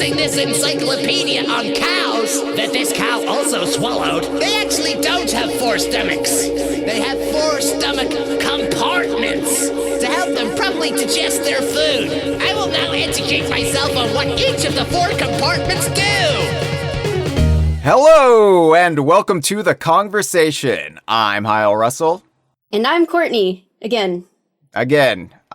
consulting this encyclopedia on cows that this cow also swallowed, they actually don't have 4 stomachs. They have 4 stomach compartments to help them properly digest their food. I will now educate myself on what each of the 4 compartments do. Hello, and welcome to the Kongversation. I'm Hyle Russell. And I'm Courtney. Again.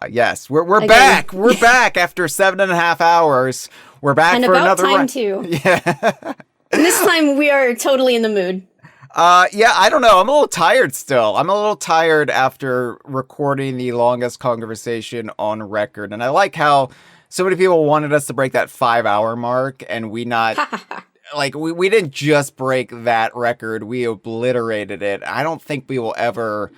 Yes, we're back. We're back after 7.5 hours. We're back and for about another time run. too. Yeah. And this time we are totally in the mood. Yeah, I don't know. I'm a little tired still. I'm a little tired after recording the longest conversation on record. And I like how so many people wanted us to break that 5-hour mark, and we not... Like, we didn't just break that record. We obliterated it. I don't think we will ever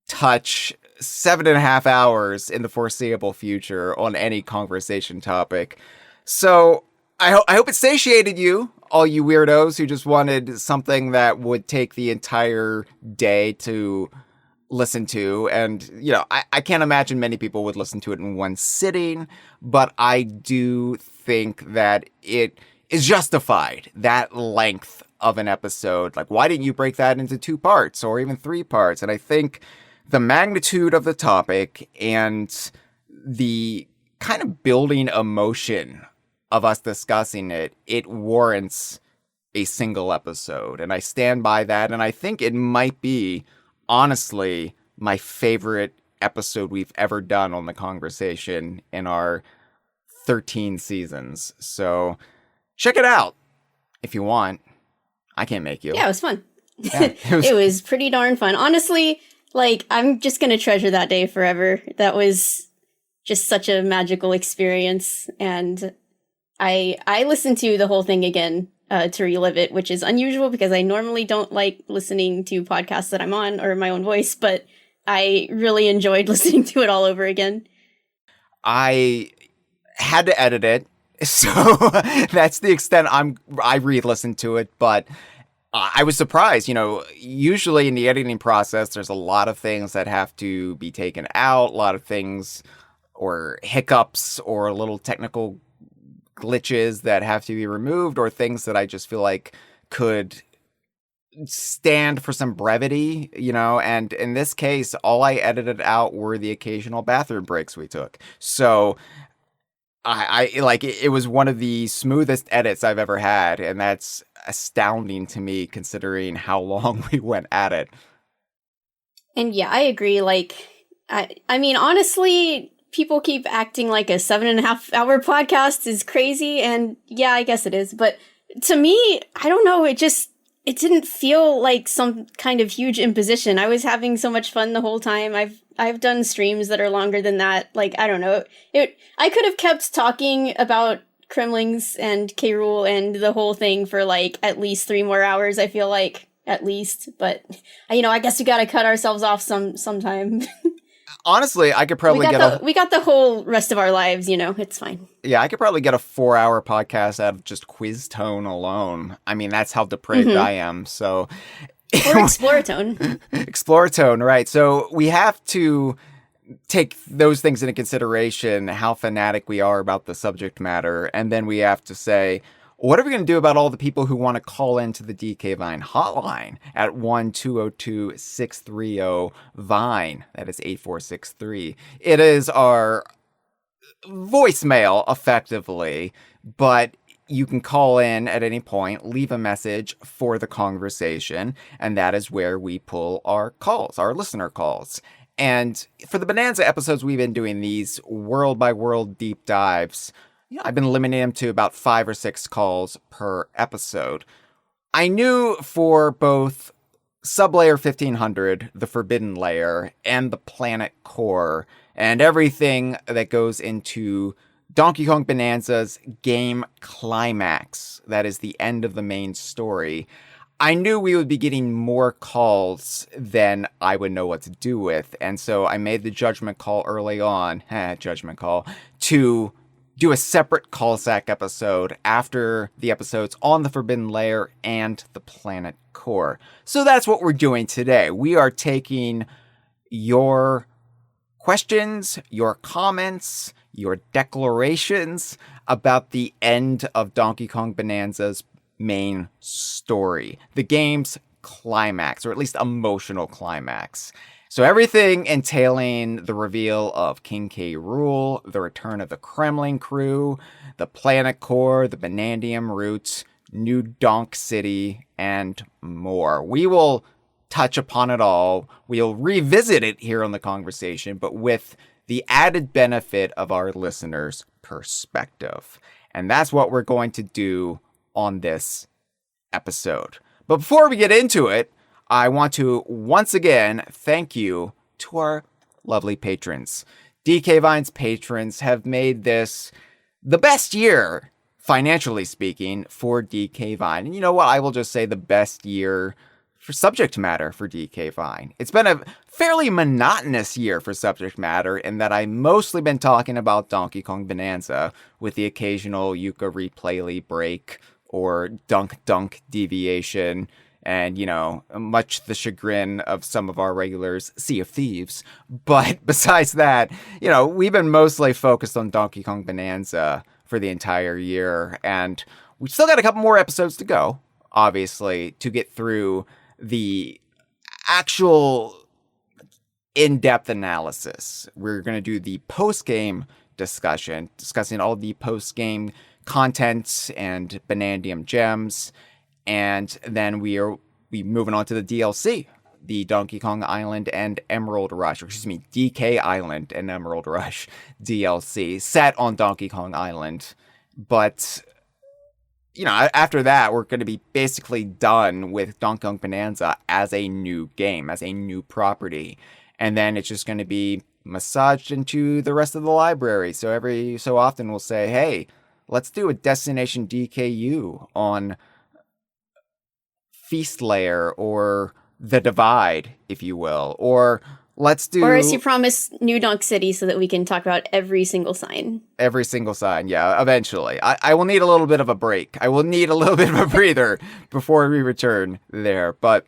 touch 7.5 hours in the foreseeable future on any conversation topic. So I hope it satiated you, all you weirdos who just wanted something that would take the entire day to listen to. And, you know, I can't imagine many people would listen to it in one sitting, but I do think that it is justified, that length of an episode. Like, why didn't you break that into 2 parts or even 3 parts? And I think the magnitude of the topic and the kind of building emotion of us discussing it, it warrants a single episode. And I stand by that. And I think it might be, honestly, my favorite episode we've ever done on the Kongversation in our 13 seasons. So check it out if you want. I can't make you. Yeah, it was fun. Yeah, it was pretty darn fun. Honestly, like, I'm just going to treasure that day forever. That was just such a magical experience. And I listened to the whole thing again to relive it, which is unusual because I normally don't like listening to podcasts that I'm on or my own voice, but I really enjoyed listening to it all over again. I had to edit it. So that's the extent I re-listened to it, but I was surprised. You know, usually in the editing process, there's a lot of things that have to be taken out, a lot of things or hiccups or little technical glitches that have to be removed, or things that I just feel like could stand for some brevity, you know, and in this case, all I edited out were the occasional bathroom breaks we took. So I like it was one of the smoothest edits I've ever had, and that's astounding to me considering how long we went at it. And yeah, I agree. Like, I mean, honestly, people keep acting like a 7.5-hour podcast is crazy, and yeah, I guess it is. But to me, I don't know. It didn't feel like some kind of huge imposition. I was having so much fun the whole time. I've done streams that are longer than that. Like, I don't know. I could have kept talking about Kremlings and Rool and the whole thing for like at least 3 more hours, I feel like, at least. But, you know, I guess we gotta cut ourselves off sometime. Honestly, I could probably we got the whole rest of our lives, you know, it's fine. Yeah, I could probably get a 4-hour podcast out of just quiz tone alone. I mean, that's how depraved I am, so... Or Exploratone. Exploratone, right. So we have to take those things into consideration, how fanatic we are about the subject matter, and then we have to say, what are we going to do about all the people who want to call into the DK Vine hotline at 1-202-630-VINE? That is 8463. It is our voicemail, effectively, but you can call in at any point, leave a message for the Kongversation, and that is where we pull our calls, our listener calls. And for the Bananza episodes, we've been doing these world-by-world deep dives. You know, I've been limiting them to about 5 or 6 calls per episode. I knew for both Sublayer 1500, the Forbidden Layer, and the Planet Core, and everything that goes into Donkey Kong Bananza's game Klimax, that is the end of the main story, I knew we would be getting more calls than I would know what to do with. And so I made the judgment call early on, to do a separate call-sack episode after the episodes on the Forbidden Layer and the Planet Core. So that's what we're doing today. We are taking your questions, your comments, your declarations about the end of Donkey Kong Bananza's main story, the game's climax, or at least emotional climax. So everything entailing the reveal of King K. Rool, the return of the Kremling Krew, the planet core, the Banandium roots, new Donk City, and more. We will touch upon it all. We'll revisit it here on the Kongversation, but with the added benefit of our listeners' perspective. And that's what we're going to do on this episode. But before we get into it, I want to once again thank you to our lovely patrons. DK Vine's patrons have made this the best year, financially speaking, for DK Vine. And you know what? I will just say the best year for subject matter for DK Vine. It's been a fairly monotonous year for subject matter in that I've mostly been talking about Donkey Kong Bananza with the occasional Yuka replayly break or dunk deviation. And, you know, much the chagrin of some of our regulars, Sea of Thieves. But besides that, you know, we've been mostly focused on Donkey Kong Bananza for the entire year. And we've still got a couple more episodes to go, obviously, to get through the actual in-depth analysis. We're going to do the post-game discussion, discussing all the post-game content and Banandium gems. And then we moving on to the DLC, the Donkey Kong Island and Emerald Rush, or excuse me, DK Island and Emerald Rush DLC set on Donkey Kong Island. But, you know, after that, we're going to be basically done with Donkey Kong Bananza as a new game, as a new property. And then it's just going to be massaged into the rest of the library. So every so often we'll say, hey, let's do a Destination DKU on Feast Layer or The Divide, if you will. Or let's do... Or as you promised, New Donk City, so that we can talk about every single sign. Every single sign, yeah, eventually. I will need a little bit of a break. I will need a little bit of a breather before we return there. But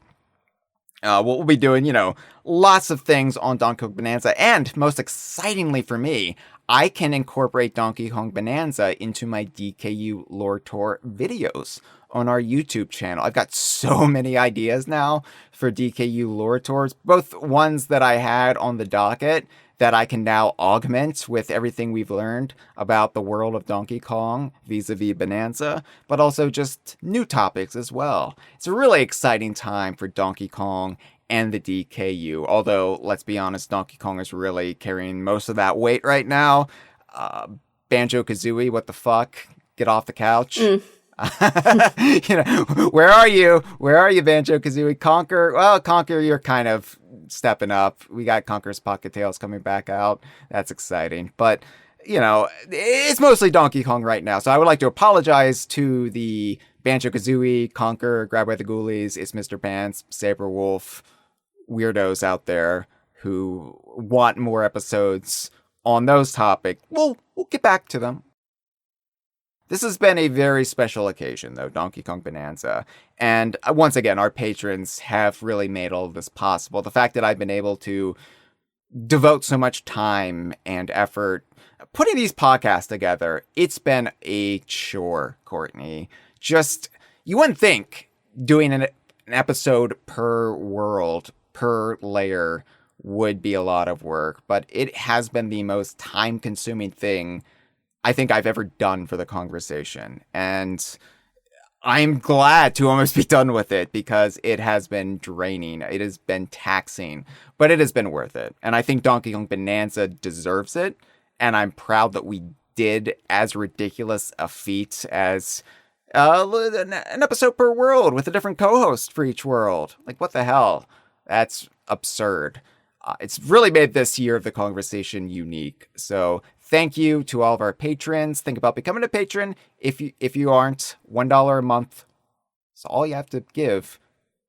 what we'll be doing, you know, lots of things on Donkey Kong Bananza. And most excitingly for me, I can incorporate Donkey Kong Bananza into my DKU Lore Tour videos on our YouTube channel. I've got so many ideas now for DKU Lore Tours, both ones that I had on the docket that I can now augment with everything we've learned about the world of Donkey Kong vis-a-vis Bananza, but also just new topics as well. It's a really exciting time for Donkey Kong and the DKU, although, let's be honest, Donkey Kong is really carrying most of that weight right now. Banjo-Kazooie, what the fuck? Get off the couch. You know, where are you? Where are you, Banjo-Kazooie? Conker? Well, Conker, you're kind of stepping up. We got Conker's Pocket Tales coming back out. That's exciting. But, you know, it's mostly Donkey Kong right now. So I would like to apologize to the Banjo-Kazooie, Conker, Grab by the Ghoulies, It's Mr. Pants, Saberwolf weirdos out there who want more episodes on those topics. We'll get back to them. This has been a very special occasion, though, Donkey Kong Bananza. And once again, our patrons have really made all of this possible. The fact that I've been able to devote so much time and effort putting these podcasts together, it's been a chore, Courtney. Just, you wouldn't think doing an episode per world, per layer, would be a lot of work, but it has been the most time-consuming thing I think I've ever done for the Kongversation. And I'm glad to almost be done with it because it has been draining. It has been taxing, but it has been worth it. And I think Donkey Kong Bananza deserves it. And I'm proud that we did as ridiculous a feat as an episode per world with a different co-host for each world. Like, what the hell? That's absurd. It's really made this year of the Kongversation unique. So thank you to all of our patrons. Think about becoming a patron. If you aren't, $1 a month. It's all you have to give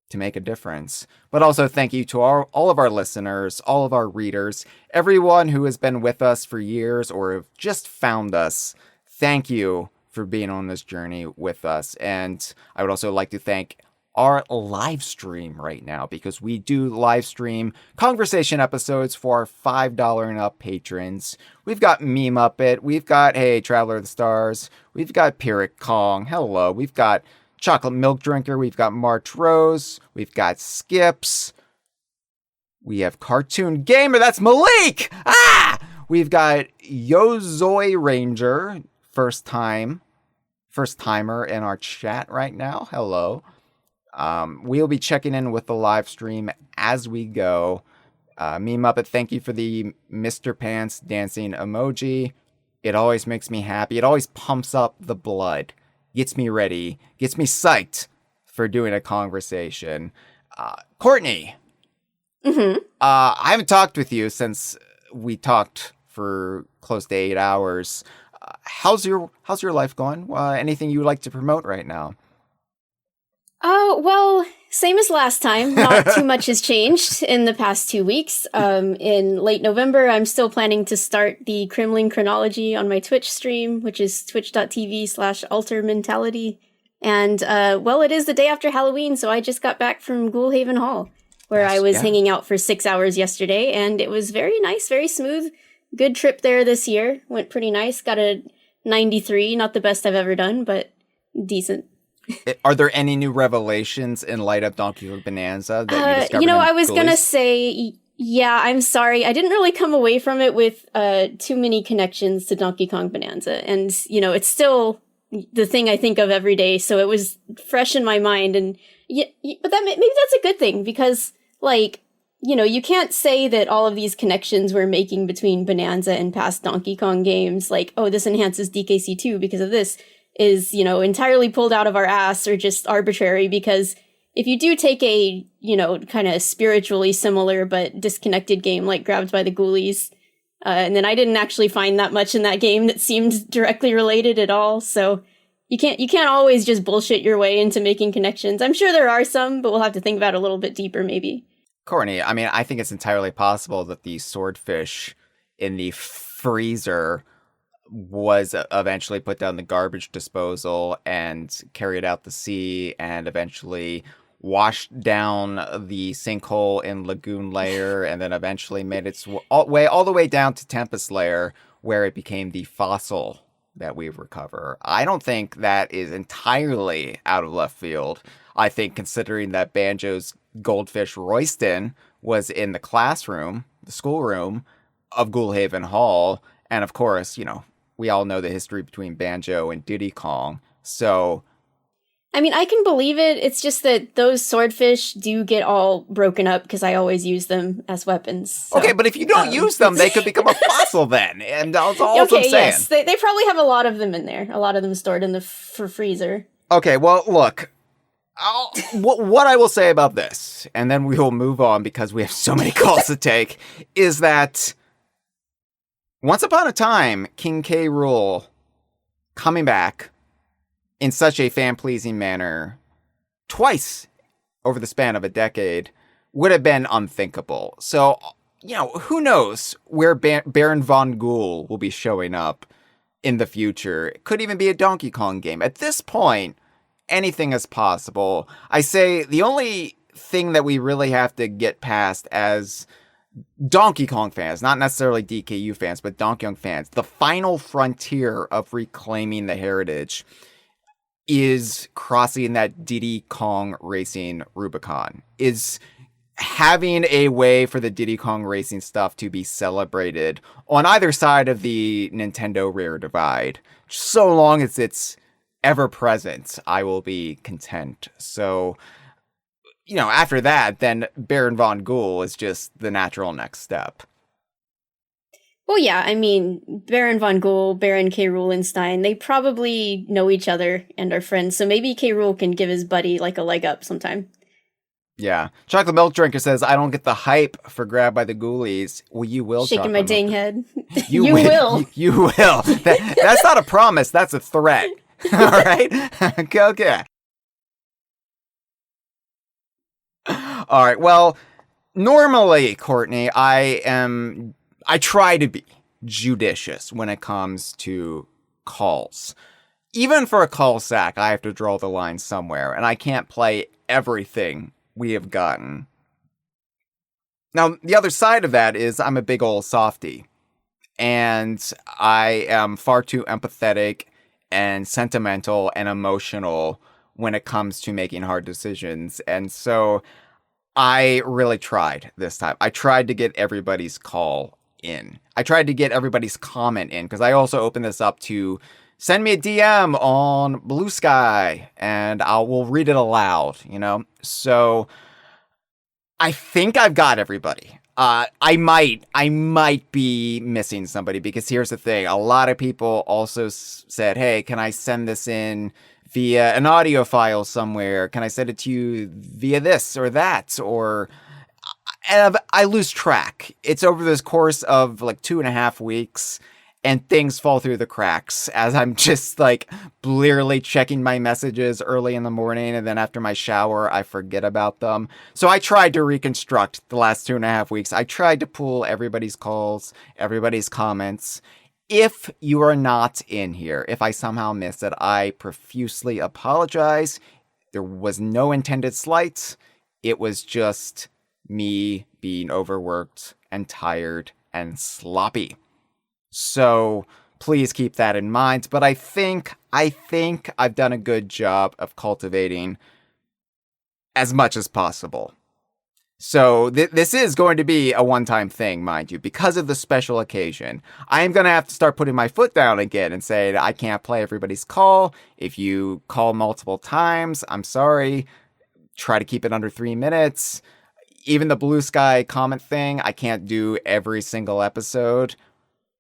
to make a difference. But also thank you to all of our listeners, all of our readers, everyone who has been with us for years or have just found us. Thank you for being on this journey with us. And I would also like to thank our live stream right now, because we do live stream Kongversation episodes for our $5 and up patrons. We've got Me Muppet, we've got Hey Traveler of the Stars, we've got Pyrrhic Kong, hello, we've got Chocolate Milk Drinker, we've got March Rose, we've got Skips, we have Cartoon Gamer, that's Malik! We've got Yozoi Ranger, first timer in our chat right now, hello. We'll be checking in with the live stream as we go. Me Muppet, thank you for the Mr. Pants dancing emoji. It always makes me happy. It always pumps up the blood. Gets me ready. Gets me psyched for doing a conversation. Courtney. Mm-hmm. I haven't talked with you since we talked for close to 8 hours. How's your life going? Anything you would like to promote right now? Well, same as last time. Not too much has changed in the past 2 weeks. In late November, I'm still planning to start the Kremling chronology on my Twitch stream, which is twitch.tv/altermentality. And, well, it is the day after Halloween, so I just got back from Ghoulhaven Hall, where I was hanging out for 6 hours yesterday, and it was very nice, very smooth. Good trip there this year. Went pretty nice. Got a 93, not the best I've ever done, but decent. Are there any new revelations in light of Donkey Kong Bananza that you discovered? I was going to say, yeah, I'm sorry. I didn't really come away from it with too many connections to Donkey Kong Bananza. And, it's still the thing I think of every day. So it was fresh in my mind. And but maybe that's a good thing because, you can't say that all of these connections we're making between Bananza and past Donkey Kong games, like, oh, this enhances DKC2 because of this, is, entirely pulled out of our ass or just arbitrary, because if you do take a, kind of spiritually similar but disconnected game like Grabbed by the Ghoulies, and then I didn't actually find that much in that game that seemed directly related at all, so you can't always just bullshit your way into making connections. I'm sure there are some, but we'll have to think about it a little bit deeper maybe. Courtney, I mean, I think it's entirely possible that the swordfish in the freezer was eventually put down the garbage disposal and carried out the sea and eventually washed down the sinkhole in Lagoon Layer and then eventually made its way all the way down to Tempest Layer, where it became the fossil that we recover. I don't think that is entirely out of left field. I think considering that Banjo's goldfish Royston was in the classroom, the schoolroom of Ghoulhaven Hall, and of course, we all know the history between Banjo and Diddy Kong, so... I mean, I can believe it. It's just that those swordfish do get all broken up because I always use them as weapons. So, okay, but if you don't use them, they could become a fossil then, and that's all I'm saying. Yes, they probably have a lot of them in there. A lot of them stored in the freezer. Okay, well, look, what I will say about this, and then we will move on because we have so many calls to take, is that once upon a time, King K. Rool coming back in such a fan-pleasing manner twice over the span of a decade would have been unthinkable. So, who knows where Baron Von Ghoul will be showing up in the future. It could even be a Donkey Kong game. At this point, anything is possible. I say the only thing that we really have to get past as Donkey Kong fans, not necessarily DKU fans, but Donkey Kong fans, the final frontier of reclaiming the heritage is crossing that Diddy Kong Racing Rubicon, is having a way for the Diddy Kong Racing stuff to be celebrated on either side of the Nintendo Rare Divide. So long as it's ever present, I will be content. So, after that, then Baron Von Ghoul is just the natural next step. Well, yeah, I mean, Baron Von Ghoul, Baron K. Rulenstein, they probably know each other and are friends, so maybe K. Rool can give his buddy, a leg up sometime. Yeah. Chocolate Milk Drinker says, I don't get the hype for Grabbed by the Ghoulies. Well, you will, Shaking my dang head. You will. You will. That's not a promise, that's a threat. All right? Okay. All right, well, normally, Courtney, I try to be judicious when it comes to calls. Even for a call sack, I have to draw the line somewhere, and I can't play everything we have gotten. Now, the other side of that is I'm a big old softie, and I am far too empathetic and sentimental and emotional when it comes to making hard decisions. And so I really tried this time. I tried to get everybody's call in. I tried to get everybody's comment in, because I also opened this up to send me a DM on Blue Sky and we'll read it aloud, you know? So I think I've got everybody. I might be missing somebody, because here's the thing. A lot of people also said, hey, can I send this in via an audio file somewhere? Can I send it to you via this or that? And I lose track. It's over this course of like 2.5 weeks, and things fall through the cracks as I'm just like blearily checking my messages early in the morning, and then after my shower, I forget about them. So I tried to reconstruct the last 2.5 weeks. I tried to pull everybody's calls, everybody's comments. If you are not in here, if I somehow missed it, I profusely apologize. There was no intended slight. It was just me being overworked and tired and sloppy. So please keep that in mind. But I think I've done a good job of cultivating as much as possible. So this is going to be a one-time thing, mind you, because of the special occasion. I am going to have to start putting my foot down again and say I can't play everybody's call. If you call multiple times, I'm sorry. Try to keep it under 3 minutes. Even the Blue Sky comment thing, I can't do every single episode.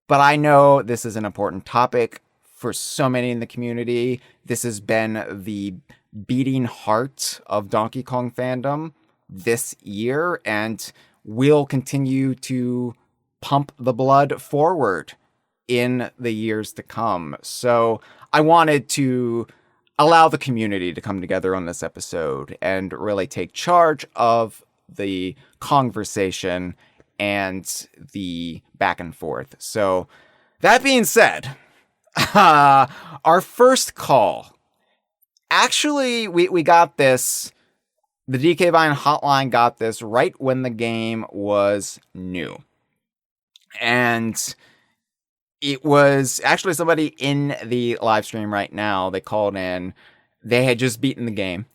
But I know this is an important topic for so many in the community. This has been the beating heart of Donkey Kong fandom this year, and will continue to pump the blood forward in the years to come. So I wanted to allow the community to come together on this episode and really take charge of the conversation and the back and forth. So that being said, our first call, actually, we got this, the DK Vine hotline got this right when the game was new. And it was actually somebody in the live stream right now. They called in, they had just beaten the game,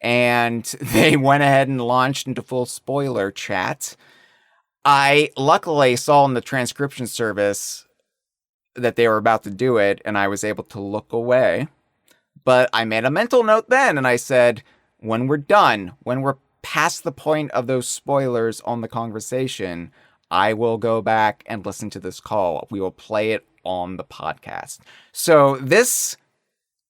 and they went ahead and launched into full spoiler chat. I luckily saw in the transcription service that they were about to do it, and I was able to look away. But I made a mental note then, and I said, when we're done, when we're past the point of those spoilers on the conversation, I will go back and listen to this call. We will play it on the podcast. So this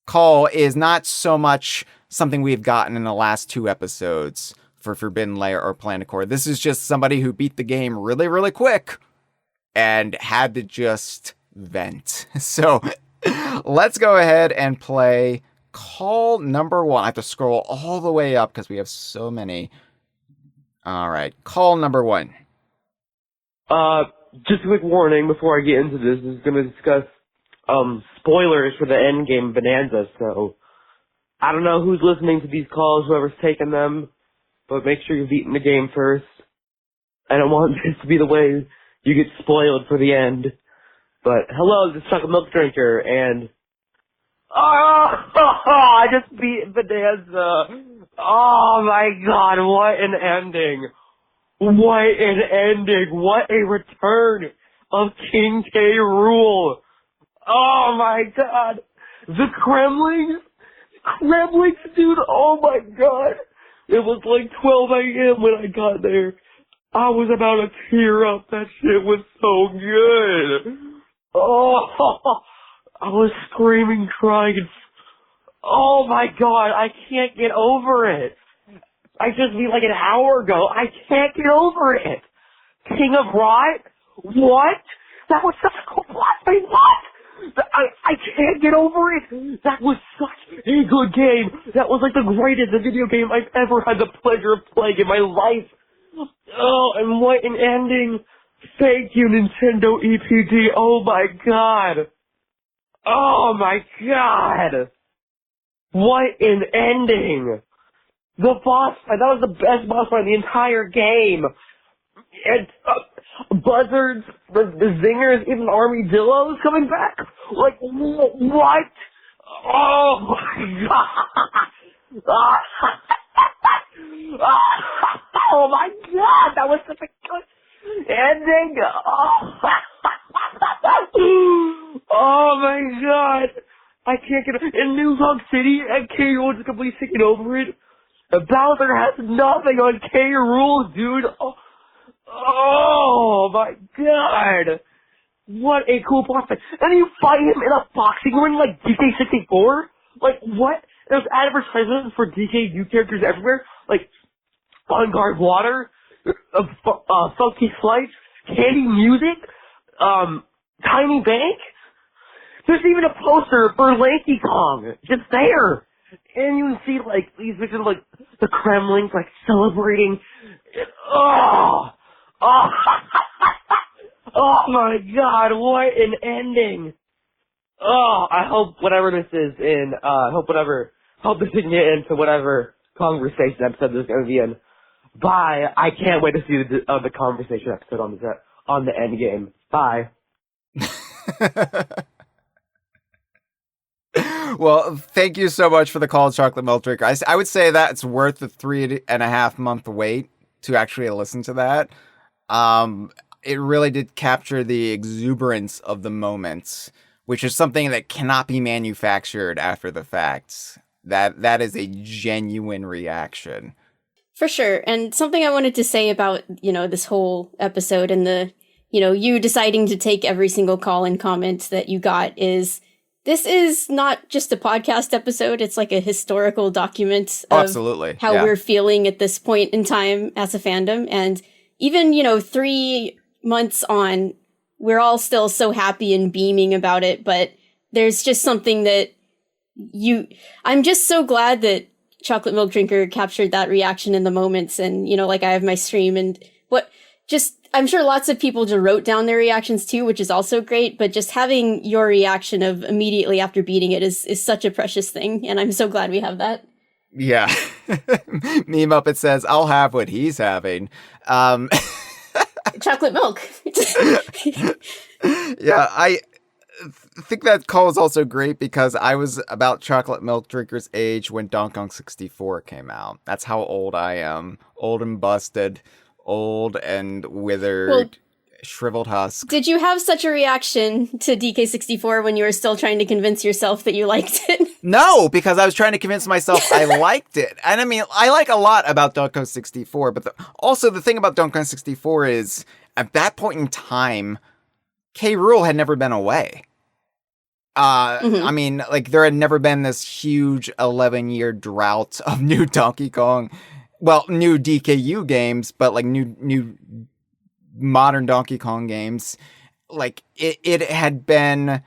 call is not so much something we've gotten in the last 2 episodes for Forbidden Lair or Planet Core. This is just somebody who beat the game really, really quick and had to just vent. So let's go ahead and play call number 1. I have to scroll all the way up because we have so many. All right, call number 1. Just a quick warning before I get into this. This is going to discuss spoilers for the end game Bananza. So I don't know who's listening to these calls, whoever's taking them, but make sure you've eaten the game first. I don't want this to be the way you get spoiled for the end. But hello, this is Chocolate Milk Drinker, and I just beat Bananza. Oh my god, what an ending. What an ending. What a return of King K. Rool. Oh my god. The Kremlings, dude, oh my god. It was like 12 a.m. when I got there. I was about to tear up. That shit was so good. Oh, I was screaming, crying. Oh my god, I can't get over it. I just beat like an hour ago. I can't get over it. King of Rot? What? That was such a cool plot. Wait, what? I can't get over it. That was such a good game. That was like the greatest video game I've ever had the pleasure of playing in my life. Oh, and what an ending. Thank you, Nintendo EPD. Oh my god. Oh my god. What an ending. The boss fight, that was the best boss fight in the entire game. And buzzards, the zingers, even armadillos coming back. Like, what? Oh my god! Oh my god, that was such a good ending! Oh my god! I can't get it. In New Donk City, and K. Rool is completely taking over it. Bowser has nothing on K. Rool, dude. Oh my god! What a cool boss fight. And you fight him in a boxing ring like DK64? Like, what? There's advertisements for DKU characters everywhere, like On Guard Water, Funky Flights, Candy Music, Tiny Bank. There's even a poster for Lanky Kong, just there. And you can see, like, these pictures of, like, the Kremlings, like, celebrating. Oh! Oh! Oh my god, what an ending! Oh, I hope whatever this is in, hope this can get into whatever conversation episode this is going to be in. Bye. I can't wait to see the conversation episode on the end game. Bye. Well, thank you so much for the call, Chocolate Milk Drinker. I would say that it's worth the 3.5 month wait to actually listen to that. It really did capture the exuberance of the moments, which is something that cannot be manufactured after the fact. That is a genuine reaction. For sure. And something I wanted to say about, this whole episode and the, you deciding to take every single call and comment that you got is, this is not just a podcast episode. It's like a historical document of absolutely. How we're feeling at this point in time as a fandom. And even, 3 months on, we're all still so happy and beaming about it. But there's just something that I'm just so glad that Chocolate Milk Drinker captured that reaction in the moments. And, like I have my stream and I'm sure lots of people just wrote down their reactions too, which is also great, but just having your reaction of immediately after beating it is such a precious thing, and I'm so glad we have that. Yeah. Meme Up, it says, I'll have what he's having. Chocolate milk. Yeah, I think that call is also great because I was about Chocolate Milk Drinker's age when Donkey Kong 64 came out. That's how old I am. Old and busted. Old and withered, shriveled husk. Did you have such a reaction to DK64 when you were still trying to convince yourself that you liked it? No, because I was trying to convince myself I liked it. And I mean, I like a lot about Donkey Kong 64, but also the thing about Donkey Kong 64 is, at that point in time, K. Rool had never been away. I mean, like, there had never been this huge 11-year drought of new Donkey Kong. Well, new DKU games, but like new modern Donkey Kong games. Like it had been,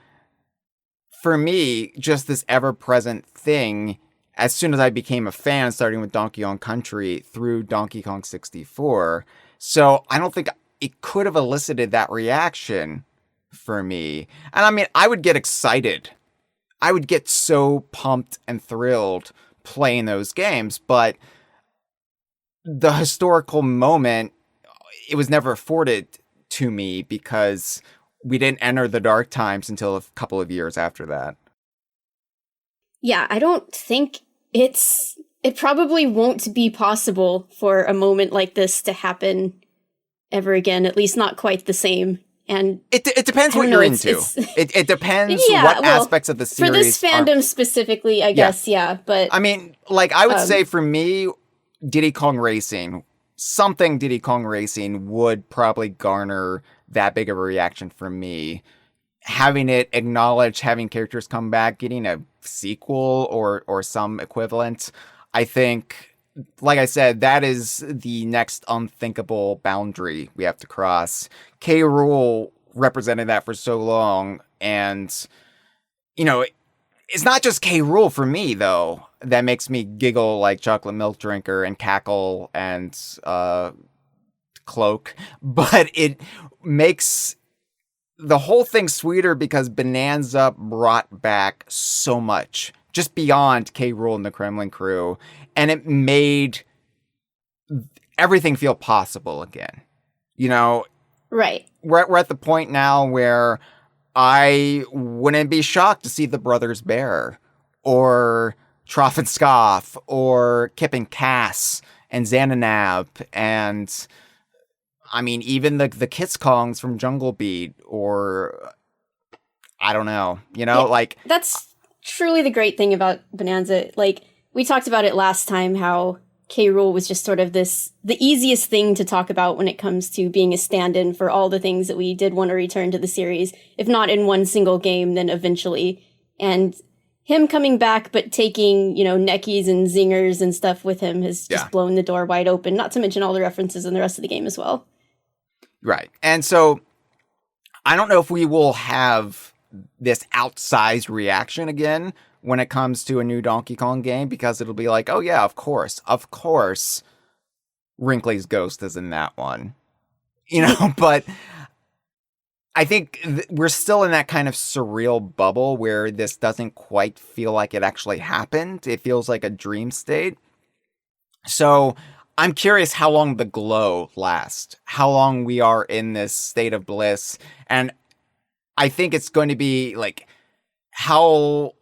for me, just this ever-present thing as soon as I became a fan, starting with Donkey Kong Country through Donkey Kong 64. So I don't think it could have elicited that reaction for me. And I mean, I would get excited. I would get so pumped and thrilled playing those games, but the historical moment, it was never afforded to me because we didn't enter the dark times until a couple of years after that. Yeah, I don't think it probably won't be possible for a moment like this to happen ever again, at least not quite the same. And it depends what you're into. It depends what aspects of the series. For this fandom specifically, I guess, yeah. But I mean, like, I would say for me, Diddy Kong Racing would probably garner that big of a reaction from me. Having it acknowledged, having characters come back, getting a sequel or some equivalent, I think, like I said, that is the next unthinkable boundary we have to cross. K. Rool represented that for so long, and, it's not just K. Rool for me, though, that makes me giggle like Chocolate Milk Drinker and cackle and cloak, but it makes the whole thing sweeter because Bananza brought back so much just beyond K. Rool and the Kremling Krew, and it made everything feel possible again. You know, Right. we're at the point now where I wouldn't be shocked to see the Brothers Bear, or Troff and Scoff, or Kip and Cass, and Xananab, and I mean, even the Kiss Kongs from Jungle Beat, or I don't know, you know, Yeah, like that's truly the great thing about Bonanza. Like, we talked about it last time, how K. Rool was just sort of the easiest thing to talk about when it comes to being a stand-in for all the things that we did want to return to the series, if not in one single game, then eventually. And him coming back, but taking, you know, neckies and zingers and stuff with him has just blown the door wide open, not to mention all the references in the rest of the game as well. Right. And so I don't know if we will have this outsized reaction again when it comes to a new Donkey Kong game, because it'll be like, oh yeah, of course, Wrinkly's ghost is in that one, you know, but I think we're still in that kind of surreal bubble where this doesn't quite feel like it actually happened. It feels like a dream state. So I'm curious how long the glow lasts, how long we are in this state of bliss. And I think it's going to be like, how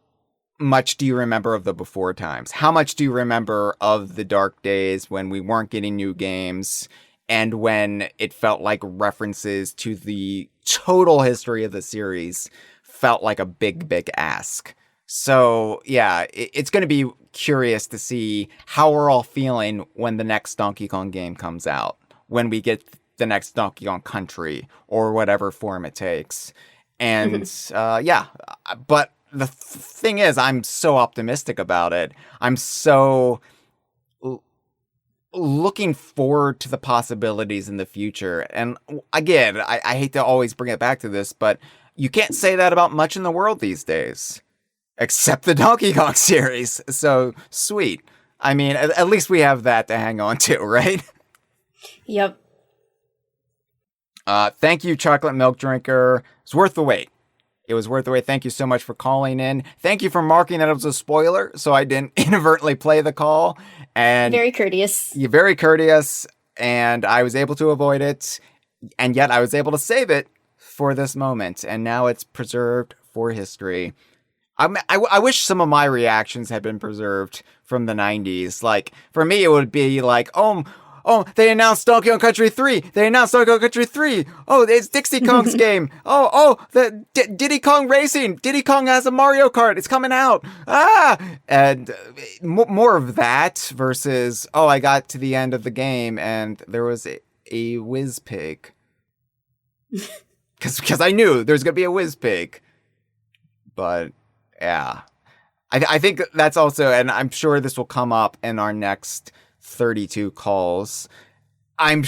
much do you remember of the before times? How much do you remember of the dark days when we weren't getting new games and when it felt like references to the total history of the series felt like a big ask? So yeah, it's going to be curious to see how we're all feeling when the next Donkey Kong game comes out, when we get the next Donkey Kong Country or whatever form it takes. And yeah, but the thing is, I'm so optimistic about it. I'm so looking forward to the possibilities in the future. And again, I hate to always bring it back to this, but you can't say that about much in the world these days, except the Donkey Kong series. So sweet. I mean, at least we have that to hang on to, right? Yep. Thank you, Chocolate Milk Drinker. It's worth the wait. It was worth the wait. Thank you so much for calling in. Thank you for marking that it was a spoiler, so I didn't inadvertently play the call. And very courteous. You're very courteous, and I was able to avoid it, and yet I was able to save it for this moment, and now it's preserved for history. I wish some of my reactions had been preserved from the 90s. Like, for me, it would be like, oh, they announced Donkey Kong Country 3. They announced Donkey Kong Country 3. Oh, it's Dixie Kong's game. The Diddy Kong Racing. Diddy Kong has a Mario Kart. It's coming out. And more of that versus, I got to the end of the game and there was a whiz pig. Because I knew there's going to be a whiz pig. But, yeah. I think that's also, and I'm sure this will come up in our next 32 calls. I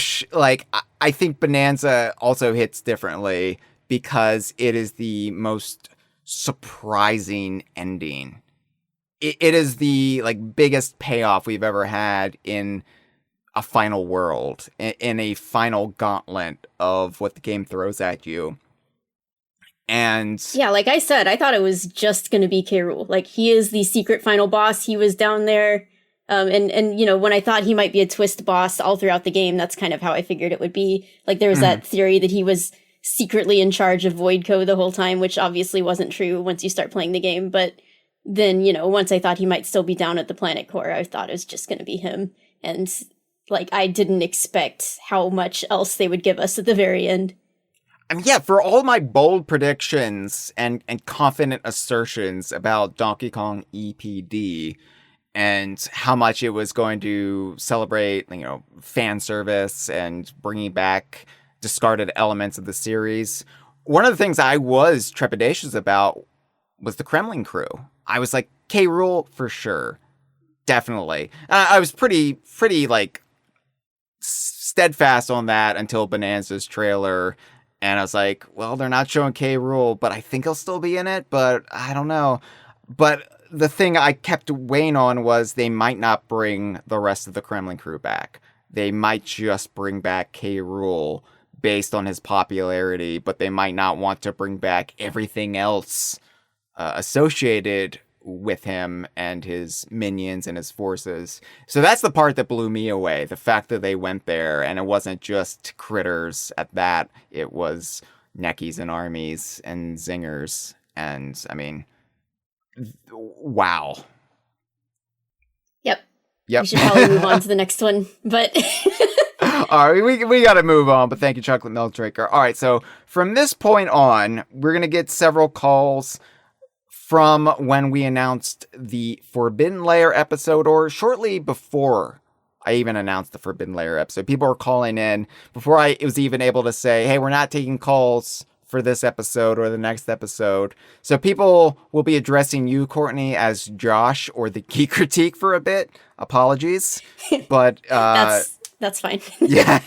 think Bonanza also hits differently because it is the most surprising ending. It is the biggest payoff we've ever had in a final world, in a final gauntlet of what the game throws at you. And yeah, like I said, I thought it was just going to be K. Rool. Like, he is the secret final boss. He was down there. And you know, when I thought he might be a twist boss all throughout the game, that's kind of how I figured it would be. Like, there was that theory that he was secretly in charge of Voidco the whole time, which obviously wasn't true once you start playing the game. But then, you know, once I thought he might still be down at the planet core, I thought it was just going to be him. And I didn't expect how much else they would give us at the very end. I mean, yeah, for all my bold predictions and confident assertions about Donkey Kong EPD and how much it was going to celebrate, you know, fan service and bringing back discarded elements of the series, one of the things I was trepidatious about was the Kremling Krew. I was like, K. Rool for sure. Definitely. I was pretty steadfast on that until Bonanza's trailer. And I was like, well, they're not showing K. Rool, but I think he'll still be in it, but I don't know. But the thing I kept weighing on was they might not bring the rest of the Kremling Krew back. They might just bring back K. Rool based on his popularity, but they might not want to bring back everything else associated with him and his minions and his forces. So that's the part that blew me away. The fact that they went there and it wasn't just critters at that. It was neckies and armies and zingers. And I mean, wow. Yep. Yep. We should probably move on to the next one, but all right, we got to move on, but thank you, Chocolate Milk Drinker. All right, so from this point on, we're going to get several calls from when we announced the Forbidden Layer episode, or shortly before I even announced the Forbidden Layer episode. People were calling in before I was even able to say, hey, we're not taking calls for this episode or the next episode. So people will be addressing you, Courtney, as Josh or the Geek Critique for a bit. Apologies. But that's fine. yeah.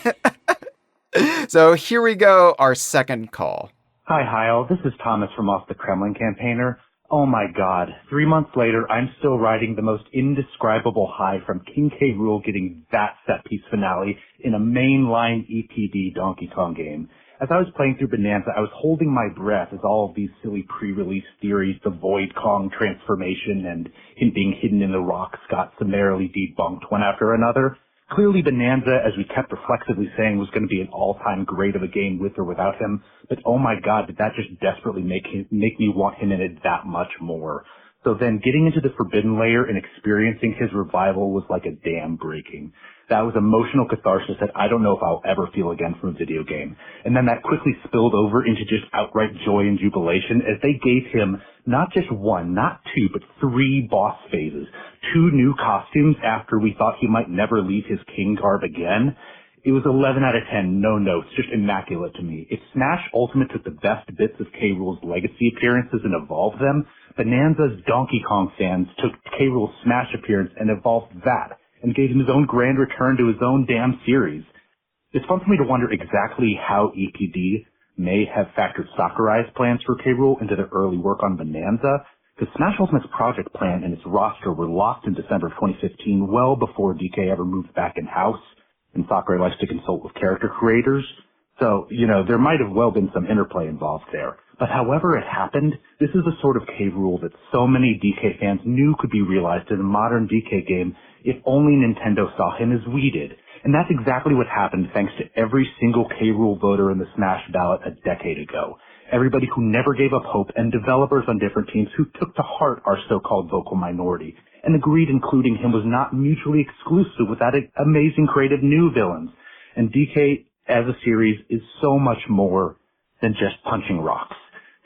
So here we go, our second call. Hi, Hyle. This is Thomas from Off the Kremling Campaigner. Oh my god. 3 months later, I'm still riding the most indescribable high from King K. Rool getting that set-piece finale in a mainline EPD Donkey Kong game. As I was playing through Bananza, I was holding my breath as all of these silly pre-release theories, the Void Kong transformation and him being hidden in the rocks, got summarily debunked one after another. Clearly Bananza, as we kept reflexively saying, was going to be an all-time great of a game with or without him, but oh my god, did that just desperately make me want him in it that much more. So then getting into the Forbidden Layer and experiencing his revival was like a dam breaking. That was emotional catharsis that I don't know if I'll ever feel again from a video game. And then that quickly spilled over into just outright joy and jubilation as they gave him not just one, not two, but 3 boss phases, 2 new costumes after we thought he might never leave his king garb again. It was 11 out of 10, no notes, just immaculate to me. If Smash Ultimate took the best bits of K. Rool's legacy appearances and evolved them, Bananza's Donkey Kong fans took K. Rool's Smash appearance and evolved that, and gave him his own grand return to his own damn series. It's fun for me to wonder exactly how EPD may have factored Sakurai's plans for K. Rool into their early work on Bananza, because Smash Ultimate's project plan and its roster were locked in December of 2015, well before DK ever moved back in-house, and Sakurai likes to consult with character creators. So, there might have well been some interplay involved there. But however it happened, this is the sort of K. Rool that so many DK fans knew could be realized in a modern DK game if only Nintendo saw him as we did. And that's exactly what happened thanks to every single K. Rool voter in the Smash ballot a decade ago. Everybody who never gave up hope, and developers on different teams who took to heart our so-called vocal minority and agreed including him was not mutually exclusive with that amazing creative new villains. And DK as a series is so much more than just punching rocks.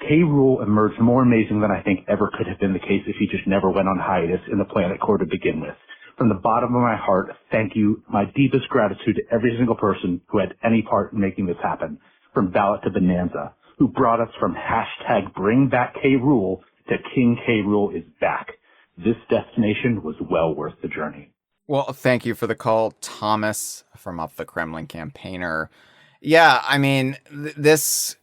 K. Rool emerged more amazing than I think ever could have been the case if he just never went on hiatus in the Planet Core to begin with. From the bottom of my heart, thank you, my deepest gratitude to every single person who had any part in making this happen, from Ballot to Bananza, who brought us from hashtag bring back K. Rool to King K. Rool is back. This destination was well worth the journey. Well, thank you for the call, Thomas from Up the Kremlin Campaigner. Yeah, I mean, this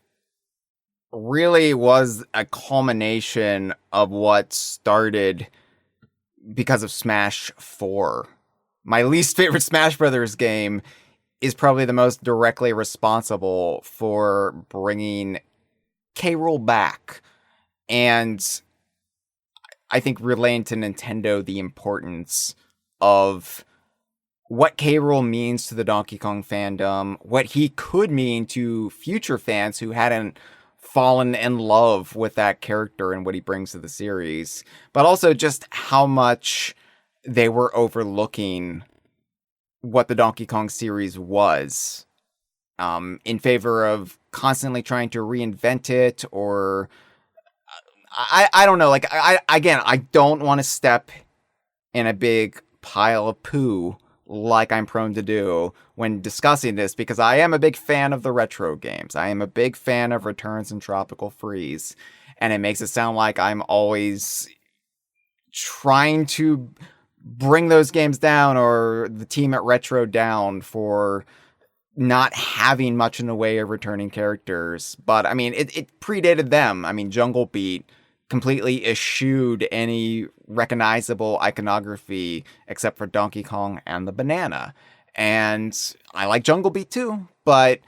really was a culmination of what started because of Smash 4. My least favorite Smash Brothers game is probably the most directly responsible for bringing K. Rool back. And I think relaying to Nintendo the importance of what K. Rool means to the Donkey Kong fandom, what he could mean to future fans who hadn't fallen in love with that character and what he brings to the series, but also just how much they were overlooking what the Donkey Kong series was, in favor of constantly trying to reinvent it, or I don't know. Like, I don't want to step in a big pile of poo like I'm prone to do when discussing this, because I am a big fan of the retro games. I am a big fan of Returns and Tropical Freeze, and it makes it sound like I'm always trying to bring those games down, or the team at Retro down, for not having much in the way of returning characters. But I mean, it predated them. I mean, Jungle Beat completely eschewed any recognizable iconography except for Donkey Kong and the banana. And I like Jungle Beat too, but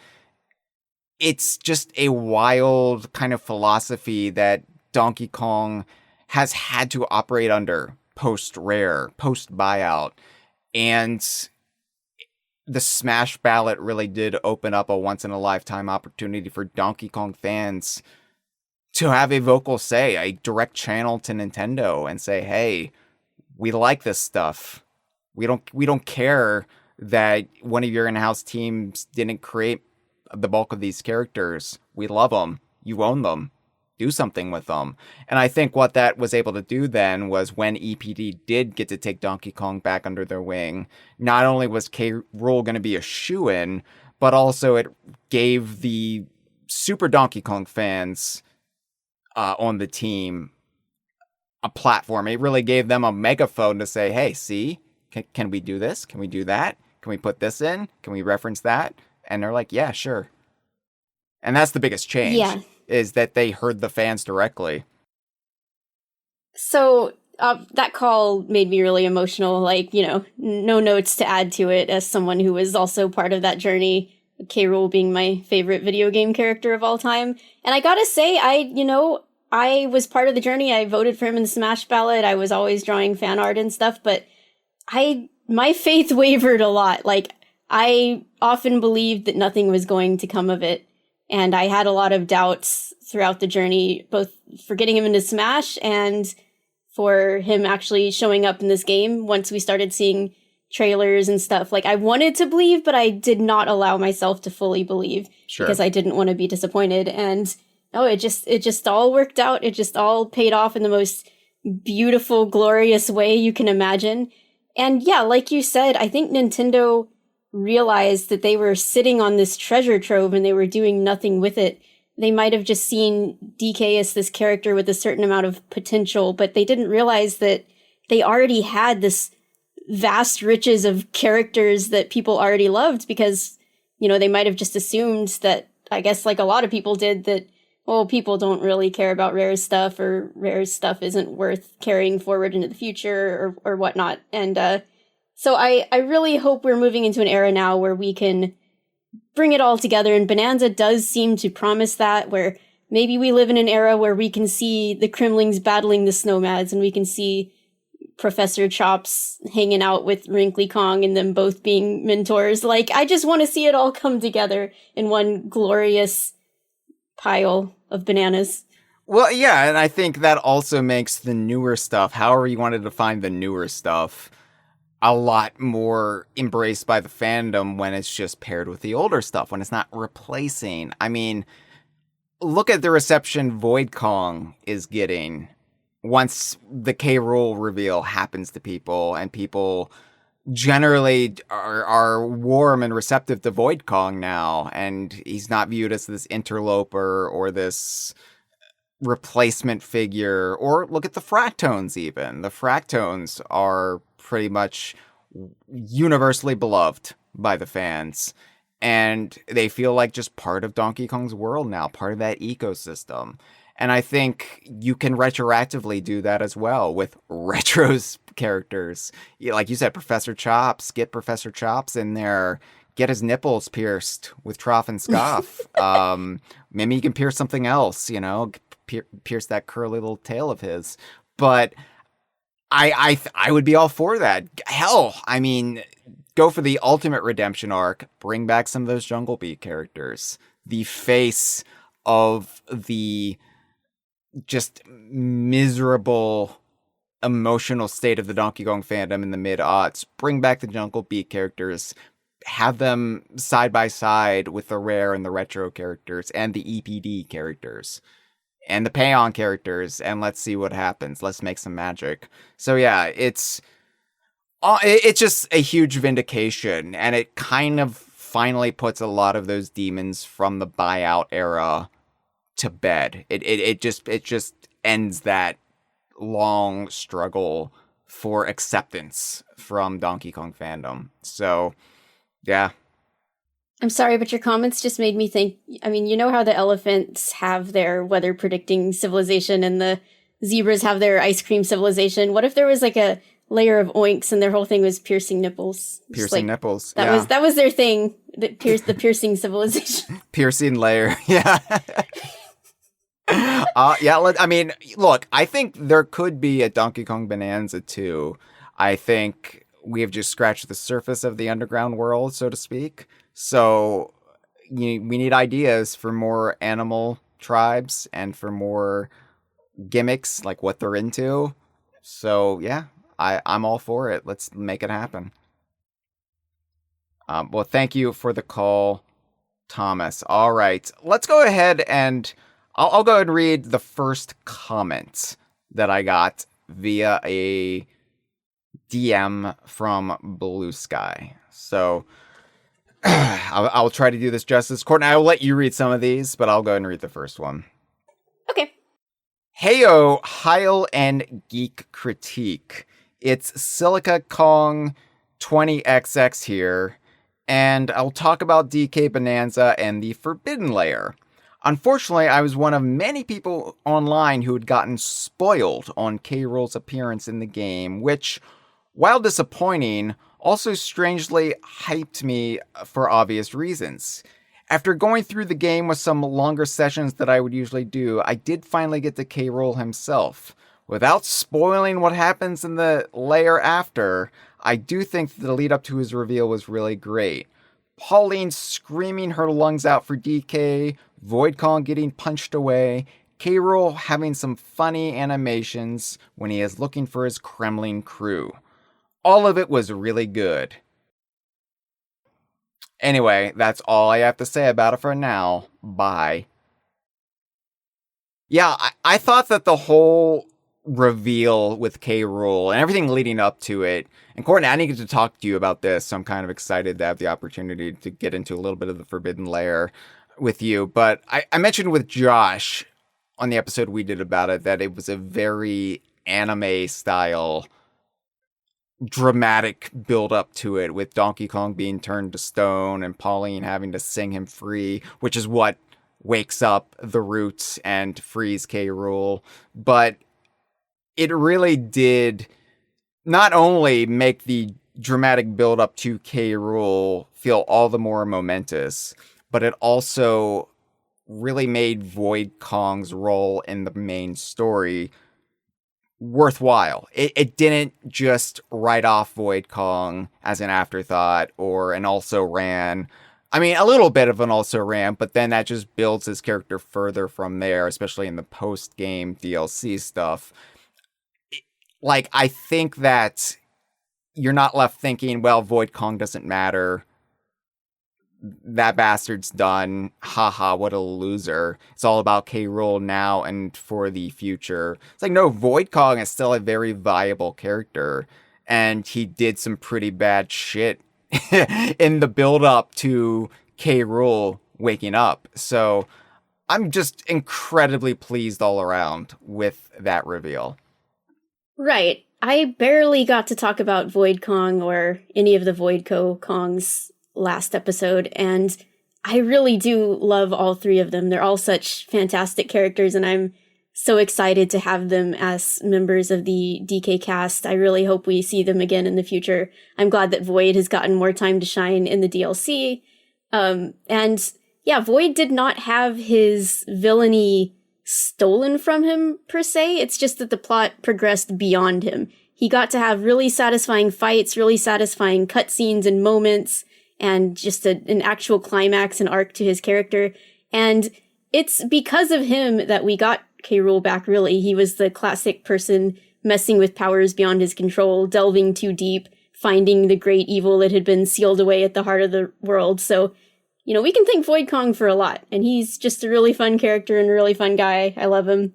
it's just a wild kind of philosophy that Donkey Kong has had to operate under post-Rare, post-buyout. And the Smash ballot really did open up a once-in-a-lifetime opportunity for Donkey Kong fans to have a vocal say, a direct channel to Nintendo and say, hey, we like this stuff. We don't care that one of your in-house teams didn't create the bulk of these characters. We love them. You own them. Do something with them. And I think what that was able to do then was when EPD did get to take Donkey Kong back under their wing, not only was Rool going to be a shoo-in, but also it gave the Super Donkey Kong fans on the team a platform. It really gave them a megaphone to say, hey, see, can we do this? Can we do that? Can we put this in? Can we reference that? And they're like, yeah, sure. And that's the biggest change. Yeah. Is that they heard the fans directly. So that call made me really emotional. Like, you know, no notes to add to it as someone who was also part of that journey. K. Rool being my favorite video game character of all time. And I gotta say, I was part of the journey. I voted for him in the Smash ballot. I was always drawing fan art and stuff, but my faith wavered a lot. Like, I often believed that nothing was going to come of it. And I had a lot of doubts throughout the journey, both for getting him into Smash and for him actually showing up in this game once we started seeing trailers and stuff. Like, I wanted to believe, but I did not allow myself to fully believe because I didn't want to be disappointed. And it just all worked out. It just all paid off in the most beautiful, glorious way you can imagine. And yeah, like you said, I think Nintendo realized that they were sitting on this treasure trove and they were doing nothing with it. They might have just seen DK as this character with a certain amount of potential, but they didn't realize that they already had this vast riches of characters that people already loved because, you know, they might have just assumed that, I guess like a lot of people did, that, well, people don't really care about Rare's stuff or Rare's stuff isn't worth carrying forward into the future or whatnot. And, so I really hope we're moving into an era now where we can bring it all together. And Bananza does seem to promise that, where maybe we live in an era where we can see the Kremlings battling the Snowmads and we can see Professor Chops hanging out with Wrinkly Kong and them both being mentors. Like, I just want to see it all come together in one glorious pile of bananas. Well, yeah, and I think that also makes the newer stuff, however you wanted to find the newer stuff, a lot more embraced by the fandom when it's just paired with the older stuff, when it's not replacing. I mean, look at the reception Void Kong is getting once the K. Rool reveal happens to people, and people generally are warm and receptive to Void Kong now, and he's not viewed as this interloper or this replacement figure. Or look at the Fractones even. The Fractones are pretty much universally beloved by the fans, and they feel like just part of Donkey Kong's world now, part of that ecosystem. And I think you can retroactively do that as well with retro's characters. Like you said, Professor Chops, get Professor Chops in there, get his nipples pierced with Troff and Scoff. Maybe he can pierce something else, you know, pierce that curly little tail of his. But I would be all for that. Hell, I mean, go for the ultimate redemption arc. Bring back some of those Jungle Beat characters. The face of the just miserable emotional state of the Donkey Kong fandom in the mid-aughts. Bring back the Jungle Beat characters. Have them side by side with the Rare and the Retro characters and the EPD characters. And the Payon characters, and let's see what happens. Let's make some magic. So yeah, it's just a huge vindication, and it kind of finally puts a lot of those demons from the buyout era to bed. It just ends that long struggle for acceptance from Donkey Kong fandom. So yeah. I'm sorry, but your comments just made me think, I mean, you know how the elephants have their weather predicting civilization and the zebras have their ice cream civilization? What if there was like a layer of oinks and their whole thing was piercing nipples? Piercing nipples. That was their thing, the piercing civilization. Piercing layer, yeah. I mean, look, I think there could be a Donkey Kong Bananza 2. I think we have just scratched the surface of the underground world, so to speak. So we need ideas for more animal tribes and for more gimmicks, like what they're into. So yeah, I'm all for it. Let's make it happen. Well, thank you for the call, Thomas. All right, let's go ahead and I'll go ahead and read the first comment that I got via a DM from Blue Sky. So I'll try to do this justice. Courtney, I will let you read some of these, but I'll go ahead and read the first one. Okay. Heyo, Hyle and Geek Critique. It's Silica Kong 20XX here, and I'll talk about DK Bananza and the Forbidden Layer. Unfortunately, I was one of many people online who had gotten spoiled on K. Rool's appearance in the game, which, while disappointing, also strangely hyped me for obvious reasons. After going through the game with some longer sessions that I would usually do, I did finally get to K. Rool himself. Without spoiling what happens in the layer after, I do think the lead up to his reveal was really great. Pauline screaming her lungs out for DK, Void Kong getting punched away, K. Rool having some funny animations when he is looking for his Kremling Krew. All of it was really good. Anyway, that's all I have to say about it for now. Bye. Yeah, I thought that the whole reveal with K. Rool and everything leading up to it, and Courtney, I need to talk to you about this, so I'm kind of excited to have the opportunity to get into a little bit of the Forbidden Layer with you. But I mentioned with Josh on the episode we did about it that it was a very anime style dramatic build up to it, with Donkey Kong being turned to stone and Pauline having to sing him free, which is what wakes up the Roots and frees K. Rool. But it really did not only make the dramatic build up to K. Rool feel all the more momentous, but it also really made Void Kong's role in the main story worthwhile. It didn't just write off Void Kong as an afterthought or an also ran. I mean, a little bit of an also ran, but then that just builds his character further from there, especially in the post-game DLC stuff. Like, I think that you're not left thinking, well, Void Kong doesn't matter. That bastard's done. Haha, what a loser. It's all about K. Rool now and for the future. It's like, no, Void Kong is still a very viable character. And he did some pretty bad shit in the build-up to K. Rool waking up. So I'm just incredibly pleased all around with that reveal. Right. I barely got to talk about Void Kong or any of the Voidco Kongs last episode, and I really do love all three of them. They're all such fantastic characters, and I'm so excited to have them as members of the DK cast. I really hope we see them again in the future. I'm glad that Void has gotten more time to shine in the DLC. And yeah, Void did not have his villainy stolen from him, per se. It's just that the plot progressed beyond him. He got to have really satisfying fights, really satisfying cutscenes and moments, and just an actual climax and arc to his character. And it's because of him that we got K. Rool back, really. He was the classic person messing with powers beyond his control, delving too deep, finding the great evil that had been sealed away at the heart of the world. So, you know, we can thank Void Kong for a lot. And he's just a really fun character and a really fun guy. I love him.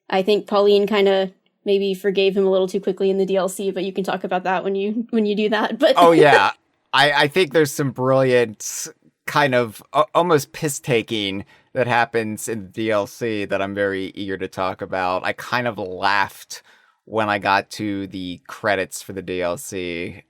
I think Pauline kind of maybe forgave him a little too quickly in the DLC, but you can talk about that when you do that. But oh, yeah. I think there's some brilliant kind of almost piss-taking that happens in the DLC that I'm very eager to talk about. I kind of laughed when I got to the credits for the DLC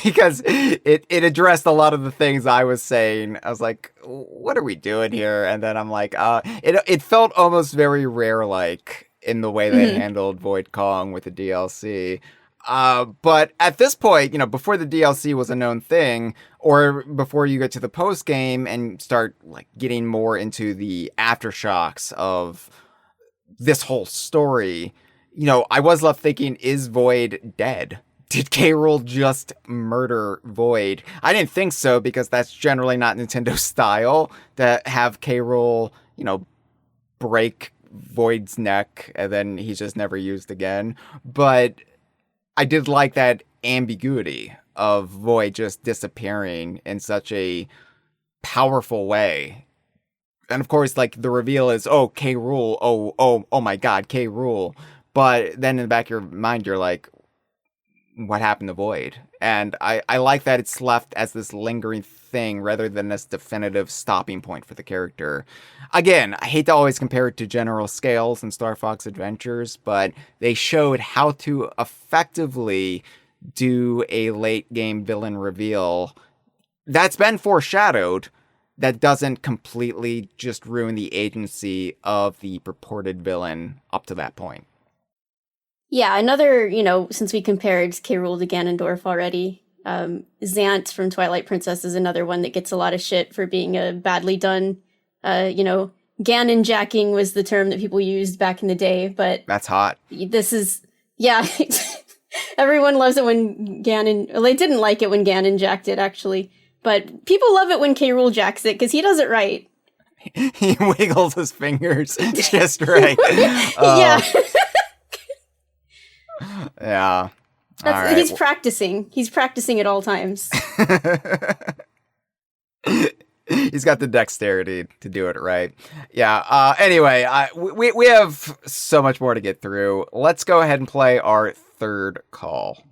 because it addressed a lot of the things I was saying. I was like, what are we doing here? And then I'm like, it felt almost very Rare-like in the way they handled Void Kong with the DLC. But at this point, before the DLC was a known thing, or before you get to the post game and start like getting more into the aftershocks of this whole story, I was left thinking, is Void dead? Did K. Rool just murder Void? I didn't think so, because that's generally not Nintendo style, to have K. Rool, break Void's neck and then he's just never used again. But I did like that ambiguity of Void just disappearing in such a powerful way. And of course, like, the reveal is, oh, K. Rool, oh my god, K. Rool. But then in the back of your mind, you're like, what happened to Void? And I like that it's left as this lingering thing rather than this definitive stopping point for the character. Again, I hate to always compare it to General Scales and Star Fox Adventures, but they showed how to effectively do a late game villain reveal that's been foreshadowed, that doesn't completely just ruin the agency of the purported villain up to that point. Yeah, another, since we compared K. Rool to Ganondorf already, Zant from Twilight Princess is another one that gets a lot of shit for being a badly done, Ganon jacking was the term that people used back in the day, but... That's hot. This is... Yeah. Everyone loves it when Ganon... Well, they didn't like it when Ganon jacked it, actually. But people love it when K. Rool jacks it, because he does it right. He wiggles his fingers just right. Yeah. Yeah. Right. He's practicing. He's practicing at all times. He's got the dexterity to do it right. Yeah. Anyway, we have so much more to get through. Let's go ahead and play our third call.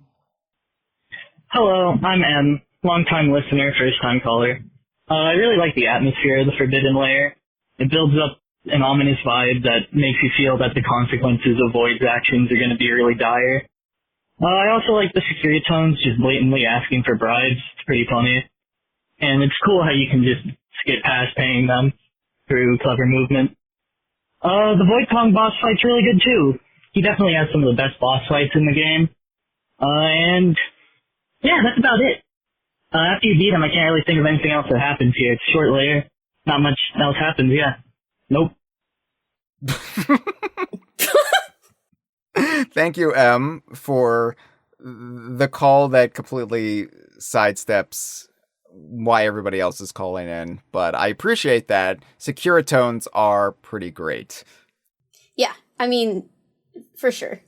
Hello, I'm M. Long-time listener, first-time caller. I really like the atmosphere of the Forbidden Lair. It builds up an ominous vibe that makes you feel that the consequences of Void's actions are going to be really dire. I also like the security tones just blatantly asking for bribes. It's pretty funny. And it's cool how you can just skip past paying them through clever movement. The Void Kong boss fight's really good too. He definitely has some of the best boss fights in the game. And yeah, that's about it. After you beat him, I can't really think of anything else that happens here. It's a short layer. Not much else happens, yeah. Nope. Thank you, M, for the call that completely sidesteps why everybody else is calling in. But I appreciate that. Securitones are pretty great. Yeah, I mean, for sure.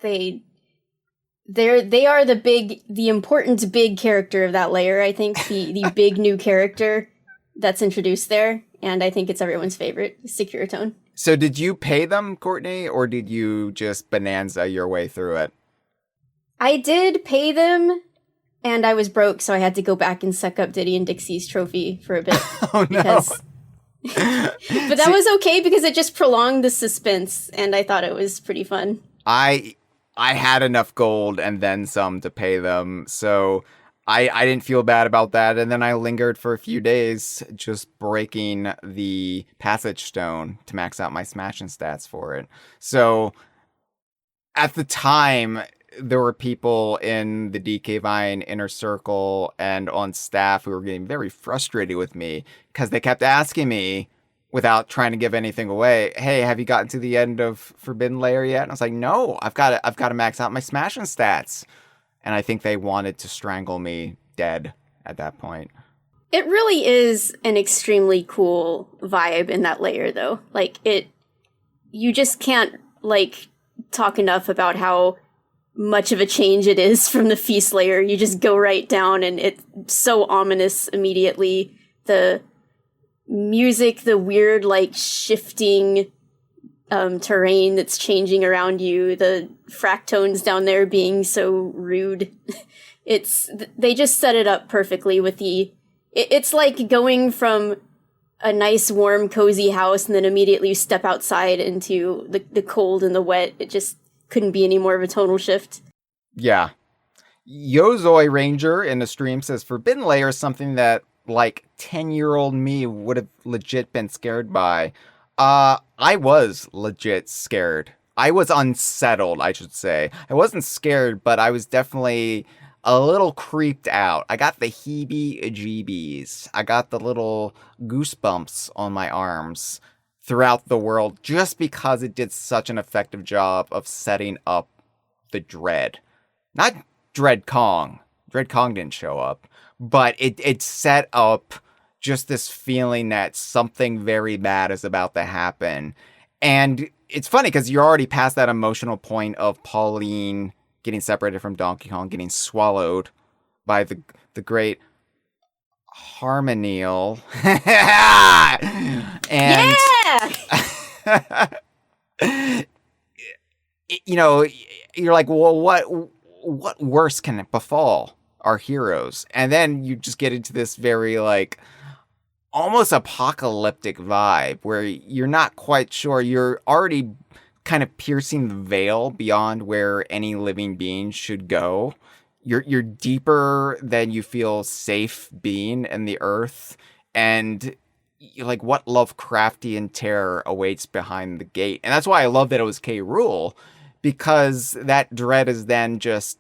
They are the important big character of that layer, I think. The big new character that's introduced there. And I think it's everyone's favorite, Securitone. So did you pay them, Courtney, or did you just Bananza your way through it? I did pay them, and I was broke, so I had to go back and suck up Diddy and Dixie's trophy for a bit. Oh, no. But that was okay, because it just prolonged the suspense, and I thought it was pretty fun. I had enough gold and then some to pay them, so I didn't feel bad about that, and then I lingered for a few days just breaking the passage stone to max out my smashing stats for it. So at the time, there were people in the DK Vine inner circle and on staff who were getting very frustrated with me because they kept asking me, without trying to give anything away, hey, have you gotten to the end of Forbidden Lair yet? And I was like, no, I've got to max out my smashing stats. And I think they wanted to strangle me dead at that point. It really is an extremely cool vibe in that layer, though. Like, you just can't, talk enough about how much of a change it is from the Feast layer. You just go right down, and it's so ominous immediately. The music, the weird, shifting terrain that's changing around you, the fractones down there being so rude. They just set it up perfectly with it's like going from a nice, warm, cozy house and then immediately you step outside into the cold and the wet. It just couldn't be any more of a tonal shift. Yeah. Yozoi Ranger in the stream says Forbidden Layer is something that 10-year-old me would have legit been scared by. I was legit scared I was unsettled, I should say. I wasn't scared, but I was definitely a little creeped out. I got the heebie-jeebies. I got the little goosebumps on my arms throughout the world just because it did such an effective job of setting up the dread. Not Dread Kong. Dread Kong didn't show up, but it set up just this feeling that something very bad is about to happen. And it's funny because you're already past that emotional point of Pauline getting separated from Donkey Kong, getting swallowed by the great Harmonial. And Yeah! you know, you're like, well, what worse can befall our heroes? And then you just get into this very like almost apocalyptic vibe where you're not quite sure. You're already kind of piercing the veil beyond where any living being should go. You're deeper than you feel safe being in the earth, and you're like, what Lovecraftian terror awaits behind the gate? And that's why I love that it was K. Rool, because that dread is then just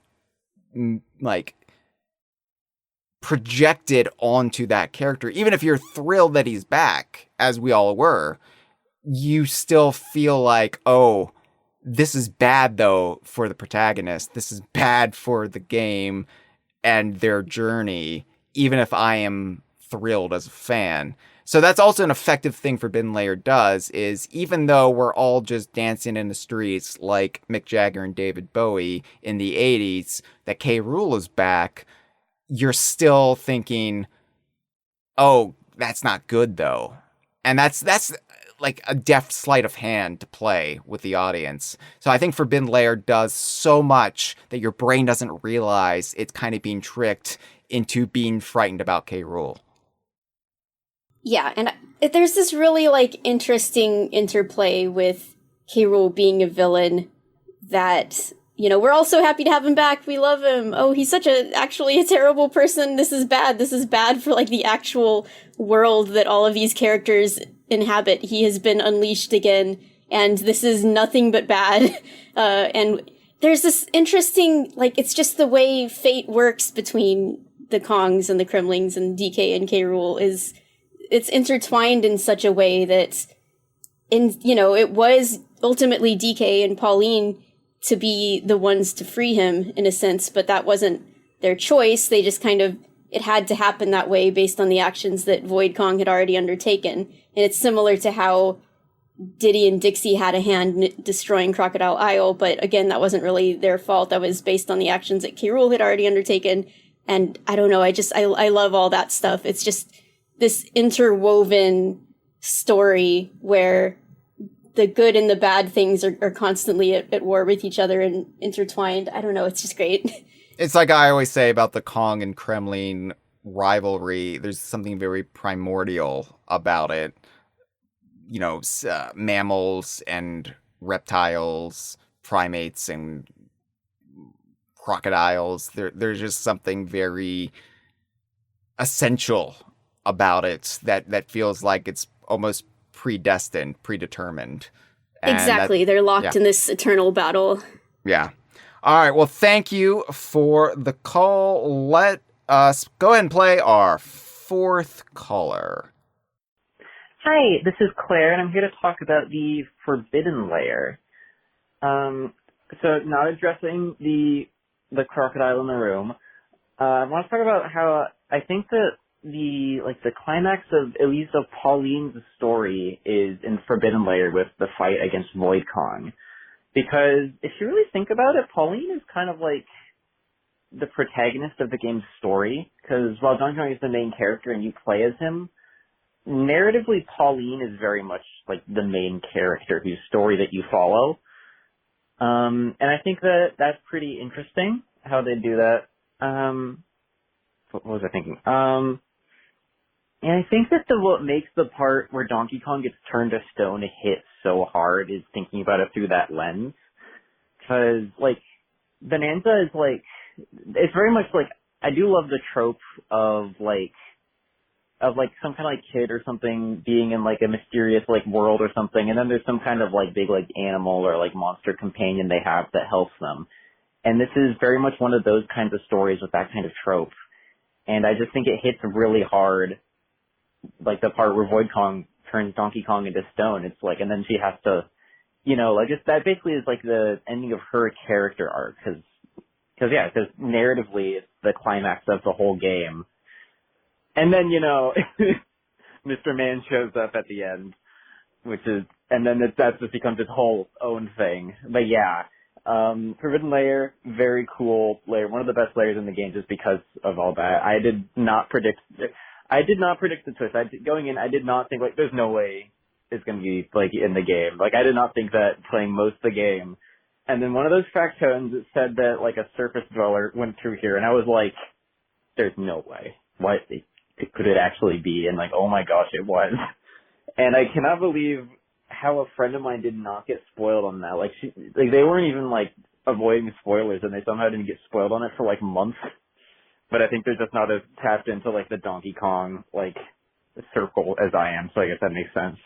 like projected onto that character. Even if you're thrilled that he's back, as we all were, you still feel like, oh, this is bad though for the protagonist. This is bad for the game and their journey, even if I am thrilled as a fan. So that's also an effective thing Forbidden Layer does, is even though we're all just dancing in the streets like Mick Jagger and David Bowie in the 80s, that K. Rool is back, you're still thinking, oh, that's not good though. And that's like a deft sleight of hand to play with the audience. So I think Forbidden Layer does so much that your brain doesn't realize it's kind of being tricked into being frightened about K. Rool. Yeah, and there's this really, like, interesting interplay with K. Rool being a villain that, you know, we're all so happy to have him back. We love him. Oh, he's actually a terrible person. This is bad. This is bad for, like, the actual world that all of these characters inhabit. He has been unleashed again, and this is nothing but bad. And there's this interesting, like, it's just the way fate works between the Kongs and the Kremlings and DK and K. Rool is, it's intertwined in such a way that, it was ultimately DK and Pauline to be the ones to free him, in a sense, but that wasn't their choice. They just kind of, it had to happen that way based on the actions that Void Kong had already undertaken. And it's similar to how Diddy and Dixie had a hand in destroying Crocodile Isle, but again, that wasn't really their fault. That was based on the actions that K. Rool had already undertaken. And I don't know, I love all that stuff. It's just this interwoven story where the good and the bad things are constantly at war with each other and intertwined. I don't know, it's just great. It's like I always say about the Kong and Kremlin rivalry, there's something very primordial about it. You know, mammals and reptiles, primates and crocodiles. There's just something very essential about it that feels like it's almost predestined, predetermined. And exactly. They're locked in this eternal battle. Yeah. All right. Well, thank you for the call. Let us go ahead and play our fourth caller. Hi, this is Claire, and I'm here to talk about the Forbidden Layer. So not addressing the crocodile in the room. I want to talk about how I think that the climax of, at least of Pauline's story, is in Forbidden Layer with the fight against Void Kong. Because if you really think about it, Pauline is kind of like the protagonist of the game's story. Because while Donkey Kong is the main character and you play as him, narratively, Pauline is very much like the main character whose story that you follow. And I think that that's pretty interesting how they do that. What was I thinking? And I think that what makes the part where Donkey Kong gets turned to stone hit so hard is thinking about it through that lens. Because, like, Bananza is, like, it's very much, like, I do love the trope of, like, of like some kind of like kid or something being in like a mysterious like world or something, and then there's some kind of like big like animal or like monster companion they have that helps them. And this is very much one of those kinds of stories with that kind of trope. And I just think it hits really hard, like the part where Void Kong turns Donkey Kong into stone. It's like, and then she has to, you know, like that basically is like the ending of her character arc, because narratively it's the climax of the whole game. And then, you know, Mr. Man shows up at the end, and then that just becomes its whole own thing. But yeah. Forbidden Lair, very cool lair, one of the best layers in the game just because of all that. I did not predict the twist. Going in, I did not think, like, there's no way it's going to be, like, in the game. Like, I did not think that playing most of the game. And then one of those fractones said that, like, a surface dweller went through here, and I was like, there's no way. What could it actually be? And, like, oh my gosh, it was. And I cannot believe how a friend of mine did not get spoiled on that. Like, they weren't even, like, avoiding spoilers, and they somehow didn't get spoiled on it for, like, months. But I think they're just not as tapped into, like, the Donkey Kong, like, circle as I am, so I guess that makes sense.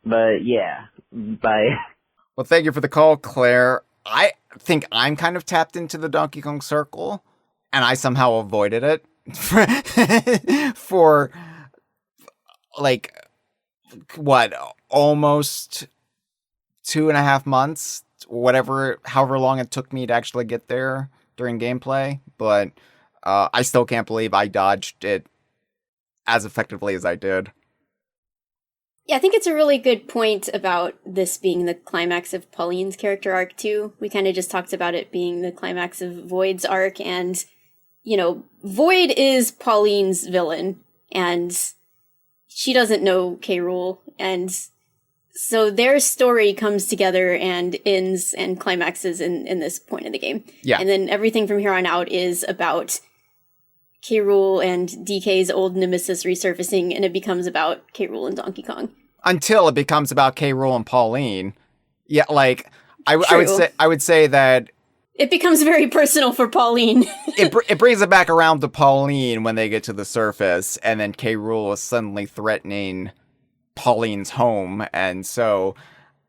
But, yeah. Bye. Well, thank you for the call, Claire. I think I'm kind of tapped into the Donkey Kong circle, and I somehow avoided it for like, what, almost 2.5 months, however long it took me to actually get there during gameplay. But I still can't believe I dodged it as effectively as I did. Yeah, I think it's a really good point about this being the climax of Pauline's character arc, too. We kind of just talked about it being the climax of Void's arc, and, you know, Void is Pauline's villain, and she doesn't know K. Rool, and so their story comes together and ends and climaxes in this point of the game. Yeah. And then everything from here on out is about K. Rool and DK's old nemesis resurfacing, and it becomes about K. Rool and Donkey Kong. Until it becomes about K. Rool and Pauline. Yeah, like, I would say that it becomes very personal for Pauline. it brings it back around to Pauline when they get to the surface, and then K. Rool is suddenly threatening Pauline's home, and so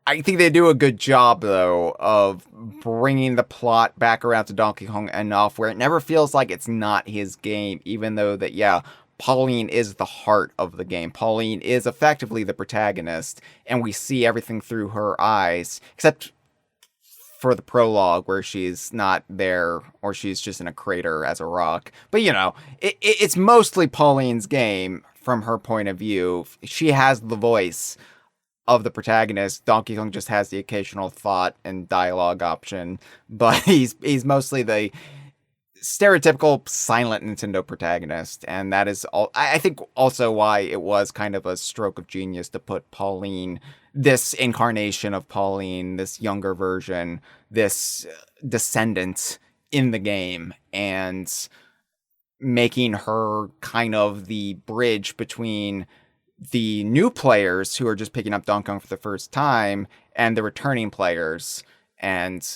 I think they do a good job, though, of bringing the plot back around to Donkey Kong enough where it never feels like it's not his game, even though that, yeah, Pauline is the heart of the game. Pauline is effectively the protagonist, and we see everything through her eyes, except for the prologue where she's not there, or she's just in a crater as a rock. But, you know, it's mostly Pauline's game from her point of view. She has the voice of the protagonist. Donkey Kong just has the occasional thought and dialogue option, but he's mostly the stereotypical silent Nintendo protagonist, and that is all. I think also why it was kind of a stroke of genius to put Pauline, this incarnation of Pauline, this younger version, this descendant in the game, and making her kind of the bridge between the new players who are just picking up Donkey Kong for the first time and the returning players. And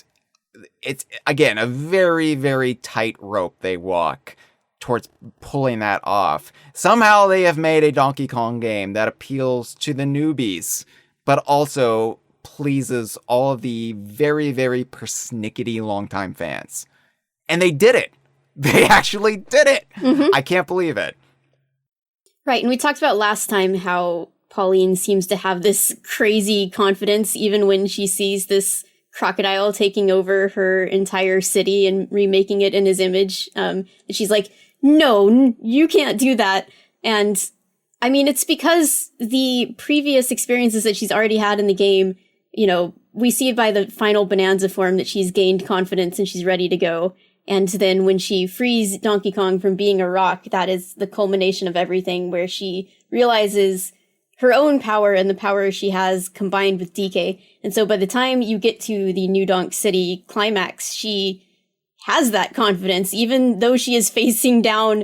it's, again, a very, very tight rope they walk towards pulling that off. Somehow they have made a Donkey Kong game that appeals to the newbies, but also pleases all of the very, very persnickety longtime fans. And they did it. They actually did it. Mm-hmm. I can't believe it. Right, and we talked about last time how Pauline seems to have this crazy confidence even when she sees this crocodile taking over her entire city and remaking it in his image. And she's like, no, you can't do that. And I mean, it's because the previous experiences that she's already had in the game, you know, we see it by the final Bananza form that she's gained confidence and she's ready to go. And then when she frees Donkey Kong from being a rock, that is the culmination of everything, where she realizes her own power and the power she has combined with DK. And so by the time you get to the new Donk City climax, she has that confidence. Even though she is facing down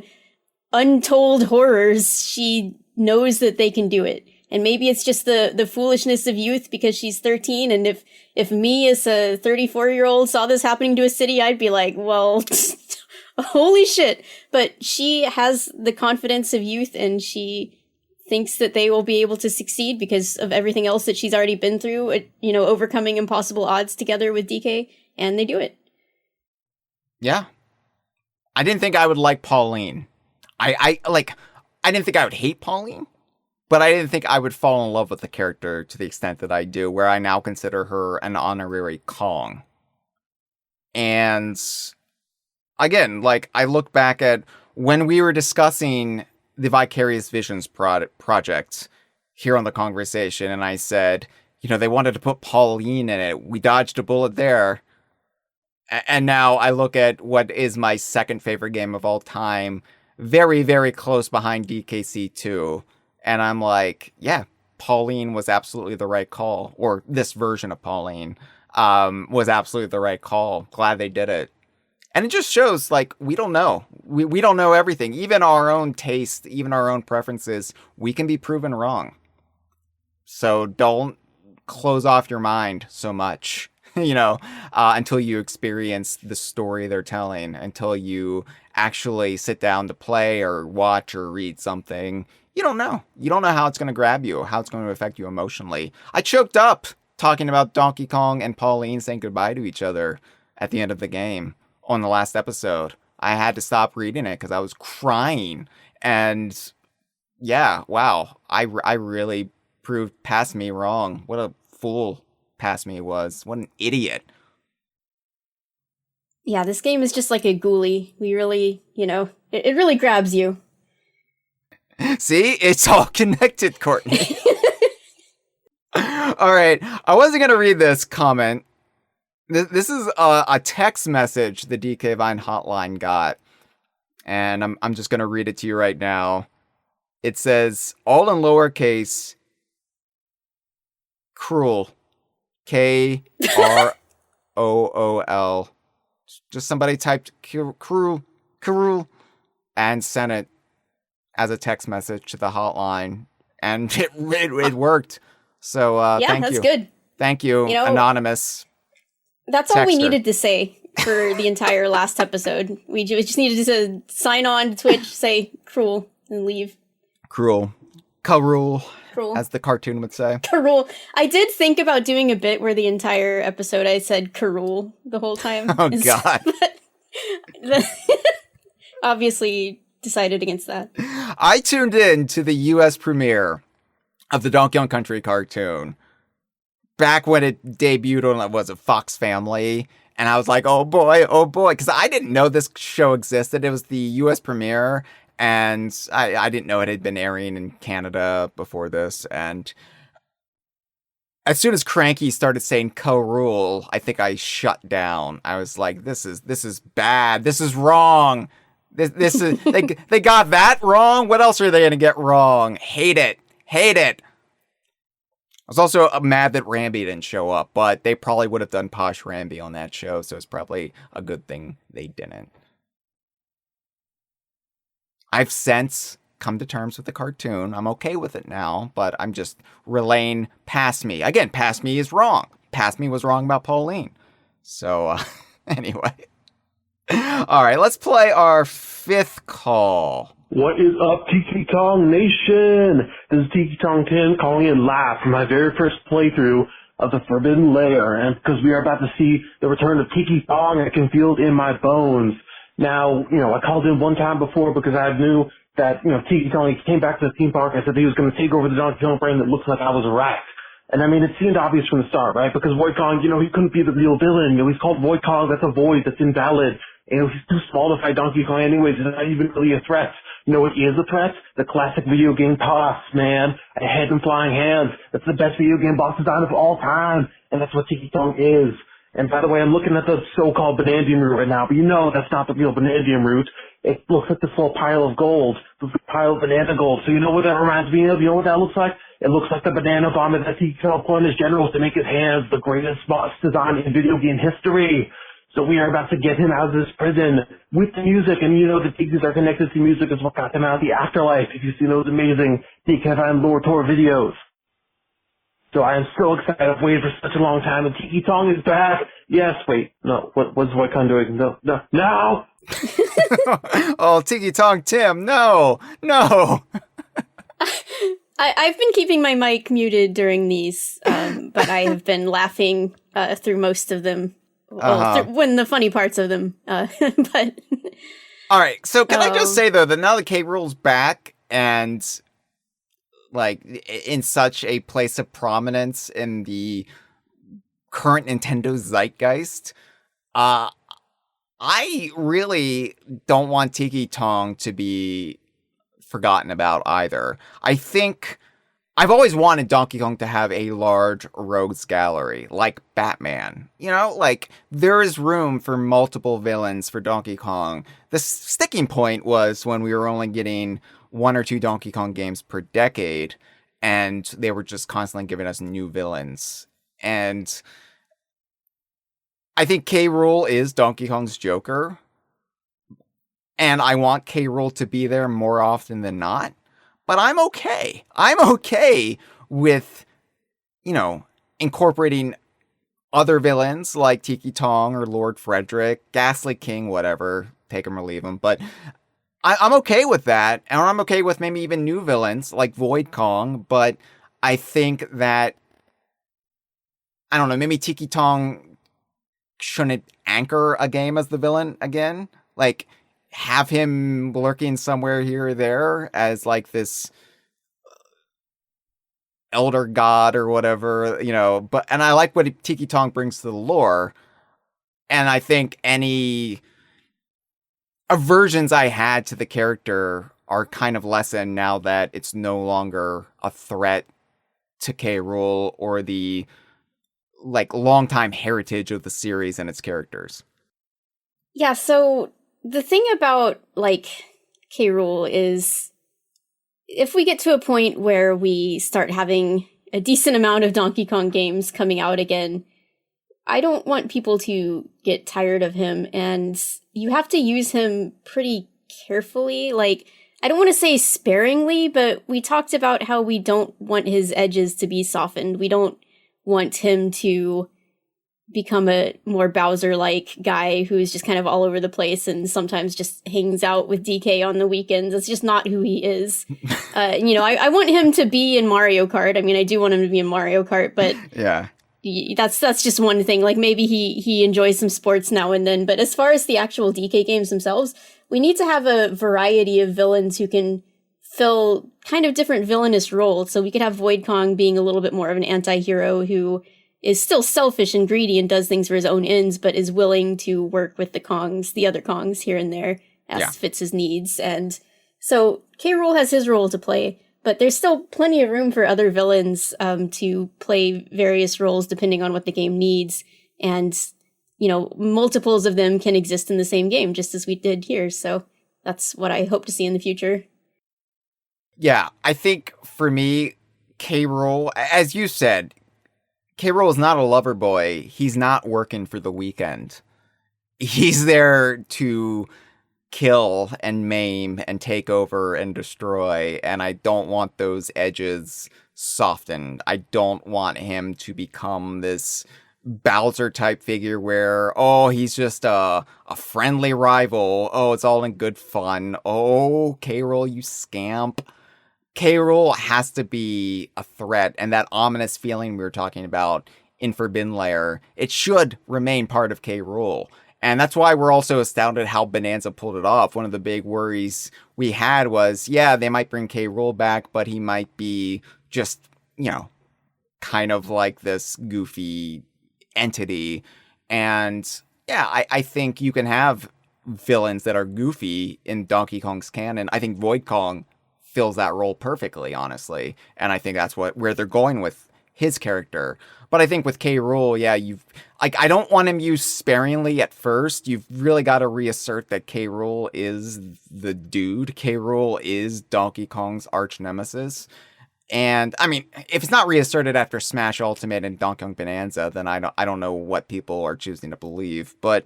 untold horrors, she knows that they can do it. And maybe it's just the foolishness of youth because she's 13. And if me as a 34-year-old saw this happening to a city, I'd be like, well, holy shit. But she has the confidence of youth, and she thinks that they will be able to succeed because of everything else that she's already been through, overcoming impossible odds together with DK, and they do it. Yeah. I didn't think I would like Pauline. I didn't think I would hate Pauline, but I didn't think I would fall in love with the character to the extent that I do, where I now consider her an honorary Kong. And again, I look back at when we were discussing the Vicarious Visions project here on the Kongversation, and I said, they wanted to put Pauline in it. We dodged a bullet there. And now I look at what is my second favorite game of all time, very, very close behind DKC 2. And I'm like, yeah, Pauline was absolutely the right call. Or this version of Pauline was absolutely the right call. Glad they did it. And it just shows, we don't know. We don't know everything. Even our own taste, even our own preferences, we can be proven wrong. So don't close off your mind so much, until you experience the story they're telling, until you actually sit down to play or watch or read something. You don't know. You don't know how it's going to grab you, how it's going to affect you emotionally. I choked up talking about Donkey Kong and Pauline saying goodbye to each other at the end of the game. On the last episode, I had to stop reading it because I was crying. And yeah, wow, I really proved past me wrong. What a fool past me was. What an idiot. Yeah, this game is just like a ghoulie. We really, it really grabs you. See, it's all connected, Courtney. All right, I wasn't going to read this comment. This is a text message the DK Vine hotline got, and I'm just going to read it to you right now. It says, all in lowercase, Cruel, Krool. Just somebody typed Cruel, and sent it as a text message to the hotline, and it worked. So yeah, thank that's you. good. Thank you, anonymous. That's all we Texter. needed to say for the entire last episode. We just needed to sign on to Twitch, say Cruel, and leave. Cruel. Cruel, Cruel. as the cartoon would say. Cruel. I did think about doing a bit where the entire episode I said Cruel the whole time. Oh, God. But obviously decided against that. I tuned in to the U.S. premiere of the Donkey Kong Country cartoon back when it debuted on, was it Fox Family? And I was like, oh boy, because I didn't know this show existed. It was the U.S. premiere, and I didn't know it had been airing in Canada before this. And as soon as Cranky started saying co-rule, I think I shut down. I was like, this is bad. This is wrong. This is they got that wrong. What else are they gonna get wrong? Hate it. I was also mad that Ramby didn't show up, but they probably would have done Posh Ramby on that show, so it's probably a good thing they didn't. I've since come to terms with the cartoon. I'm okay with it now, but I'm just relaying Past Me. Again, Past Me is wrong. Past Me was wrong about Pauline. So, anyway. All right, let's play our fifth call. What is up, Tiki Tong Nation? This is Tiki Tong 10 calling in live from my very first playthrough of the Forbidden Lair, and because we are about to see the return of Tiki Tong, I can feel it in my bones. Now, I called in one time before because I knew that, Tiki Tong, he came back to the theme park and said he was going to take over the Donkey Kong brand. That looks like I was right. And I mean, it seemed obvious from the start, right? Because Void Kong, he couldn't be the real villain. He's called Void Kong. That's a void. That's invalid. He's too small to fight Donkey Kong anyways. He's not even really a threat. You know what is a threat? The classic video game toss, man. A head and flying hands. That's the best video game boss design of all time. And that's what Tiki Tong is. And by the way, I'm looking at the so-called Banandium root right now, but that's not the real Banandium root. It looks like this little pile of gold, this pile of banana gold. So you know what that reminds me of? You know what that looks like? It looks like the banana bomb that Tiki Tong put on his generals to make his hands the greatest boss design in video game history. So we are about to get him out of this prison with the music, and the Tikis are connected to music is what got them out of the afterlife, if you've seen those amazing DKVine lore tour videos. So I am so excited. I've waited for such a long time, and Tiki Tong is back. Yes, wait, no, what's Void Kong doing? No. Oh, Tiki Tong Tim, no. I've been keeping my mic muted during these, but I have been laughing through most of them. Well, when the funny parts of them. But all right, so can I just say though that now that K. Rool's back and like in such a place of prominence in the current Nintendo zeitgeist, I really don't want Tiki Tong to be forgotten about either. I think I've always wanted Donkey Kong to have a large rogues gallery, like Batman. You know, like, there is room for multiple villains for Donkey Kong. The sticking point was when we were only getting 1 or 2 Donkey Kong games per decade, and they were just constantly giving us new villains. And I think K. Rool is Donkey Kong's Joker, and I want K. Rool to be there more often than not. But I'm okay. I'm okay with, you know, incorporating other villains like Tiki Tong or Lord Frederick, Ghastly King, whatever, take him or leave him. But I'm okay with that, and I'm okay with maybe even new villains like Void Kong. But I think that, I don't know, maybe Tiki Tong shouldn't anchor a game as the villain again. Like, have him lurking somewhere here or there as like this elder god or whatever, you know. But, and I like what Tiki Tong brings to the lore, and I think any aversions I had to the character are kind of lessened now that it's no longer a threat to K. Rool or the like longtime heritage of the series and its characters. yeah, so the thing about, like, K. Rool is, if we get to a point where we start having a decent amount of Donkey Kong games coming out again, I don't want people to get tired of him, and you have to use him pretty carefully. Like, I don't want to say sparingly, but we talked about how we don't want his edges to be softened. We don't want him to become a more Bowser-like guy who's just kind of all over the place and sometimes just hangs out with DK on the weekends. That's just not who he is. You know, I want him to be in Mario Kart. I mean, I do want him to be in Mario Kart, but yeah, that's just one thing. Like, maybe he enjoys some sports now and then, but as far as the actual DK games themselves, we need to have a variety of villains who can fill kind of different villainous roles. So we could have Void Kong being a little bit more of an anti-hero who is still selfish and greedy and does things for his own ends, but is willing to work with the other Kongs here and there as fits his needs. And so K. Rool has his role to play, but there's still plenty of room for other villains to play various roles depending on what the game needs. And, you know, multiples of them can exist in the same game, just as we did here. So that's what I hope to see in the future. Yeah, I think for me, K. Rool, as you said, K. Rool is not a lover boy. He's not working for the weekend. He's there to kill and maim and take over and destroy, and I don't want those edges softened. I don't want him to become this Bowser type figure where, oh, he's just a friendly rival. Oh, it's all in good fun. Oh, K. Rool, you scamp. K. Rool has to be a threat, and that ominous feeling we were talking about in Forbidden Lair, it should remain part of K. Rool. And that's why we're also astounded how Bananza pulled it off. One of the big worries we had was, yeah, they might bring K. Rool back, but he might be just, you know, kind of like this goofy entity. And yeah, I think you can have villains that are goofy in Donkey Kong's canon. I think Void Kong fills that role perfectly, honestly. And I think that's where they're going with his character. But I think with K. Rool, yeah, I don't want him used sparingly at first. You've really got to reassert that K. Rool is the dude. K. Rool is Donkey Kong's arch nemesis. And I mean, if it's not reasserted after Smash Ultimate and Donkey Kong Bananza, then I don't know what people are choosing to believe. But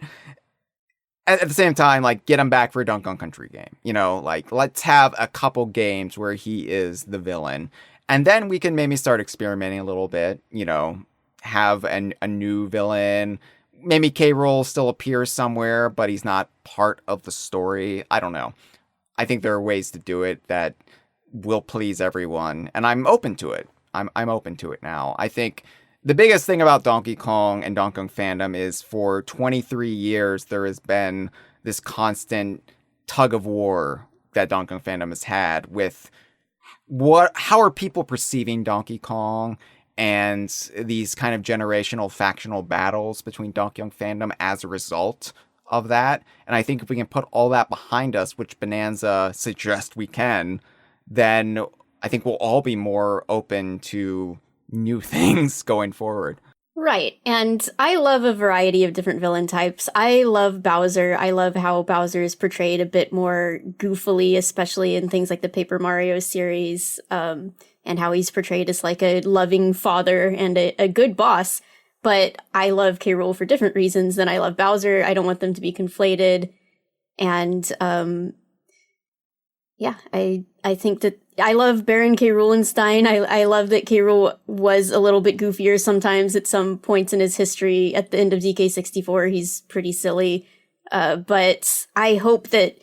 at the same time, like, get him back for a Donkey Kong Country game. You know, like, let's have a couple games where he is the villain. And then we can maybe start experimenting a little bit, you know, have a new villain, maybe K. Rool still appears somewhere, but he's not part of the story. I don't know. I think there are ways to do it that will please everyone, and I'm open to it. I'm open to it now. I think the biggest thing about Donkey Kong and Donkey Kong fandom is for 23 years there has been this constant tug of war that Donkey Kong fandom has had with how are people perceiving Donkey Kong and these kind of generational factional battles between Donkey Kong fandom as a result of that. And I think if we can put all that behind us, which Bananza suggests we can, then I think we'll all be more open to new things going forward. Right. And I love a variety of different villain types. I love Bowser. I love how Bowser is portrayed a bit more goofily, especially in things like the Paper Mario series, and how he's portrayed as like a loving father and a good boss. But I love K. Rool for different reasons than I love Bowser. I don't want them to be conflated. And yeah, I think that I love Baron K. Roolenstein. I love that K. Rool was a little bit goofier sometimes at some points in his history. At the end of DK64, he's pretty silly. But I hope that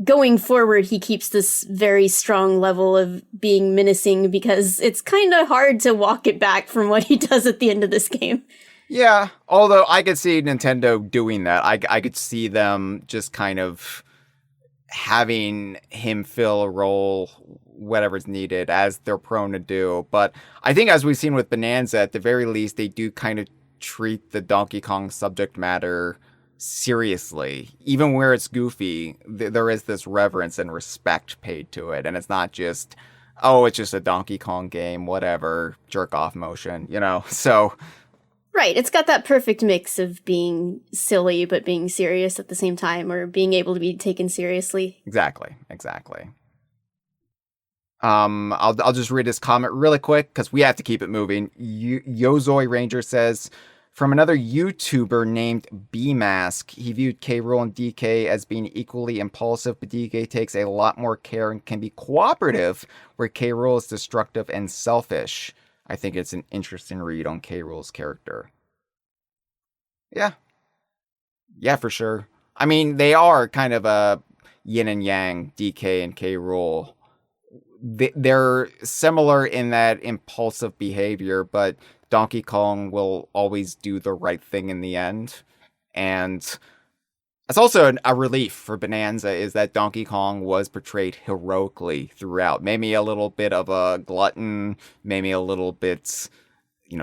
going forward, he keeps this very strong level of being menacing, because it's kind of hard to walk it back from what he does at the end of this game. Yeah, although I could see Nintendo doing that. I could see them just kind of having him fill a role, whatever's needed, as they're prone to do. But I think, as we've seen with Bananza, at the very least, they do kind of treat the Donkey Kong subject matter seriously. Even where it's goofy, there is this reverence and respect paid to it. And it's not just, oh, it's just a Donkey Kong game, whatever, jerk off motion, So Right, it's got that perfect mix of being silly but being serious at the same time, or being able to be taken seriously. Exactly. I'll just read this comment really quick because we have to keep it moving. Yozoi Ranger says, from another YouTuber named B-Mask, he viewed K. Rool and DK as being equally impulsive, but DK takes a lot more care and can be cooperative, where K. Rool is destructive and selfish. I think it's an interesting read on K. Rool's character. Yeah, for sure. I mean, they are kind of a yin and yang, DK and K. Rool. They're similar in that impulsive behavior, but Donkey Kong will always do the right thing in the end. And it's also a relief for Bananza is that Donkey Kong was portrayed heroically throughout. Maybe a little bit of a glutton, maybe a little bit,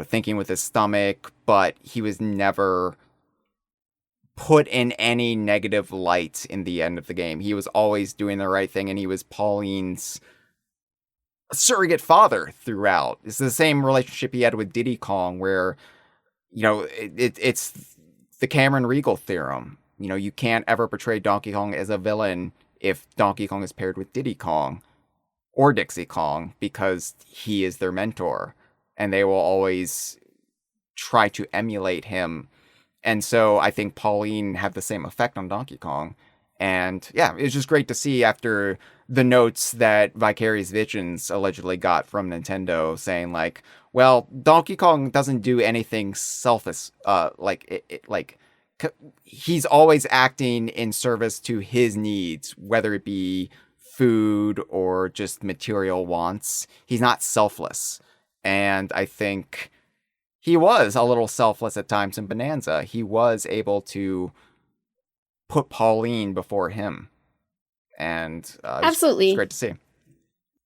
thinking with his stomach, but he was never put in any negative light in the end of the game. He was always doing the right thing, and he was Pauline's surrogate father throughout. It's the same relationship he had with Diddy Kong, where, it's the Cameron Regal theorem. You can't ever portray Donkey Kong as a villain if Donkey Kong is paired with Diddy Kong or Dixie Kong, because he is their mentor, and they will always try to emulate him. And so I think Pauline had the same effect on Donkey Kong. And yeah, it was just great to see after the notes that Vicarious Visions allegedly got from Nintendo saying like, well, Donkey Kong doesn't do anything selfish, he's always acting in service to his needs, whether it be food or just material wants. He's not selfless. And I think he was a little selfless at times in Bananza. He was able to put Pauline before him. And Absolutely. It's great to see.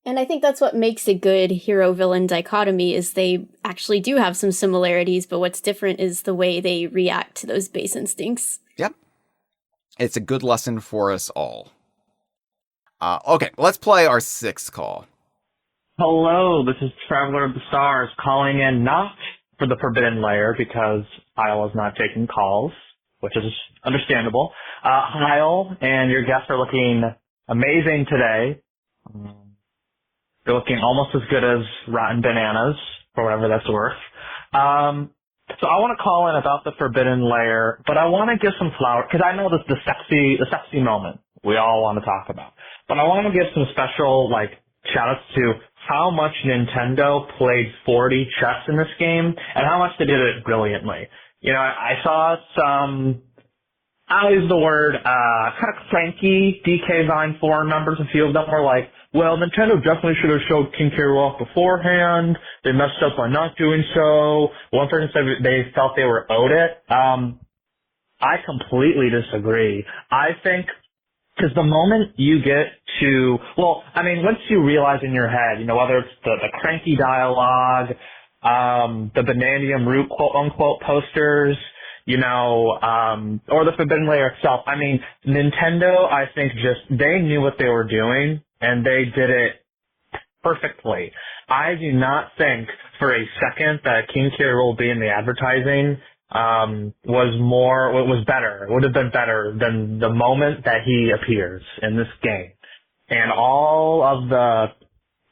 And I think that's what makes a good hero-villain dichotomy, is they actually do have some similarities, but what's different is the way they react to those base instincts. Yep. It's a good lesson for us all. Okay, let's play our sixth call. Hello, this is Traveler of the Stars calling in not for the Forbidden Lair because Hyle is not taking calls, which is understandable. Hyle and your guests are looking amazing today. They're looking almost as good as Rotten Bananas, for whatever that's worth. So I want to call in about the Forbidden Lair, but I want to give some flowers, because I know this the sexy moment we all want to talk about. But I want to give some special, shout-outs to how much Nintendo played 4D chess in this game, and how much they did it brilliantly. I saw some, I'll use the word, kind of cranky DK Vine forum members. A few of them were like, well, Nintendo definitely should have showed King K. Rool off beforehand. They messed up by not doing so. One person said they felt they were owed it. I completely disagree. I think, because the moment you get to, once you realize in your head, whether it's the cranky dialogue, the Banandium Root quote-unquote posters, or the Forbidden Layer itself. I mean, Nintendo, I think they knew what they were doing, and they did it perfectly. I do not think for a second that King K. Rool being the advertising was better. It would have been better than the moment that he appears in this game. And all of the,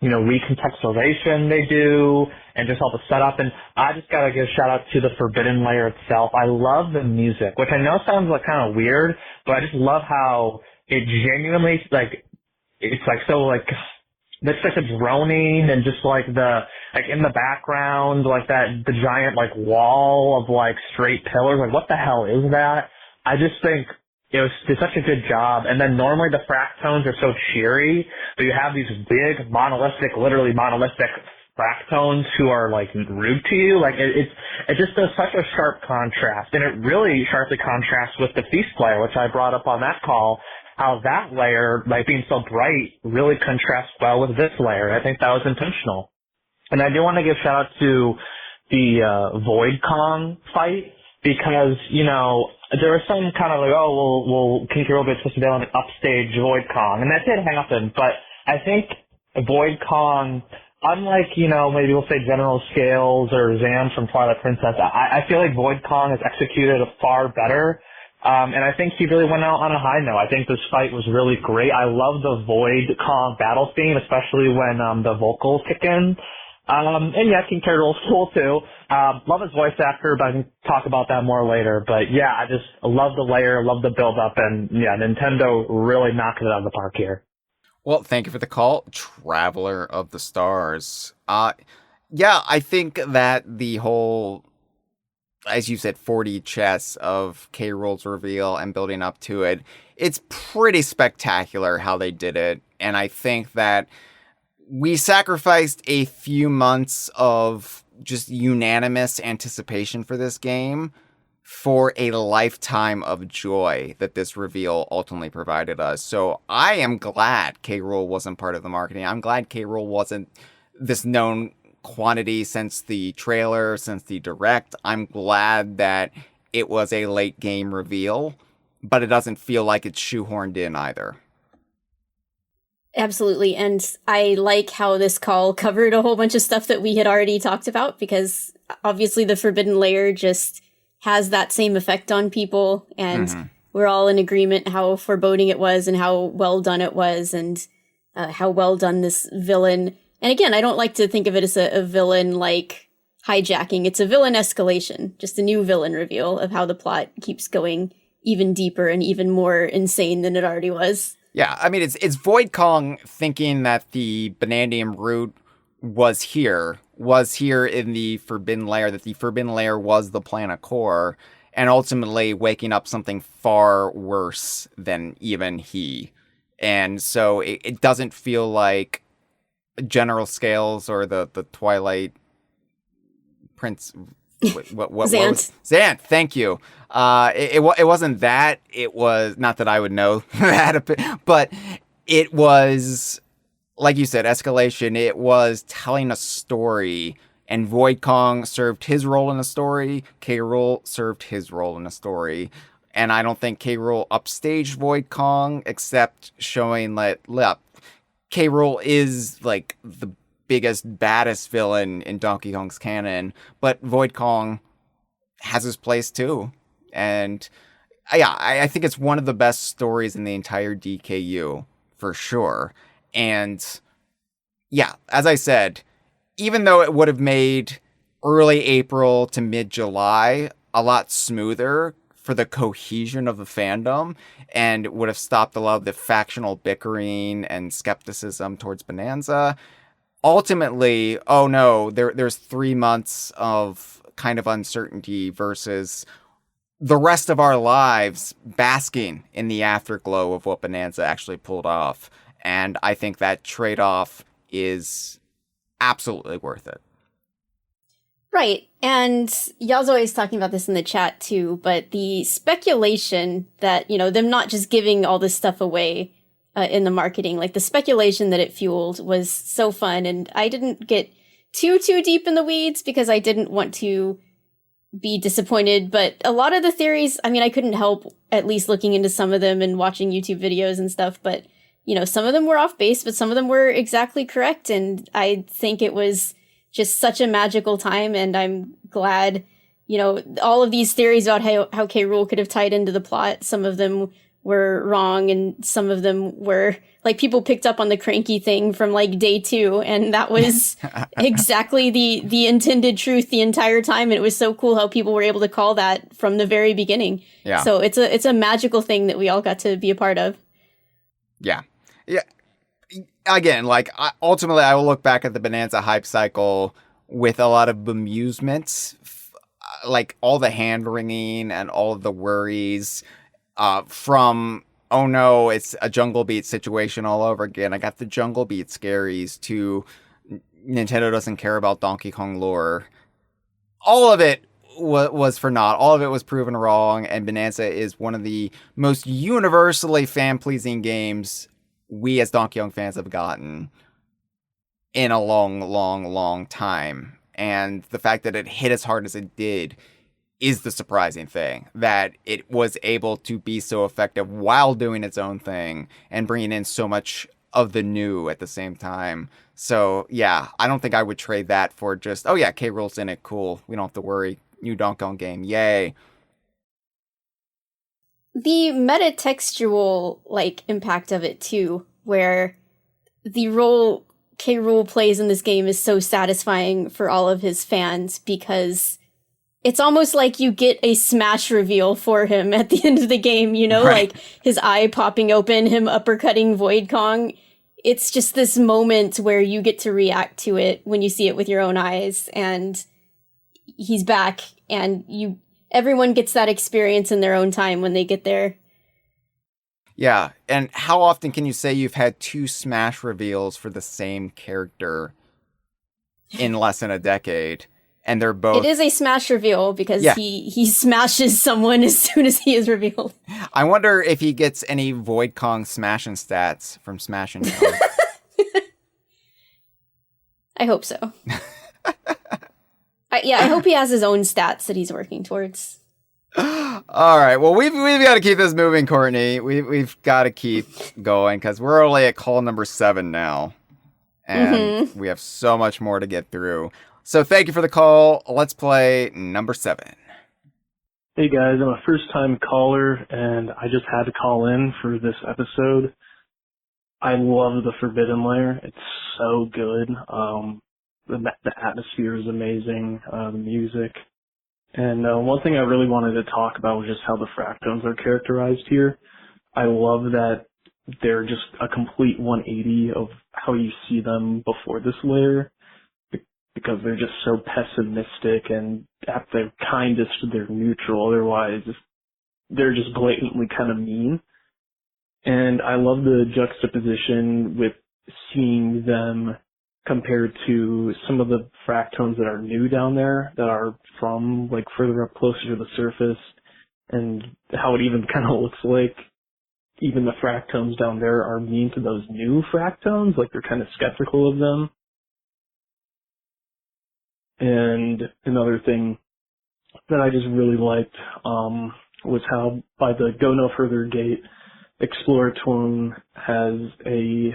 recontextualization they do and just all the setup. And I just gotta give a shout out to the Forbidden Layer itself. I love the music, which I know sounds like kind of weird, but I just love how it genuinely, it's such a droning and just in the background, the giant wall of straight pillars. What the hell is that? I just think did such a good job. And then normally the frac tones are so cheery, but you have these big literally monolithic frac tones who are rude to you. It just does such a sharp contrast, and it really sharply contrasts with the Feast layer, which I brought up on that call. How that layer, being so bright, really contrasts well with this layer. I think that was intentional. And I do want to give shout out to the Void Kong fight, because, there was some kind of King K. Rool is supposed to be able to upstage Void Kong, and that did happen, but I think Void Kong, unlike, maybe we'll say General Scales or Zan from Twilight Princess, I feel like Void Kong is executed far better. And I think he really went out on a high note. I think this fight was really great. I love the Void Kong battle theme, especially when the vocals kick in. And yeah, King K. Rool's cool too. Love his voice actor, but I can talk about that more later. But yeah, I just love the layer, love the build up, and yeah, Nintendo really knocked it out of the park here. Well, thank you for the call, Traveler of the Stars. Yeah, I think that the whole, as you said, 40 chess of K. Rool's reveal and building up to it, it's pretty spectacular how they did it. And I think that we sacrificed a few months of just unanimous anticipation for this game for a lifetime of joy that this reveal ultimately provided us. So I am glad K. Rool wasn't part of the marketing. I'm glad K. Rool wasn't this known quantity since the trailer, since the direct. I'm glad that it was a late game reveal, but it doesn't feel like it's shoehorned in either. Absolutely. And I like how this call covered a whole bunch of stuff that we had already talked about, because obviously the Forbidden Layer just has that same effect on people, and we're all in agreement how foreboding it was and how well done it was, and how well done this villain. And again, I don't like to think of it as a villain like hijacking. It's a villain escalation, just a new villain reveal of how the plot keeps going even deeper and even more insane than it already was. Yeah, I mean, it's Void Kong thinking that the Banandium Root was here in the Forbidden Layer, that the Forbidden Layer was the planet core, and ultimately waking up something far worse than even he. And so it doesn't feel like General Scales or the Twilight Prince. What Xanth. Xanth, thank you. It wasn't that. It was not that I would know that, but it was, like you said, escalation. It was telling a story, and Void Kong served his role in the story. K. Rool served his role in the story, and I don't think K. Rool upstaged Void Kong, except showing that K. Rool is like the biggest, baddest villain in Donkey Kong's canon, but Void Kong has his place too. And yeah, I think it's one of the best stories in the entire DKU, for sure. And yeah, as I said, even though it would have made early April to mid-July a lot smoother for the cohesion of the fandom, and would have stopped a lot of the factional bickering and skepticism towards Bananza, ultimately, oh no, there's 3 months of kind of uncertainty versus the rest of our lives basking in the afterglow of what Bananza actually pulled off. And I think that trade-off is absolutely worth it. Right. And y'all's always talking about this in the chat too, but the speculation that, them not just giving all this stuff away in the marketing, like the speculation that it fueled was so fun. And I didn't get too deep in the weeds because I didn't want to be disappointed, but a lot of the theories, I couldn't help at least looking into some of them and watching YouTube videos and stuff, but some of them were off base, but some of them were exactly correct. And I think it was just such a magical time. And I'm glad, all of these theories about how K. Rool could have tied into the plot, some of them were wrong. And some of them were like, people picked up on the cranky thing from like day 2. And that was exactly the intended truth the entire time. And it was so cool how people were able to call that from the very beginning. Yeah. So it's a magical thing that we all got to be a part of. Yeah. Yeah. Again, ultimately, I will look back at the Bananza hype cycle with a lot of bemusement, like all the hand-wringing and all of the worries from, oh no, it's a Jungle Beat situation all over again. I got the Jungle Beat scaries to Nintendo doesn't care about Donkey Kong lore. All of it was for naught. All of it was proven wrong, and Bananza is one of the most universally fan-pleasing games we as Donkey Kong fans have gotten in a long time. And the fact that it hit as hard as it did is the surprising thing, that it was able to be so effective while doing its own thing and bringing in so much of the new at the same time. So yeah, I don't think I would trade that for just, oh yeah, K. Rool's in it, cool, we don't have to worry, new Donkey Kong game, yay. The metatextual impact of it too, where the role K. Rool plays in this game is so satisfying for all of his fans because it's almost like you get a smash reveal for him at the end of the game, right. Like his eye popping open, him uppercutting Void Kong. It's just this moment where you get to react to it when you see it with your own eyes, and he's back, and everyone gets that experience in their own time when they get there. Yeah, and how often can you say you've had 2 Smash reveals for the same character in less than a decade? And they're both... It is a Smash reveal because he smashes someone as soon as he is revealed. I wonder if he gets any Void Kong smashing stats from smashing Kong. I hope so. I hope he has his own stats that he's working towards. All right. Well, we've got to keep this moving, Courtney. We've got to keep going because we're only at call number 7 now, and we have so much more to get through. So thank you for the call. Let's play number 7. Hey guys, I'm a first-time caller, and I just had to call in for this episode. I love the Forbidden Lair. It's so good. The atmosphere is amazing. The music. And one thing I really wanted to talk about was just how the fractones are characterized here. I love that they're just a complete 180 of how you see them before this layer, because they're just so pessimistic, and at their kindest they're neutral, otherwise they're just blatantly kind of mean. And I love the juxtaposition with seeing them compared to some of the fractones that are new down there, that are from further up closer to the surface, and how it even kind of looks like even the fractones down there are mean to those new fractones, they're kind of skeptical of them. And another thing that I just really liked was how by the Go No Further gate, Exploratone has a,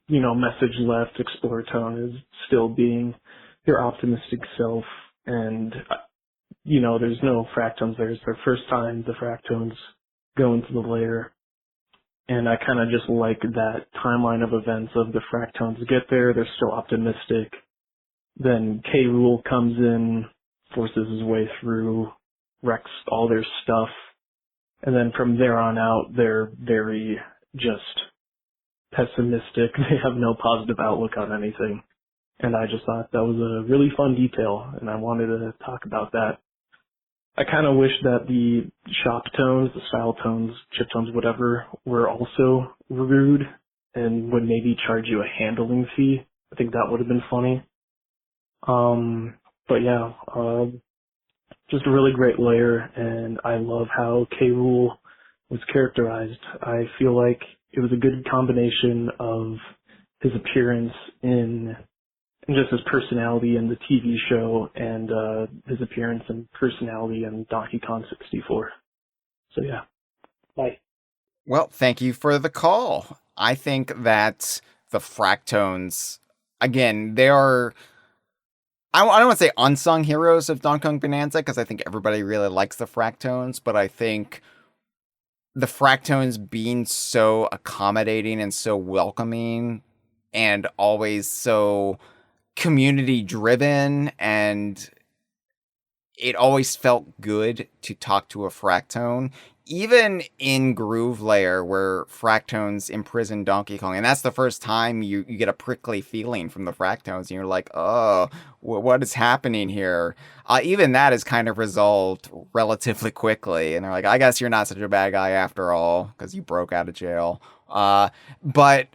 message left. Exploratone is still being your optimistic self, and, there's no fractones there. It's their first time the fractones go into the lair. And I kind of just like that timeline of events of the fractones get there, they're still optimistic. Then K. Rool comes in, forces his way through, wrecks all their stuff, and then from there on out, they're very just pessimistic. They have no positive outlook on anything. And I just thought that was a really fun detail, and I wanted to talk about that. I kind of wish that the shop tones, the style tones, chip tones, whatever, were also rude and would maybe charge you a handling fee. I think that would have been funny. But yeah, just a really great layer, and I love how K. Rool was characterized. I feel like it was a good combination of his appearance in and just his personality in the TV show and his appearance and personality in Donkey Kong 64. So yeah, bye. Well, thank you for the call. I think that the Fractones, again, they are, I don't want to say unsung heroes of Donkey Kong Bananza, because I think everybody really likes the Fractones, but I think the Fractones being so accommodating and so welcoming and always so community driven, and it always felt good to talk to a Fractone, even in Groove Layer where Fractones imprison Donkey Kong, and that's the first time you get a prickly feeling from the Fractones, and you're like, oh, what is happening here? Even that is kind of resolved relatively quickly, and they're like, I guess you're not such a bad guy after all, because you broke out of jail. But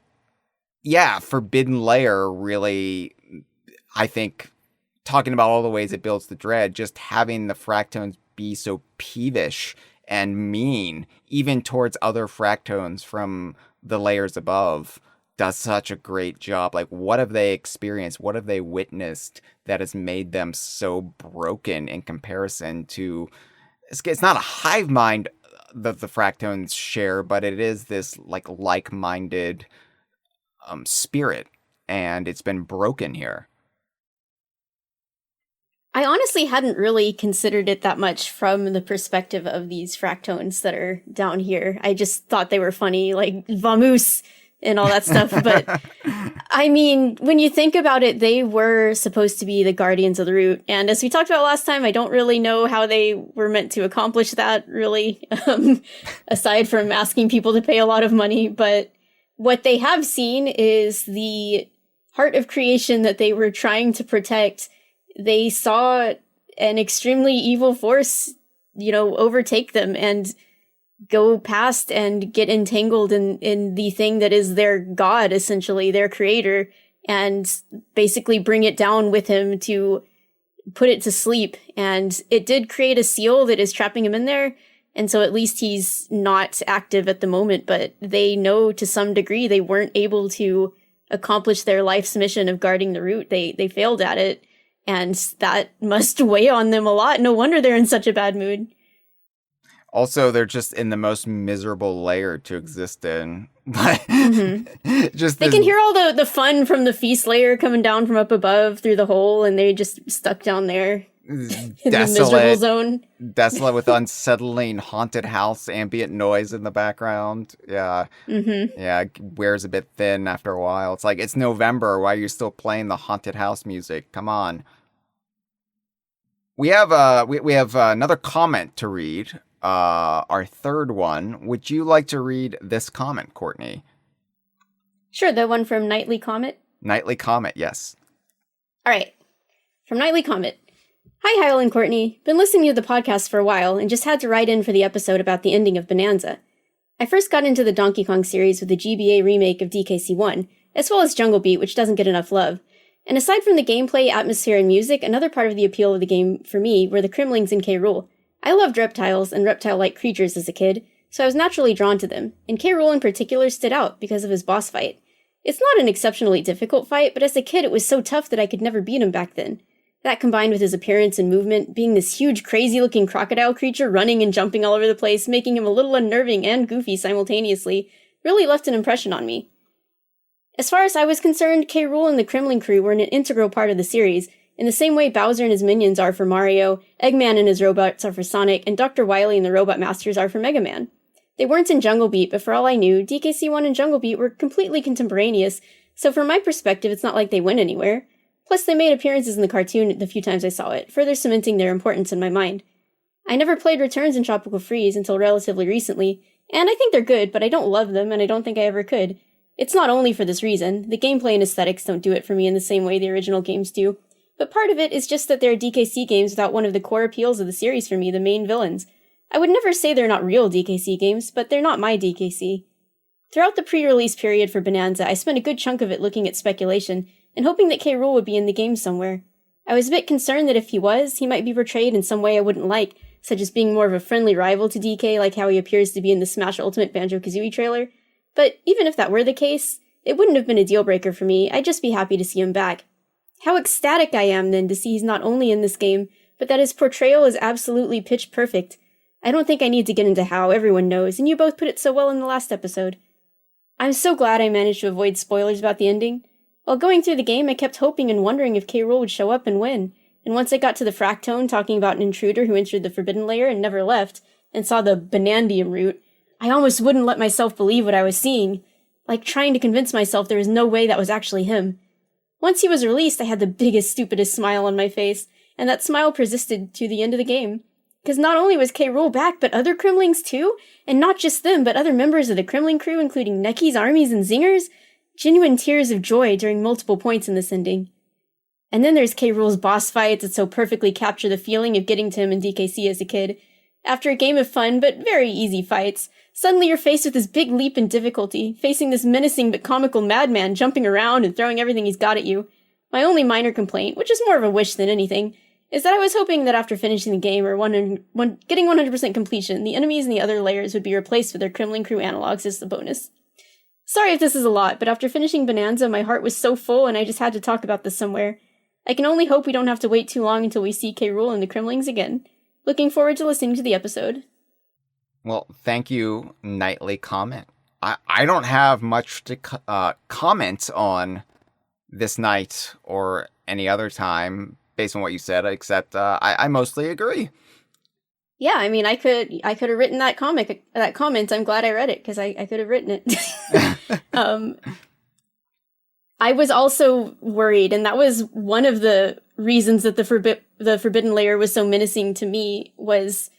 yeah, Forbidden Layer really, I think, talking about all the ways it builds the dread, just having the Fractones be so peevish and mean, even towards other Fractones from the layers above, does such a great job. Like, what have they experienced? What have they witnessed that has made them so broken in comparison to... It's not a hive mind that the Fractones share, but it is this like-minded spirit, and it's been broken here. I honestly hadn't really considered it that much from the perspective of these Fractones that are down here. I just thought they were funny, like Vamoose and all that stuff. But I mean, when you think about it, they were supposed to be the guardians of the root. And as we talked about last time, I don't really know how they were meant to accomplish that, really, aside from asking people to pay a lot of money. But what they have seen is the heart of creation that they were trying to protect. They saw an extremely evil force, overtake them and go past and get entangled in the thing that is their god, essentially, their creator, and basically bring it down with him to put it to sleep. And it did create a seal that is trapping him in there. And so at least he's not active at the moment, but they know to some degree they weren't able to accomplish their life's mission of guarding the root. They failed at it. And that must weigh on them a lot. No wonder they're in such a bad mood. Also, they're just in the most miserable layer to exist in. They can hear all the fun from the feast layer coming down from up above through the hole, and they just stuck down there in the miserable zone. Desolate with unsettling haunted house ambient noise in the background. Yeah. Mm-hmm. Yeah, it wears a bit thin after a while. It's like, it's November. Why are you still playing the haunted house music? Come on. We have another comment to read. Our third one. Would you like to read this comment, Courtney? Sure, the one from Nightly Comet. Nightly Comet, yes. All right. From Nightly Comet. Hi, Hyle and Courtney. Been listening to the podcast for a while and just had to write in for the episode about the ending of Bananza. I first got into the Donkey Kong series with the GBA remake of DKC1, as well as Jungle Beat, which doesn't get enough love. And aside from the gameplay, atmosphere, and music, another part of the appeal of the game for me were the Kremlings in K. Rool. I loved reptiles and reptile-like creatures as a kid, so I was naturally drawn to them, and K. Rool in particular stood out because of his boss fight. It's not an exceptionally difficult fight, but as a kid it was so tough that I could never beat him back then. That combined with his appearance and movement, being this huge crazy-looking crocodile creature running and jumping all over the place, making him a little unnerving and goofy simultaneously, really left an impression on me. As far as I was concerned, K. Rool and the Kremling Krew were an integral part of the series, in the same way Bowser and his minions are for Mario, Eggman and his robots are for Sonic, and Dr. Wily and the Robot Masters are for Mega Man. They weren't in Jungle Beat, but for all I knew, DKC1 and Jungle Beat were completely contemporaneous, so from my perspective it's not like they went anywhere. Plus, they made appearances in the cartoon the few times I saw it, further cementing their importance in my mind. I never played Returns and Tropical Freeze until relatively recently, and I think they're good, but I don't love them, and I don't think I ever could. It's not only for this reason. The gameplay and aesthetics don't do it for me in the same way the original games do. But part of it is just that they're DKC games without one of the core appeals of the series for me, the main villains. I would never say they're not real DKC games, but they're not my DKC. Throughout the pre-release period for Bananza, I spent a good chunk of it looking at speculation, and hoping that K. Rool would be in the game somewhere. I was a bit concerned that if he was, he might be portrayed in some way I wouldn't like, such as being more of a friendly rival to DK like how he appears to be in the Smash Ultimate Banjo-Kazooie trailer. But even if that were the case, it wouldn't have been a deal-breaker for me. I'd just be happy to see him back. How ecstatic I am then to see he's not only in this game, but that his portrayal is absolutely pitch perfect. I don't think I need to get into how, everyone knows, and you both put it so well in the last episode. I'm so glad I managed to avoid spoilers about the ending. While going through the game, I kept hoping and wondering if K. Rool would show up and win, and once I got to the Fractone talking about an intruder who entered the Forbidden Lair and never left, and saw the Banandium route, I almost wouldn't let myself believe what I was seeing, like trying to convince myself there was no way that was actually him. Once he was released, I had the biggest, stupidest smile on my face, and that smile persisted to the end of the game. Because not only was K. Rool back, but other Kremlings too? And not just them, but other members of the Kremling Krew, including Neckies, Armies, and Zingers? Genuine tears of joy during multiple points in this ending. And then there's K. Rool's boss fights that so perfectly capture the feeling of getting to him in DKC as a kid. After a game of fun, but very easy fights, suddenly you're faced with this big leap in difficulty, facing this menacing but comical madman jumping around and throwing everything he's got at you. My only minor complaint, which is more of a wish than anything, is that I was hoping that after finishing the game or getting 100% completion, the enemies in the other layers would be replaced with their Kremling Krew analogs as the bonus. Sorry if this is a lot, but after finishing Bananza, my heart was so full and I just had to talk about this somewhere. I can only hope we don't have to wait too long until we see K. Rool and the Kremlings again. Looking forward to listening to the episode. Well, thank you, Nightly Comment. I don't have much to comment on this night or any other time based on what you said, except I mostly agree. Yeah, I mean, I could have written that comment. I'm glad I read it, because I could have written it. I was also worried, and that was one of the reasons that the Forbidden Lair was so menacing to me, was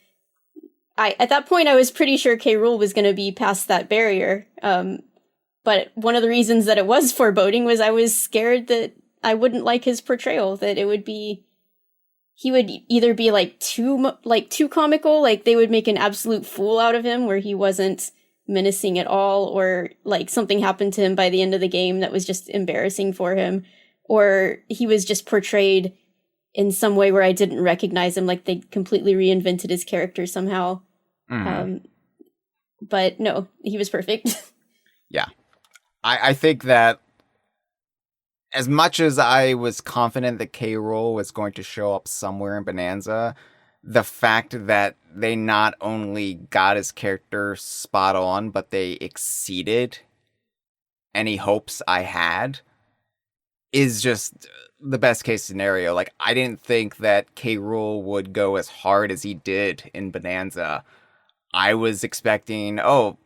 at that point I was pretty sure K. Rool was going to be past that barrier. But one of the reasons that it was foreboding was I was scared that I wouldn't like his portrayal, that he would either be too comical, like they would make an absolute fool out of him where he wasn't menacing at all, or like something happened to him by the end of the game that was just embarrassing for him, or he was just portrayed in some way where I didn't recognize him, like they completely reinvented his character somehow. But no, he was perfect. Yeah. I think that as much as I was confident that K. Rool was going to show up somewhere in Bananza, the fact that they not only got his character spot on, but they exceeded any hopes I had is just the best case scenario. Like, I didn't think that K. Rool would go as hard as he did in Bananza. I was expecting,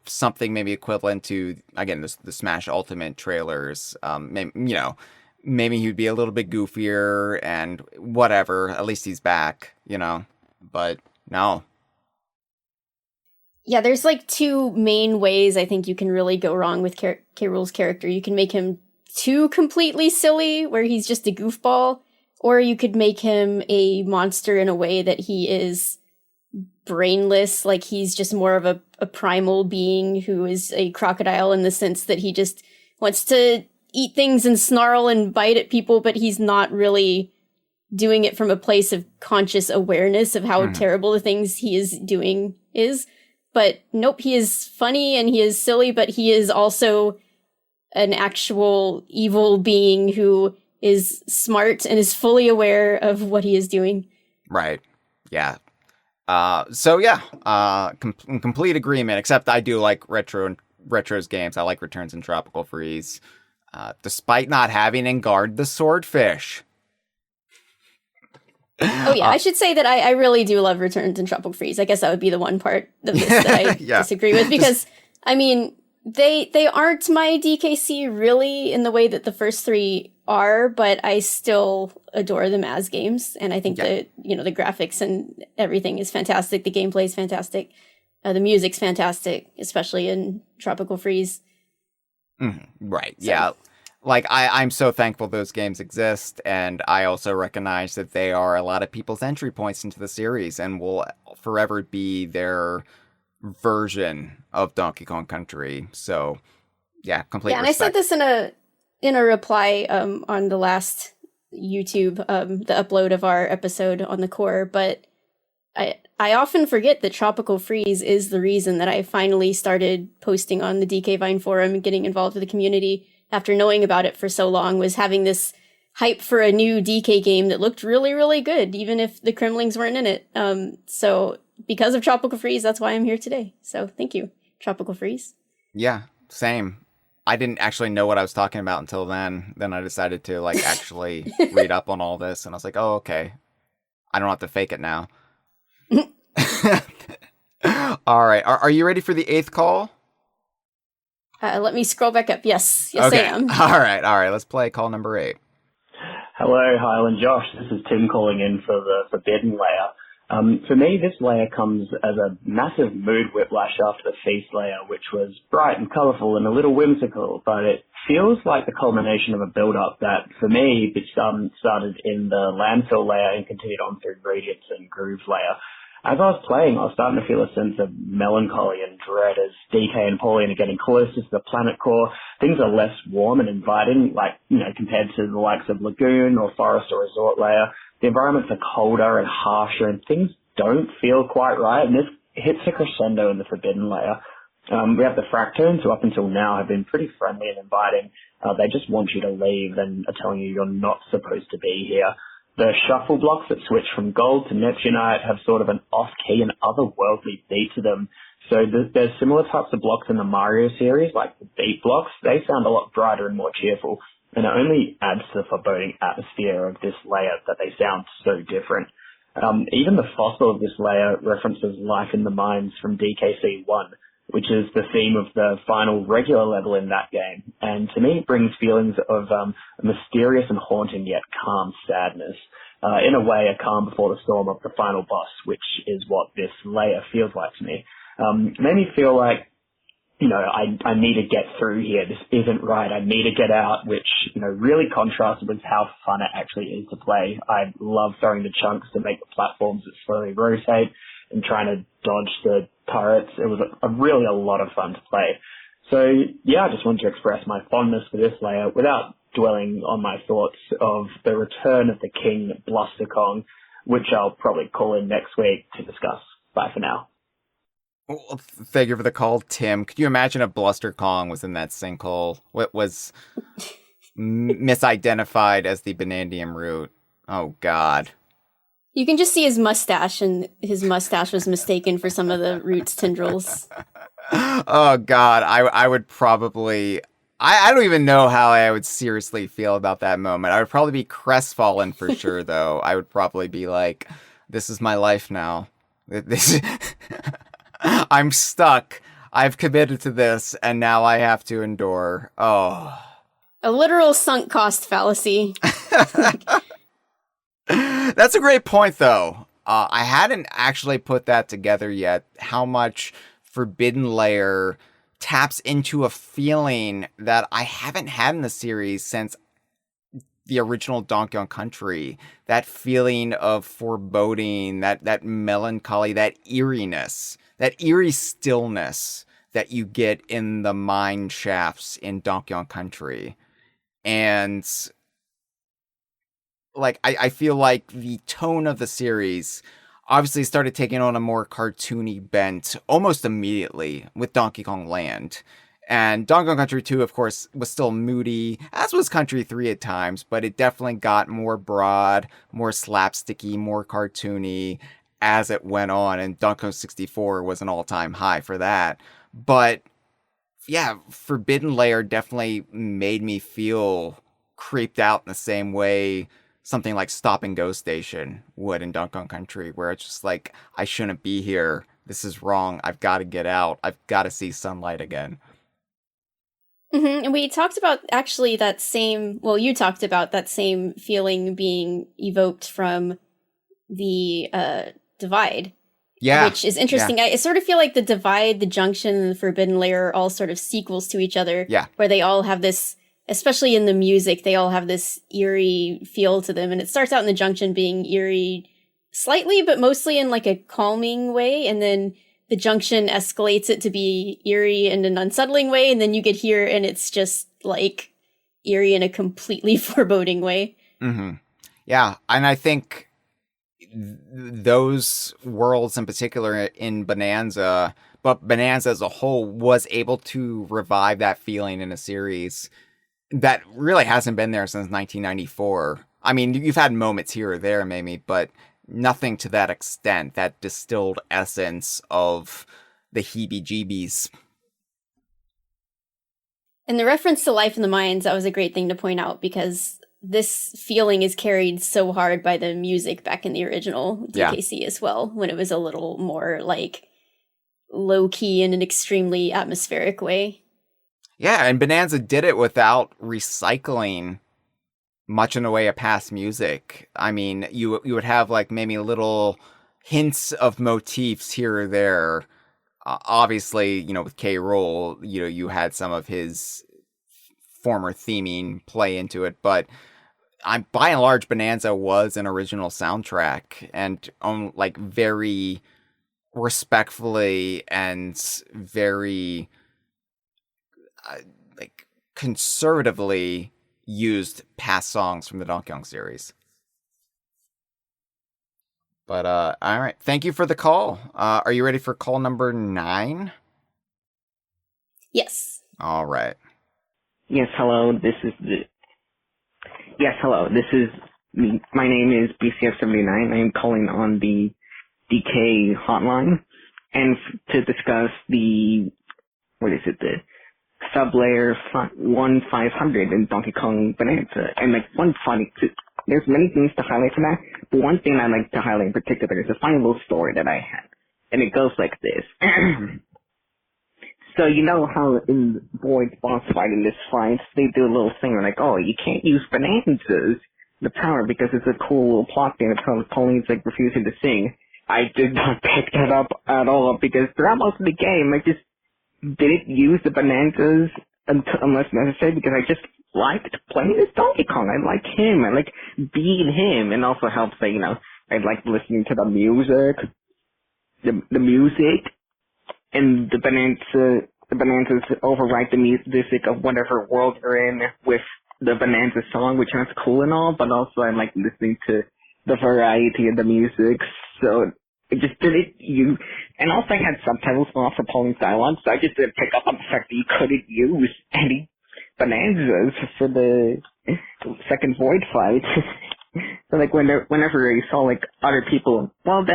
something maybe equivalent to, again, the Smash Ultimate trailers. Maybe he'd be a little bit goofier and whatever. At least he's back, But no. Yeah, there's like two main ways I think you can really go wrong with K. Rool's character. You can make him too completely silly, where he's just a goofball, or you could make him a monster in a way that he is brainless, like he's just more of a primal being who is a crocodile in the sense that he just wants to eat things and snarl and bite at people, but he's not really doing it from a place of conscious awareness of how terrible the things he is doing is. But nope, he is funny and he is silly, but he is also an actual evil being who is smart and is fully aware of what he is doing. Right. Yeah. Complete agreement, except I do like Retro's games. I like Returns and Tropical Freeze, despite not having Engard the Swordfish. Oh yeah, I should say that I really do love Returns and Tropical Freeze. I guess that would be the one part of this that I disagree with, because, I mean, they aren't my DKC really in the way that the first three are, but I still adore them as games, and I think the graphics and everything is fantastic. The gameplay is fantastic. The music's fantastic, especially in Tropical Freeze. Right. Yeah. Like, I'm so thankful those games exist, and I also recognize that they are a lot of people's entry points into the series and will forever be their version of Donkey Kong Country. So, yeah, complete Yeah, and I respect. said this in a reply on the last YouTube the upload of our episode on the core, but I often forget that Tropical Freeze is the reason that I finally started posting on the DK Vine forum and getting involved with the community after knowing about it for so long, was having this hype for a new DK game that looked really, really good, even if the Kremlings weren't in it. So because of Tropical Freeze, that's why I'm here today. So thank you, Tropical Freeze. Yeah, same. I didn't actually know what I was talking about until then. Then I decided to like actually read up on all this, and I was like, oh, okay. I don't have to fake it now. All right. Are you ready for the 8th call? Let me scroll back up. Yes, Okay. I am. All right. Let's play call number 8. Hello, Hyle and Josh. This is Tim calling in for the Forbidden Layer. For me, this layer comes as a massive mood whiplash after the Feast layer, which was bright and colourful and a little whimsical, but it feels like the culmination of a build-up that, for me, started in the Landfill layer and continued on through Radiance and Groove layer. As I was playing, I was starting to feel a sense of melancholy and dread as DK and Pauline are getting closer to the planet core. Things are less warm and inviting, like, compared to the likes of Lagoon or Forest or Resort layer. The environments are colder and harsher, and things don't feel quite right, and this hits a crescendo in the Forbidden layer. We have the Fractoons, who up until now have been pretty friendly and inviting. They just want you to leave and are telling you you're not supposed to be here. The shuffle blocks that switch from gold to Neptunite have sort of an off-key and otherworldly beat to them. So there's similar types of blocks in the Mario series, like the beat blocks. They sound a lot brighter and more cheerful, and it only adds to the foreboding atmosphere of this layer that they sound so different. Even the fossil of this layer references life in the mines from DKC 1, which is the theme of the final regular level in that game. And to me, it brings feelings of a mysterious and haunting yet calm sadness. In a way, a calm before the storm of the final boss, which is what this layer feels like to me. It made me feel like, I need to get through here. This isn't right. I need to get out, which, really contrasted with how fun it actually is to play. I love throwing the chunks to make the platforms that slowly rotate and trying to dodge the turrets. It was really a lot of fun to play. So, yeah, I just wanted to express my fondness for this layer without dwelling on my thoughts of the return of the King Bluster Kong, which I'll probably call in next week to discuss. Bye for now. Well, thank you for the call, Tim. Could you imagine if Bluster Kong was in that sinkhole? What was misidentified as the Banandium root? Oh, God. You can just see his mustache, and his mustache was mistaken for some of the root's tendrils. Oh, God. I would probably... I don't even know how I would seriously feel about that moment. I would probably be crestfallen for sure, though. I would probably be like, this is my life now. I'm stuck. I've committed to this, and now I have to endure. Oh. A literal sunk cost fallacy. That's a great point, though. I hadn't actually put that together yet, how much Forbidden Layer taps into a feeling that I haven't had in the series since the original Donkey Kong Country. That feeling of foreboding, that melancholy, that eeriness, that eerie stillness that you get in the mine shafts in Donkey Kong Country. And like, I feel like the tone of the series obviously started taking on a more cartoony bent almost immediately with Donkey Kong Land. And Donkey Kong Country 2, of course, was still moody, as was Country 3 at times, but it definitely got more broad, more slapsticky, more cartoony as it went on, and Donkey Kong 64 was an all-time high for that. But yeah, Forbidden Layer definitely made me feel creeped out in the same way something like Stop and Go Station would in Donkey Kong Country, where it's just like, I shouldn't be here. This is wrong. I've got to get out. I've got to see sunlight again. Mm-hmm. And we talked about actually that same, well, you talked about that same feeling being evoked from the Divide. Yeah. Which is interesting. I sort of feel like the Divide, the Junction, and the Forbidden Layer are all sort of sequels to each other. Yeah. Where they all have this, especially in the music, they all have this eerie feel to them. And it starts out in the Junction being eerie slightly, but mostly in like a calming way. And then the Junction escalates it to be eerie in an unsettling way. And then you get here and it's just like eerie in a completely foreboding way. Mm-hmm. Yeah. And I think those worlds in particular in Bananza, but Bananza as a whole, was able to revive that feeling in a series that really hasn't been there since 1994. I mean, you've had moments here or there maybe, but nothing to that extent, that distilled essence of the heebie-jeebies. And the reference to Life in the Mines, that was a great thing to point out, because this feeling is carried so hard by the music back in the original DKC as well, when it was a little more like low-key in an extremely atmospheric way. Yeah, and Bananza did it without recycling much in the way of past music. I mean, you would have like maybe little hints of motifs here or there. Obviously, with K. Rool, you had some of his former theming play into it, but by and large, Bananza was an original soundtrack, and like very respectfully and very like conservatively used past songs from the Donkey Kong series. But all right, thank you for the call. Are you ready for call number 9? Yes. All right. Yes, hello. This is me. My name is BCF79. I am calling on the DK hotline, and to discuss the sub-layer 1-500 in Donkey Kong Bananza. And like there's many things to highlight from that, but one thing I like to highlight in particular is a funny little story that I had. And it goes like this. So you know how in Void's boss fight in this fight, they do a little thing like, oh, you can't use Bananza's the power because it's a cool little plot thing that Pauline's like refusing to sing. I did not pick that up at all because throughout most of the game, I just didn't use the Bananzas unless necessary because I just liked playing as Donkey Kong. I like him. I like being him, and also helps that, I like listening to the music, the music, and the Bananzas override the music of whatever world you're in with the Bananza song, which sounds cool and all, but also I like listening to the variety of the music, so I just didn't use, and also I had subtitles off for Pauline's dialogue, so I just didn't pick up on the fact that you couldn't use any Bananzas for the second Void fight. So like whenever I saw like other people, more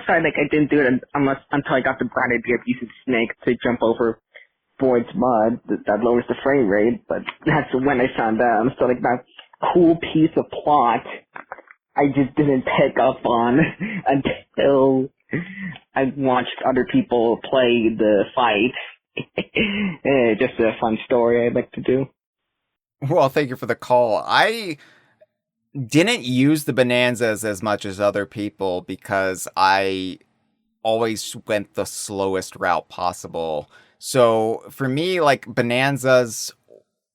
so like I didn't do it until I got the bright idea of using Snake to jump over Void's mud that lowers the frame rate, but that's when I found out. So like that cool piece of plot I just didn't pick up on until I watched other people play the fight. Just a fun story I'd like to do. Well, thank you for the call. I didn't use the Bananzas as much as other people because I always went the slowest route possible. So for me, like Bananzas,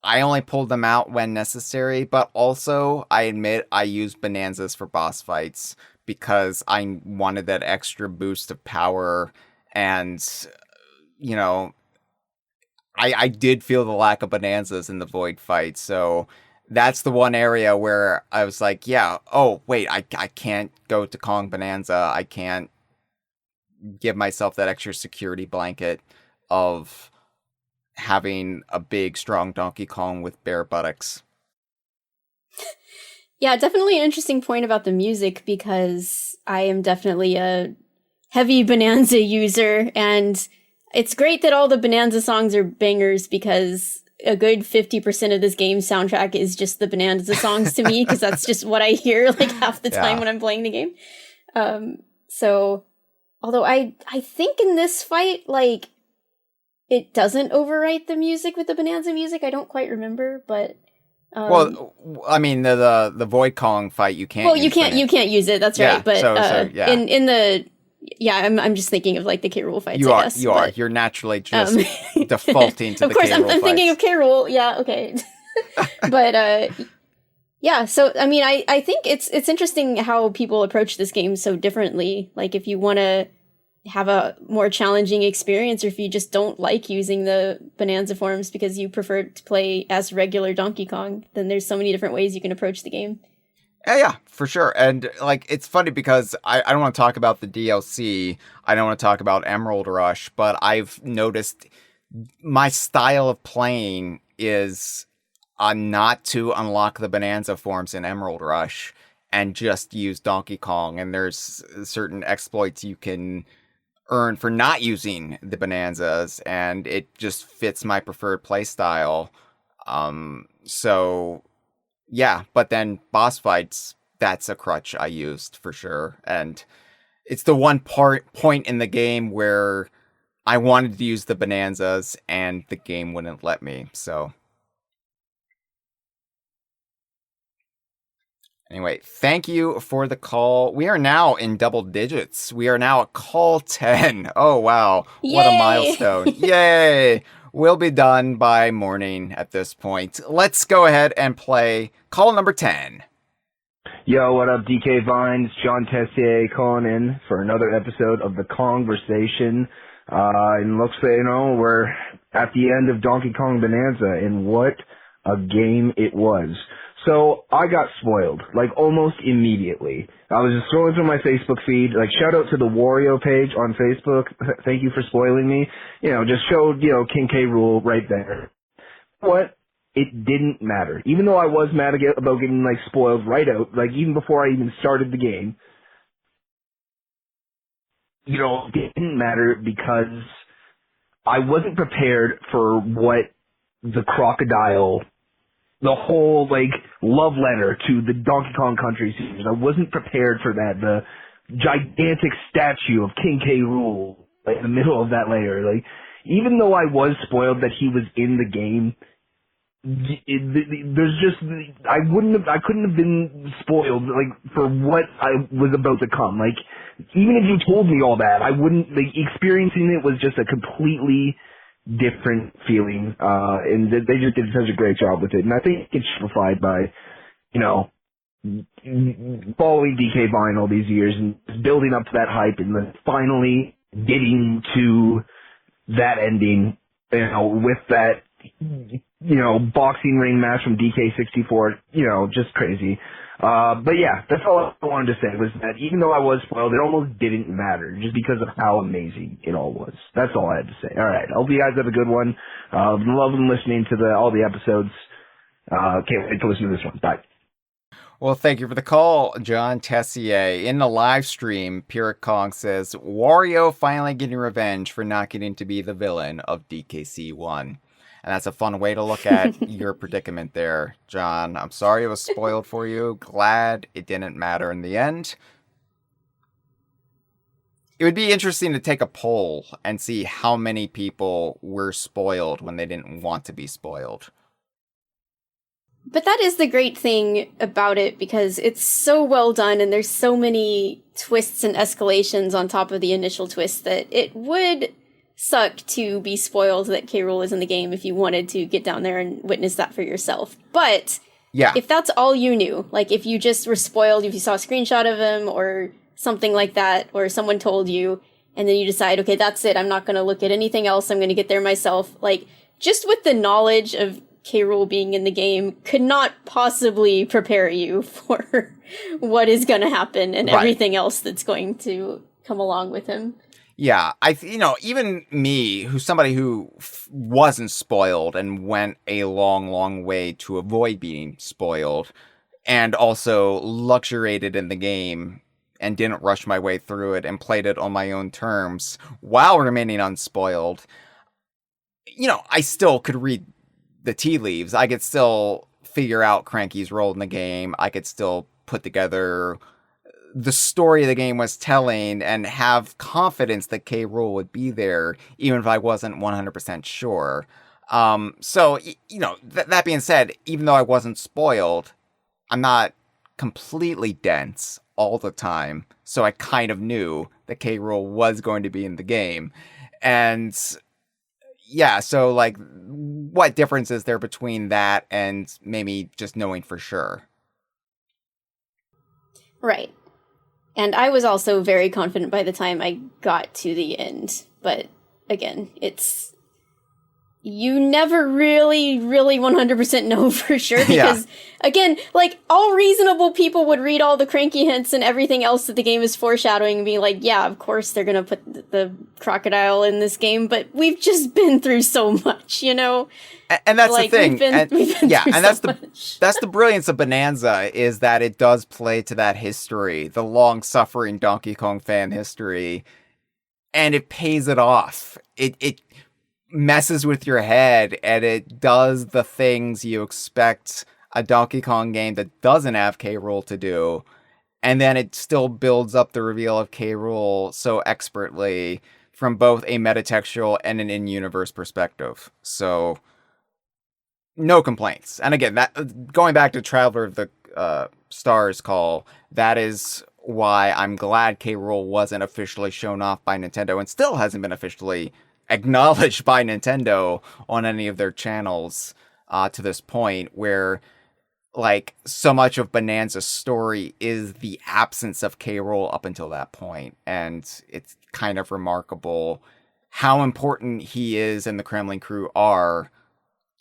I only pulled them out when necessary, but also I admit I used Bananzas for boss fights because I wanted that extra boost of power, and I did feel the lack of Bananzas in the Void fight, so that's the one area where I was like, yeah, oh, wait, I can't go to Kong Bananza. I can't give myself that extra security blanket of having a big, strong Donkey Kong with bare buttocks. Yeah, definitely an interesting point about the music, because I am definitely a heavy Bananza user, and it's great that all the Bananza songs are bangers, because a good 50% of this game's soundtrack is just the Bananza songs to me, because that's just what I hear like half the time when I'm playing the game. So, although I think in this fight, like, it doesn't overwrite the music with the Bananza music. I don't quite remember, but well, I mean the Void Kong fight you can't. Well, you can't use it. That's right. But in yeah, I'm just thinking of like the K. Rool fights. You I are, guess, you are. but, You're naturally just defaulting to of the course, K. Rool I'm thinking fights. of K. Rool. Yeah, okay. But yeah. So I mean, I think it's interesting how people approach this game so differently. Like if you want to have a more challenging experience, or if you just don't like using the Bananza forms because you prefer to play as regular Donkey Kong, then there's so many different ways you can approach the game. Yeah, for sure. And like, it's funny because I don't want to talk about the DLC. I don't want to talk about Emerald Rush, but I've noticed my style of playing is not to unlock the Bananza forms in Emerald Rush and just use Donkey Kong. And there's certain exploits you can earn for not using the Bananzas, and it just fits my preferred play style. So yeah, but then boss fights, that's a crutch I used for sure. And it's the one point in the game where I wanted to use the Bananzas and the game wouldn't let me. So anyway, thank you for the call. We are now in double digits. We are now at call 10. Oh, wow. What a Yay! milestone. Yay! We'll be done by morning at this point. Let's go ahead and play call number 10. Yo, what up, DK Vines? John Tessier calling in for another episode of the Kongversation. And looks like, we're at the end of Donkey Kong Bananza, and what a game it was. So I got spoiled, like almost immediately. I was just scrolling through my Facebook feed, like shout out to the Wario page on Facebook. Thank you for spoiling me. Just showed, King K. Rool right there. What? It didn't matter. Even though I was mad about getting like spoiled right out, like even before I even started the game, it didn't matter because I wasn't prepared for what the crocodile, the whole like love letter to the Donkey Kong Country series. I wasn't prepared for that. The gigantic statue of King K. Rool like, in the middle of that layer. Like, even though I was spoiled that he was in the game, there's just I couldn't have been spoiled like for what I was about to come. Like, even if you told me all that, I wouldn't. Like, experiencing it was just a completely different feeling, and they just did such a great job with it. And I think it's simplified by, following DK Vine all these years and building up to that hype, and then finally getting to that ending, with that, boxing ring match from DK64, just crazy. But yeah, that's all I wanted to say was that even though I was spoiled, it almost didn't matter just because of how amazing it all was. That's all I had to say. All right. Hope you guys have a good one. Been loving listening to all the episodes. Can't wait to listen to this one. Bye. Well, thank you for the call, John Tessier. In the live stream, Pyrrhic Kong says, Wario finally getting revenge for not getting to be the villain of DKC1. And that's a fun way to look at your predicament there, John. I'm sorry it was spoiled for you. Glad it didn't matter in the end. It would be interesting to take a poll and see how many people were spoiled when they didn't want to be spoiled. But that is the great thing about it, because it's so well done and there's so many twists and escalations on top of the initial twist that it would suck to be spoiled that K. Rool is in the game if you wanted to get down there and witness that for yourself. But yeah, if that's all you knew, like if you just were spoiled, if you saw a screenshot of him or something like that, or someone told you, and then you decide, okay, that's it, I'm not going to look at anything else, I'm going to get there myself, like, just with the knowledge of K. Rool being in the game could not possibly prepare you for what is going to happen and everything else that's going to come along with him. Yeah, even me, who's somebody who wasn't spoiled and went a long, long way to avoid being spoiled, and also luxuriated in the game and didn't rush my way through it and played it on my own terms while remaining unspoiled, I still could read the tea leaves. I could still figure out Cranky's role in the game. I could still put together the story the game was telling and have confidence that K. Rool would be there, even if I wasn't 100% sure. So, that being said, even though I wasn't spoiled, I'm not completely dense all the time. so I kind of knew that K. Rool was going to be in the game. And yeah, so like, what difference is there between that and maybe just knowing for sure? Right. And I was also very confident by the time I got to the end. But again, you never really 100% know for sure because, again, like, all reasonable people would read all the cranky hints and everything else that the game is foreshadowing and be like, yeah, of course they're gonna put the crocodile in this game, but we've just been through so much, you know? And that's like, the thing. We've been and that's the brilliance of Bananza, is that it does play to that history, the long-suffering Donkey Kong fan history, and it pays it off. It messes with your head, and it does the things you expect a Donkey Kong game that doesn't have K. Rool to do, and then it still builds up the reveal of K. Rool so expertly from both a metatextual and an in-universe perspective. So, no complaints. And again, that going back to Traveler of the Stars call, that is why I'm glad K. Rool wasn't officially shown off by Nintendo and still hasn't been officially acknowledged by Nintendo on any of their channels to this point, where like so much of Bananza's story is the absence of K. Rool up until that point, and it's kind of remarkable how important he is and the Kremling Krew are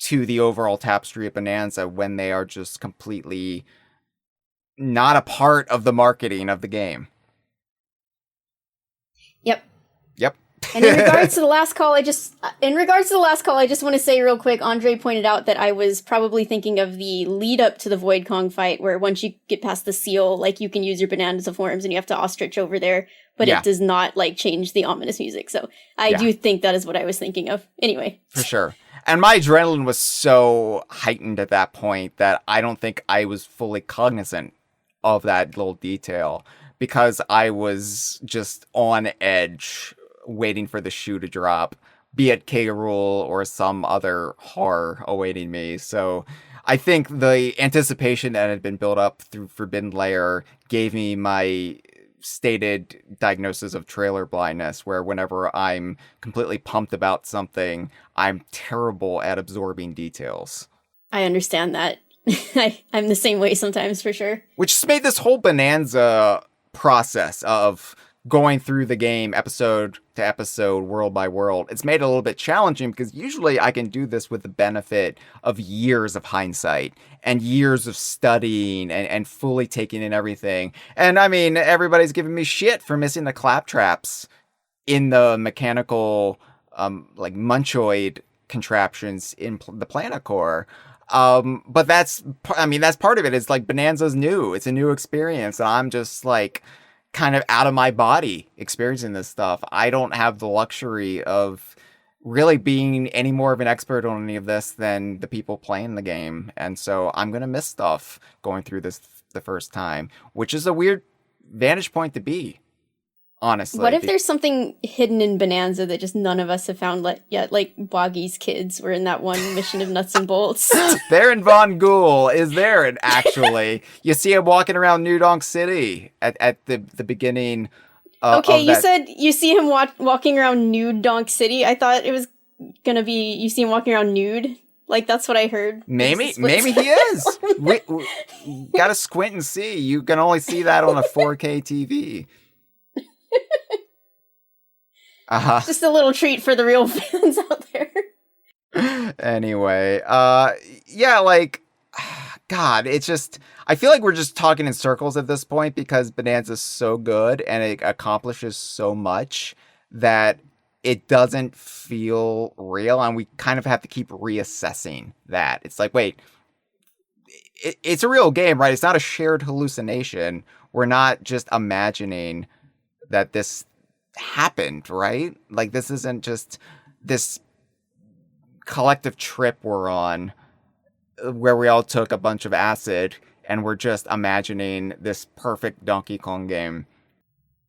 to the overall tapestry of Bananza when they are just completely not a part of the marketing of the game. Yep. Yep. And in regards to the last call, I just want to say real quick, Andre pointed out that I was probably thinking of the lead up to the Void Kong fight, where once you get past the seal, like, you can use your Bananza forms and you have to ostrich over there, but it does not like change the ominous music. So I do think that is what I was thinking of. Anyway. For sure. And my adrenaline was so heightened at that point that I don't think I was fully cognizant of that little detail, because I was just on edge waiting for the shoe to drop, be it K. Rool or some other horror awaiting me. So I think the anticipation that had been built up through Forbidden Lair gave me my stated diagnosis of trailer blindness, where whenever I'm completely pumped about something, I'm terrible at absorbing details. I understand that. I'm the same way sometimes, for sure. Which has made this whole Bananza process of going through the game episode to episode, world by world, it's made it a little bit challenging, because usually I can do this with the benefit of years of hindsight and years of studying and fully taking in everything. And I mean, everybody's giving me shit for missing the claptraps in the mechanical, like munchoid contraptions in the Planet Core. But that's part of it. It's like Bananza's new. It's a new experience, and I'm just like kind of out of my body experiencing this stuff. I don't have the luxury of really being any more of an expert on any of this than the people playing the game. And so I'm going to miss stuff going through this the first time, which is a weird vantage point to be, honestly. What if there's something hidden in Bananza that just none of us have found yet? Like Boggy's kids were in that one mission of Nuts and Bolts. They're in Von Ghoul is there, and actually you see him walking around New Donk City at the beginning. Okay, you said you see him walking around nude Donk City. I thought it was gonna be you see him walking around nude. Like, that's what I heard. Maybe he is. we gotta squint and see. You can only see that on a 4K TV. Just a little treat for the real fans out there. Anyway, yeah, like, God, it's just, I feel like we're just talking in circles at this point, because Bananza's so good and it accomplishes so much that it doesn't feel real, and we kind of have to keep reassessing that. It's like, wait, it's a real game, right? It's not a shared hallucination. We're not just imagining that this happened, right? Like, this isn't just this collective trip we're on where we all took a bunch of acid and we're just imagining this perfect Donkey Kong game.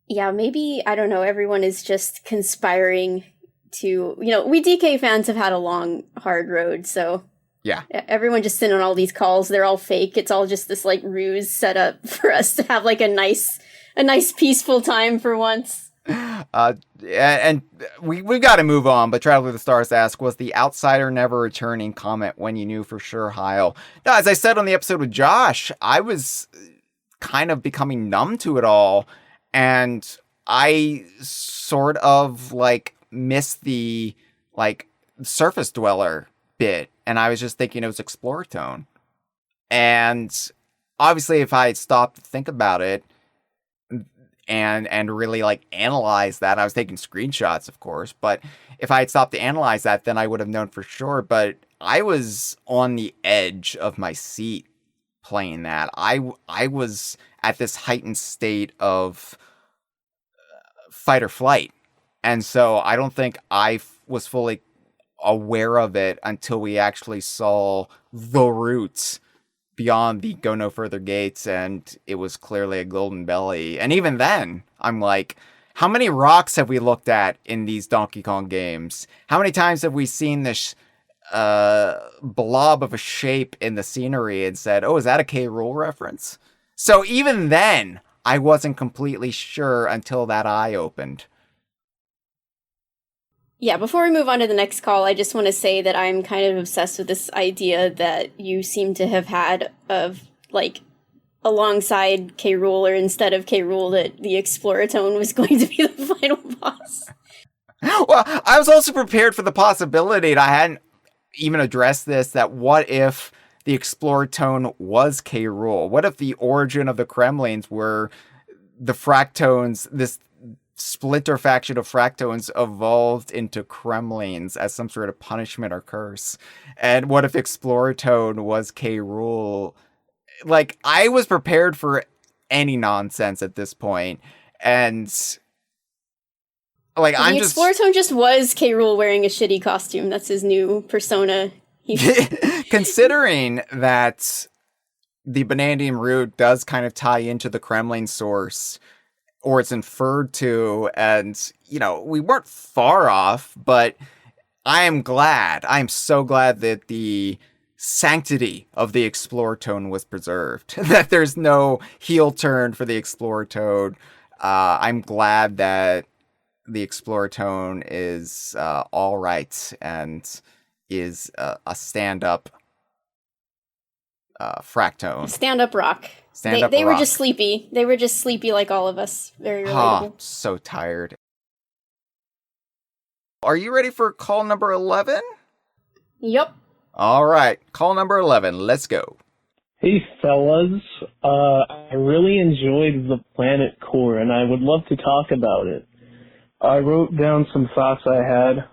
Yeah, maybe, I don't know, everyone is just conspiring to, we DK fans have had a long, hard road, so yeah, everyone just sent on all these calls. They're all fake. It's all just this, like, ruse set up for us to have, like, a nice a nice peaceful time for once. And we've got to move on, but Traveler of the Stars asks, was the outsider never returning comment when you knew for sure, Hyle? No, as I said on the episode with Josh, I was kind of becoming numb to it all, and I sort of like missed the like surface dweller bit, and I was just thinking it was Exploratone. And obviously if I had stopped to think about it and really like analyze that, I was taking screenshots, of course, but if I had stopped to analyze that, then I would have known for sure. But I was on the edge of my seat playing that. I was at this heightened state of fight or flight. And so I don't think I was fully aware of it until we actually saw the routes beyond the go no further gates, and it was clearly a golden belly. And even then, I'm like, how many rocks have we looked at in these Donkey Kong games? How many times have we seen this blob of a shape in the scenery and said, oh, is that a K. Rool reference? So even then, I wasn't completely sure until that eye opened. Yeah, before we move on to the next call, I just want to say that I'm kind of obsessed with this idea that you seem to have had of, like, alongside K. Rool, or instead of K. Rool, that the Exploratone was going to be the final boss. Well, I was also prepared for the possibility, and I hadn't even addressed this, that what if the Exploratone was K. Rool? What if the origin of the Kremlings were the Fractones, this splinter faction of Fractones evolved into Kremlings as some sort of punishment or curse? And what if Exploratone was K. Rool? Like, I was prepared for any nonsense at this point, and like, the Exploratone just was K. Rool wearing a shitty costume. That's his new persona. Considering that the Banandium root does kind of tie into the Kremling source, or it's inferred to, and, you know, we weren't far off, but I am so glad that the sanctity of the Exploratone was preserved, that there's no heel turn for the Exploratone. I'm glad that the Exploratone is all right and is a stand-up Fractone. Stand-up rock. They were just sleepy. They were just sleepy like all of us. Very relatable. Oh, so tired. Are you ready for call number 11? Yep. All right, call number 11. Let's go. Hey, fellas. I really enjoyed the planet core, and I would love to talk about it. I wrote down some thoughts I had.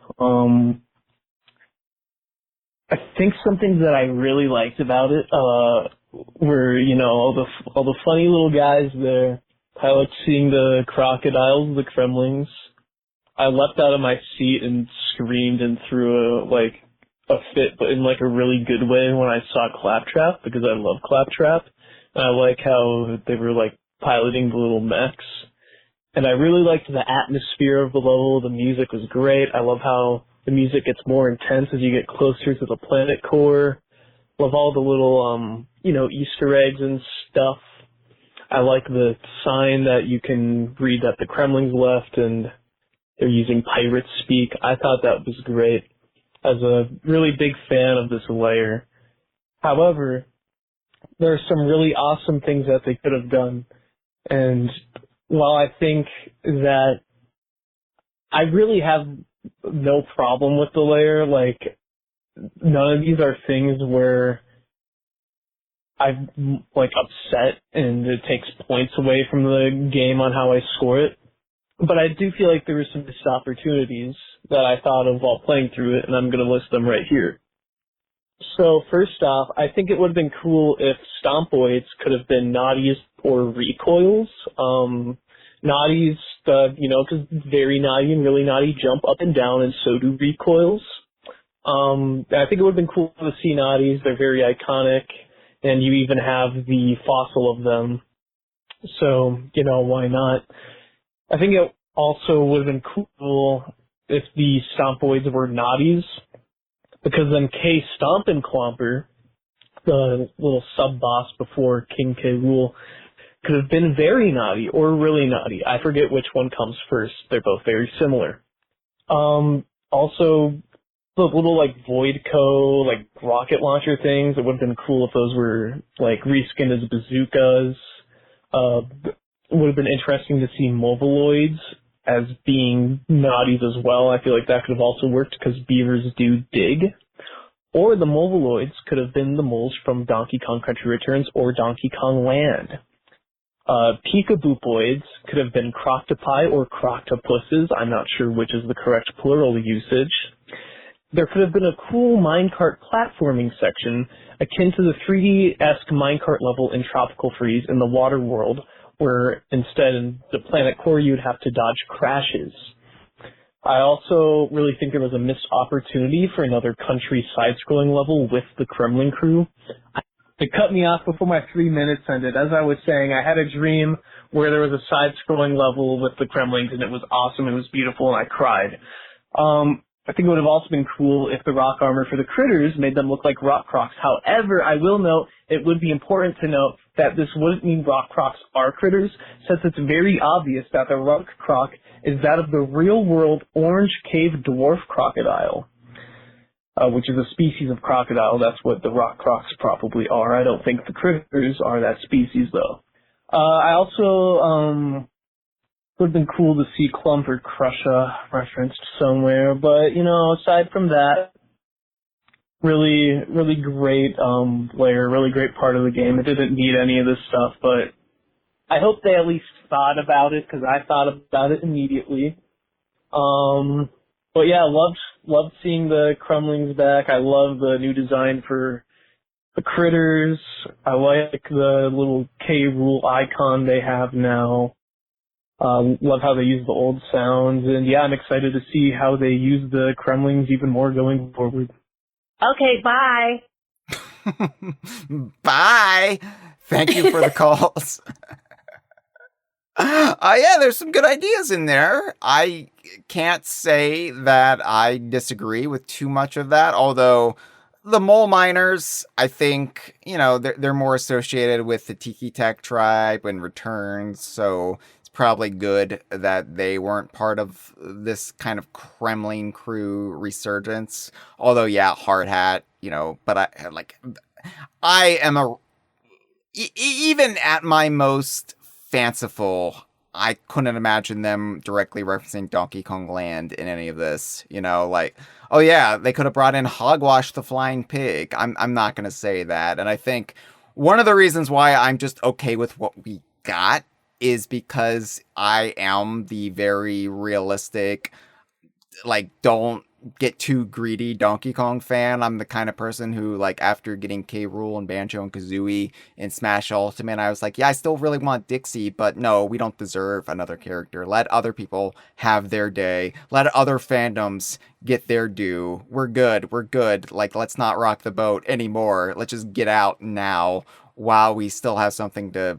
I think something that I really liked about it were, you know, all the funny little guys there. I liked seeing the crocodiles, the Kremlings. I leapt out of my seat and screamed and threw a fit, but in like a really good way when I saw Claptrap, because I love Claptrap. And I like how they were like piloting the little mechs. And I really liked the atmosphere of the level. The music was great. I love how the music gets more intense as you get closer to the planet core. Love all the little, Easter eggs and stuff. I like the sign that you can read that the Kremlings left and they're using pirate speak. I thought that was great. As a really big fan of this layer. However, there are some really awesome things that they could have done. And while I think that I really have no problem with the layer, like, none of these are things where I'm, like, upset and it takes points away from the game on how I score it. But I do feel like there were some missed opportunities that I thought of while playing through it, and I'm going to list them right here. So first off, I think it would have been cool if Stompoids could have been Naughties or Recoils. Naughties, because very naughty and really naughty jump up and down, and so do Recoils. I think it would have been cool to see Naughties. They're very iconic, and you even have the fossil of them. So, why not? I think it also would have been cool if the Stompoids were Naughties, because then K. Stompin' Clomper, the little sub-boss before King K. Rool, could have been very naughty or really naughty. I forget which one comes first. They're both very similar. Also, the little, like, Voidco, like, rocket launcher things, it would have been cool if those were, like, reskinned as bazookas. It would have been interesting to see Mobiloids as being naughties as well. I feel like that could have also worked because beavers do dig. Or the Mobiloids could have been the moles from Donkey Kong Country Returns or Donkey Kong Land. Peekaboopoids could have been croctopi or croctopuses. I'm not sure which is the correct plural usage. There could have been a cool minecart platforming section akin to the 3D-esque minecart level in Tropical Freeze in the water world, where instead in the planet core you would have to dodge crashes. I also really think there was a missed opportunity for another country side-scrolling level with the Kremling Krew. It cut me off before my 3 minutes ended. As I was saying, I had a dream where there was a side-scrolling level with the Kremlings, and it was awesome, it was beautiful, and I cried. I think it would have also been cool if the rock armor for the critters made them look like rock crocs. However, I will note, it would be important to note that this wouldn't mean rock crocs are critters, since it's very obvious that the rock croc is that of the real-world orange cave dwarf crocodile, which is a species of crocodile. That's what the rock crocs probably are. I don't think the critters are that species, though. I also would have been cool to see Clump or Crusha referenced somewhere, but, you know, aside from that, really, really great layer, really great part of the game. It didn't need any of this stuff, but I hope they at least thought about it, because I thought about it immediately. But yeah, loved seeing the Kremlings back. I love the new design for the critters. I like the little K-Rool icon they have now. Love how they use the old sounds, and yeah, I'm excited to see how they use the Kremlings even more going forward. Okay, bye. Bye. Thank you for the calls. Yeah, there's some good ideas in there. I can't say that I disagree with too much of that, although the mole miners, I think, you know, they're more associated with the Tiki Tech tribe and returns, so probably good that they weren't part of this kind of Kremling Krew resurgence. Although, yeah, hard hat, you know, but I am even at my most fanciful, I couldn't imagine them directly referencing Donkey Kong Land in any of this, you know, like, oh yeah, they could have brought in Hogwash the Flying Pig. I'm not going to say that. And I think one of the reasons why I'm just okay with what we got is because I am the very realistic, like, don't get too greedy Donkey Kong fan. I'm the kind of person who, like, after getting K. Rool and Banjo and Kazooie in Smash Ultimate, I was like, yeah, I still really want Dixie, but no, we don't deserve another character. Let other people have their day. Let other fandoms get their due. We're good. Like, let's not rock the boat anymore. Let's just get out now while we still have something to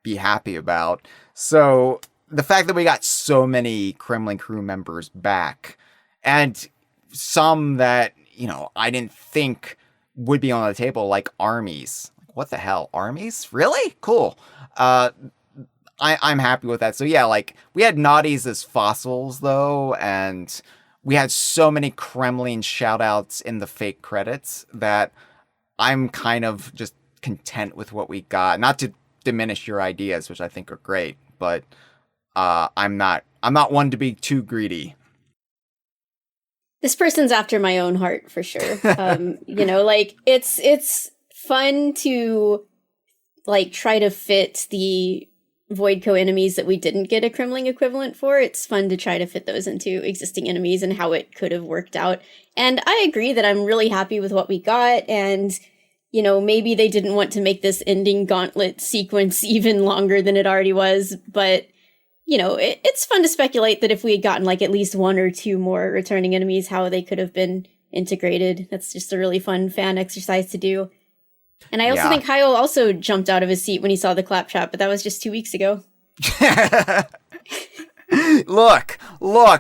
be happy about. So the fact that we got so many Kremling Krew members back, and some that, you know, I didn't think would be on the table, like armies. What the hell? Armies? Really? Cool. I'm happy with that. So yeah, like, we had naughties as fossils though, and we had so many Kremlin shoutouts in the fake credits that I'm kind of just content with what we got. Not to diminish your ideas, which I think are great, but I'm not one to be too greedy. This person's after my own heart for sure. You know, like, it's fun to, like, try to fit the Voidco enemies that we didn't get a Kremling equivalent for. It's fun to try to fit those into existing enemies and how it could have worked out. And I agree that I'm really happy with what we got, and you know, maybe they didn't want to make this ending gauntlet sequence even longer than it already was, but, you know, it's fun to speculate that if we had gotten, like, at least one or two more returning enemies, how they could have been integrated. That's just a really fun fan exercise to do. And I also think Hyle also jumped out of his seat when he saw the claptrap, but that was just 2 weeks ago. Look,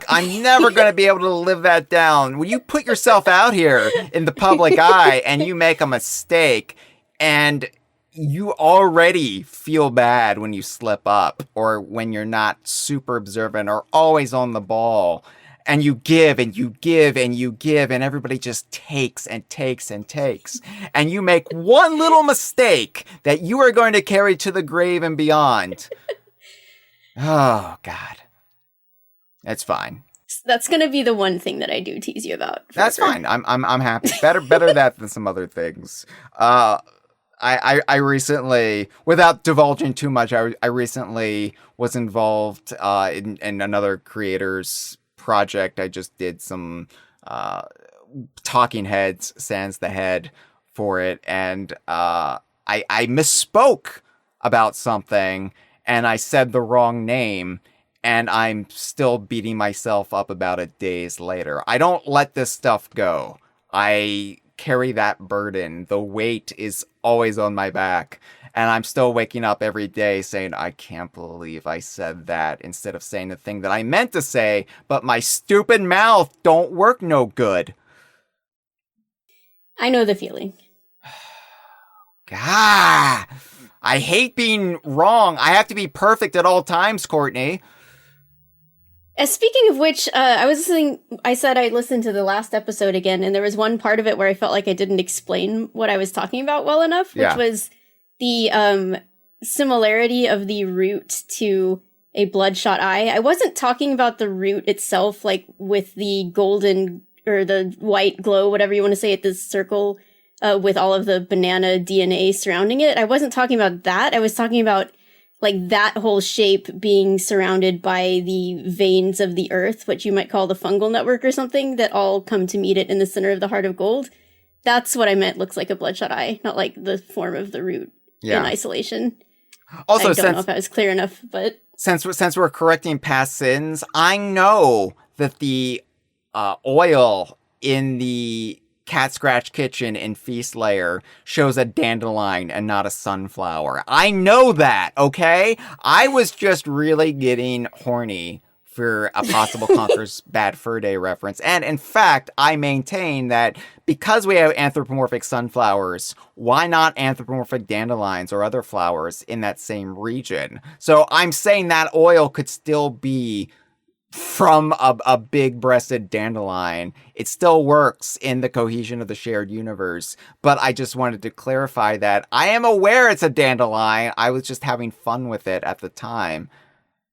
I'm never going to be able to live that down. When you put yourself out here in the public eye and you make a mistake and you already feel bad when you slip up or when you're not super observant or always on the ball. And you give and you give and you give, and everybody just takes and takes and takes. And you make one little mistake that you are going to carry to the grave and beyond. Oh, God. It's fine. That's gonna be the one thing that I do tease you about. That's fine. I'm happy. Better that than some other things. I recently, without divulging too much, I recently was involved in another creator's project. I just did some talking heads, sans the head for it, and I misspoke about something, and I said the wrong name, and I'm still beating myself up about it days later. I don't let this stuff go. I carry that burden. The weight is always on my back. And I'm still waking up every day saying, I can't believe I said that, instead of saying the thing that I meant to say, but my stupid mouth don't work no good. I know the feeling. God, I hate being wrong. I have to be perfect at all times, Courtney. Speaking of which, I said I listened to the last episode again, and there was one part of it where I felt like I didn't explain what I was talking about well enough, which was the similarity of the root to a bloodshot eye. I wasn't talking about the root itself, like with the golden or the white glow, whatever you want to say, at this circle with all of the banana DNA surrounding it. I wasn't talking about that. I was talking about like that whole shape being surrounded by the veins of the earth, which you might call the fungal network or something, that all come to meet it in the center of the heart of gold. That's what I meant looks like a bloodshot eye, not like the form of the root in isolation. Also, I don't know if I was clear enough, but since we're correcting past sins, I know that the oil in the Cat Scratch Kitchen in Feast Layer shows a dandelion and not a sunflower. I know that, okay? I was just really getting horny for a possible Conker's Bad Fur Day reference. And in fact, I maintain that because we have anthropomorphic sunflowers, why not anthropomorphic dandelions or other flowers in that same region? So I'm saying that oil could still be from a big-breasted dandelion. It still works in the cohesion of the shared universe, but I just wanted to clarify that I am aware it's a dandelion. I was just having fun with it at the time,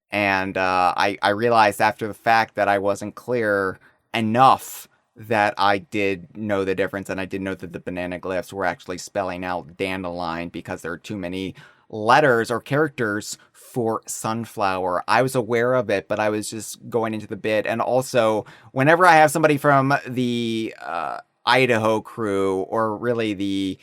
and I realized after the fact that I wasn't clear enough that I did know the difference, and I did know that the banana glyphs were actually spelling out dandelion because there are too many letters or characters for sunflower. I was aware of it, but I was just going into the bit. And also, whenever I have somebody from the Idaho crew, or really the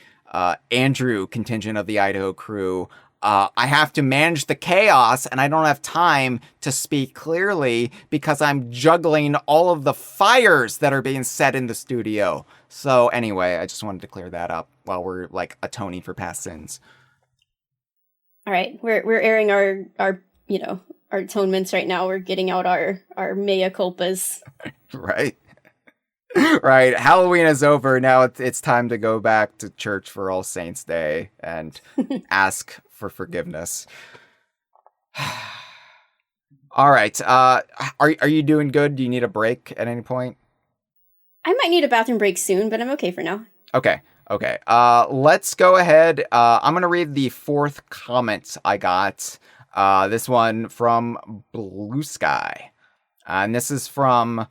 Andrew contingent of the Idaho crew, I have to manage the chaos, and I don't have time to speak clearly because I'm juggling all of the fires that are being set in the studio. So anyway, I just wanted to clear that up while we're like atoning for past sins. all right, we're airing our our atonements right now. We're getting out our mea culpas. Right. Right. Halloween is over. Now it's time to go back to church for All Saints Day and ask for forgiveness. All right. Are you doing good? Do you need a break at any point? I might need a bathroom break soon, but I'm okay for now. Okay. Let's go ahead. I'm going to read the fourth comment I got. This one from Blue Sky. And this is from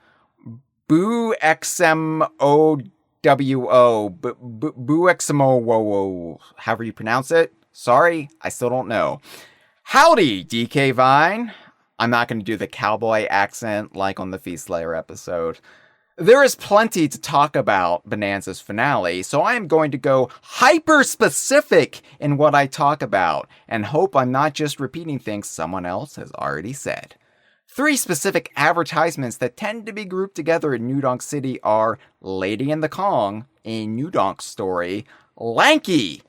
BooXMOWO. BooXMOWO. However you pronounce it. Sorry, I still don't know. Howdy, DK Vine. I'm not going to do the cowboy accent like on the Feast Layer episode. There is plenty to talk about Bananza's finale, so I am going to go hyper-specific in what I talk about, and hope I'm not just repeating things someone else has already said. 3 specific advertisements that tend to be grouped together in New Donk City are Lady and the Kong, a New Donk story, Lanky,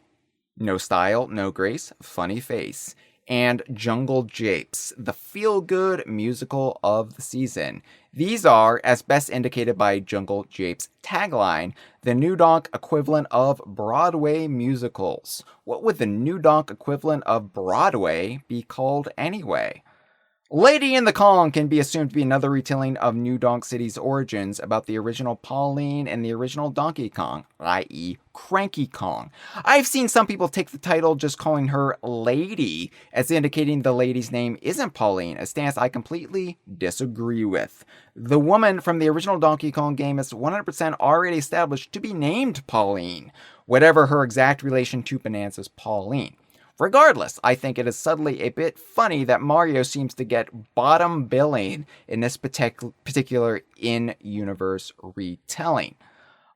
no style, no grace, funny face, and Jungle Japes, the feel-good musical of the season. These are, as best indicated by Jungle Japes' tagline, the New Donk equivalent of Broadway musicals. What would the New Donk equivalent of Broadway be called anyway? Lady in the Kong can be assumed to be another retelling of New Donk City's origins about the original Pauline and the original Donkey Kong, i.e. Cranky Kong. I've seen some people take the title just calling her Lady as indicating the lady's name isn't Pauline, a stance I completely disagree with. The woman from the original Donkey Kong game is 100% already established to be named Pauline, whatever her exact relation to Bananza's Pauline. Regardless, I think it is subtly a bit funny that Mario seems to get bottom billing in this particular in-universe retelling.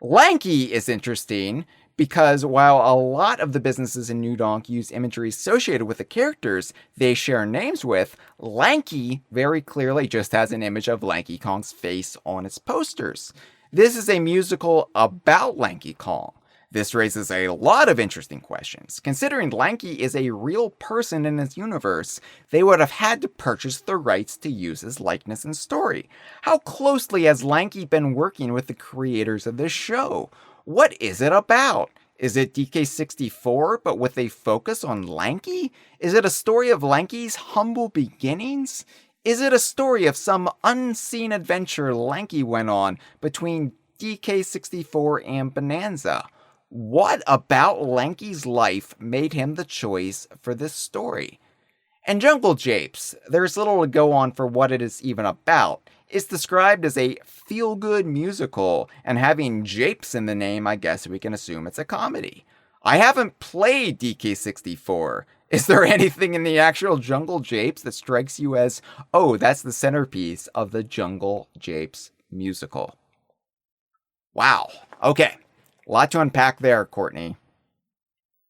Lanky is interesting because while a lot of the businesses in New Donk use imagery associated with the characters they share names with, Lanky very clearly just has an image of Lanky Kong's face on its posters. This is a musical about Lanky Kong. This raises a lot of interesting questions. Considering Lanky is a real person in this universe, they would have had to purchase the rights to use his likeness and story. How closely has Lanky been working with the creators of this show? What is it about? Is it DK64, but with a focus on Lanky? Is it a story of Lanky's humble beginnings? Is it a story of some unseen adventure Lanky went on between DK64 and Bananza? What about Lanky's life made him the choice for this story? And Jungle Japes, there's little to go on for what it is even about. It's described as a feel-good musical, and having Japes in the name, I guess we can assume it's a comedy. I haven't played DK64. Is there anything in the actual Jungle Japes that strikes you as, oh, that's the centerpiece of the Jungle Japes musical? Wow. Okay. A lot to unpack there, Courtney.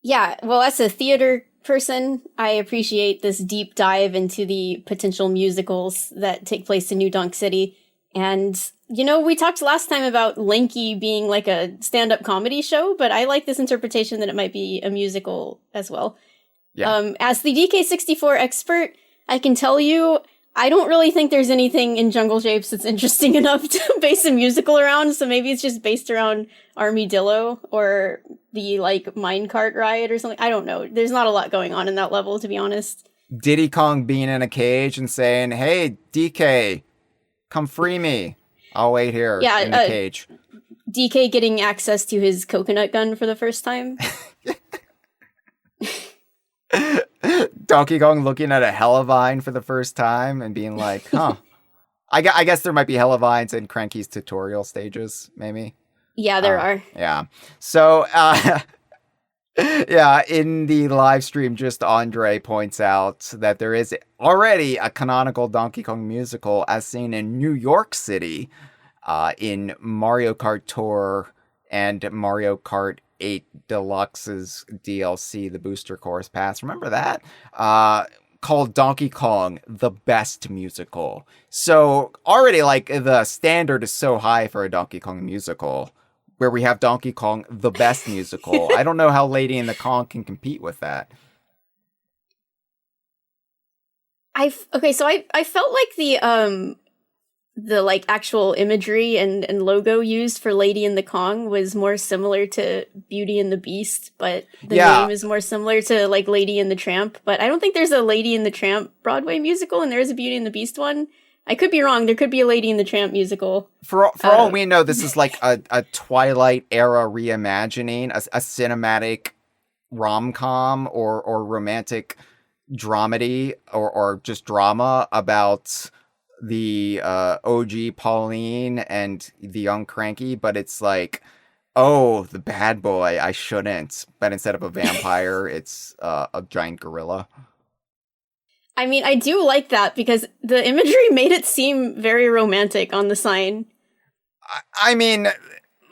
Yeah, well, as a theater person, I appreciate this deep dive into the potential musicals that take place in New Donk City. And, you know, we talked last time about Lanky being like a stand-up comedy show, but I like this interpretation that it might be a musical as well. Yeah. As the DK64 expert, I can tell you, I don't really think there's anything in Jungle Japes that's interesting enough to base a musical around, so maybe it's just based around Armadillo or the, like, minecart ride or something. I don't know. There's not a lot going on in that level, to be honest. Diddy Kong being in a cage and saying, hey, DK, come free me. I'll wait here in the cage. DK getting access to his coconut gun for the first time. Donkey Kong looking at a Hellavine for the first time and being like, huh. I guess there might be Hellavines in Cranky's tutorial stages, maybe. Yeah, there are. Yeah. So, yeah, in the live stream, just Andre points out that there is already a canonical Donkey Kong musical as seen in New York City in Mario Kart Tour and Mario Kart 8 Deluxe's DLC, the Booster Course Pass. Remember that? Called Donkey Kong, the best musical. So already, like, the standard is so high for a Donkey Kong musical, where we have Donkey Kong, the best musical. I don't know how Lady in the Kong can compete with that. I felt like the like actual imagery and logo used for Lady in the Kong was more similar to Beauty and the Beast, but the name is more similar to like Lady and the Tramp. But I don't think there's a Lady and the Tramp Broadway musical, and there is a Beauty and the Beast one. I could be wrong. There could be a Lady and the Tramp musical. For all we know, this is like a Twilight era reimagining, a cinematic rom-com or romantic dramedy or just drama about the OG Pauline and the young Cranky, but it's like, oh, the bad boy, I shouldn't. But instead of a vampire, it's a giant gorilla. I mean, I do like that because the imagery made it seem very romantic on the sign. I mean,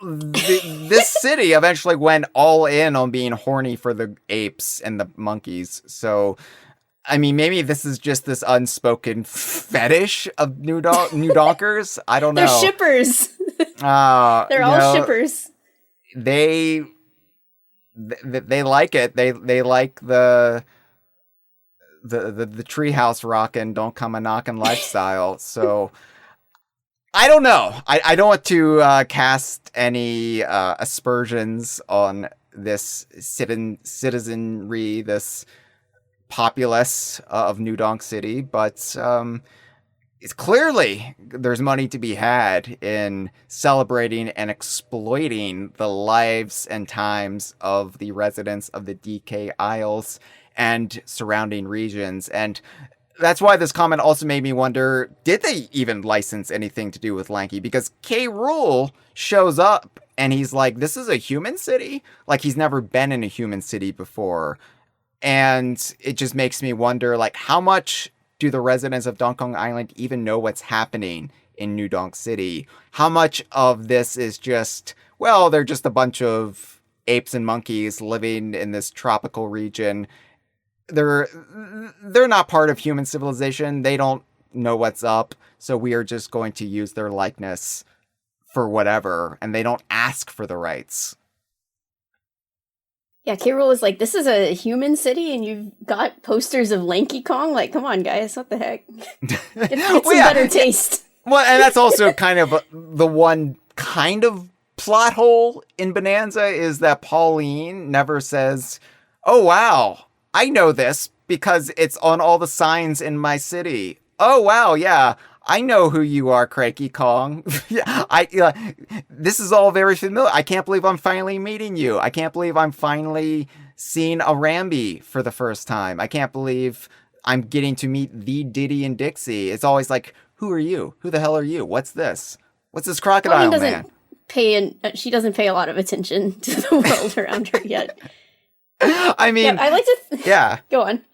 this city eventually went all in on being horny for the apes and the monkeys, so I mean, maybe this is just this unspoken fetish of New Donkers. I don't know. They're shippers. They're all shippers. They like it. They like the the treehouse rockin', don't come a knockin' lifestyle. So I don't know. I don't want to cast any aspersions on this citizenry, this populace of New Donk City, but it's clearly there's money to be had in celebrating and exploiting the lives and times of the residents of the DK Isles and surrounding regions. And that's why this comment also made me wonder, did they even license anything to do with Lanky? Because Rool shows up and he's like, this is a human city? Like, he's never been in a human city before. And it just makes me wonder, like, how much do the residents of Donk Kong Island even know what's happening in New Donk City? How much of this is just, well, they're just a bunch of apes and monkeys living in this tropical region. They're not part of human civilization. They don't know what's up. So we are just going to use their likeness for whatever. And they don't ask for the rights. Yeah, Rool is like, this is a human city and you've got posters of Lanky Kong? Like, come on, guys, what the heck? Get some better taste. Well, and that's also kind of the one kind of plot hole in Bananza is that Pauline never says, oh, wow, I know this because it's on all the signs in my city. Oh, wow, yeah, I know who you are, Cranky Kong. This is all very familiar. I can't believe I'm finally meeting you. I can't believe I'm finally seeing a Rambi for the first time. I can't believe I'm getting to meet the Diddy and Dixie. It's always like, who are you? Who the hell are you? What's this? What's this crocodile man? She doesn't pay a lot of attention to the world around her yet. I mean, yeah, I like to. Yeah. Go on.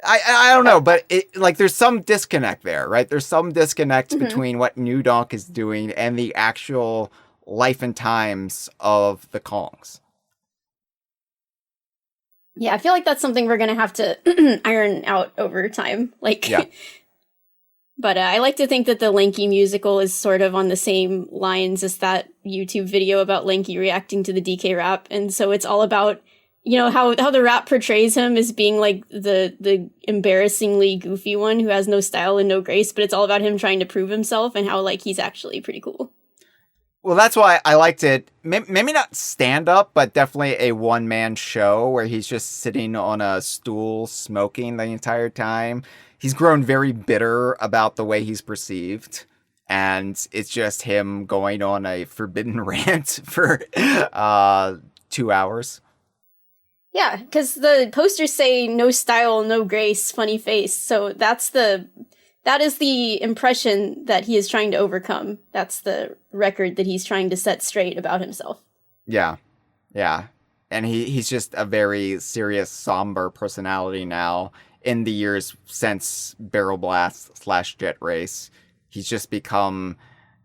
I don't know, but there's some disconnect there, right? There's some disconnect between what New Donk is doing and the actual life and times of the Kongs. Yeah, I feel like that's something we're going to have to iron out over time. Yeah. But I like to think that the Lanky musical is sort of on the same lines as that YouTube video about Lanky reacting to the DK rap. And so it's all about, how the rap portrays him as being like the embarrassingly goofy one who has no style and no grace, but it's all about him trying to prove himself and how like he's actually pretty cool. Well, that's why I liked it. Maybe not stand up, but definitely a one-man show where he's just sitting on a stool smoking the entire time. He's grown very bitter about the way he's perceived. And it's just him going on a forbidden rant for 2 hours. Yeah, because the posters say no style, no grace, funny face. So that is the impression that he is trying to overcome. That's the record that he's trying to set straight about himself. Yeah. Yeah. And he's just a very serious, somber personality now. In the years since Barrel Blast / Jet Race, he's just become...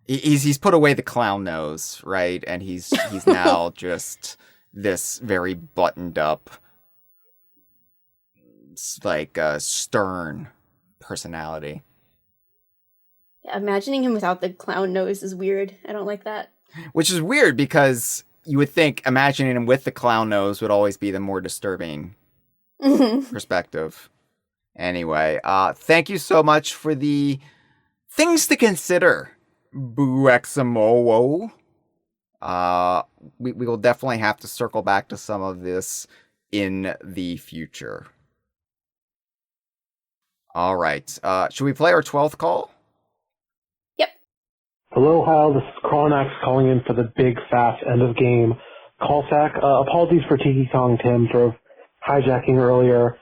He's put away the clown nose, right? And he's now just... this very buttoned up, like stern personality. Yeah, imagining him without the clown nose is weird. I don't like that. Which is weird because you would think imagining him with the clown nose would always be the more disturbing perspective. Anyway, thank you so much for the things to consider, Buexamowo. We will definitely have to circle back to some of this in the future. All right. Should we play our 12th call? Yep. Hello, Hyle. This is Kronax calling in for the big, fast end of game call sack. Apologies for Tiki Kong Tim sort of hijacking earlier.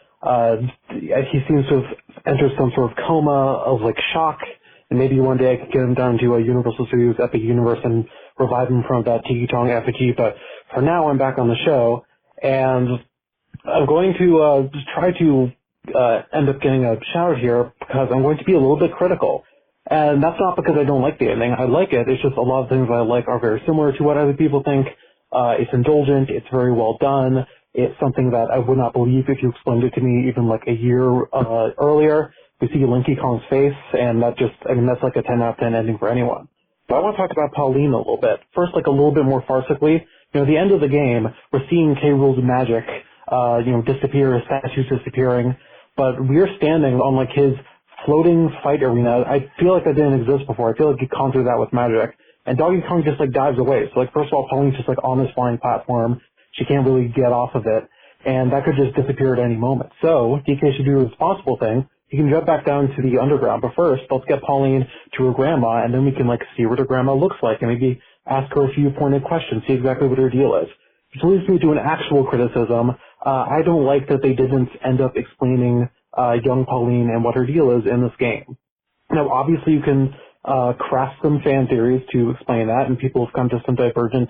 He seems to have entered some sort of coma of like shock, and maybe one day I could get him down to a Universal Studios Epic Universe and revive him from that Tiki Tong effigy. But for now, I'm back on the show, and I'm going to try to end up getting a shout here because I'm going to be a little bit critical. And that's not because I don't like the ending. I like it. It's just a lot of things I like are very similar to what other people think. It's indulgent. It's very well done. It's something that I would not believe if you explained it to me even like a year earlier. We see Lanky Kong's face, and that's like a 10 out of 10 ending for anyone. But I want to talk about Pauline a little bit. First, like a little bit more farcically. The end of the game, we're seeing Rool's magic, disappear, his statues disappearing. but we're standing on like his floating fight arena. I feel like that didn't exist before. I feel like he conjured that with magic. And Donkey Kong just like dives away. So like first of all, Pauline's just like on this flying platform. She can't really get off of it. And that could just disappear at any moment. So DK should do the responsible thing. He can jump back down to the underground. But first, let's get Pauline to her grandma, and then we can like see what her grandma looks like and maybe ask her a few pointed questions, see exactly what her deal is. Which leads me to an actual criticism. I don't like that they didn't end up explaining young Pauline and what her deal is in this game. Now, obviously, you can craft some fan theories to explain that, and people have come to some divergent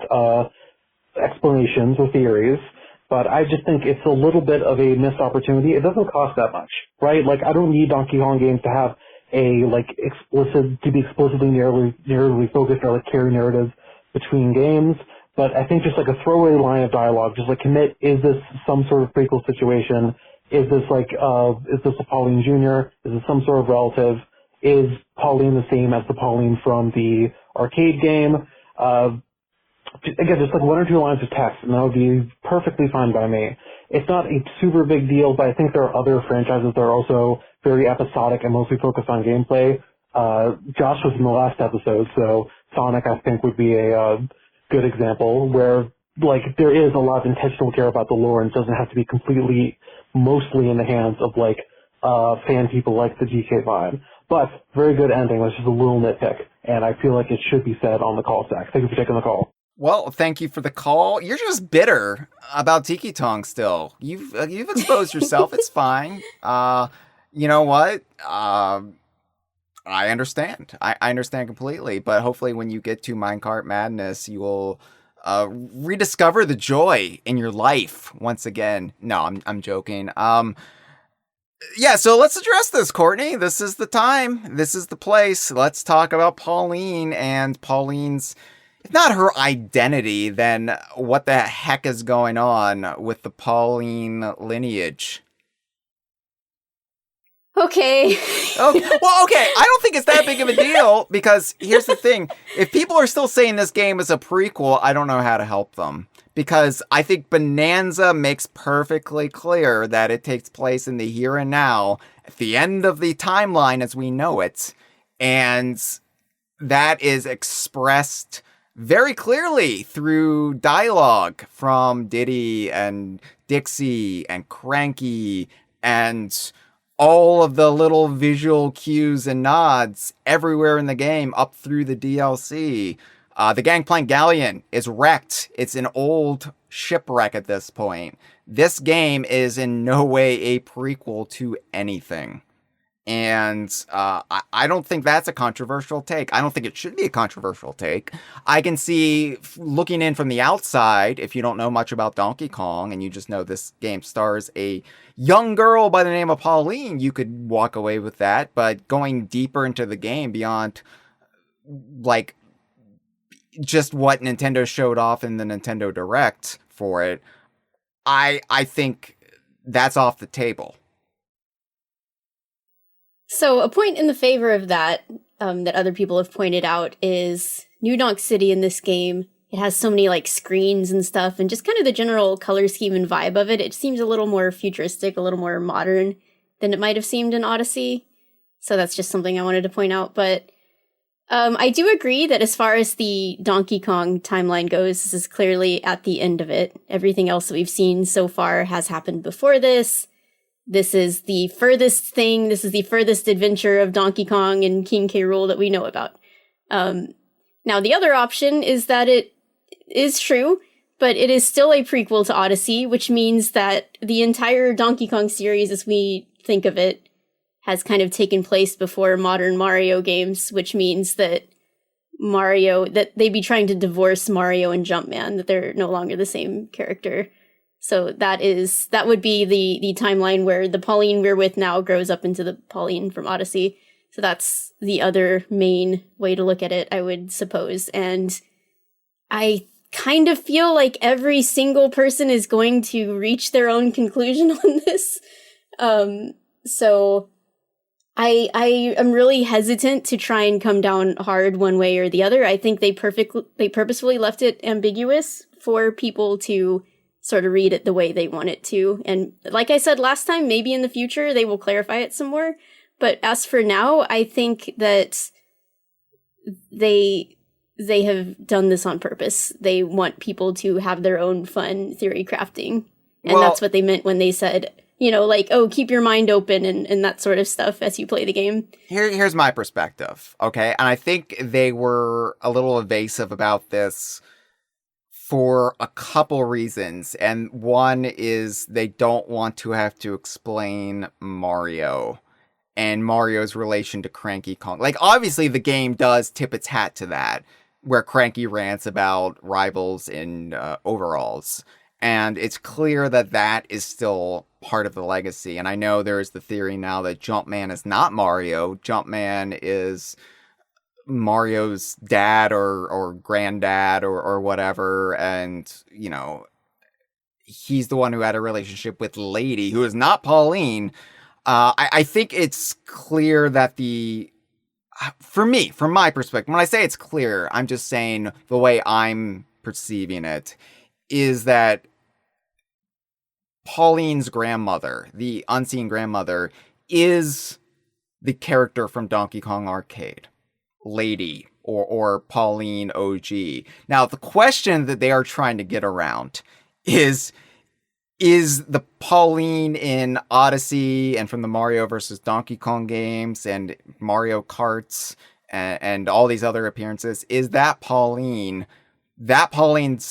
explanations or theories. But I just think it's a little bit of a missed opportunity. It doesn't cost that much, right? Like, I don't need Donkey Kong games to have a, like, to be explicitly narratively focused or, like, carry narratives between games. But I think just, like, a throwaway line of dialogue, just, like, commit, is this some sort of prequel situation? Is this, like, is this a Pauline Jr.? Is this some sort of relative? Is Pauline the same as the Pauline from the arcade game? Again, just like one or two lines of text, and that would be perfectly fine by me. It's not a super big deal, but I think there are other franchises that are also very episodic and mostly focused on gameplay. Josh was in the last episode, so Sonic, I think, would be a good example where, like, there is a lot of intentional care about the lore and it doesn't have to be completely, mostly in the hands of, like, fan people like the GK Vine. But, very good ending. That's just a little nitpick, and I feel like it should be said on the call stack. Thank you for taking the call. Well, thank you for the call. You're just bitter about Tiki Tong still. You've exposed yourself. It's fine. You know what? I understand. I understand completely. But hopefully when you get to Minecart Madness, you will rediscover the joy in your life once again. No, I'm joking. Yeah, so let's address this, Courtney. This is the time. This is the place. Let's talk about Pauline and Pauline's, if not her identity, then what the heck is going on with the Pauline lineage? Okay. Oh, well, okay. I don't think it's that big of a deal because here's the thing. If people are still saying this game is a prequel, I don't know how to help them. Because I think Bananza makes perfectly clear that it takes place in the here and now, at the end of the timeline as we know it. And that is expressed very clearly through dialogue from Diddy and Dixie and Cranky and all of the little visual cues and nods everywhere in the game up through the DLC. The Gangplank Galleon is wrecked. It's an old shipwreck at this point. This game is in no way a prequel to anything. And I don't think that's a controversial take. I don't think it should be a controversial take. I can see, looking in from the outside, if you don't know much about Donkey Kong and you just know this game stars a young girl by the name of Pauline, you could walk away with that. But going deeper into the game beyond, like, just what Nintendo showed off in the Nintendo Direct for it, I think that's off the table. So a point in the favor of that, that other people have pointed out, is New Donk City in this game. It has so many, like, screens and stuff, and just kind of the general color scheme and vibe of it. It seems a little more futuristic, a little more modern than it might have seemed in Odyssey. So that's just something I wanted to point out. But I do agree that as far as the Donkey Kong timeline goes, this is clearly at the end of it. Everything else that we've seen so far has happened before this. This is the furthest thing, this is the furthest adventure of Donkey Kong and King K. Rool that we know about. Now, the other option is that it is true, but it is still a prequel to Odyssey, which means that the entire Donkey Kong series, as we think of it, has kind of taken place before modern Mario games, which means that that they'd be trying to divorce Mario and Jumpman, that they're no longer the same character. So that would be the timeline where the Pauline we're with now grows up into the Pauline from Odyssey. So that's the other main way to look at it, I would suppose. And I kind of feel like every single person is going to reach their own conclusion on this. So I am really hesitant to try and come down hard one way or the other. I think they purposefully left it ambiguous for people to sort of read it the way they want it to. And like I said last time, maybe in the future they will clarify it some more. But as for now, I think that they have done this on purpose. They want people to have their own fun theory crafting. And that's what they meant when they said, you know, like, oh, keep your mind open and that sort of stuff as you play the game. Here's my perspective, okay? And I think they were a little evasive about this for a couple reasons. And one is they don't want to have to explain Mario and Mario's relation to Cranky Kong. Like, obviously, the game does tip its hat to that, where Cranky rants about rivals in overalls. And it's clear that that is still part of the legacy. And I know there is the theory now that Jumpman is not Mario. Jumpman is Mario's dad or granddad or whatever. And, you know, he's the one who had a relationship with Lady, who is not Pauline. I think it's clear that for me, from my perspective, when I say it's clear, I'm just saying the way I'm perceiving it is that Pauline's grandmother, the unseen grandmother, is the character from Donkey Kong Arcade, Lady, or Pauline OG. Now, the question that they are trying to get around is the Pauline in Odyssey and from the Mario versus Donkey Kong games and Mario Karts and all these other appearances, is that Pauline's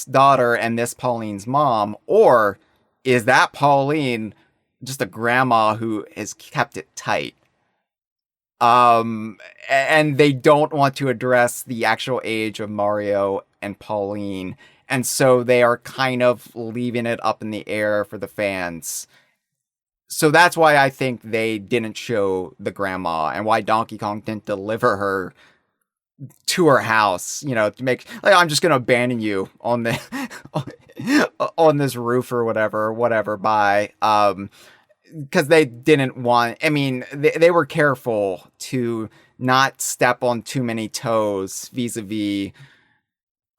daughter and this Pauline's mom, or is that Pauline just a grandma who has kept it tight? And they don't want to address the actual age of Mario and Pauline. And so they are kind of leaving it up in the air for the fans. So that's why I think they didn't show the grandma and why Donkey Kong didn't deliver her to her house, you know, to make, like, I'm just going to abandon you on the, on this roof or whatever, bye. Because they didn't want, I mean, they were careful to not step on too many toes vis-a-vis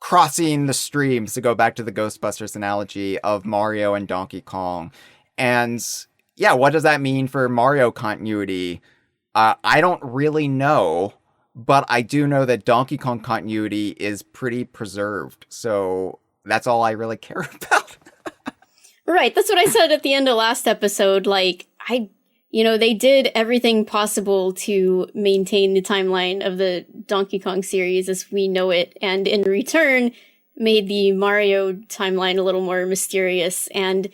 crossing the streams, to go back to the Ghostbusters analogy of Mario and Donkey Kong. And yeah, what does that mean for Mario continuity? I don't really know, but I do know that Donkey Kong continuity is pretty preserved. So that's all I really care about. Right, that's what I said at the end of last episode. Like, they did everything possible to maintain the timeline of the Donkey Kong series as we know it, and in return, made the Mario timeline a little more mysterious. And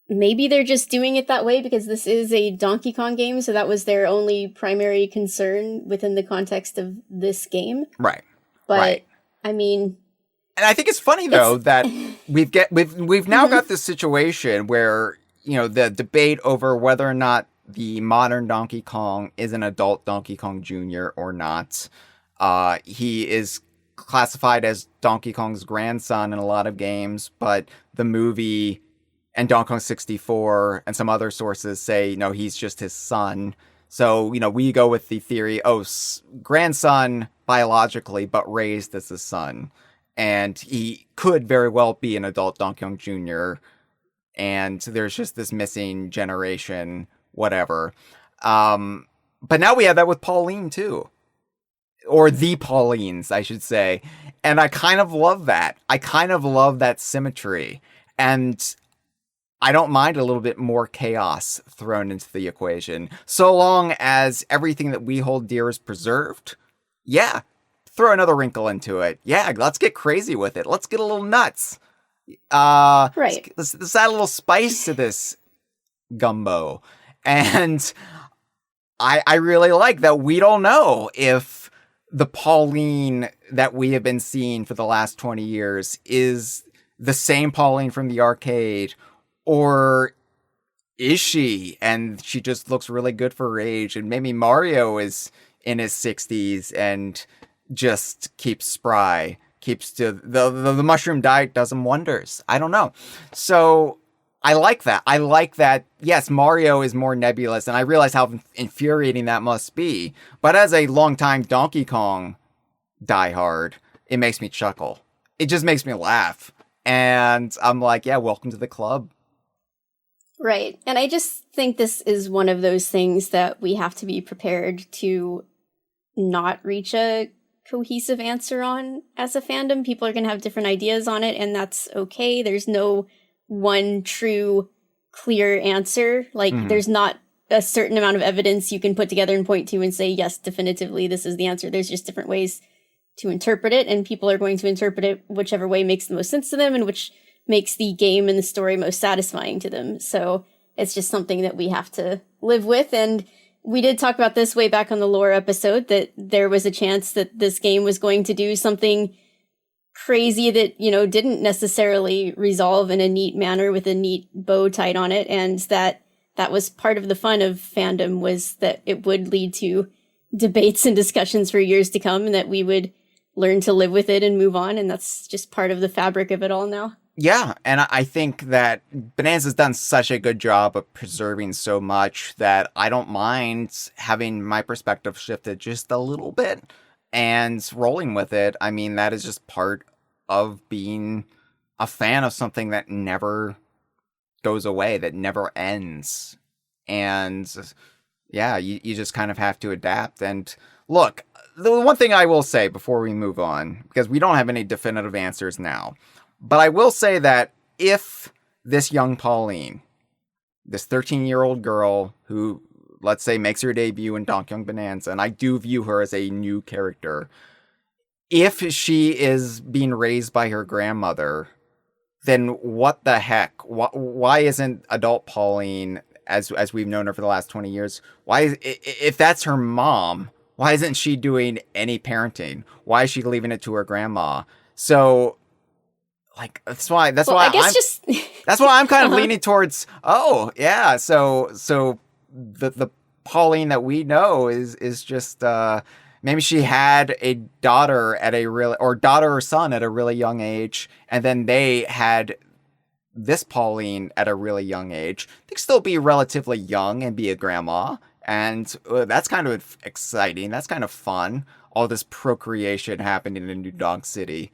maybe they're just doing it that way because this is a Donkey Kong game, so that was their only primary concern within the context of this game. Right. But, right. I mean... And I think it's funny, though, that we've now got this situation where, you know, the debate over whether or not the modern Donkey Kong is an adult Donkey Kong Jr. or not. He is classified as Donkey Kong's grandson in a lot of games, but the movie and Donkey Kong 64 and some other sources say, you know, he's just his son. So, you know, we go with the theory, grandson biologically, but raised as his son. And he could very well be an adult Donkey Kong Jr. And there's just this missing generation, whatever. But now we have that with Pauline, too. Or the Paulines, I should say. And I kind of love that. I kind of love that symmetry. And I don't mind a little bit more chaos thrown into the equation. So long as everything that we hold dear is preserved, yeah. Throw another wrinkle into it. Yeah, let's get crazy with it. Let's get a little nuts. Right. Let's add a little spice to this gumbo. And I really like that we don't know if the Pauline that we have been seeing for the last 20 years is the same Pauline from the arcade, or is she? And she just looks really good for her age. And maybe Mario is in his 60s and just keeps spry, keeps to the mushroom diet does him wonders. I don't know. So I like that. I like that. Yes, Mario is more nebulous, and I realize how infuriating that must be. But as a longtime Donkey Kong diehard, it makes me chuckle. It just makes me laugh. And I'm like, yeah, welcome to the club. Right. And I just think this is one of those things that we have to be prepared to not reach a cohesive answer on as a fandom. People are going to have different ideas on it, and that's okay. There's no one true, clear answer. Like, there's not a certain amount of evidence you can put together and point to and say, yes, definitively, this is the answer. There's just different ways to interpret it, and people are going to interpret it whichever way makes the most sense to them and which makes the game and the story most satisfying to them. So it's just something that we have to live with. And we did talk about this way back on the lore episode, that there was a chance that this game was going to do something crazy that, you know, didn't necessarily resolve in a neat manner with a neat bow tied on it. And that was part of the fun of fandom, was that it would lead to debates and discussions for years to come, and that we would learn to live with it and move on. And that's just part of the fabric of it all now. Yeah, and I think that Bananza's done such a good job of preserving so much that I don't mind having my perspective shifted just a little bit and rolling with it. I mean, that is just part of being a fan of something that never goes away, that never ends. And yeah, you just kind of have to adapt. And look, the one thing I will say before we move on, because we don't have any definitive answers now, but I will say that if this young Pauline, this 13-year-old girl who, let's say, makes her debut in Donkey Kong Bananza, and I do view her as a new character, if she is being raised by her grandmother, then what the heck? Why isn't adult Pauline, as we've known her for the last 20 years, if that's her mom, why isn't she doing any parenting? Why is she leaving it to her grandma? So, like, that's why I'm kind of leaning towards, oh yeah, so the Pauline that we know is just maybe she had a daughter daughter or son at a really young age, and then they had this Pauline at a really young age. They could still be relatively young and be a grandma, and that's kind of exciting. That's kind of fun. All this procreation happening in New Donk City.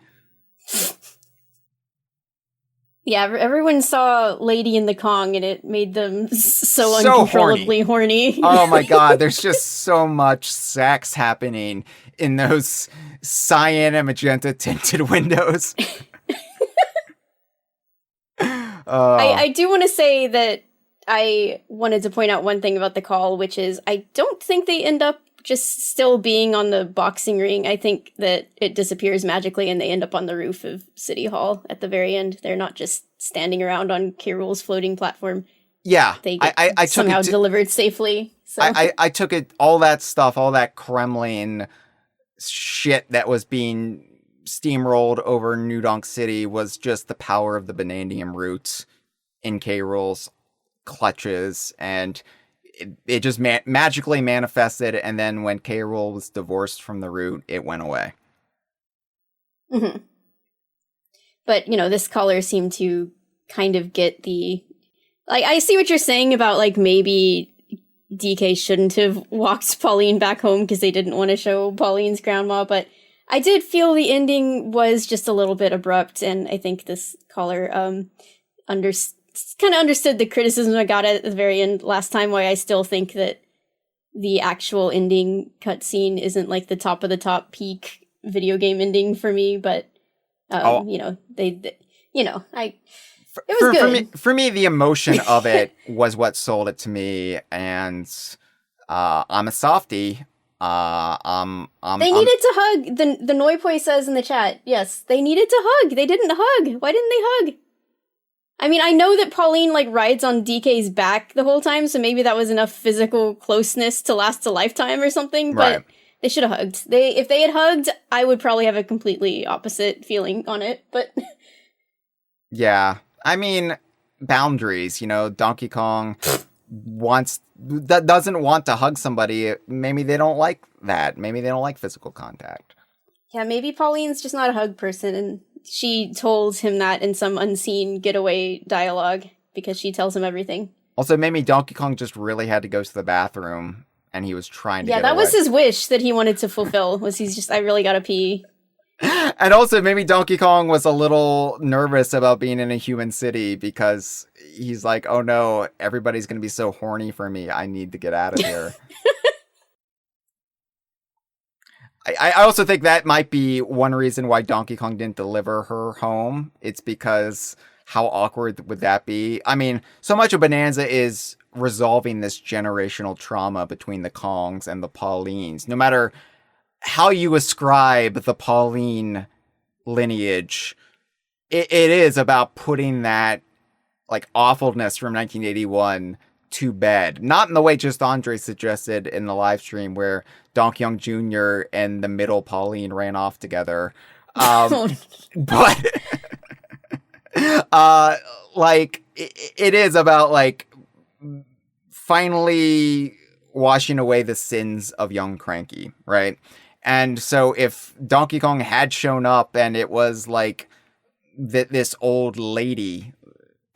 Yeah, everyone saw Lady in the Kong, and it made them so uncontrollably horny. Oh my god, there's just so much sex happening in those cyan and magenta tinted windows. I do want to say that I wanted to point out one thing about the call, which is I don't think they end up just still being on the boxing ring. I think that it disappears magically and they end up on the roof of City Hall at the very end. They're not just standing around on K. Rool's floating platform. Yeah, they get somehow delivered safely. So. I took it, all that stuff, all that Kremling shit that was being steamrolled over New Donk City was just the power of the Banandium roots in K. Rool's clutches, and it just magically manifested, and then when K. Rool was divorced from the root, it went away. Mm-hmm. But, you know, this caller seemed to kind of get the... Like, I see what you're saying about, like, maybe DK shouldn't have walked Pauline back home because they didn't want to show Pauline's grandma, but I did feel the ending was just a little bit abrupt, and I think this caller kind of understood the criticism I got at the very end last time, why I still think that the actual ending cutscene isn't like the top of the top peak video game ending for me, but you know, it was good. For me, the emotion of it was what sold it to me, and I'm a softie. They needed to hug. The Noipoi says in the chat, yes, they needed to hug. They didn't hug. Why didn't they hug? I mean, I know that Pauline, like, rides on DK's back the whole time, so maybe that was enough physical closeness to last a lifetime or something, but right. They should have hugged. If they had hugged, I would probably have a completely opposite feeling on it, but... Yeah. I mean, boundaries, you know, Donkey Kong doesn't want to hug somebody. Maybe they don't like that. Maybe they don't like physical contact. Yeah, maybe Pauline's just not a hug person, and she told him that in some unseen getaway dialogue because she tells him everything. Also, maybe Donkey Kong just really had to go to the bathroom and he was trying to get that away. was his wish that he wanted to fulfill, was he's just, I really gotta pee. And also, maybe Donkey Kong was a little nervous about being in a human city because he's like, oh no, everybody's going to be so horny for me. I need to get out of here. I also think that might be one reason why Donkey Kong didn't deliver her home. It's because how awkward would that be? I mean, so much of Bonanza is resolving this generational trauma between the Kongs and the Paulines. No matter how you ascribe the Pauline lineage, it is about putting that like awfulness from 1981 to bed. Not in the way just Andre suggested in the live stream where Donkey Kong Jr. and the middle Pauline ran off together. But like it is about like finally washing away the sins of young Cranky, right? And so if Donkey Kong had shown up and it was like this old lady,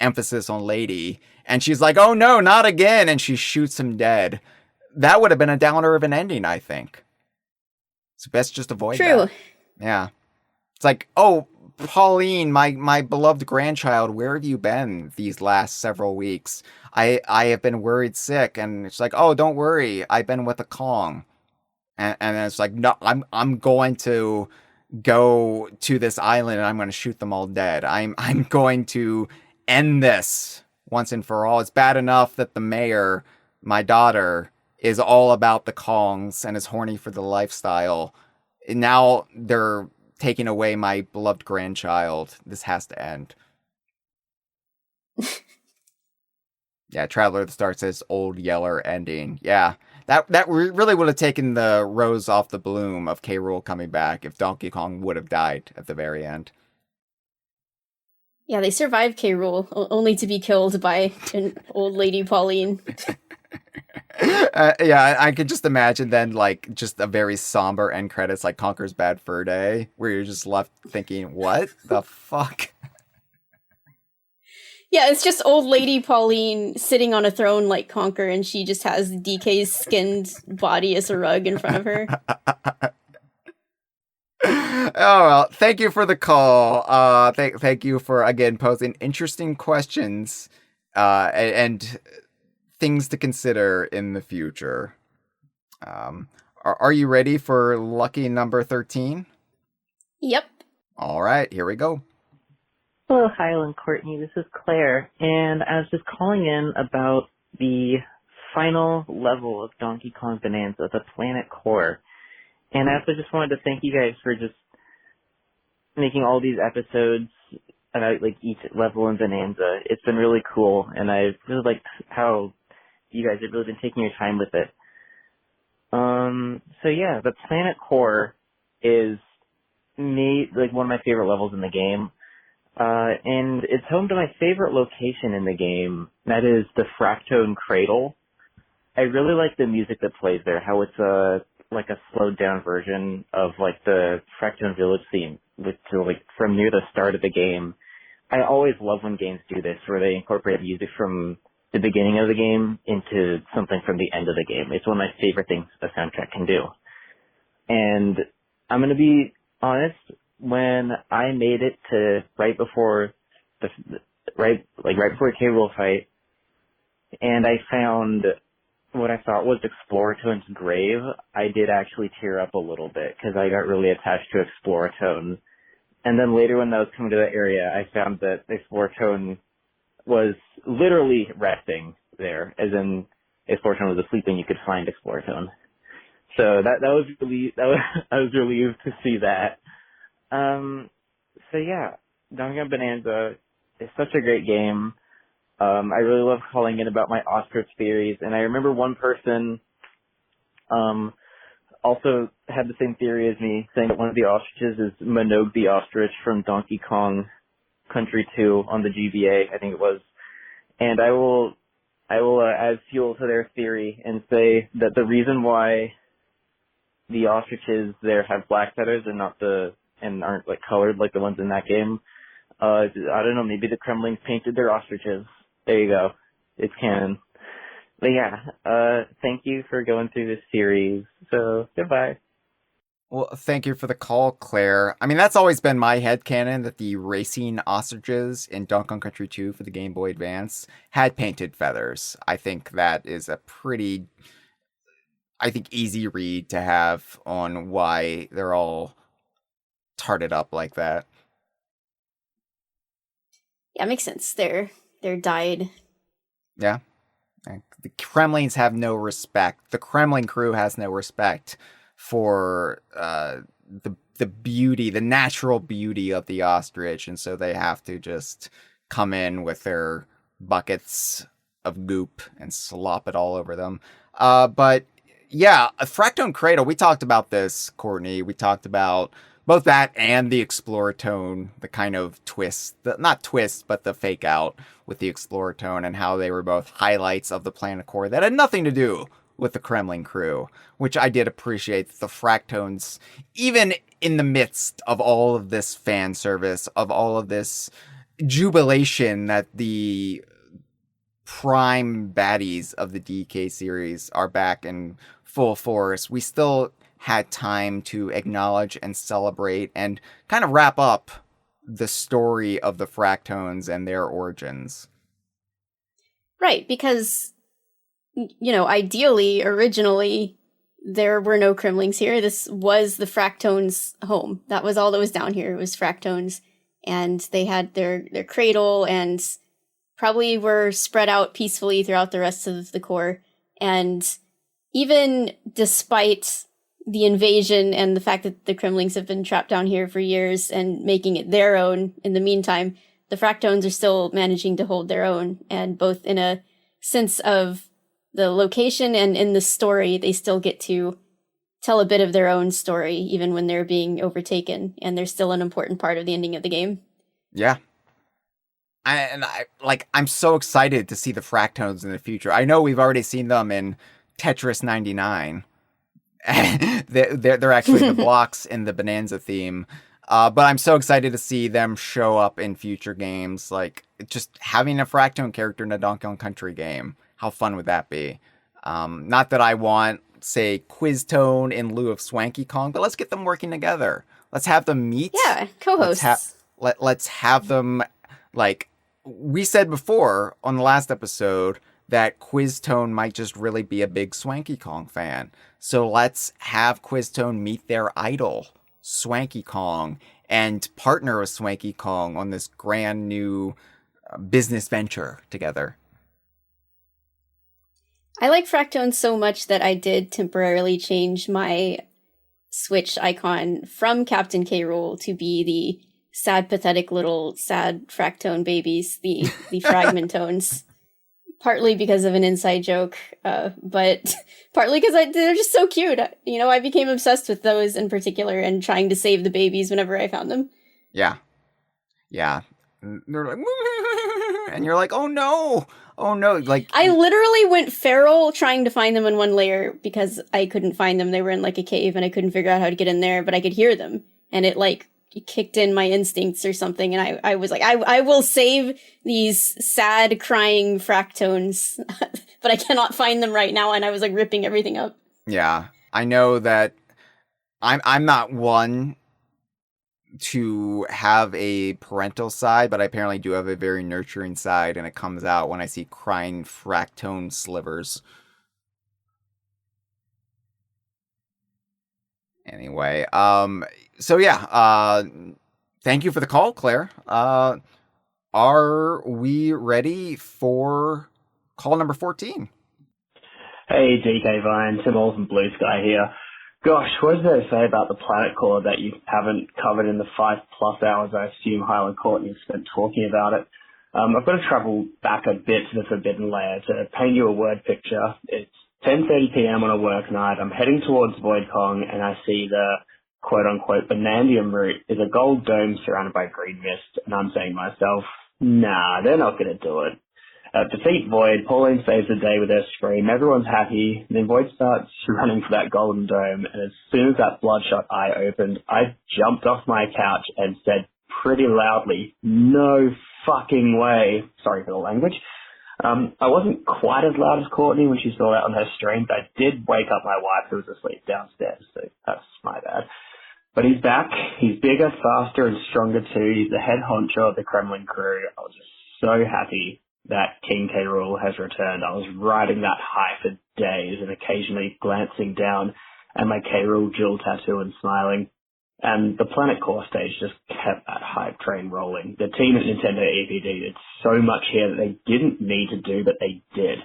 emphasis on lady, and she's like, oh no, not again, and she shoots him dead, that would have been a downer of an ending, I think. So best just avoid that. Yeah. It's like, oh, Pauline, my beloved grandchild, where have you been these last several weeks? I have been worried sick. And it's like, oh, don't worry, I've been with a Kong. And it's like, no, I'm going to go to this island and I'm going to shoot them all dead. I'm going to end this once and for all. It's bad enough that the mayor, my daughter, is all about the Kongs and is horny for the lifestyle. And now they're taking away my beloved grandchild. This has to end. Yeah, Traveler of the Star says Old Yeller ending. Yeah. That really would have taken the rose off the bloom of K. Rool coming back if Donkey Kong would have died at the very end. Yeah, they survived K. Rool, only to be killed by an old lady Pauline. Yeah, I could just imagine then, like, just a very somber end credits, like Conker's Bad Fur Day, where you're just left thinking, what the fuck? Yeah, it's just old lady Pauline sitting on a throne like Conker, and she just has DK's skinned body as a rug in front of her. Oh, well, thank you for the call. Thank you for, again, posing interesting questions and things to consider in the future. Are you ready for lucky number 13? Yep. All right, here we go. Hello, Hyle and Courtney. This is Claire, and I was just calling in about the final level of Donkey Kong Bananza, the Planet Core. And I also just wanted to thank you guys for just making all these episodes about like each level in Bananza. It's been really cool, and I really liked how you guys have really been taking your time with it. So yeah, the Planet Core is like one of my favorite levels in the game. And it's home to my favorite location in the game. That is the Fractone Cradle. I really like the music that plays there, how it's like a slowed down version of like the Fractone Village theme, with like from near the start of the game. I always love when games do this, where they incorporate music from the beginning of the game into something from the end of the game. It's one of my favorite things a soundtrack can do. And I'm gonna be honest, when I made it to right before before K. Rool fight, and I found what I thought was Exploratone's grave, I did actually tear up a little bit because I got really attached to Exploratone. And then later when I was coming to that area, I found that Exploratone was literally resting there, as in Exploratone was asleep and you could find Exploratone. So I was relieved to see that. So yeah, Donkey Kong Bananza is such a great game. I really love calling in about my ostrich theories, and I remember one person, also had the same theory as me, saying that one of the ostriches is Minogue the ostrich from Donkey Kong Country 2 on the GBA, I think it was. And I will add fuel to their theory and say that the reason why the ostriches there have black feathers and aren't like colored like the ones in that game, I don't know, maybe the Kremlings painted their ostriches. There you go. It's canon. But yeah, thank you for going through this series. So, goodbye. Well, thank you for the call, Claire. I mean, that's always been my headcanon that the racing ostriches in Donkey Kong Country 2 for the Game Boy Advance had painted feathers. I think that is a pretty, easy read to have on why they're all tarted up like that. Yeah, makes sense. They're dyed. Yeah. The Kremlings have no respect. The Kremling Krew has no respect for the beauty, the natural beauty of the ostrich, and so they have to just come in with their buckets of goop and slop it all over them. But yeah, a Fractone Cradle, we talked about this, Courtney. We talked about both that and the Explorer Tone, the kind of twist, not twist, but the fake out with the Explorer Tone, and how they were both highlights of the Planet Core that had nothing to do with the Kremling Krew, which I did appreciate the Fractones, even in the midst of all of this fan service, of all of this jubilation that the prime baddies of the DK series are back in full force, we still had time to acknowledge and celebrate and kind of wrap up the story of the Fractones and their origins. Right, because, ideally, originally, there were no Kremlings here. This was the Fractones' home. That was all that was down here. It was Fractones, and they had their cradle and probably were spread out peacefully throughout the rest of the core. And even despite the invasion and the fact that the Kremlings have been trapped down here for years and making it their own in the meantime, the Fractones are still managing to hold their own, and both in a sense of the location and in the story, they still get to tell a bit of their own story, even when they're being overtaken, and they're still an important part of the ending of the game. Yeah. I'm so excited to see the Fractones in the future. I know we've already seen them in Tetris 99. They're actually the blocks in the Bananza theme. But I'm so excited to see them show up in future games. Like, just having a Fractone character in a Donkey Kong Country game. How fun would that be? Not that I want, say, Quiz Tone in lieu of Swanky Kong, but let's get them working together. Let's have them meet. Yeah, co-hosts. Let's have them, like, we said before on the last episode that Quiz Tone might just really be a big Swanky Kong fan. So let's have Quiz Tone meet their idol, Swanky Kong, and partner with Swanky Kong on this grand new business venture together. I like Fractones so much that I did temporarily change my Switch icon from Captain K. Rool to be the sad, pathetic little sad Fractone babies, the Fragment Tones. Partly because of an inside joke, but partly because they're just so cute. I became obsessed with those in particular and trying to save the babies whenever I found them. Yeah. Yeah. And they're like, and you're like, oh no. Like, I literally went feral trying to find them in one layer because I couldn't find them. They were in like a cave and I couldn't figure out how to get in there, but I could hear them. And it kicked in my instincts or something, and I was like, I will save these sad, crying Fractones, but I cannot find them right now, and I was like ripping everything up. Yeah, I know that I'm not one to have a parental side, but I apparently do have a very nurturing side, and it comes out when I see crying Fractone slivers. Anyway, so yeah, thank you for the call, Claire. Are we ready for call number 14? Hey, DK Vine, Tim Olsen, Blue Sky here. Gosh, what is there to say about the Planet Core that you haven't covered in the 5+ hours I assume Hyle and Courtney have spent talking about it? I've got to travel back a bit to the Forbidden Layer to paint you a word picture. It's 10:30 p.m. on a work night. I'm heading towards Void Kong, and I see the quote-unquote Banandium route is a gold dome surrounded by green mist, and I'm saying to myself, nah, they're not going to do it. Defeat Void, Pauline saves the day with her scream, everyone's happy, then Void starts running for that golden dome, and as soon as that bloodshot eye opened, I jumped off my couch and said pretty loudly, no fucking way. Sorry for the language. I wasn't quite as loud as Courtney when she saw that on her stream, but I did wake up my wife who was asleep downstairs, so that's my bad. But he's back. He's bigger, faster, and stronger too. He's the head honcho of the Kremling Krew. I was just so happy that King K. Rool has returned. I was riding that high for days and occasionally glancing down at my K. Rool jewel tattoo and smiling. And the Planet Core stage just kept that hype train rolling. The team at Nintendo EPD did so much here that they didn't need to do, but they did.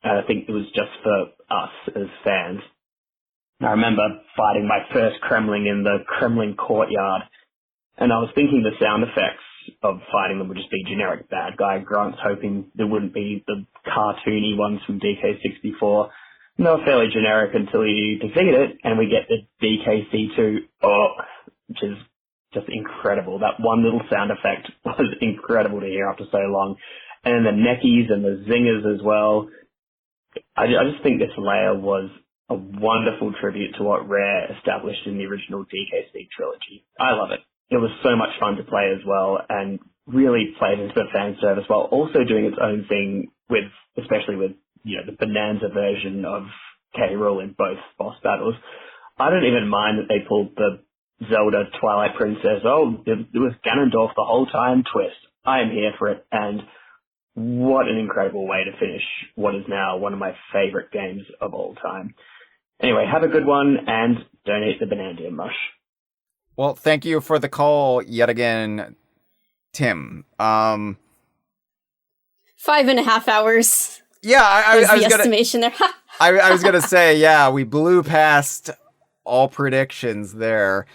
And I think it was just for us as fans. I remember fighting my first Kremling in the Kremling courtyard, and I was thinking the sound effects of fighting them would just be generic bad guy grunts, hoping there wouldn't be the cartoony ones from DK64. They were fairly generic until you defeat it, and we get the DKC2, which is just incredible. That one little sound effect was incredible to hear after so long. And the neckies and the zingers as well. I just think this layer was a wonderful tribute to what Rare established in the original DKC trilogy. I love it. It was so much fun to play as well, and really played into the fan service while also doing its own thing with, especially with, the Bananza version of K. Rool in both boss battles. I don't even mind that they pulled the Zelda Twilight Princess, it was Ganondorf the whole time twist. I am here for it, and what an incredible way to finish what is now one of my favorite games of all time. Anyway, have a good one, and don't eat the Bananza mush. Well, thank you for the call yet again, Tim. 5.5 hours. Yeah, I was the gonna, estimation there. I was gonna say, yeah, we blew past all predictions there.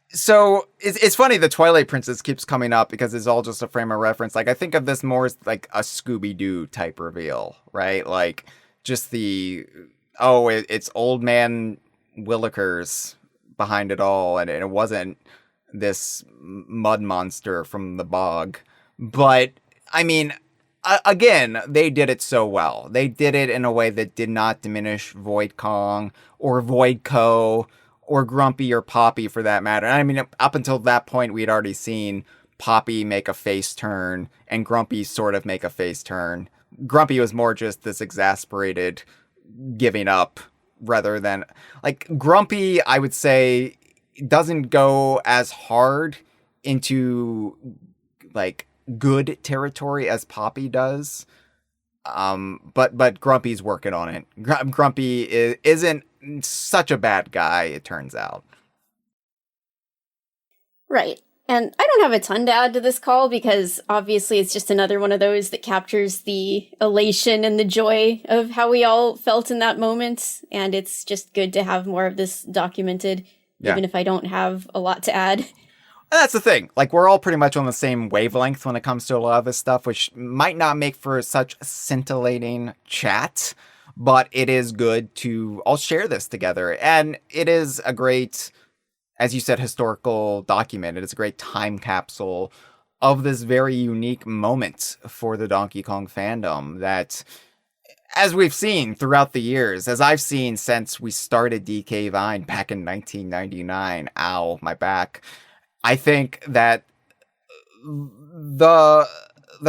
So it's funny, the Twilight Princess keeps coming up because it's all just a frame of reference. Like, I think of this more as like a Scooby-Doo type reveal, right? Like, just it's old man Willikers behind it all, and it wasn't this mud monster from the bog. But, I mean, again, they did it so well. They did it in a way that did not diminish Void Kong or Void Co. or Grumpy or Poppy for that matter. I mean, up until that point, we'd already seen Poppy make a face turn and Grumpy sort of make a face turn. Grumpy was more just this exasperated giving up rather than, like, Grumpy, I would say, doesn't go as hard into, like, good territory as Poppy does. But Grumpy's working on it. Grumpy isn't such a bad guy, it turns out. Right. And I don't have a ton to add to this call because obviously it's just another one of those that captures the elation and the joy of how we all felt in that moment. And it's just good to have more of this documented, even if I don't have a lot to add. And that's the thing. Like, we're all pretty much on the same wavelength when it comes to a lot of this stuff, which might not make for such scintillating chat, but it is good to all share this together. And it is a great, as you said, historical document. It is a great time capsule of this very unique moment for the Donkey Kong fandom that, as we've seen throughout the years, as I've seen since we started DK Vine back in 1999, ow, my back, I think that the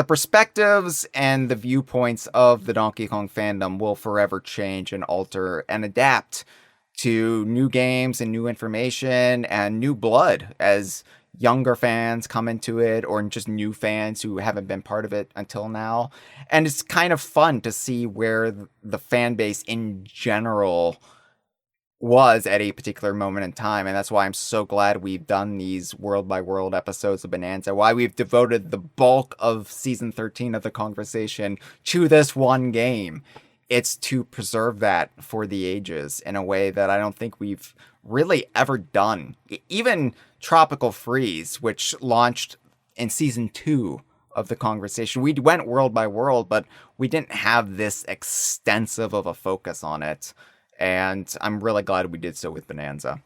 perspectives and the viewpoints of the Donkey Kong fandom will forever change and alter and adapt to new games and new information and new blood as younger fans come into it, or just new fans who haven't been part of it until now. And it's kind of fun to see where the fan base in general was at a particular moment in time. And that's why I'm so glad we've done these world by world episodes of Bananza, why we've devoted the bulk of season 13 of the Kongversation to this one game. It's to preserve that for the ages in a way that I don't think we've really ever done. Even Tropical Freeze, which launched in season 2 of the Kongversation, we went world by world, but we didn't have this extensive of a focus on it. And I'm really glad we did so with Bananza.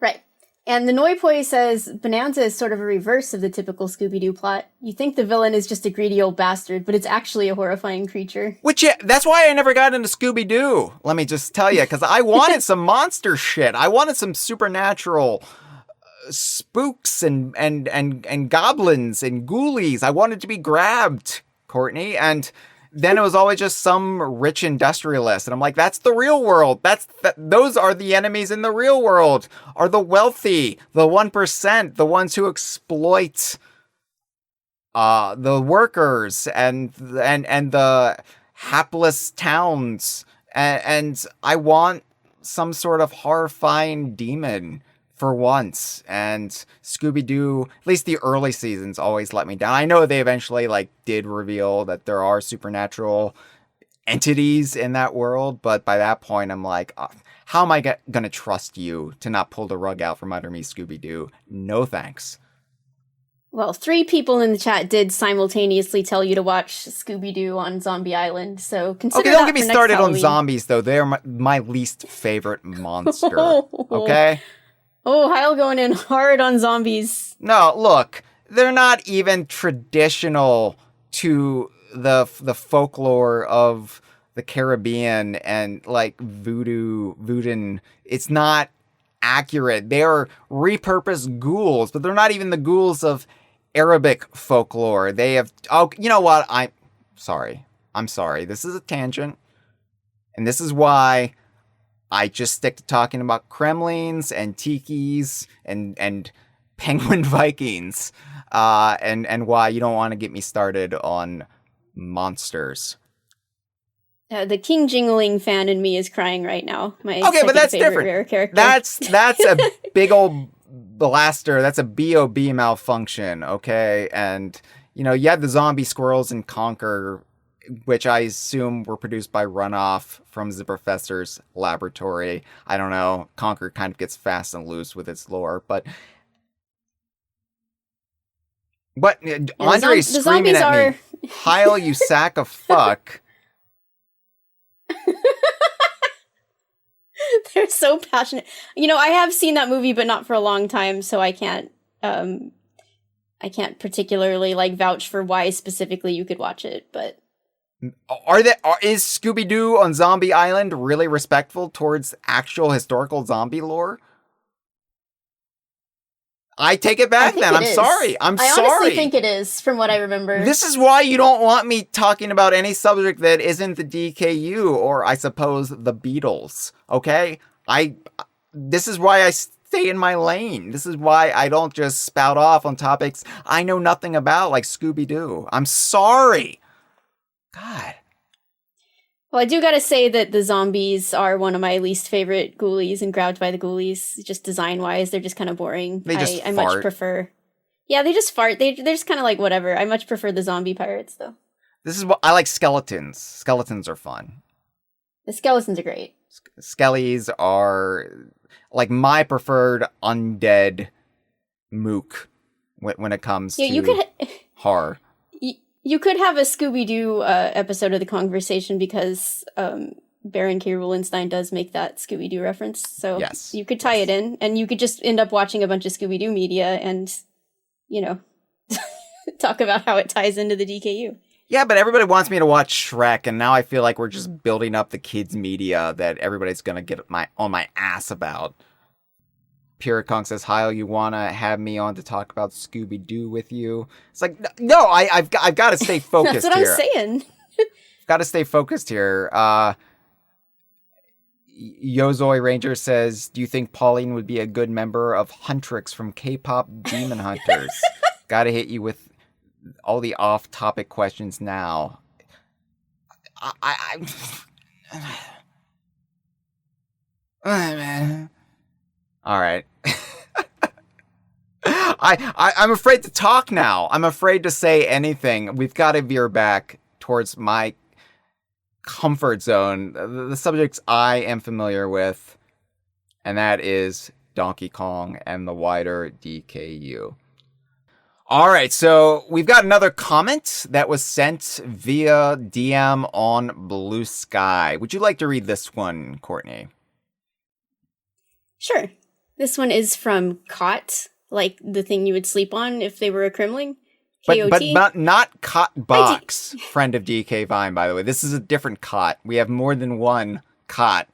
Right. And the Noipoi says, Bananza is sort of a reverse of the typical Scooby-Doo plot. You think the villain is just a greedy old bastard, but it's actually a horrifying creature. Which, yeah, that's why I never got into Scooby-Doo, let me just tell you, because I wanted some monster shit. I wanted some supernatural spooks and goblins and ghoulies. I wanted to be grabbed, Courtney, and then it was always just some rich industrialist. And I'm like, that's the real world. Those are the enemies in the real world, are the wealthy, the 1%, the ones who exploit the workers and the hapless towns. And I want some sort of horrifying demon for once. And Scooby-Doo, at least the early seasons, always let me down. I know they eventually did reveal that there are supernatural entities in that world, but by that point I'm like, how am I gonna trust you to not pull the rug out from under me, Scooby-Doo? No thanks. Well, 3 people in the chat did simultaneously tell you to watch Scooby-Doo on Zombie Island, so consider Okay, don't that get me for next started on Halloween. zombies, though. They're my least favorite monster, okay? Oh, Hyle going in hard on zombies. No, look, they're not even traditional to the folklore of the Caribbean and voodoo. It's not accurate. They are repurposed ghouls, but they're not even the ghouls of Arabic folklore. They have, you know what? I'm sorry. This is a tangent. And this is why I just stick to talking about Kremlings and Tikis and Penguin Vikings. And why you don't want to get me started on monsters. The King Jingling fan in me is crying right now. My Okay, but that's favorite different. rare character. That's a big old blaster. That's a BOB malfunction, okay? And, you had the zombie squirrels in Conquer, which I assume were produced by runoff from the professor's laboratory. I don't know. Conquer kind of gets fast and loose with its lore, but Andre's screaming at me, Hyle, you sack of fuck. They're so passionate. I have seen that movie, but not for a long time, so I can't particularly vouch for why specifically you could watch it, but Is Scooby-Doo on Zombie Island really respectful towards actual historical zombie lore? I take it back then. I'm sorry. I honestly think it is, from what I remember. This is why you don't want me talking about any subject that isn't the DKU or, I suppose, the Beatles. Okay? This is why I stay in my lane. This is why I don't just spout off on topics I know nothing about, like Scooby-Doo. I'm sorry. God. Well, I do gotta say that the zombies are one of my least favorite ghoulies in Ground by the Ghoulies. Just design-wise, they're just kind of boring. They just I fart. much prefer... Yeah, they just fart. They're just kind of whatever. I much prefer the zombie pirates, though. This is what I like. Skeletons. Skeletons are fun. The skeletons are great. Skellies are my preferred undead mook when it comes to horror. You could have a Scooby-Doo episode of the Kongversation because Baron K. Rulenstein does make that Scooby-Doo reference. So yes. You could tie it in, and you could just end up watching a bunch of Scooby-Doo media and, talk about how it ties into the DKU. Yeah, but everybody wants me to watch Shrek, and now I feel like we're just building up the kids' media that everybody's going to get on my ass about. Pure Kong says, Hyle, you want to have me on to talk about Scooby-Doo with you? It's like, no, I've got to stay focused That's what here. I'm saying. Got to stay focused here. Yozoi Ranger says, do you think Pauline would be a good member of Huntrix from K-pop Demon Hunters? Got to hit you with all the off-topic questions now. All right. I'm afraid to talk now. I'm afraid to say anything. We've got to veer back towards my comfort zone, the subjects I am familiar with, and that is Donkey Kong and the wider DKU. All right, so we've got another comment that was sent via DM on Blue Sky. Would you like to read this one, Courtney? Sure. This one is from Cot, like the thing you would sleep on if they were a Kremling. But not Cot Box, friend of DK Vine, by the way. This is a different Cot. We have more than one Cot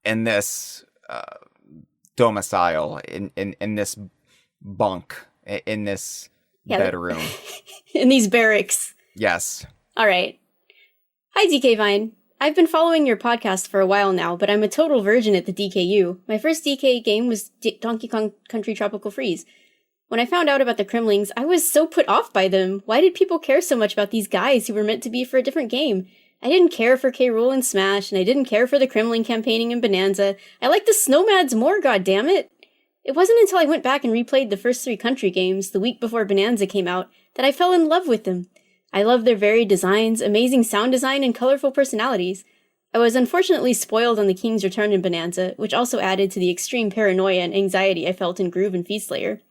in this domicile, in this bunk, in this bedroom. In these barracks. Yes. All right. Hi, DK Vine. I've been following your podcast for a while now, but I'm a total virgin at the DKU. My first DK game was Donkey Kong Country Tropical Freeze. When I found out about the Kremlings, I was so put off by them. Why did people care so much about these guys who were meant to be for a different game? I didn't care for K. Rool and Smash, and I didn't care for the Kremling campaigning in Bananza. I like the Snowmads more, goddammit! It wasn't until I went back and replayed the first 3 country games, the week before Bananza came out, that I fell in love with them. I love their varied designs, amazing sound design, and colorful personalities. I was unfortunately spoiled on the King's Return in Bananza, which also added to the extreme paranoia and anxiety I felt in Groove and Feast Layer.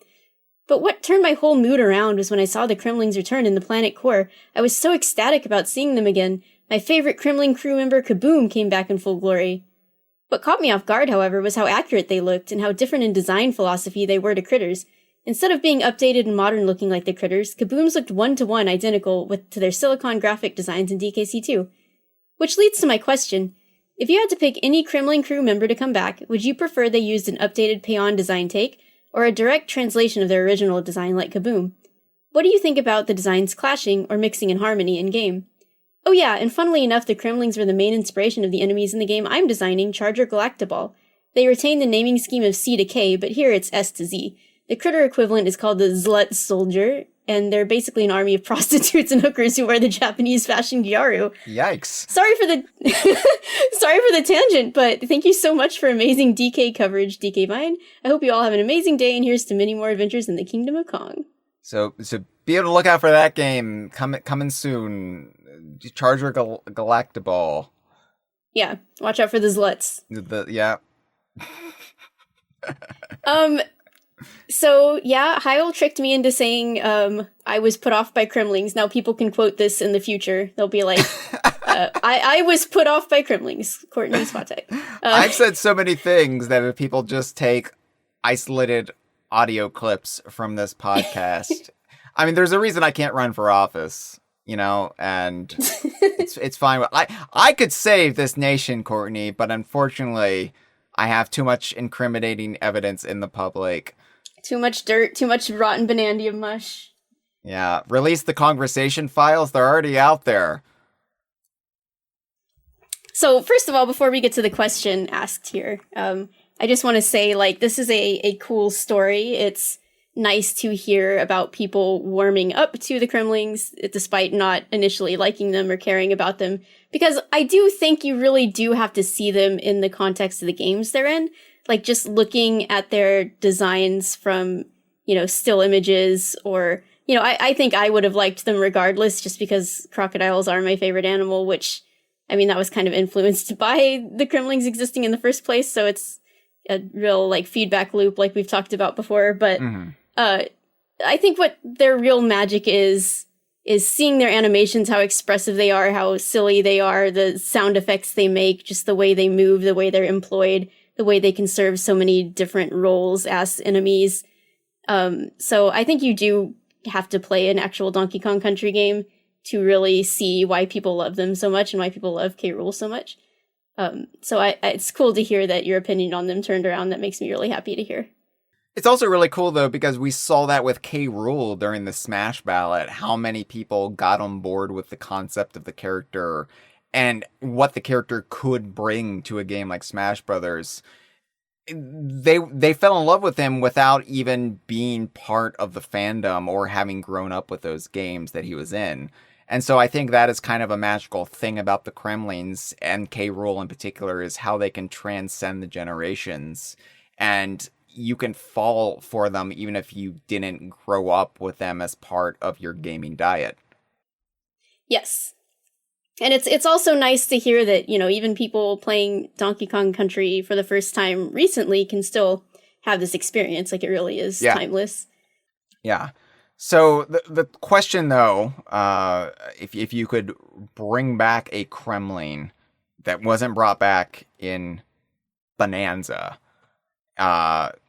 But what turned my whole mood around was when I saw the Kremlings return in the Planet Core. I was so ecstatic about seeing them again. My favorite Kremling Krew member, Kaboom, came back in full glory. What caught me off guard, however, was how accurate they looked and how different in design philosophy they were to Critters. Instead of being updated and modern looking like the Critters, Kabooms looked one-to-one identical to their silicon graphic designs in DKC2. Which leads to my question. If you had to pick any Kremling Krew member to come back, would you prefer they used an updated Payon design take, or a direct translation of their original design like Kaboom? What do you think about the designs clashing or mixing in harmony in-game? Oh yeah, and funnily enough, the Kremlings were the main inspiration of the enemies in the game I'm designing, Charger Galactaball. They retain the naming scheme of C to K, but here it's S to Z. The critter equivalent is called the Zlut Soldier, and they're basically an army of prostitutes and hookers who wear the Japanese fashion gyaru. Yikes. Sorry for the tangent, but thank you so much for amazing DK coverage, DK Vine. I hope you all have an amazing day, and here's to many more adventures in the Kingdom of Kong. So be able to look out for that game coming soon. Charger Galactaball. Yeah, watch out for the Zluts. Yeah. So, yeah, Hyle tricked me into saying I was put off by Kremlings. Now people can quote this in the future. They'll be like, I was put off by Kremlings. Courtney Svatek. I've said so many things that if people just take isolated audio clips from this podcast, I mean, there's a reason I can't run for office, and it's fine. I could save this nation, Courtney, but unfortunately, I have too much incriminating evidence in the public. Too much dirt, too much rotten Banandia mush. Yeah, release the Kongversation files. They're already out there. So, first of all, before we get to the question asked here, I just want to say, this is a cool story. It's nice to hear about people warming up to the Kremlings, despite not initially liking them or caring about them. Because I do think you really do have to see them in the context of the games they're in. Just looking at their designs from, still images or, I think I would have liked them regardless just because crocodiles are my favorite animal, which, that was kind of influenced by the Kremlings existing in the first place. So it's a real, feedback loop like we've talked about before. But I think what their real magic is seeing their animations, how expressive they are, how silly they are, the sound effects they make, just the way they move, the way they're employed, the way they can serve so many different roles as enemies. So I think you do have to play an actual Donkey Kong Country game to really see why people love them so much and why people love K. Rool so much. So it's cool to hear that your opinion on them turned around. That makes me really happy to hear. It's also really cool, though, because we saw that with K. Rool during the Smash ballot, how many people got on board with the concept of the character and what the character could bring to a game like Smash Brothers. They fell in love with him without even being part of the fandom or having grown up with those games that he was in. And so I think that is kind of a magical thing about the Kremlings and K. Rool in particular, is how they can transcend the generations. And you can fall for them even if you didn't grow up with them as part of your gaming diet. Yes. And it's also nice to hear that, even people playing Donkey Kong Country for the first time recently can still have this experience. It really is timeless. Yeah. So the question, though, if you could bring back a Kremling that wasn't brought back in Bananza,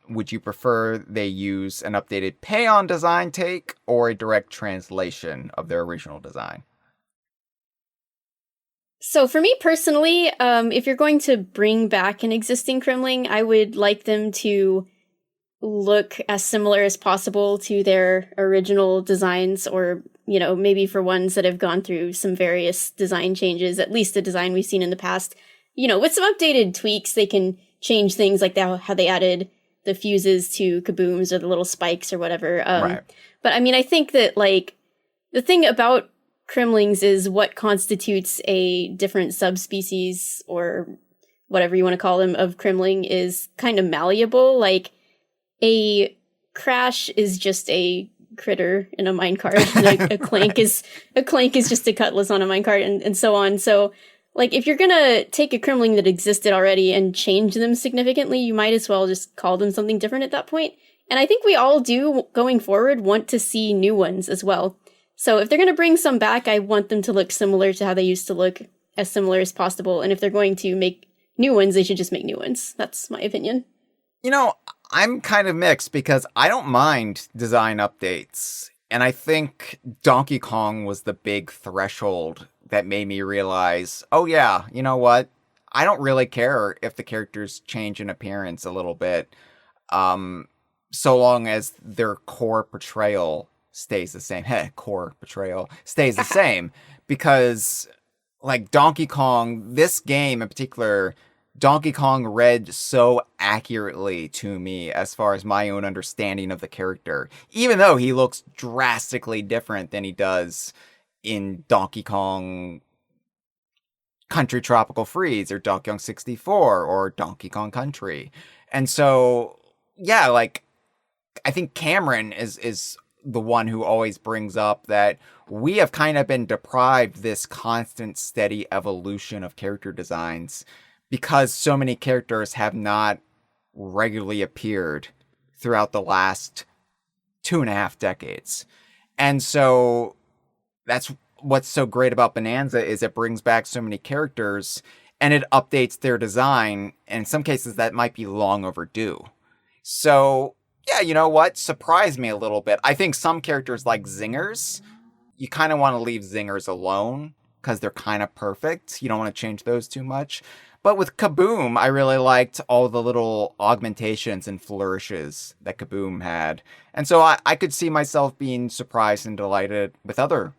would you prefer they use an updated Payon design take or a direct translation of their original design? So for me personally, if you're going to bring back an existing Kremling, I would like them to look as similar as possible to their original designs, or, you know, maybe for ones that have gone through some various design changes, at least the design we've seen in the past, you know, with some updated tweaks, they can change things like that, how they added the fuses to kabooms or the little spikes or whatever. Right. But I mean, I think that, like, the thing about Kremlings is what constitutes a different subspecies, or whatever you want to call them, of Kremling is kind of malleable. Like, a crash is just a critter in a minecart. a clank is just a cutlass on a minecart, and so on. So, like, if you're gonna take a Kremling that existed already and change them significantly, you might as well just call them something different at that point. And I think we all do, going forward, want to see new ones as well. So if they're gonna bring some back, I want them to look similar to how they used to look, as similar as possible. And if they're going to make new ones, they should just make new ones. That's my opinion. You know, I'm kind of mixed because I don't mind design updates. And I think Donkey Kong was the big threshold that made me realize, oh yeah, you know what? I don't really care if the characters change in appearance a little bit, so long as their core portrayal stays the same. Core portrayal stays the same. Because, like, Donkey Kong, this game in particular, Donkey Kong read so accurately to me as far as my own understanding of the character, even though he looks drastically different than he does in Donkey Kong Country Tropical Freeze or Donkey Kong 64 or Donkey Kong Country. And so, yeah, like, I think Cameron is the one who always brings up that we have kind of been deprived this constant, steady evolution of character designs because so many characters have not regularly appeared throughout the last 2.5 decades. And so that's what's so great about Bananza, is it brings back so many characters and it updates their design. And in some cases that might be long overdue. So yeah, you know what? Surprised me a little bit. I think some characters like Zingers, you kind of want to leave Zingers alone because they're kind of perfect. You don't want to change those too much. But with Kaboom, I really liked all the little augmentations and flourishes that Kaboom had. And so I could see myself being surprised and delighted with other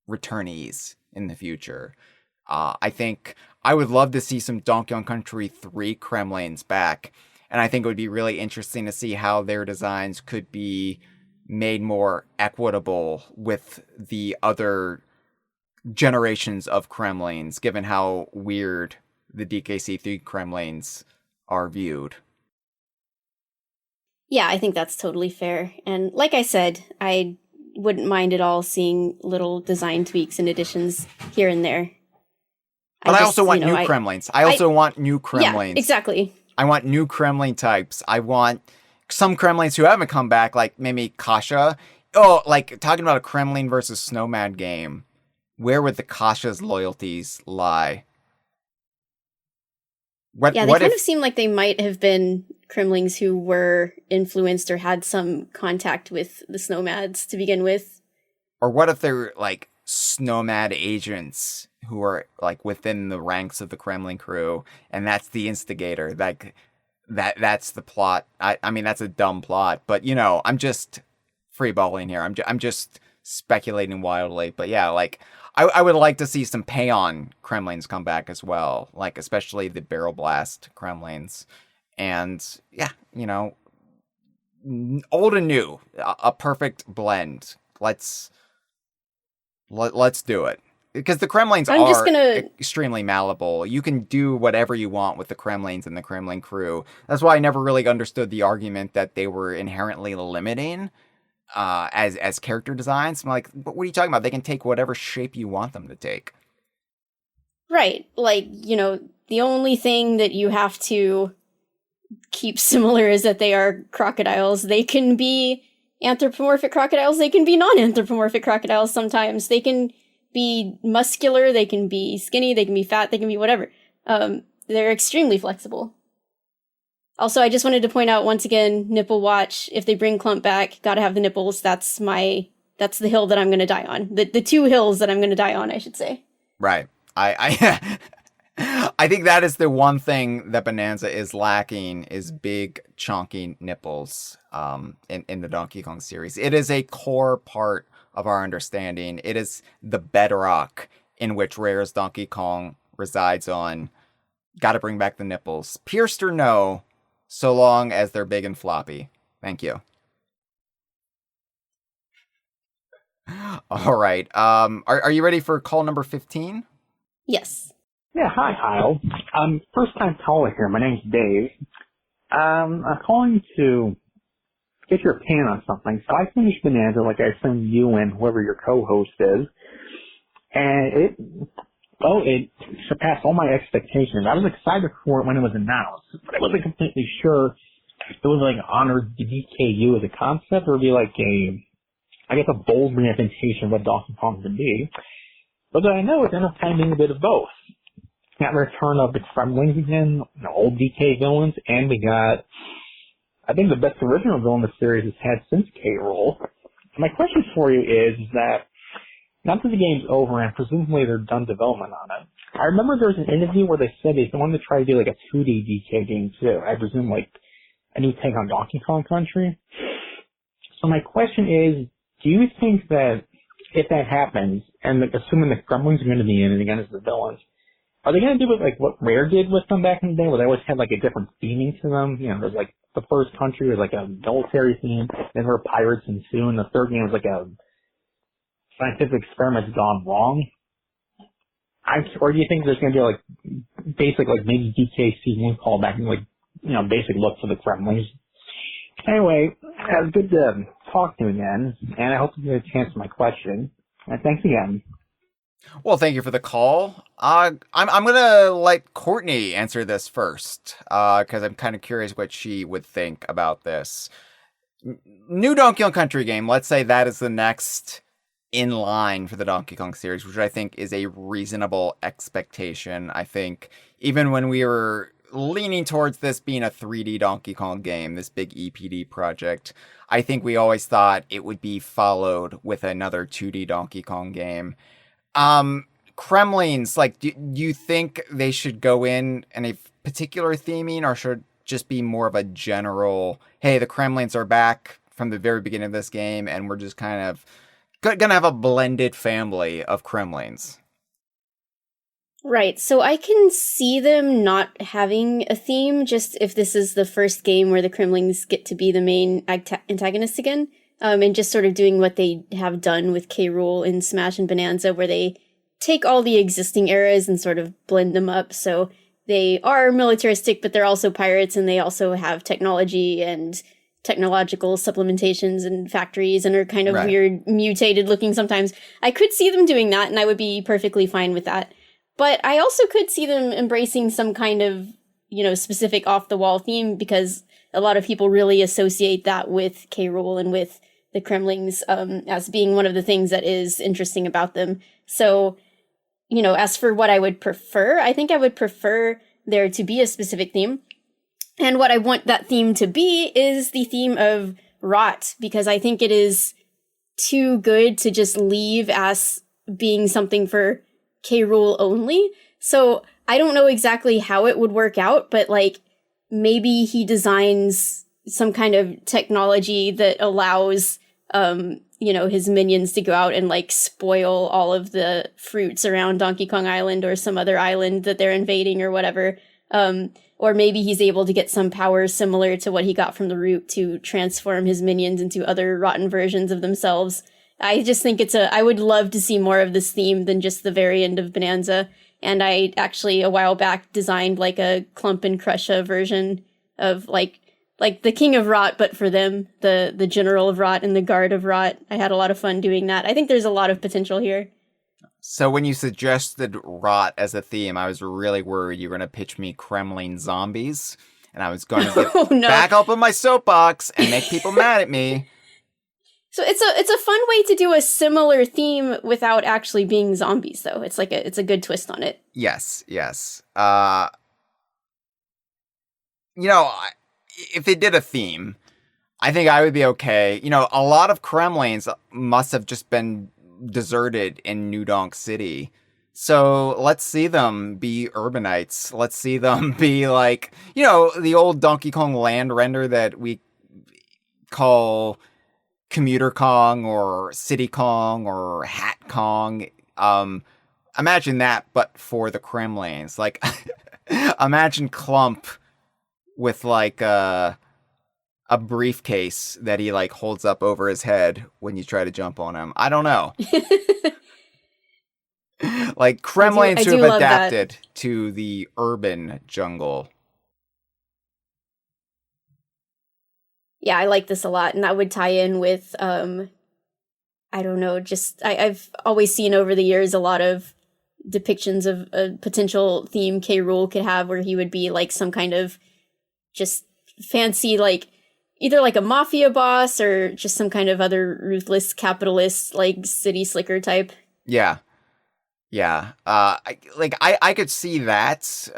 returnees in the future. I think I would love to see some Donkey Kong Country 3 Kremlings back. And I think it would be really interesting to see how their designs could be made more equitable with the other generations of Kremlings, given how weird the DKC3 Kremlings are viewed. Yeah, I think that's totally fair. And like I said, I wouldn't mind at all seeing little design tweaks and additions here and there. But I also want new Kremlings. I also want new Kremlings. Yeah, exactly. I want new Kremling types. I want some Kremlings who haven't come back, like maybe Kasha. Oh, like, talking about a Kremling versus Snowman game, where would the Kasha's loyalties lie? They kind of seem like they might have been Kremlings who were influenced or had some contact with the Snowmads to begin with. Or what if they're, like, Snowmad agents who are, like, within the ranks of the Kremling Krew, and that's the instigator. Like, that's the plot. I mean, that's a dumb plot, but, you know, I'm just freeballing here. I'm just speculating wildly. But yeah, like, I would like to see some Payon Kremlings come back as well, like, especially the Barrel Blast Kremlings. And yeah, you know, old and new, a perfect blend. Let's do it. Because the Kremlings are extremely malleable. You can do whatever you want with the Kremlings and the Kremling Krew. That's why I never really understood the argument that they were inherently limiting as character designs. I'm like, but what are you talking about? They can take whatever shape you want them to take. Right. Like, you know, the only thing that you have to keep similar is that they are crocodiles. They can be anthropomorphic crocodiles. They can be non-anthropomorphic crocodiles sometimes. They can be muscular, they can be skinny, they can be fat, they can be whatever. They're extremely flexible. Also, I just wanted to point out once again, nipple watch. If they bring Clump back, gotta have the nipples. That's the hill that I'm gonna die on. The two hills that I'm gonna die on, I should say. Right. I I think that is the one thing that Bananza is lacking is big, chunky nipples in the Donkey Kong series. It is a core part of our understanding. It is the bedrock in which Rare's Donkey Kong resides on. Got to bring back the nipples. Pierced or no, so long as they're big and floppy. Thank you. All right. Are you ready for call number 15? Yes. Yeah, hi, Hyle. First time caller here. My name's Dave. I'm calling to get your opinion on something. So I finished Bonanza, like I assume you and whoever your co-host is, and it surpassed all my expectations. I was excited for it when it was announced, but I wasn't completely sure if it was like honor the DKU as a concept or be like a bold representation of what Donkey Kong can be. But I know it ended up kind of being a bit of both. Got return of the Kremlings again, old DK villains, and we got, I think, the best original villain the series has had since Rool. My question for you is that, not that the game's over and presumably they're done development on it, I remember there was an interview where they said they wanted to try to do like a 2D DK game too. I presume like a new take on Donkey Kong Country. So my question is, do you think that if that happens, and assuming the Kremlings are going to be in it again as the villains, are they going to do it like what Rare did with them back in the day, where they always had like a different theming to them? You know, there's like the first country was like a military theme, then there were pirates, and soon the third game was like a scientific experiment gone wrong. Or do you think there's going to be like basic, like maybe DK season callback and like, you know, basic look for the Kremlings? Anyway, it was good to talk to you again, and I hope you get a chance to my question. And thanks again. Well, thank you for the call. I'm gonna let Courtney answer this first, because I'm kind of curious what she would think about this. New Donkey Kong Country game, let's say that is the next in line for the Donkey Kong series, which I think is a reasonable expectation. I think even when we were leaning towards this being a 3D Donkey Kong game, this big EPD project, I think we always thought it would be followed with another 2D Donkey Kong game. Kremlings, like, do you think they should go in a particular theming, or should just be more of a general, hey, the Kremlings are back from the very beginning of this game, and we're just kind of gonna have a blended family of Kremlings? Right, so I can see them not having a theme, just if this is the first game where the Kremlings get to be the main antagonists again, and just sort of doing what they have done with Rool in Smash and Bonanza, where they take all the existing eras and sort of blend them up, so they are militaristic, but they're also pirates, and they also have technology and technological supplementations and factories, and are kind of weird, mutated looking sometimes. I could see them doing that, and I would be perfectly fine with that. But I also could see them embracing some kind of, you know, specific off-the-wall theme, because a lot of people really associate that with Rool and with the Kremlings as being one of the things that is interesting about them. So, you know, as for what I would prefer, I think I would prefer there to be a specific theme. And what I want that theme to be is the theme of rot, because I think it is too good to just leave as being something for Rool only. So I don't know exactly how it would work out, but like maybe he designs some kind of technology that allows you know, his minions to go out and like spoil all of the fruits around Donkey Kong Island or some other island that they're invading or whatever. Or maybe he's able to get some powers similar to what he got from the root to transform his minions into other rotten versions of themselves. I just think I would love to see more of this theme than just the very end of Bonanza. And I actually, a while back, designed like a Clump and Crusha version of like the King of Rot, but for them, the General of Rot and the Guard of Rot. I had a lot of fun doing that. I think there's a lot of potential here. So when you suggested rot as a theme, I was really worried you were going to pitch me Kremling zombies, and I was going to get back up on my soapbox and make people mad at me. So it's a fun way to do a similar theme without actually being zombies, though. It's like it's a good twist on it. Yes. You know, if they did a theme, I think I would be okay. You know, a lot of Kremlings must have just been deserted in New Donk City. So let's see them be urbanites. Let's see them be like, you know, the old Donkey Kong land render that we call Commuter Kong or City Kong or Hat Kong. Imagine that, but for the Kremlings. Like, imagine Clump with like a briefcase that he like holds up over his head when you try to jump on him. I don't know. Like Kremlings who have adapted to the urban jungle. Yeah, I like this a lot, and that would tie in with I don't know, just I've always seen over the years a lot of depictions of a potential theme K. Rool could have, where he would be like some kind of just fancy, like either like a mafia boss or just some kind of other ruthless capitalist, like city slicker type. Yeah. Yeah. I could see that.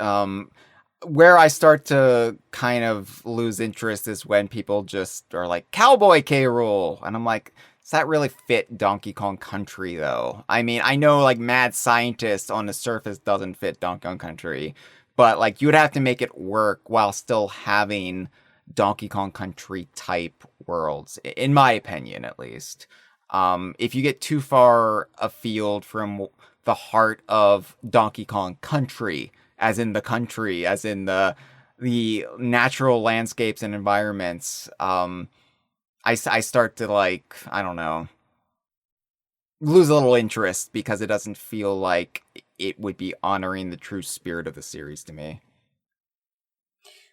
Where I start to kind of lose interest is when people just are like, Cowboy K. Rool. And I'm like, does that really fit Donkey Kong Country, though? I mean, I know, like, Mad Scientist on the surface doesn't fit Donkey Kong Country, but, like, you would have to make it work while still having Donkey Kong Country type worlds, in my opinion, at least. If you get too far afield from the heart of Donkey Kong Country, as in the natural landscapes and environments, I start to, like, I don't know, lose a little interest because it doesn't feel like it would be honoring the true spirit of the series to me.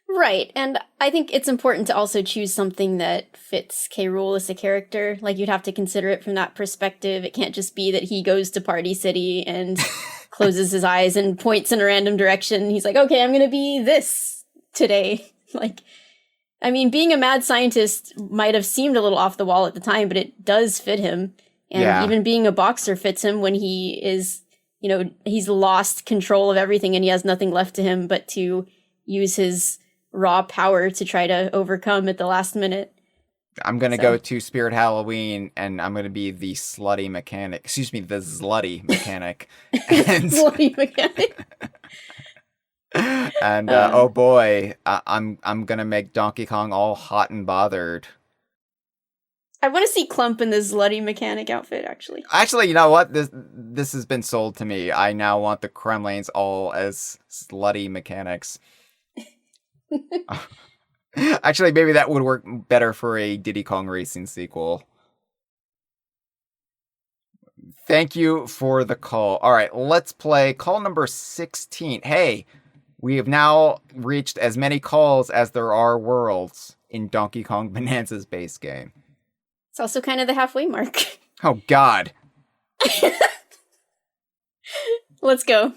Right, and I think it's important to also choose something that fits K. Rool as a character. Like, you'd have to consider it from that perspective. It can't just be that he goes to Party City and closes his eyes and points in a random direction. He's like, okay, I'm gonna be this today. Like, I mean, being a mad scientist might have seemed a little off the wall at the time, but it does fit him. And even being a boxer fits him when he is, you know, he's lost control of everything and he has nothing left to him but to use his raw power to try to overcome at the last minute. I'm going to go to Spirit Halloween and I'm going to be the slutty mechanic. Excuse me, the slutty mechanic. And, slutty mechanic. And oh boy, I'm gonna make Donkey Kong all hot and bothered. I want to see Clump in this slutty mechanic outfit, actually. Actually, you know what? This has been sold to me. I now want the Kremlings all as slutty mechanics. Actually, maybe that would work better for a Diddy Kong Racing sequel. Thank you for the call. All right, let's play call number 16. Hey, we have now reached as many calls as there are worlds in Donkey Kong Bananza's base game. It's also kind of the halfway mark. Oh, God. Let's go.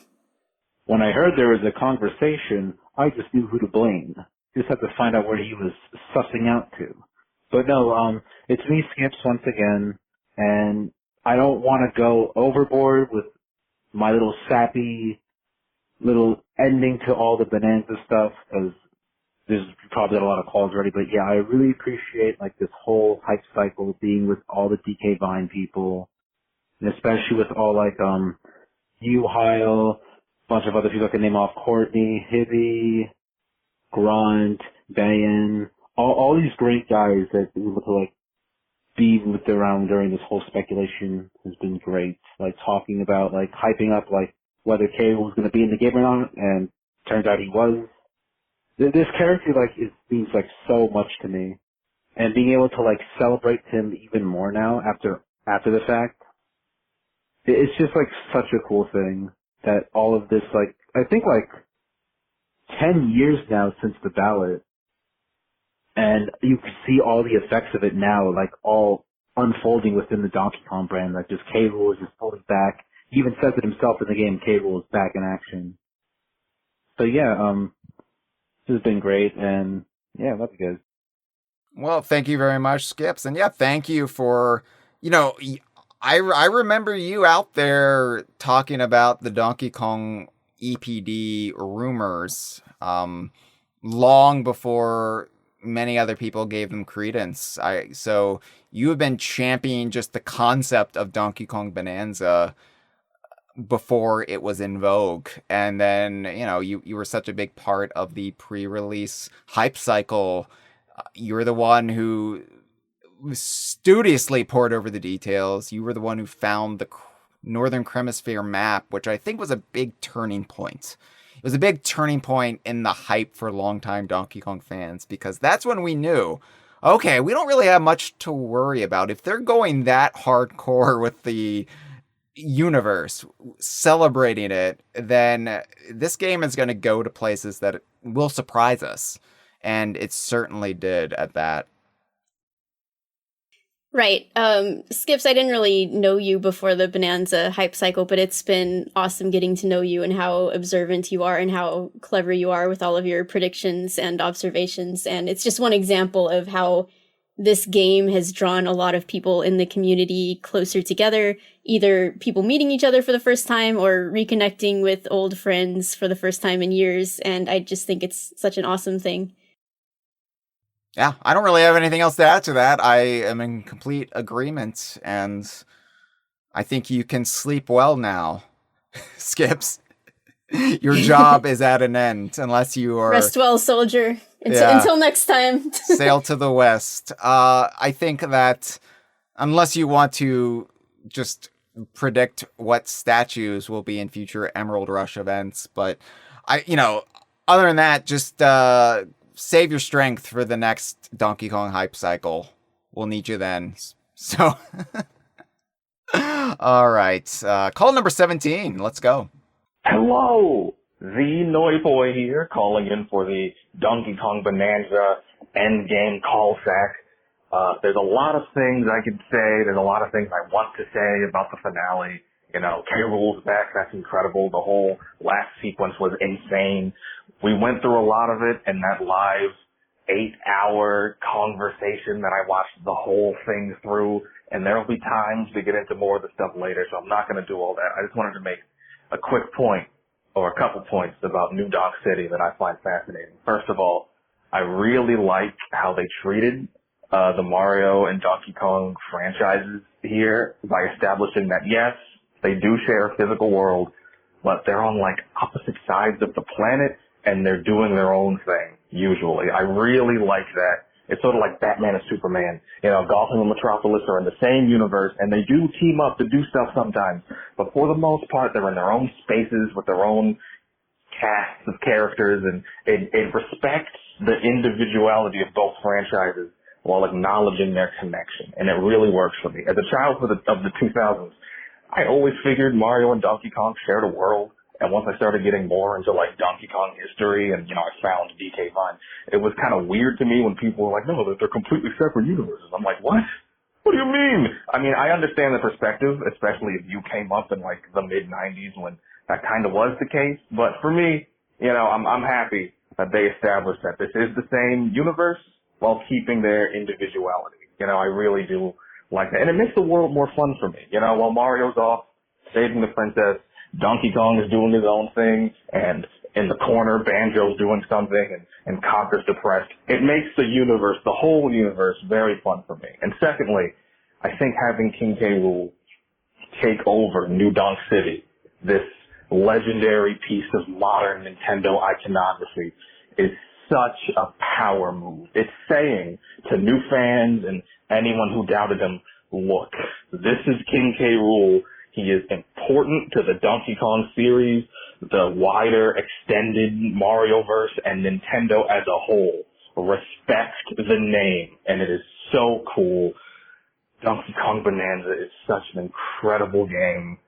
When I heard there was a conversation, I just knew who to blame. Just had to find out where he was sussing out to. But no, it's me, Skips, once again, and I don't want to go overboard with my little sappy little ending to all the Bananza stuff, because there's probably a lot of calls already, but yeah, I really appreciate like this whole hype cycle being with all the DK Vine people, and especially with all like you, Hyle, a bunch of other people I can name off, Courtney, Hibby, Grunt, Bayan, all these great guys that we were able to like be with around during this whole speculation has been great. Like talking about like hyping up like whether K was going to be in the game or not, and turns out he was. This character like means like so much to me, and being able to like celebrate him even more now after the fact, it's just like such a cool thing that all of this like I think like 10 years now since the ballot, and you can see all the effects of it now, like all unfolding within the Donkey Kong brand. Like just K. Rool is just fully back. He even says it himself in the game. K. Rool is back in action. So yeah, this has been great, and yeah, love you guys. Well, thank you very much, Skips, and yeah, thank you for, you know, I remember you out there talking about the Donkey Kong EPD rumors, long before many other people gave them credence. So you have been championing just the concept of Donkey Kong Bananza before it was in vogue. And then, you were such a big part of the pre-release hype cycle. You were the one who studiously pored over the details. You were the one who found the Northern Hemisphere map, which I think was a big turning point. It was a big turning point in the hype for longtime Donkey Kong fans, because that's when we knew, okay, we don't really have much to worry about. If they're going that hardcore with the universe, celebrating it, then this game is going to go to places that will surprise us. And it certainly did at that. Right. Skips, I didn't really know you before the Bananza hype cycle, but it's been awesome getting to know you and how observant you are and how clever you are with all of your predictions and observations. And it's just one example of how this game has drawn a lot of people in the community closer together, either people meeting each other for the first time or reconnecting with old friends for the first time in years. And I just think it's such an awesome thing. Yeah, I don't really have anything else to add to that. I am in complete agreement, and I think you can sleep well now, Skips. Your job is at an end, unless you are... Rest well, soldier. Until next time. Sail to the west. I think that unless you want to just predict what statues will be in future Emerald Rush events, but other than that, just save your strength for the next Donkey Kong hype cycle. We'll need you then. So, all right. Call number 17. Let's go. Hello, the Noi Boy here, calling in for the Donkey Kong Bananza endgame call sack. There's a lot of things I could say. There's a lot of things I want to say about the finale. K. Rool's back. That's incredible. The whole last sequence was insane. We went through a lot of it in that live 8-hour conversation that I watched the whole thing through, and there'll be times to get into more of the stuff later, so I'm not going to do all that. I just wanted to make a quick point, or a couple points, about New Donk City that I find fascinating. First of all, I really like how they treated the Mario and Donkey Kong franchises here by establishing that, yes, they do share a physical world, but they're on opposite sides of the planet, and they're doing their own thing, usually. I really like that. It's sort of like Batman and Superman. Gotham and Metropolis are in the same universe, and they do team up to do stuff sometimes. But for the most part, they're in their own spaces with their own casts of characters, and it respects the individuality of both franchises while acknowledging their connection. And it really works for me. As a child of the 2000s, I always figured Mario and Donkey Kong shared a world. And once I started getting more into Donkey Kong history and, I found DK Vine, it was kind of weird to me when people were like, no, that they're completely separate universes. I'm like, what? What do you mean? I mean, I understand the perspective, especially if you came up in the mid 90s when that kind of was the case. But for me, I'm happy that they established that this is the same universe while keeping their individuality. I really do like that. And it makes the world more fun for me. While Mario's off saving the princess, Donkey Kong is doing his own thing, and in the corner, Banjo's doing something, and Conker's depressed. It makes the universe, the whole universe, very fun for me. And secondly, I think having King K. Rool take over New Donk City, this legendary piece of modern Nintendo iconography, is such a power move. It's saying to new fans and anyone who doubted him, look, this is King K. Rool. He is important to the Donkey Kong series, the wider extended Marioverse, and Nintendo as a whole. Respect the name, and it is so cool. Donkey Kong Bananza is such an incredible game.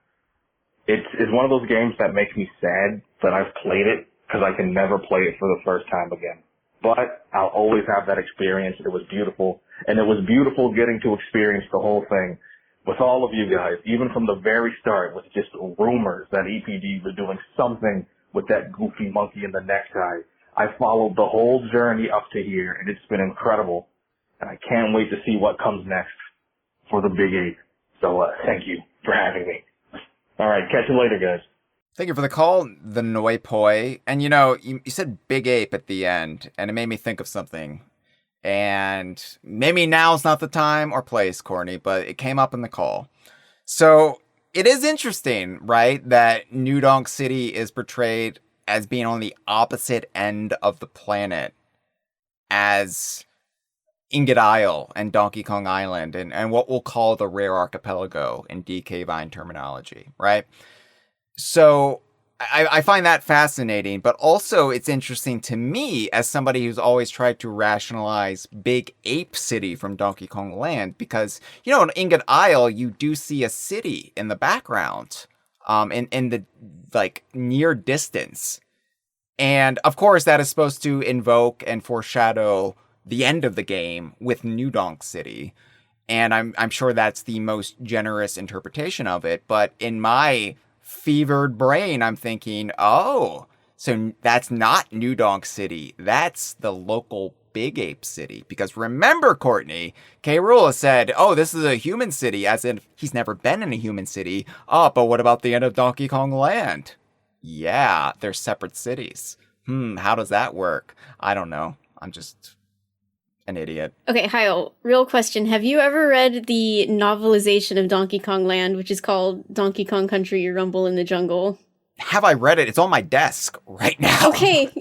It's one of those games that makes me sad that I've played it, because I can never play it for the first time again. But I'll always have that experience. It was beautiful, and it was beautiful getting to experience the whole thing with all of you guys, even from the very start, with just rumors that EPD was doing something with that goofy monkey in the necktie. I followed the whole journey up to here, and it's been incredible. And I can't wait to see what comes next for the Big 8. So thank you for having me. All right, catch you later, guys. Thank you for the call, the Noi Poi. And you said Big Ape at the end, and it made me think of something. And maybe now's not the time or place, Courtney, but it came up in the call. So it is interesting, right, that New Donk City is portrayed as being on the opposite end of the planet as Ingot Isle and Donkey Kong Island and what we'll call the Rare Archipelago in DK Vine terminology, right? So I find that fascinating, but also it's interesting to me as somebody who's always tried to rationalize Big Ape City from Donkey Kong Land, because, you know, in Ingot Isle, you do see a city in the background, in the, like, near distance. And, of course, that is supposed to invoke and foreshadow the end of the game with New Donk City. And I'm sure that's the most generous interpretation of it, but in my fevered brain, I'm thinking, oh, so that's not New Donk City. That's the local Big Ape City. Because remember, Courtney, K. Rool has said, oh, this is a human city, as if he's never been in a human city. Oh, but what about the end of Donkey Kong Land? Yeah, they're separate cities. How does that work? I don't know. I'm just an idiot. Okay, Hyle, real question. Have you ever read the novelization of Donkey Kong Land, which is called Donkey Kong Country Rumble in the Jungle? Have I read it? It's on my desk right now. Okay.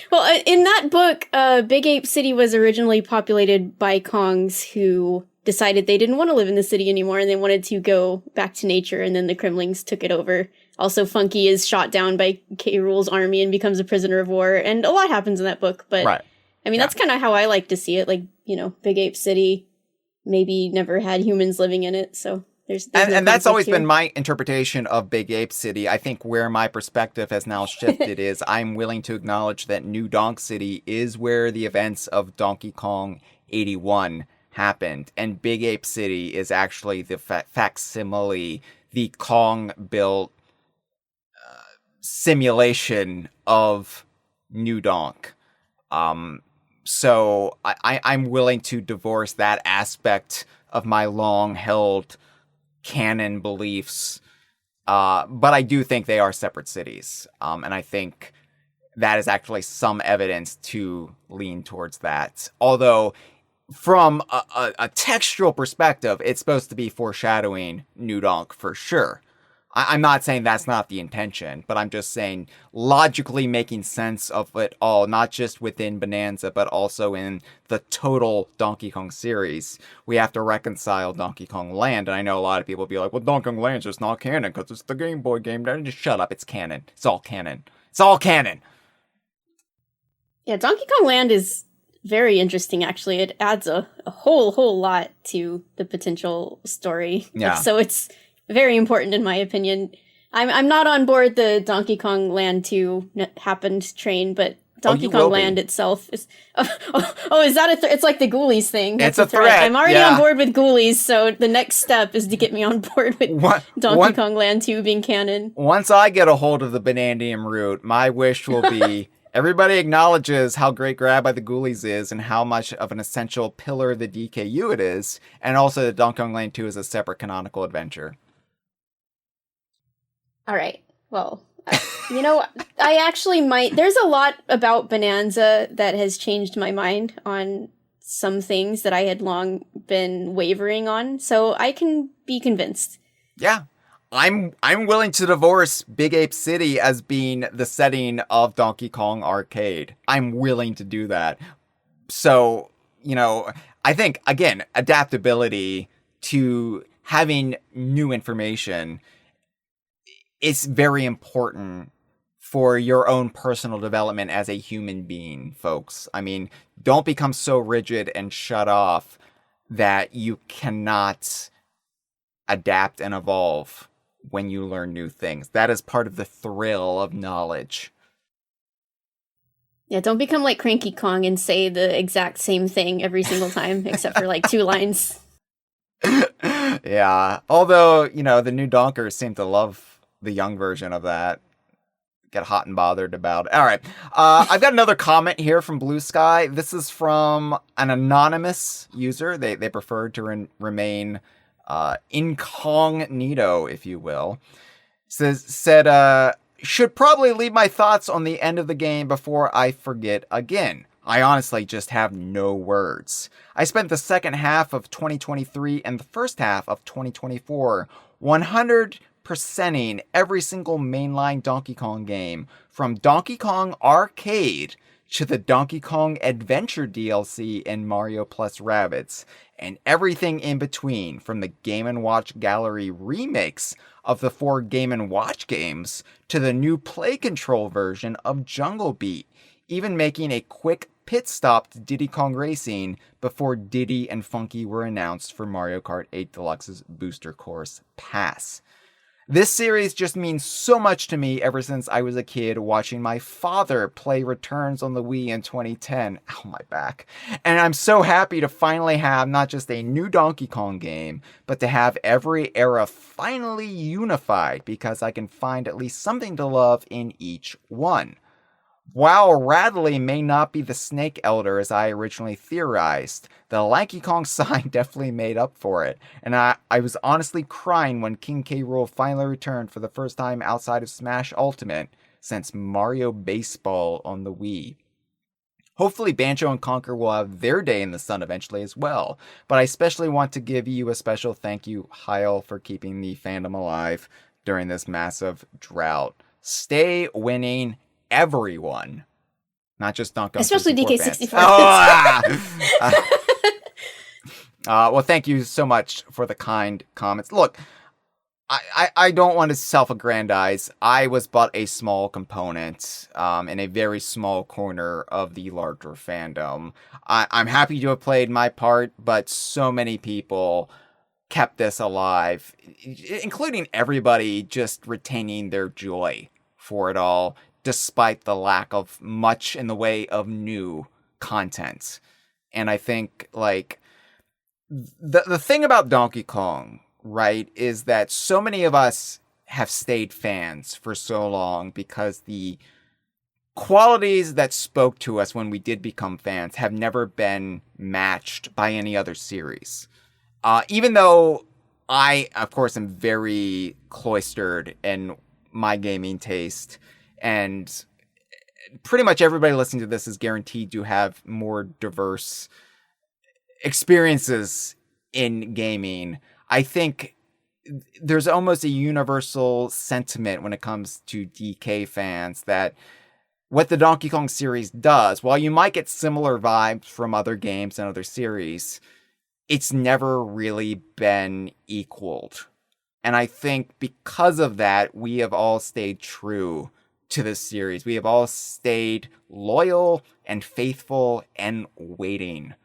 Well, in that book, Big Ape City was originally populated by Kongs who decided they didn't want to live in the city anymore and they wanted to go back to nature, and then the Kremlings took it over. Also, Funky is shot down by K. Rool's army and becomes a prisoner of war, and a lot happens in that book, but right. I mean, that's kind of how I like to see it. Like, you know, Big Ape City maybe never had humans living in it, so there's and that's always been my interpretation of Big Ape City. I think where my perspective has now shifted is I'm willing to acknowledge that New Donk City is where the events of Donkey Kong 81 happened, and Big Ape City is actually the facsimile, the Kong-built simulation of New Donk. So I'm willing to divorce that aspect of my long-held canon beliefs, but I do think they are separate cities, and I think that is actually some evidence to lean towards that. Although, from a textual perspective, it's supposed to be foreshadowing New Donk for sure. I'm not saying that's not the intention, but I'm just saying logically making sense of it all, not just within Bonanza, but also in the total Donkey Kong series. We have to reconcile Donkey Kong Land, and I know a lot of people will be like, well, Donkey Kong Land's just not canon because it's the Game Boy game. Just shut up, it's canon. It's all canon. It's all canon! Yeah, Donkey Kong Land is very interesting, actually. It adds a whole lot to the potential story. Yeah. So it's very important in my opinion. I'm not on board the Donkey Kong Land 2 happened train, but Donkey Kong Land itself is... Oh, is that it's like the Ghoulies thing. It's a threat. I'm already on board with Ghoulies, so the next step is to get me on board with Donkey Kong Land 2 being canon. Once I get a hold of the Banandium route, my wish will be... Everybody acknowledges how great Grab by the Ghoulies is and how much of an essential pillar of the DKU it is, and also that Donkey Kong Land 2 is a separate canonical adventure. All right. Well, you know, I actually might... There's a lot about Bonanza that has changed my mind on some things that I had long been wavering on, so I can be convinced. Yeah. I'm willing to divorce Big Ape City as being the setting of Donkey Kong Arcade. I'm willing to do that. So, you know, I think, again, adaptability to having new information is very important for your own personal development as a human being, folks. I mean, don't become so rigid and shut off that you cannot adapt and evolve when you learn new things. That is part of the thrill of knowledge. Yeah, don't become like Cranky Kong and say the exact same thing every single time, except for like 2 lines. Yeah, although, you know, the new Donkers seem to love the young version of that. Get hot and bothered about it. All right, I've got another comment here from Blue Sky. This is from an anonymous user. They preferred to remain incognito, if you will. Said, should probably leave my thoughts on the end of the game before I forget again. I honestly just have no words. I spent the second half of 2023 and the first half of 2024 100% 100%ing every single mainline Donkey Kong game, from Donkey Kong Arcade to the Donkey Kong Adventure DLC in Mario Plus Rabbids, and everything in between, from the Game & Watch Gallery remakes of the 4 Game & Watch games to the new Play Control version of Jungle Beat, even making a quick pit stop to Diddy Kong Racing before Diddy and Funky were announced for Mario Kart 8 Deluxe's Booster Course Pass. This series just means so much to me ever since I was a kid watching my father play Returns on the Wii in 2010. Ow, my back. And I'm so happy to finally have not just a new Donkey Kong game, but to have every era finally unified, because I can find at least something to love in each one. While Radley may not be the Snake Elder as I originally theorized, the Lanky Kong sign definitely made up for it, and I was honestly crying when King K. Rool finally returned for the first time outside of Smash Ultimate since Mario Baseball on the Wii. Hopefully Banjo and Conker will have their day in the sun eventually as well, but I especially want to give you a special thank you, Hyle, for keeping the fandom alive during this massive drought. Stay winning, everyone, not just Donkey Kong, especially DK64. Well, thank you so much for the kind comments. Look, I don't want to self-aggrandize. I was but a small component in a very small corner of the larger fandom. I'm happy to have played my part, but so many people kept this alive, including everybody just retaining their joy for it all, despite the lack of much in the way of new content. And I think, like, the thing about Donkey Kong, right, is that so many of us have stayed fans for so long because the qualities that spoke to us when we did become fans have never been matched by any other series. Even though I, of course, am very cloistered in my gaming taste, and pretty much everybody listening to this is guaranteed to have more diverse experiences in gaming, I think there's almost a universal sentiment when it comes to DK fans that what the Donkey Kong series does, while you might get similar vibes from other games and other series, it's never really been equaled. And I think because of that, we have all stayed true to this series. We have all stayed loyal and faithful and waiting.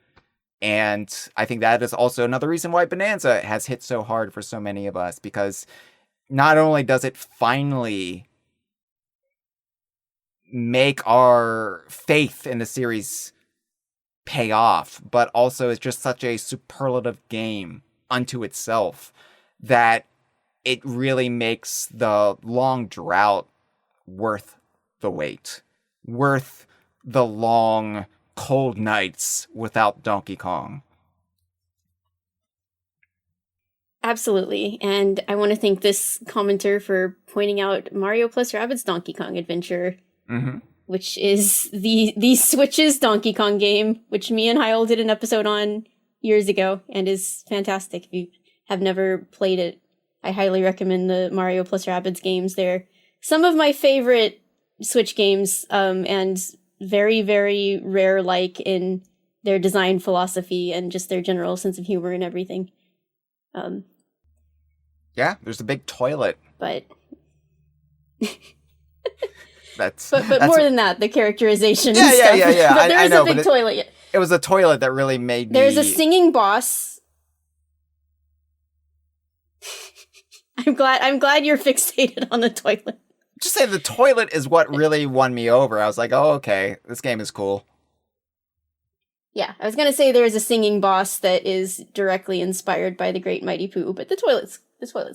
And I think that is also another reason why Bananza has hit so hard for so many of us, because not only does it finally make our faith in the series pay off, but also it's just such a superlative game unto itself that it really makes the long drought worth the wait, worth the long cold nights without Donkey Kong. Absolutely, and I want to thank this commenter for pointing out Mario plus Rabbids Donkey Kong Adventure, which is the Switch's Donkey Kong game, which me and Hyle did an episode on years ago, and is fantastic. If you have never played it, I highly recommend the Mario plus Rabbids games. They're some of my favorite Switch games, and very, very rare-like in their design philosophy and just their general sense of humor and everything. Yeah, there's a big toilet. But that's more than that, the characterization yeah, and stuff. Yeah. But there I is know, a big toilet. It was a toilet that really made me... There's a singing boss. I'm glad you're fixated on the toilet. Just say the toilet is what really won me over. I was like, oh, okay, this game is cool. Yeah, I was gonna say there's a singing boss that is directly inspired by the Great Mighty Pooh, but the toilet's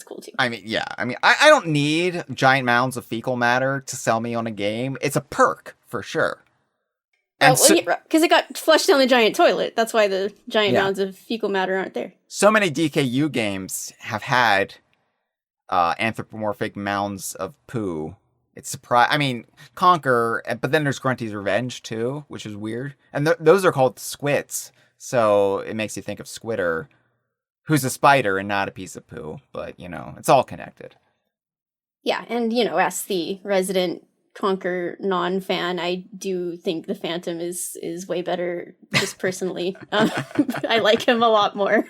cool too. I mean, yeah. I mean, I don't need giant mounds of fecal matter to sell me on a game. It's a perk, for sure. And because it got flushed down the giant toilet. That's why the giant mounds of fecal matter aren't there. So many DKU games have had anthropomorphic mounds of poo. It's I mean, Conker, but then there's Grunty's Revenge too, which is weird. And those are called squits, so it makes you think of Squitter, who's a spider and not a piece of poo. But, you know, it's all connected. Yeah, and as the resident Conquer non-fan, I do think the Phantom is way better, just personally. I like him a lot more.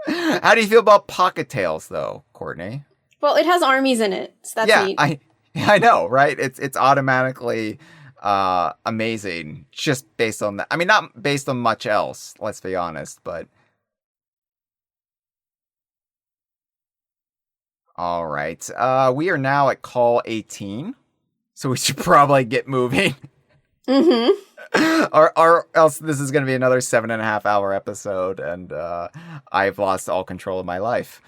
How do you feel about Pocket Tales, though, Courtney? Well, it has armies in it, so that's neat. I know, right? It's automatically amazing just based on that. I mean, not based on much else, let's be honest, but all right. We are now at call 18, so we should probably get moving. Mm-hmm. or else this is going to be another 7.5 hour episode, and I've lost all control of my life.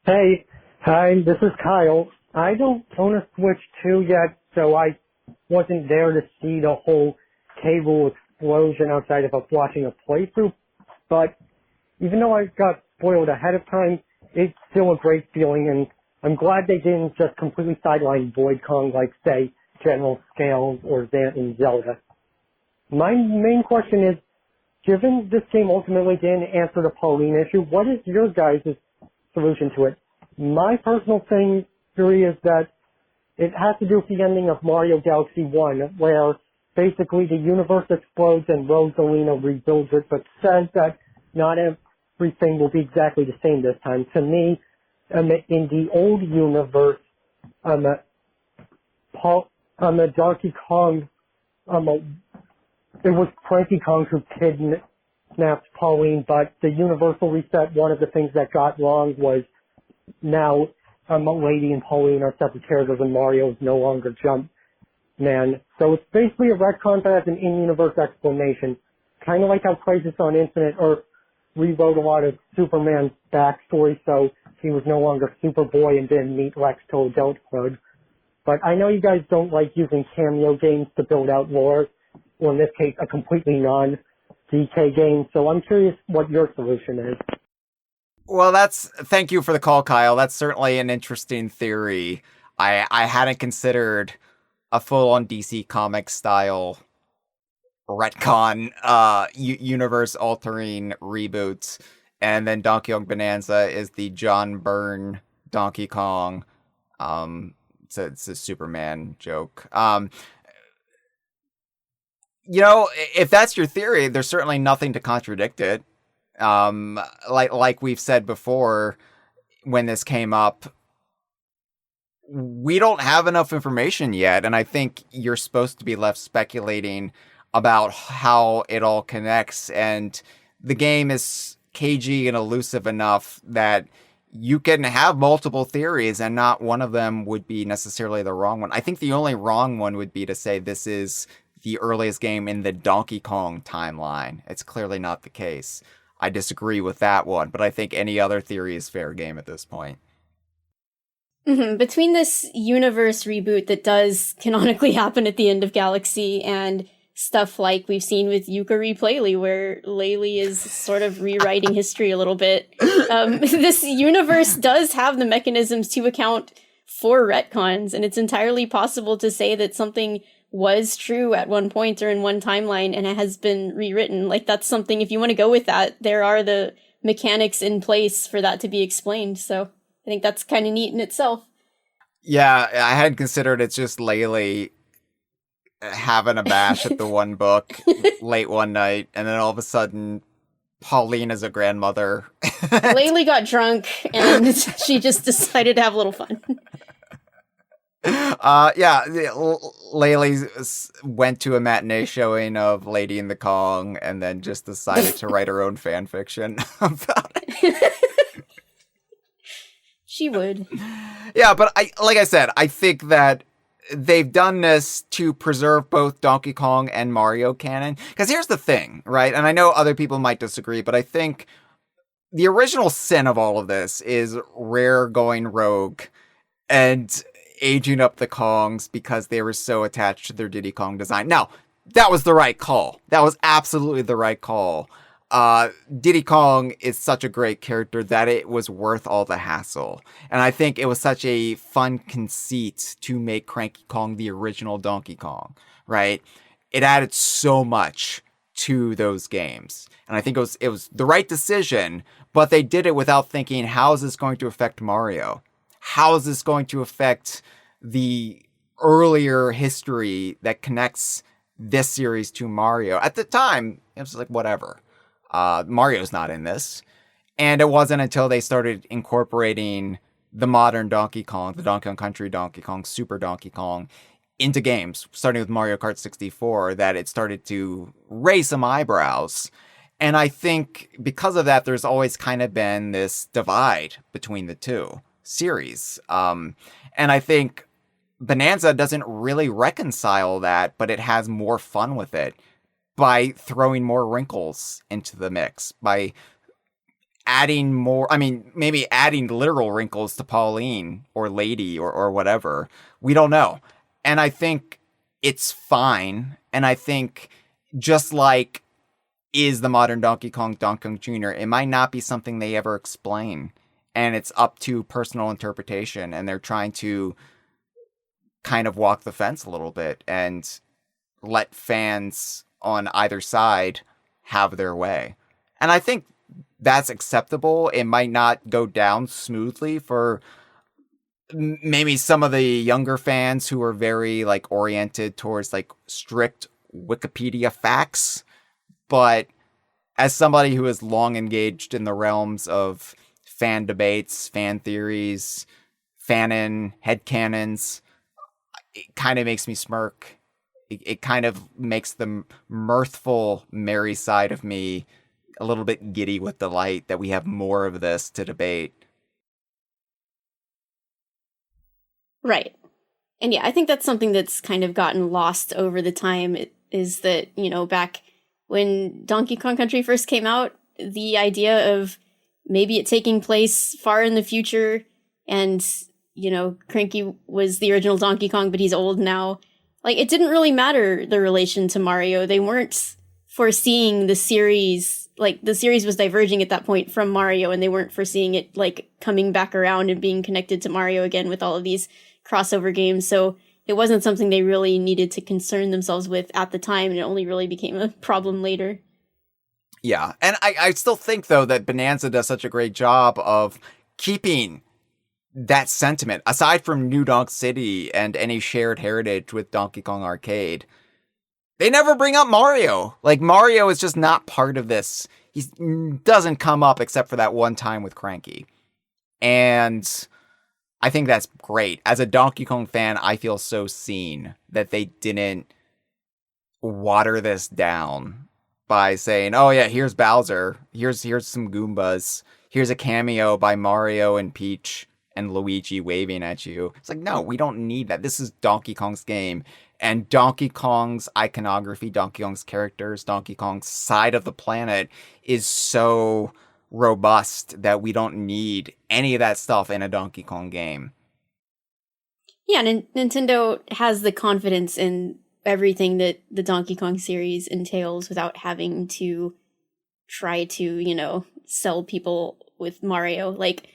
Hey, hi, this is Kyle. I don't own a Switch 2 yet, so I wasn't there to see the whole cable explosion outside of us watching a playthrough, but even though I got spoiled ahead of time, it's still a great feeling, and I'm glad they didn't just completely sideline Void Kong like, say, General Scales or Zant and Zelda. My main question is, given this game ultimately didn't answer the Pauline issue, what is your guys' solution to it? My personal theory is that it has to do with the ending of Mario Galaxy 1, where basically the universe explodes and Rosalina rebuilds it, but says that not everything will be exactly the same this time. To me, in the old universe, Donkey Kong, it was Cranky Kong who kidnapped Pauline, but the universal reset, one of the things that got wrong was now Lady and Pauline are separate characters and Mario is no longer Jumpman. So it's basically a retcon that has an in-universe explanation. Kind of like how Crisis on Infinite Earth rewrote a lot of Superman's backstory, so he was no longer Superboy and didn't meet Lex till adulthood. But I know you guys don't like using cameo games to build out lore, or in this case, a completely non-DK game, so I'm curious what your solution is. Well, thank you for the call, Kyle. That's certainly an interesting theory. I hadn't considered a full-on DC Comics style retcon, universe-altering reboot, and then Donkey Kong Bananza is the John Byrne Donkey Kong. It's a Superman joke. If that's your theory, there's certainly nothing to contradict it. Like we've said before, when this came up, we don't have enough information yet, and I think you're supposed to be left speculating about how it all connects, and the game is cagey and elusive enough that you can have multiple theories and not one of them would be necessarily the wrong one. I think the only wrong one would be to say this is the earliest game in the Donkey Kong timeline. It's clearly not the case. I disagree with that one, but I think any other theory is fair game at this point. Mm-hmm. Between this universe reboot that does canonically happen at the end of Galaxy and stuff like we've seen with Yukari Playly, where Laylee is sort of rewriting history a little bit, this universe does have the mechanisms to account for retcons, and it's entirely possible to say that something was true at one point or in one timeline and it has been rewritten. Like, that's something, if you want to go with that, there are the mechanics in place for that to be explained, so I think that's kind of neat in itself. Yeah, I hadn't considered it's just Laylee having a bash at the one book late one night, and then all of a sudden Pauline is a grandmother. Laylee got drunk and she just decided to have a little fun. Laylee went to a matinee showing of Lady in the Kong and then just decided to write her own fan fiction about it. She would. Yeah, but like I said, I think that they've done this to preserve both Donkey Kong and Mario canon. Because here's the thing, right? And I know other people might disagree, but I think the original sin of all of this is Rare going rogue and aging up the Kongs because they were so attached to their Diddy Kong design. Now, that was the right call. That was absolutely the right call. Diddy Kong is such a great character that it was worth all the hassle. And I think it was such a fun conceit to make Cranky Kong the original Donkey Kong, right? It added so much to those games. And I think it was the right decision, but they did it without thinking, how is this going to affect Mario? how is this going to affect the earlier history that connects this series to Mario? At the time, it was like, whatever. Mario's not in this. And it wasn't until they started incorporating the modern Donkey Kong, the Donkey Kong Country Donkey Kong, Super Donkey Kong, into games, starting with Mario Kart 64, that it started to raise some eyebrows. And I think because of that, there's always kind of been this divide between the two series. And I think Bananza doesn't really reconcile that, but it has more fun with it by throwing more wrinkles into the mix, by adding more, maybe adding literal wrinkles to Pauline or Lady or whatever. We don't know. And I think it's fine. And I think just like is the modern Donkey Kong Jr., it might not be something they ever explain. And it's up to personal interpretation. And they're trying to kind of walk the fence a little bit and let fans on either side have their way. And I think that's acceptable. It might not go down smoothly for maybe some of the younger fans who are very like oriented towards like strict Wikipedia facts. But as somebody who is long engaged in the realms of fan debates, fan theories, fanon, headcanons, it kind of makes me smirk. It kind of makes the mirthful, merry side of me a little bit giddy with delight that we have more of this to debate. Right. And yeah, I think that's something that's kind of gotten lost over the time, is that, back when Donkey Kong Country first came out, the idea of maybe it taking place far in the future and, Cranky was the original Donkey Kong, but he's old now. Like, it didn't really matter the relation to Mario. They weren't foreseeing the series, like, the series was diverging at that point from Mario, and they weren't foreseeing it, like, coming back around and being connected to Mario again with all of these crossover games. So it wasn't something they really needed to concern themselves with at the time, and it only really became a problem later. Yeah, and I still think, though, that Bananza does such a great job of keeping that sentiment, aside from New Donk City and any shared heritage with Donkey Kong Arcade. They never bring up Mario. Like, Mario is just not part of this. He doesn't come up except for that one time with Cranky. And I think that's great. As a Donkey Kong fan, I feel so seen that they didn't water this down by saying, oh yeah, here's Bowser. Here's some Goombas. Here's a cameo by Mario and Peach and Luigi waving at you. It's like, no, we don't need that. This is Donkey Kong's game. And Donkey Kong's iconography, Donkey Kong's characters, Donkey Kong's side of the planet is so robust that we don't need any of that stuff in a Donkey Kong game. Yeah, Nintendo has the confidence in everything that the Donkey Kong series entails without having to try to, sell people with Mario. Like,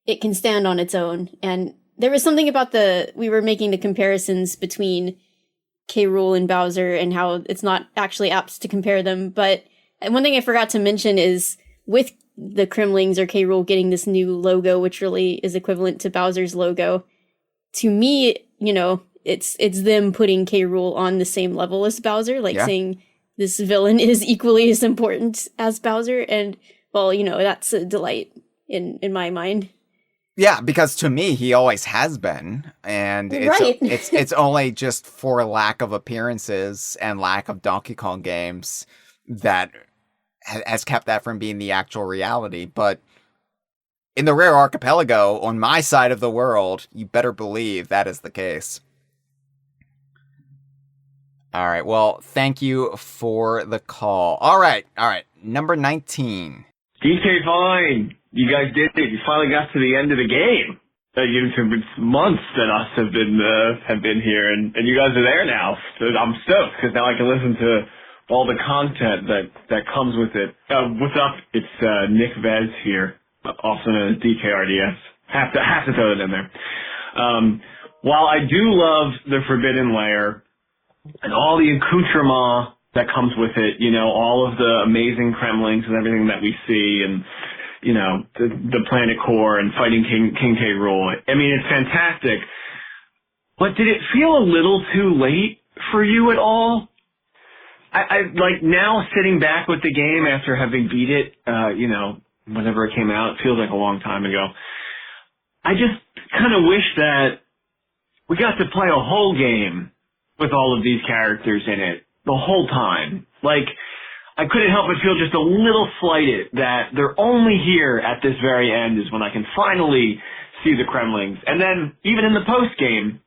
it can stand on its own. And there was something about we were making the comparisons between K. Rool and Bowser and how it's not actually apt to compare them. But one thing I forgot to mention is with the Kremlings or K. Rool getting this new logo, which really is equivalent to Bowser's logo, to me, it's them putting K. Rool on the same level as Bowser, like saying this villain is equally as important as Bowser. And, well, that's a delight in my mind. Yeah, because to me, he always has been, and it's only just for lack of appearances and lack of Donkey Kong games that has kept that from being the actual reality. But in the Rare Archipelago, on my side of the world, you better believe that is the case. All right, well, thank you for the call. All right, number 19. DK Vine, you guys did it. You finally got to the end of the game. It's months that us have been here, and you guys are there now. So I'm stoked because now I can listen to all the content that comes with it. What's up? It's Nick Vez here, also known as DKRDS. Have to throw it in there. While I do love the Forbidden Lair and all the accoutrement that comes with it, all of the amazing Kremlings and everything that we see, and the planet core and fighting King K. Rool. I mean, it's fantastic. But did it feel a little too late for you at all? I like now sitting back with the game after having beat it, whenever it came out, it feels like a long time ago. I just kind of wish that we got to play a whole game with all of these characters in it the whole time. Like, I couldn't help but feel just a little slighted that they're only here at this very end is when I can finally see the Kremlings. And then even in the post game,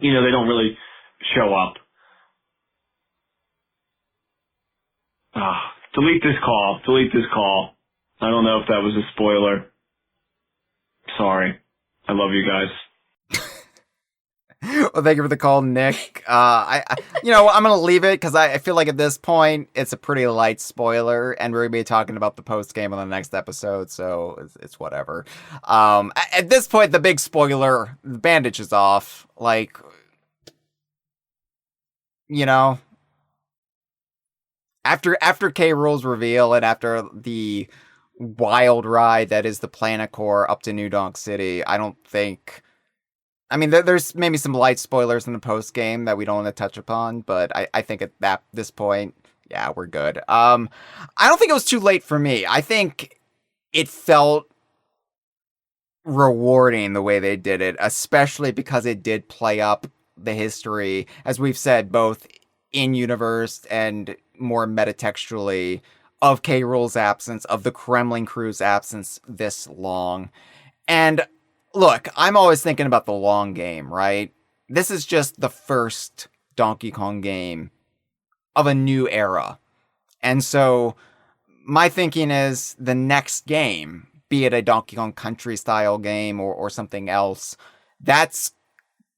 they don't really show up. Delete this call. I don't know if that was a spoiler. Sorry. I love you guys. Well, thank you for the call, Nick. I'm gonna leave it because I feel like at this point it's a pretty light spoiler, and we're gonna be talking about the post game on the next episode, so it's whatever. At this point, the big spoiler: the bandage is off. Like, after K. Rool's reveal and after the wild ride that is the planet core up to New Donk City, I don't think. I mean, there's maybe some light spoilers in the post game that we don't want to touch upon, but I think at this point, yeah, we're good. I don't think it was too late for me. I think it felt rewarding the way they did it, especially because it did play up the history, as we've said, both in universe and more metatextually, of K. Rool's absence, of the Kremling Krew's absence this long. And look, I'm always thinking about the long game, right? This is just the first Donkey Kong game of a new era. And so my thinking is the next game, be it a Donkey Kong Country style game or something else, that's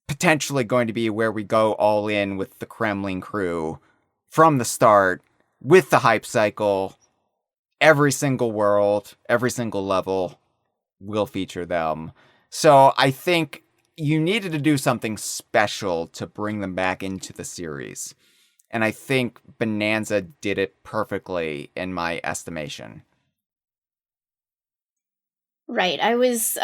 potentially going to be where we go all in with the Kremling Krew from the start, with the hype cycle. Every single world, every single level will feature them. So I think you needed to do something special to bring them back into the series. And I think Bananza did it perfectly in my estimation. Right. I was,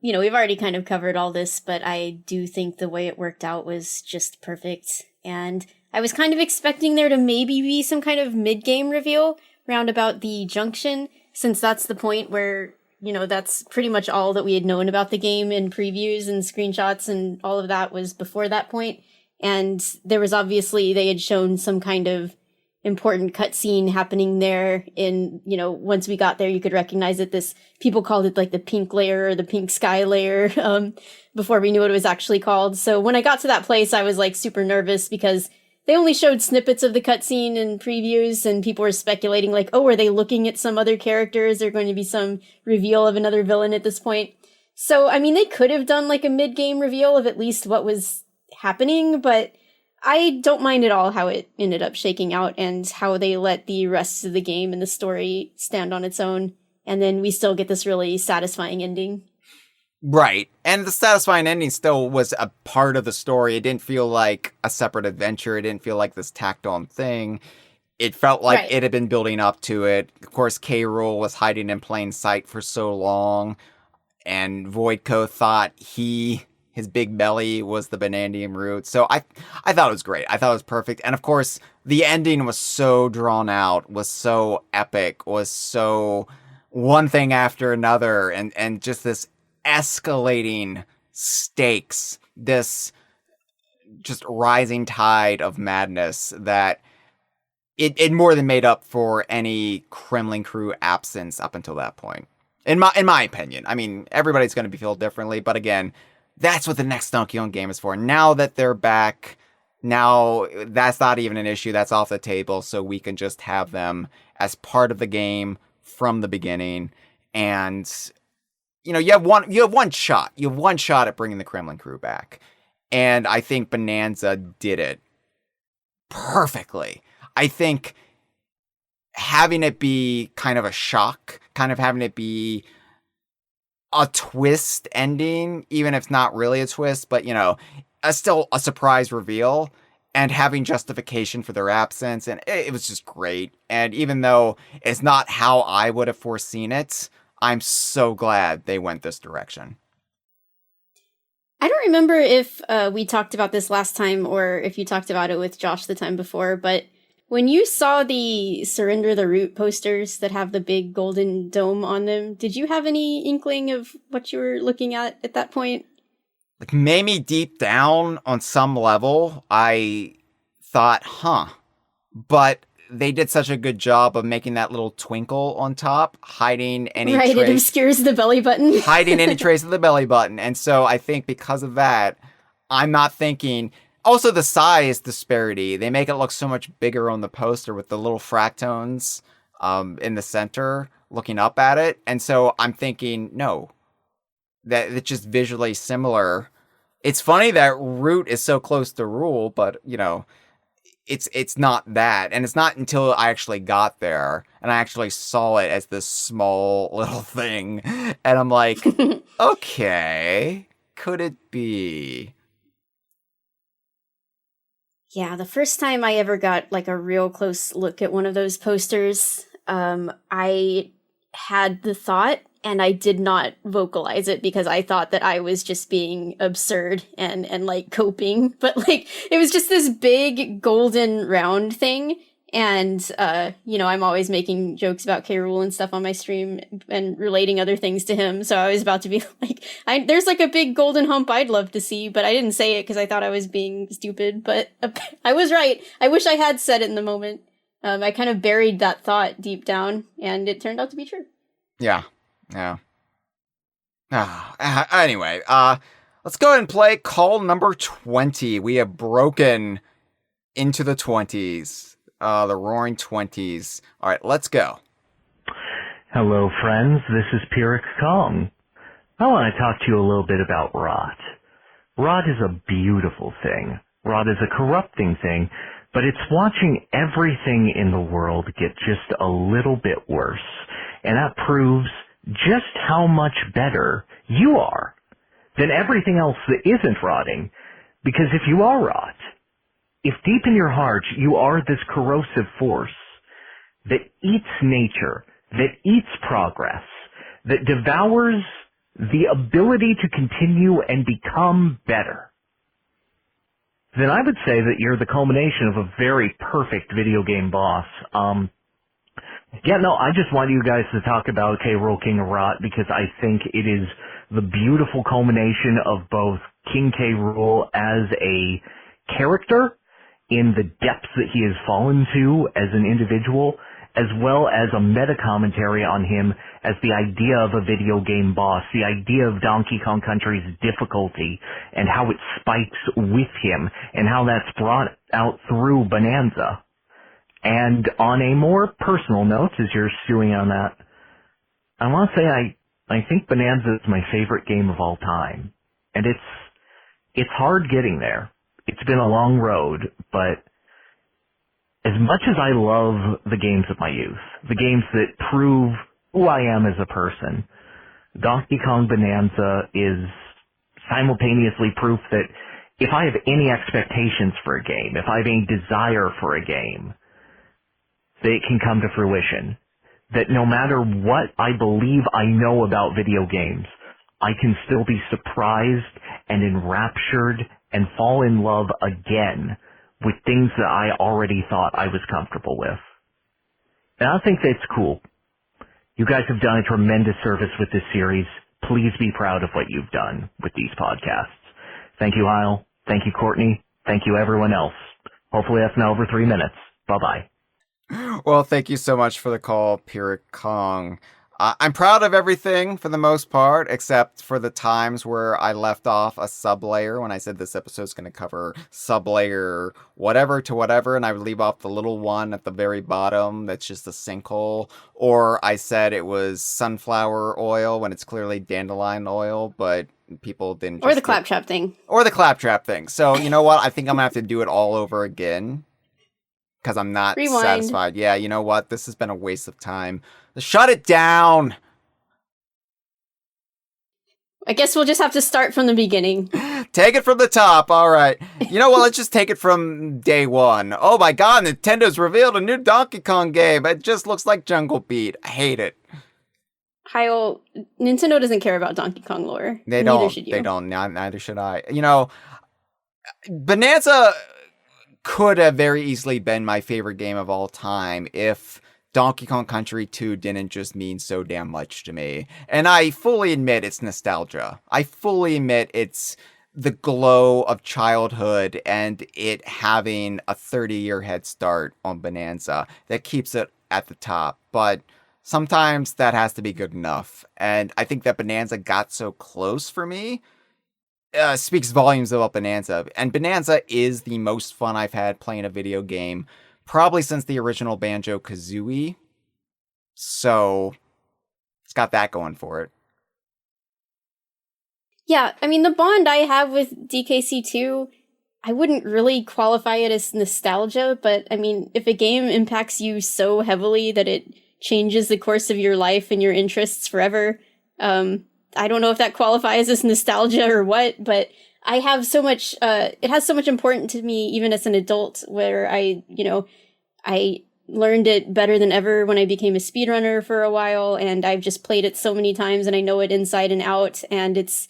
we've already kind of covered all this, but I do think the way it worked out was just perfect. And I was kind of expecting there to maybe be some kind of mid-game reveal round about the junction, since that's the point where, that's pretty much all that we had known about the game in previews and screenshots, and all of that was before that point. And there was obviously, they had shown some kind of important cutscene happening there in, once we got there, you could recognize it. People called it like the pink layer or the pink sky layer, before we knew what it was actually called. So when I got to that place, I was like super nervous because they only showed snippets of the cutscene in previews, and people were speculating like, oh, are they looking at some other characters? Is there going to be some reveal of another villain at this point? So, I mean, they could have done like a mid-game reveal of at least what was happening, but I don't mind at all how it ended up shaking out and how they let the rest of the game and the story stand on its own. And then we still get this really satisfying ending. Right. And the satisfying ending still was a part of the story. It didn't feel like a separate adventure. It didn't feel like this tacked on thing. It felt like it had been building up to it. Of course, K. Rool was hiding in plain sight for so long, and Voidco thought his big belly was the Banandium root. So I thought it was great. I thought it was perfect. And of course, the ending was so drawn out, was so epic, was so one thing after another, and just this escalating stakes, this just rising tide of madness that it more than made up for any Kremling Krew absence up until that point. In my opinion. I mean, everybody's going to feel differently, but again, that's what the next Donkey Kong game is for. Now that they're back, now that's not even an issue. That's off the table, so we can just have them as part of the game from the beginning. And you have one shot. You have one shot at bringing the Kremling Krew back. And I think Bananza did it perfectly. I think having it be kind of a shock, kind of having it be a twist ending, even if it's not really a twist, but still a surprise reveal, and having justification for their absence, and it was just great. And even though it's not how I would have foreseen it, I'm so glad they went this direction. I don't remember if we talked about this last time or if you talked about it with Josh the time before, but when you saw the Surrender the Root posters that have the big golden dome on them, did you have any inkling of what you were looking at that point? Like, maybe deep down on some level, I thought, but they did such a good job of making that little twinkle on top, hiding any Right, trace. it obscures the belly button. Hiding any trace of the belly button. And so I think because of that, I'm not thinking... Also, the size disparity. They make it look so much bigger on the poster with the little fractones in the center looking up at it. And so I'm thinking, no, that it's just visually similar. It's funny that Root is so close to Rool, but, you know, it's not that. And it's not until I actually got there and I actually saw it as this small little thing. And I'm like, okay, could it be? Yeah, the first time I ever got like a real close look at one of those posters, I had the thought and I did not vocalize it because I thought that I was just being absurd and like coping. But like, it was just this big golden round thing. And, you know, I'm always making jokes about Rool and stuff on my stream and relating other things to him. So I was about to be like, there's like a big golden hump I'd love to see, but I didn't say it because I thought I was being stupid, but I was right. I wish I had said it in the moment. I kind of buried that thought deep down and it turned out to be true. Yeah. Anyway, let's go ahead and play call number 20. We have broken into the 20s. The Roaring 20s. All right, let's go. Hello, friends. This is Pyrrhic Kong. I want to talk to you a little bit about rot. Rot is a beautiful thing. Rot is a corrupting thing, but it's watching everything in the world get just a little bit worse. And that proves just how much better you are than everything else that isn't rotting. Because if you are rot, if deep in your heart you are this corrosive force that eats nature, that eats progress, that devours the ability to continue and become better, then I would say that you're the culmination of a very perfect video game boss. I just want you guys to talk about Rool King of Rot because I think it is the beautiful culmination of both King K. Rool as a character in the depths that he has fallen to as an individual, as well as a meta-commentary on him as the idea of a video game boss, the idea of Donkey Kong Country's difficulty, and how it spikes with him, and how that's brought out through Bananza. And on a more personal note, as you're stewing on that, I want to say I think Bananza is my favorite game of all time. And it's hard getting there. It's been a long road, but as much as I love the games of my youth, the games that prove who I am as a person, Donkey Kong Bananza is simultaneously proof that if I have any expectations for a game, if I have any desire for a game, that it can come to fruition. That no matter what I believe I know about video games, I can still be surprised and enraptured and fall in love again with things that I already thought I was comfortable with. And I think that's cool. You guys have done a tremendous service with this series. Please be proud of what you've done with these podcasts. Thank you, Hyle. Thank you, Courtney. Thank you, everyone else. Hopefully that's now over 3 minutes. Bye-bye. Well, thank you so much for the call, Pyrrhic Kong. I'm proud of everything for the most part, except for the times where I left off a sublayer when I said this episode is going to cover sublayer whatever to whatever, and I would leave off the little one at the very bottom that's just a sinkhole. Or I said it was sunflower oil when it's clearly dandelion oil, but people didn't. Or the claptrap thing. Or the claptrap thing. So, you know what? I think I'm going to have to do it all over again. Because I'm not satisfied. Yeah, you know what? This has been a waste of time. Shut it down! I guess we'll just have to start from the beginning. Take it from the top. All right. You know what? Let's just take it from day one. Oh my God, Nintendo's revealed a new Donkey Kong game. It just looks like Jungle Beat. I hate it. Hyle, Nintendo doesn't care about Donkey Kong lore. They Neither don't. should you. They don't. Neither should I. You know, Bonanza could have very easily been my favorite game of all time if Donkey Kong Country 2 didn't just mean so damn much to me. And I fully admit it's nostalgia. I fully admit it's the glow of childhood and it having a 30-year head start on Bonanza that keeps it at the top. But sometimes that has to be good enough. And I think that Bonanza got so close for me. Speaks volumes about Bonanza. And Bonanza is the most fun I've had playing a video game probably since the original Banjo-Kazooie. So it's got that going for it. Yeah, I mean, the bond I have with DKC2, I wouldn't really qualify it as nostalgia, but I mean, if a game impacts you so heavily that it changes the course of your life and your interests forever, I don't know if that qualifies as nostalgia or what, but I have so much, it has so much importance to me even as an adult where I learned it better than ever when I became a speedrunner for a while, and I've just played it so many times and I know it inside and out, and it's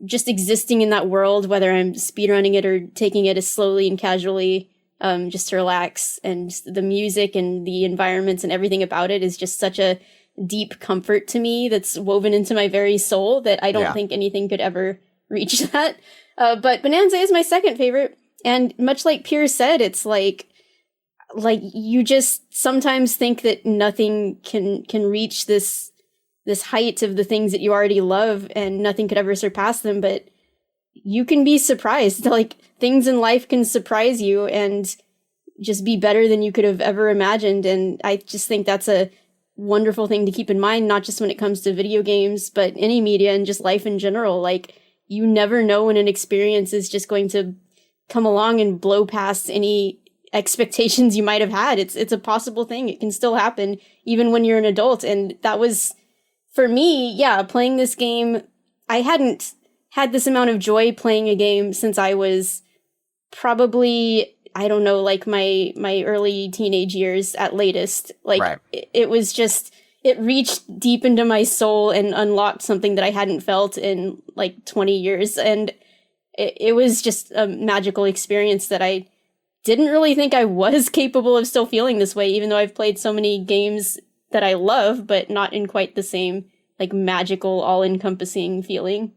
just existing in that world, whether I'm speedrunning it or taking it as slowly and casually, just to relax. And the music and the environments and everything about it is just such a deep comfort to me that's woven into my very soul that I don't think anything could ever reach that. But Bonanza is my second favorite. And much like Piers said, it's like you just sometimes think that nothing can reach this height of the things that you already love and nothing could ever surpass them, but you can be surprised. Like, things in life can surprise you and just be better than you could have ever imagined. And I just think that's a wonderful thing to keep in mind, not just when it comes to video games, but any media and just life in general. Like, you never know when an experience is just going to come along and blow past any expectations you might have had. It's a possible thing. It can still happen even when you're an adult. And that was, for me, playing this game, I hadn't had this amount of joy playing a game since I was probably, I don't know, like my early teenage years at latest. Like, right. It was just, it reached deep into my soul and unlocked something that I hadn't felt in like 20 years. And it was just a magical experience that I didn't really think I was capable of still feeling this way, even though I've played so many games that I love, but not in quite the same, like, magical, all-encompassing feeling.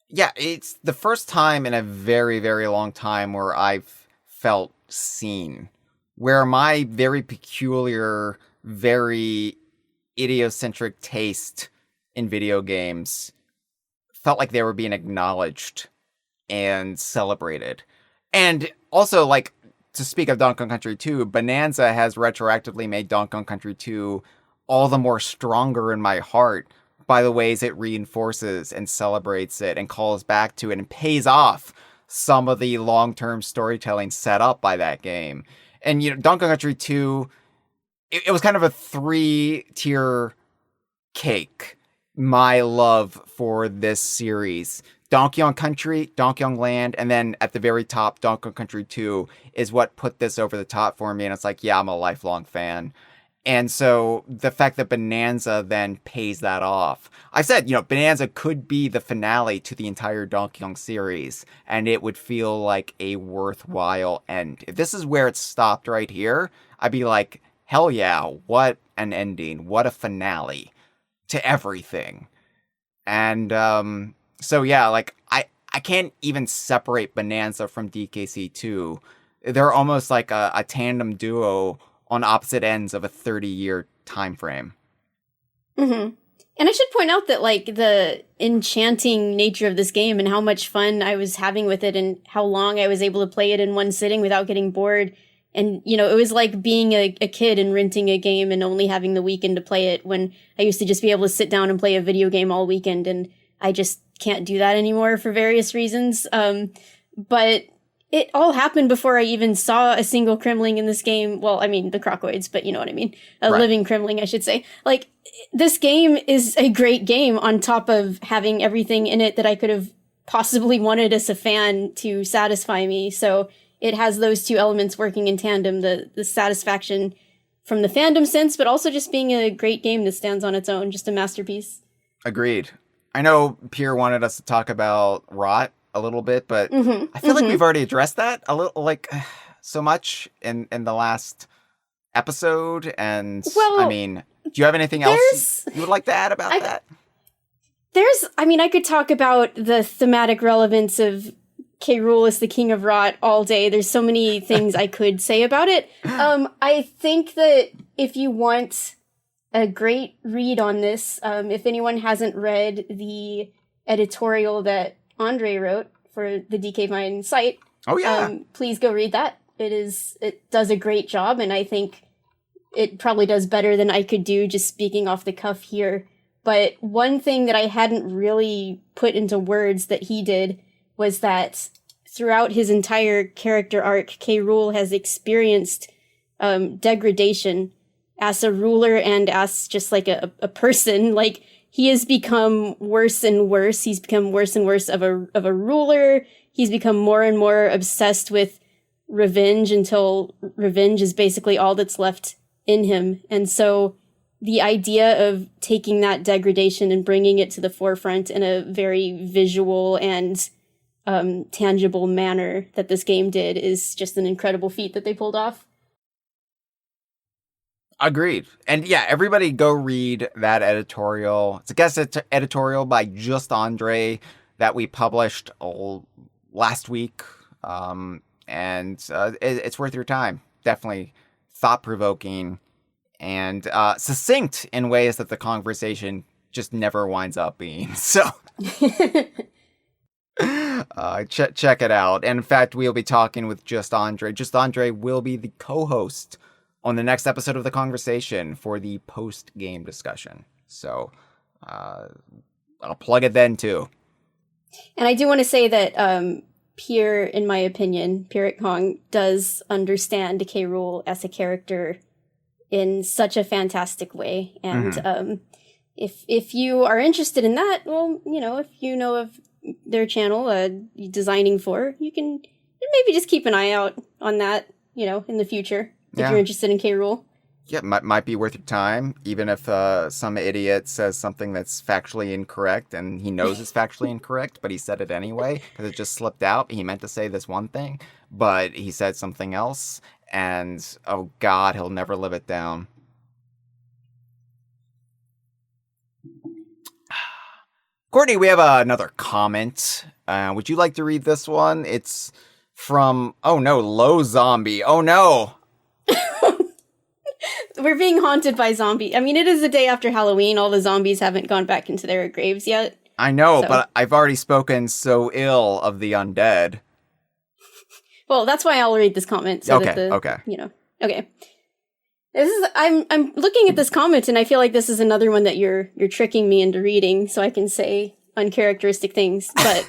Yeah, it's the first time in a very, very long time where I've felt seen, where my very peculiar, very idiocentric taste in video games felt like they were being acknowledged and celebrated. And also, like, to speak of Donkey Kong Country 2, Bonanza has retroactively made Donkey Kong Country 2 all the more stronger in my heart by the ways it reinforces and celebrates it and calls back to it and pays off some of the long-term storytelling set up by that game. And, you know, Donkey Kong Country 2, it was kind of a 3-tier cake, my love for this series. Donkey Kong Country, Donkey Kong Land, and then at the very top, Donkey Kong Country 2 is what put this over the top for me. And it's like, yeah, I'm a lifelong fan. And so the fact that Bonanza then pays that off. I said, you know, Bonanza could be the finale to the entire Donkey Kong series, and it would feel like a worthwhile end. If this is where it stopped right here, I'd be like, hell yeah, what an ending. What a finale to everything. And so yeah, like, I can't even separate Bonanza from DKC2. They're almost like a tandem duo on opposite ends of a 30-year time frame. Mm-hmm. And I should point out that, like, the enchanting nature of this game and how much fun I was having with it and how long I was able to play it in one sitting without getting bored. And, you know, it was like being a kid and renting a game and only having the weekend to play it, when I used to just be able to sit down and play a video game all weekend. And I just can't do that anymore for various reasons. But it all happened before I even saw a single Kremling in this game. Well, I mean, the Crocoids, but you know what I mean. A living Kremling, I should say. Like, this game is a great game on top of having everything in it that I could have possibly wanted as a fan to satisfy me. So it has those two elements working in tandem, the satisfaction from the fandom sense, but also just being a great game that stands on its own, just a masterpiece. Agreed. I know Pierre wanted us to talk about Rot a little bit, but I feel like we've already addressed that a little, like, so much in the last episode. And Well, I mean, do you have anything else you would like to add about that? I could talk about the thematic relevance of K. Rool as the King of Rot all day. There's so many things I could say about it. I think that if you want a great read on this, if anyone hasn't read the editorial that Andre wrote for the DK Vine site, please go read that. It does a great job, and I think it probably does better than I could do just speaking off the cuff here. But one thing that I hadn't really put into words that he did was that throughout his entire character arc, K. Rool has experienced degradation as a ruler and as just like a person. Like, he has become worse and worse. He's become worse and worse of a ruler. He's become more and more obsessed with revenge until revenge is basically all that's left in him. And so the idea of taking that degradation and bringing it to the forefront in a very visual and tangible manner that this game did is just an incredible feat that they pulled off. Agreed. And yeah, everybody go read that editorial. It's a guest editorial by Just Andre that we published last week. And it's worth your time. Definitely thought-provoking and succinct in ways that the conversation just never winds up being. So check it out. And in fact, we'll be talking with Just Andre. Just Andre will be the co-host on the next episode of The Conversation for the post-game discussion. So I'll plug it then, too. And I do want to say that Pierre, in my opinion, Pierre Kong does understand K. Rool as a character in such a fantastic way. And if you are interested in that, well, if you know of their channel, Designing For, you can maybe just keep an eye out on that, in the future, if you're interested in K. Rool. Yeah, might be worth your time, even if some idiot says something that's factually incorrect, and he knows it's factually incorrect, but he said it anyway, because it just slipped out. He meant to say this one thing, but he said something else, and, oh God, he'll never live it down. Courtney, we have another comment. Would you like to read this one? It's from, oh no, Low Zombie. Oh no! We're being haunted by zombie. I mean, it is the day after Halloween. All the zombies haven't gone back into their graves yet. I know, but I've already spoken so ill of the undead. Well, that's why I'll read this comment. So okay. Okay. This is I'm looking at this comment, and I feel like this is another one that you're tricking me into reading, so I can say uncharacteristic things. But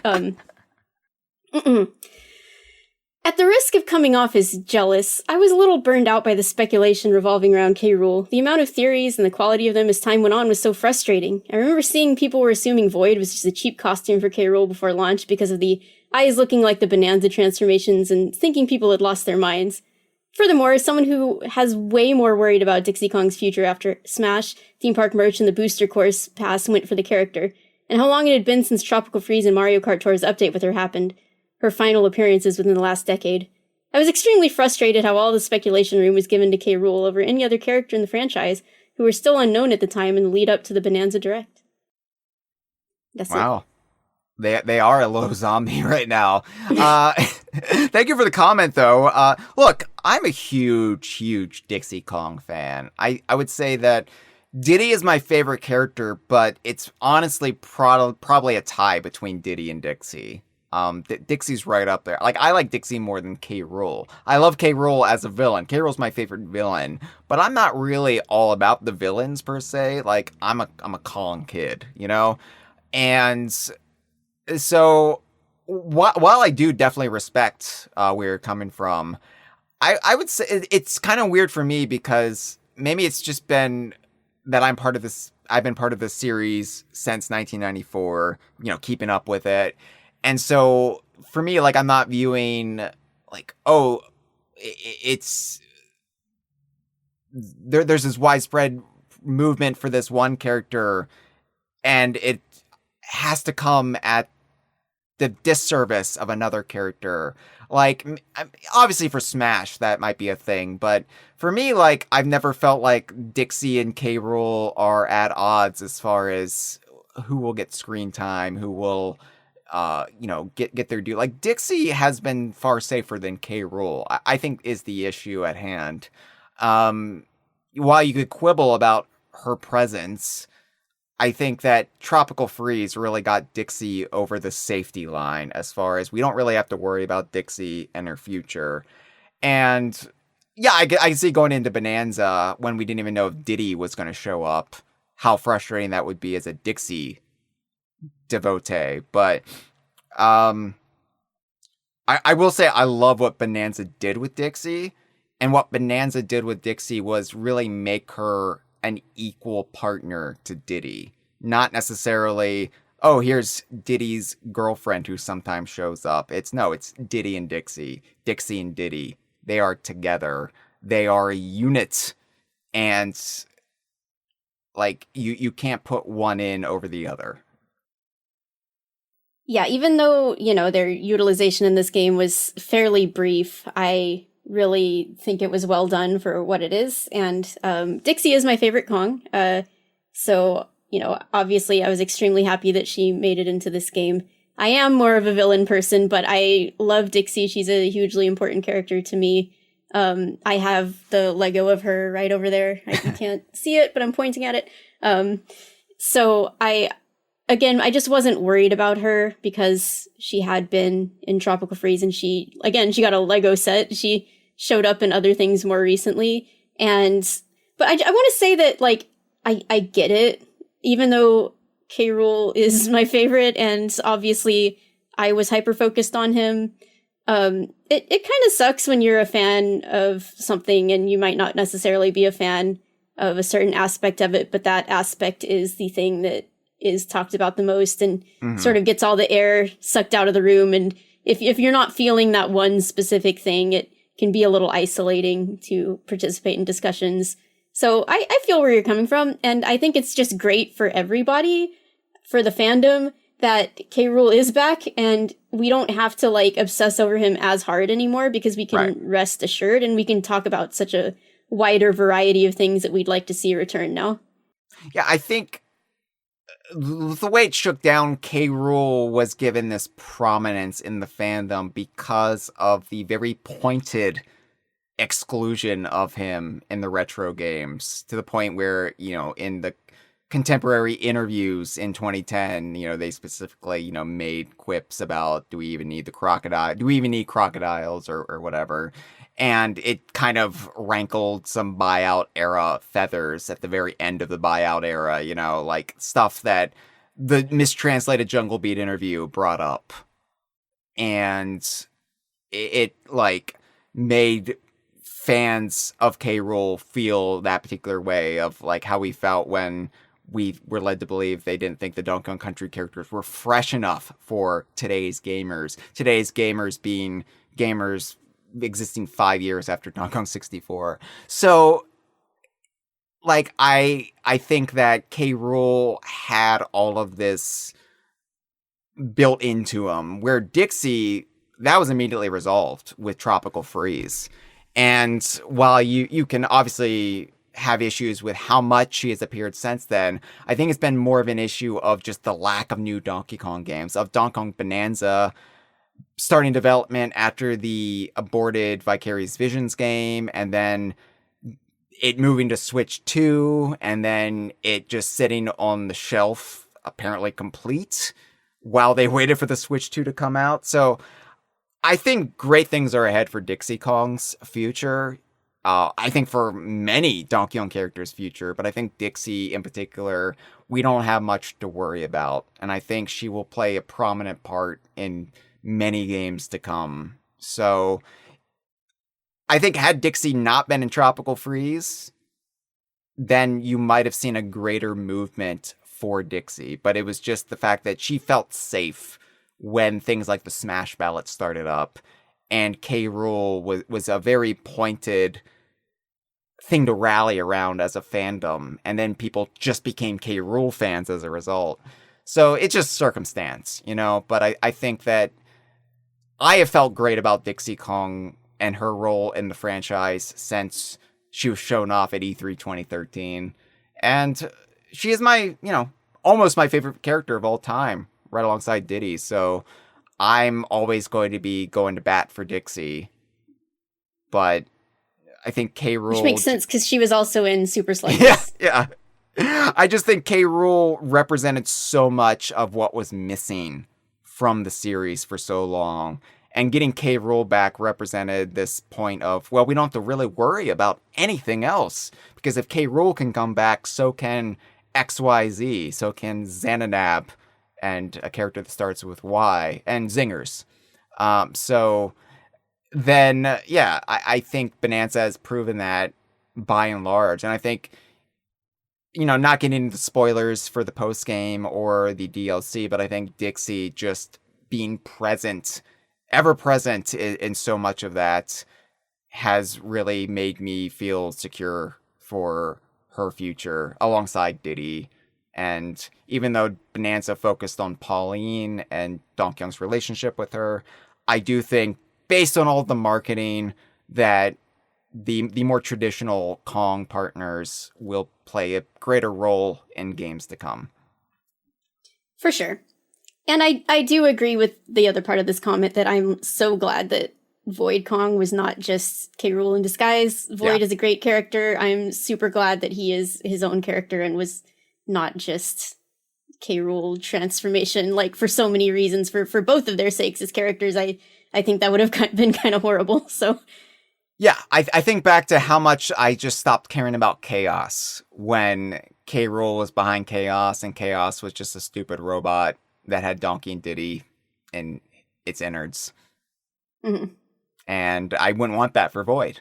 At the risk of coming off as jealous, I was a little burned out by the speculation revolving around K. Rool. The amount of theories and the quality of them as time went on was so frustrating. I remember seeing people were assuming Void was just a cheap costume for K. Rool before launch because of the eyes looking like the Bananza transformations and thinking people had lost their minds. Furthermore, as someone who has way more worried about Dixie Kong's future after Smash, theme park merch, and the booster course pass went for the character, and how long it had been since Tropical Freeze and Mario Kart Tour's update with her happened, her final appearances within the last decade. I was extremely frustrated how all the speculation room was given to K. Rool over any other character in the franchise who were still unknown at the time in the lead up to the Bananza Direct. That's wow. They are a low zombie right now. Thank you for the comment, though. Look, I'm a huge Dixie Kong fan. I would say that Diddy is my favorite character, but it's honestly probably a tie between Diddy and Dixie. Dixie's right up there. Like, I like Dixie more than K. Rool. I love K. Rool as a villain. K. Rool's my favorite villain, but I'm not really all about the villains per se. Like, I'm a Kong kid, And so while I do definitely respect where you're coming from, I would say it's kind of weird for me because maybe it's just been that I've been part of this series since 1994, keeping up with it. And so for me, like, I'm not viewing like, oh, it's there's this widespread movement for this one character, and it has to come at the disservice of another character. Like, obviously for Smash, that might be a thing, but for me, like, I've never felt like Dixie and K. Rool are at odds as far as who will get screen time, who will, get their due. Like, Dixie has been far safer than K. Rool, I think is the issue at hand. While you could quibble about her presence, I think that Tropical Freeze really got Dixie over the safety line as far as we don't really have to worry about Dixie and her future. And yeah, I see going into Bonanza when we didn't even know if Diddy was going to show up, how frustrating that would be as a Dixie devotee. But I will say I love what Bonanza did with Dixie. And what Bonanza did with Dixie was really make her an equal partner to Diddy. Not necessarily, oh, here's Diddy's girlfriend who sometimes shows up. It's Diddy and Dixie. Dixie and Diddy. They are together. They are a unit. And, like, you can't put one in over the other. Yeah, even though, their utilization in this game was fairly brief, I really think it was well done for what it is. And Dixie is my favorite Kong. So, obviously I was extremely happy that she made it into this game. I am more of a villain person, but I love Dixie. She's a hugely important character to me. I have the Lego of her right over there. You can't see it, but I'm pointing at it. So I just wasn't worried about her because she had been in Tropical Freeze, and she got a Lego set. She showed up in other things more recently. But I want to say that, like, I get it, even though K. Rool is my favorite, and obviously I was hyper-focused on him. It kind of sucks when you're a fan of something and you might not necessarily be a fan of a certain aspect of it, but that aspect is the thing that is talked about the most and sort of gets all the air sucked out of the room. And if you're not feeling that one specific thing, it can be a little isolating to participate in discussions. So I feel where you're coming from, and I think it's just great for everybody, for the fandom, that K. Rool is back, and we don't have to, like, obsess over him as hard anymore because we can rest assured, and we can talk about such a wider variety of things that we'd like to see return now. Yeah, I think the way it shook down, K. Rool was given this prominence in the fandom because of the very pointed exclusion of him in the retro games, to the point where, in the contemporary interviews in 2010, they specifically, made quips about, do we even need crocodiles or whatever. And it kind of rankled some buyout era feathers at the very end of the buyout era, like stuff that the mistranslated Jungle Beat interview brought up. And it like made fans of K. Rool feel that particular way of, like, how we felt when we were led to believe they didn't think the Donkey Kong Country characters were fresh enough for today's gamers. Today's gamers being gamers existing 5 years after Donkey Kong 64. So, like, I think that K. Rool had all of this built into him, where Dixie, that was immediately resolved with Tropical Freeze. And while you can obviously have issues with how much she has appeared since then, I think it's been more of an issue of just the lack of new Donkey Kong games, of Donkey Kong Bananza starting development after the aborted Vicarious Visions game, and then it moving to Switch 2, and then it just sitting on the shelf, apparently complete, while they waited for the Switch 2 to come out. So I think great things are ahead for Dixie Kong's future. I think for many Donkey Kong characters' future, but I think Dixie in particular, we don't have much to worry about. And I think she will play a prominent part in many games to come. So I think had Dixie not been in Tropical Freeze, then you might have seen a greater movement for Dixie. But it was just the fact that she felt safe when things like the Smash ballot started up, and K. Rool was a very pointed thing to rally around as a fandom, and then people just became K. Rool fans as a result. So it's just circumstance, you know, but I think that I have felt great about Dixie Kong and her role in the franchise since she was shown off at E3 2013. And she is my, you know, almost my favorite character of all time, right alongside Diddy. So I'm always going to be going to bat for Dixie. But I think K. Rool... Which makes sense, because she was also in Super Sluggers. Yeah. I just think K. Rool represented so much of what was missing from the series for so long. And getting K. Rool back represented this point of, well, we don't have to really worry about anything else. Because if K. Rool can come back, so can XYZ, so can Xananab, and a character that starts with Y, and Zingers. So then, yeah, I think Bananza has proven that by and large. And I think, you know, not getting into spoilers for the post-game or the DLC, but I think Dixie just being present, ever present in so much of that, has really made me feel secure for her future alongside Diddy. And even though Bananza focused on Pauline and Donkey Kong's relationship with her, I do think, based on all the marketing, that the more traditional Kong partners will play a greater role in games to come. For sure. And I do agree with the other part of this comment that I'm so glad that Void Kong was not just K. Rool in disguise. Void is a great character. I'm super glad that he is his own character and was not just K. Rool transformation, like, for so many reasons, for both of their sakes as characters. I think that would have been kind of horrible, so... Yeah, I think back to how much I just stopped caring about Chaos when K. Rool was behind Chaos, and Chaos was just a stupid robot that had Donkey and Diddy in its innards. Mm-hmm. And I wouldn't want that for Void.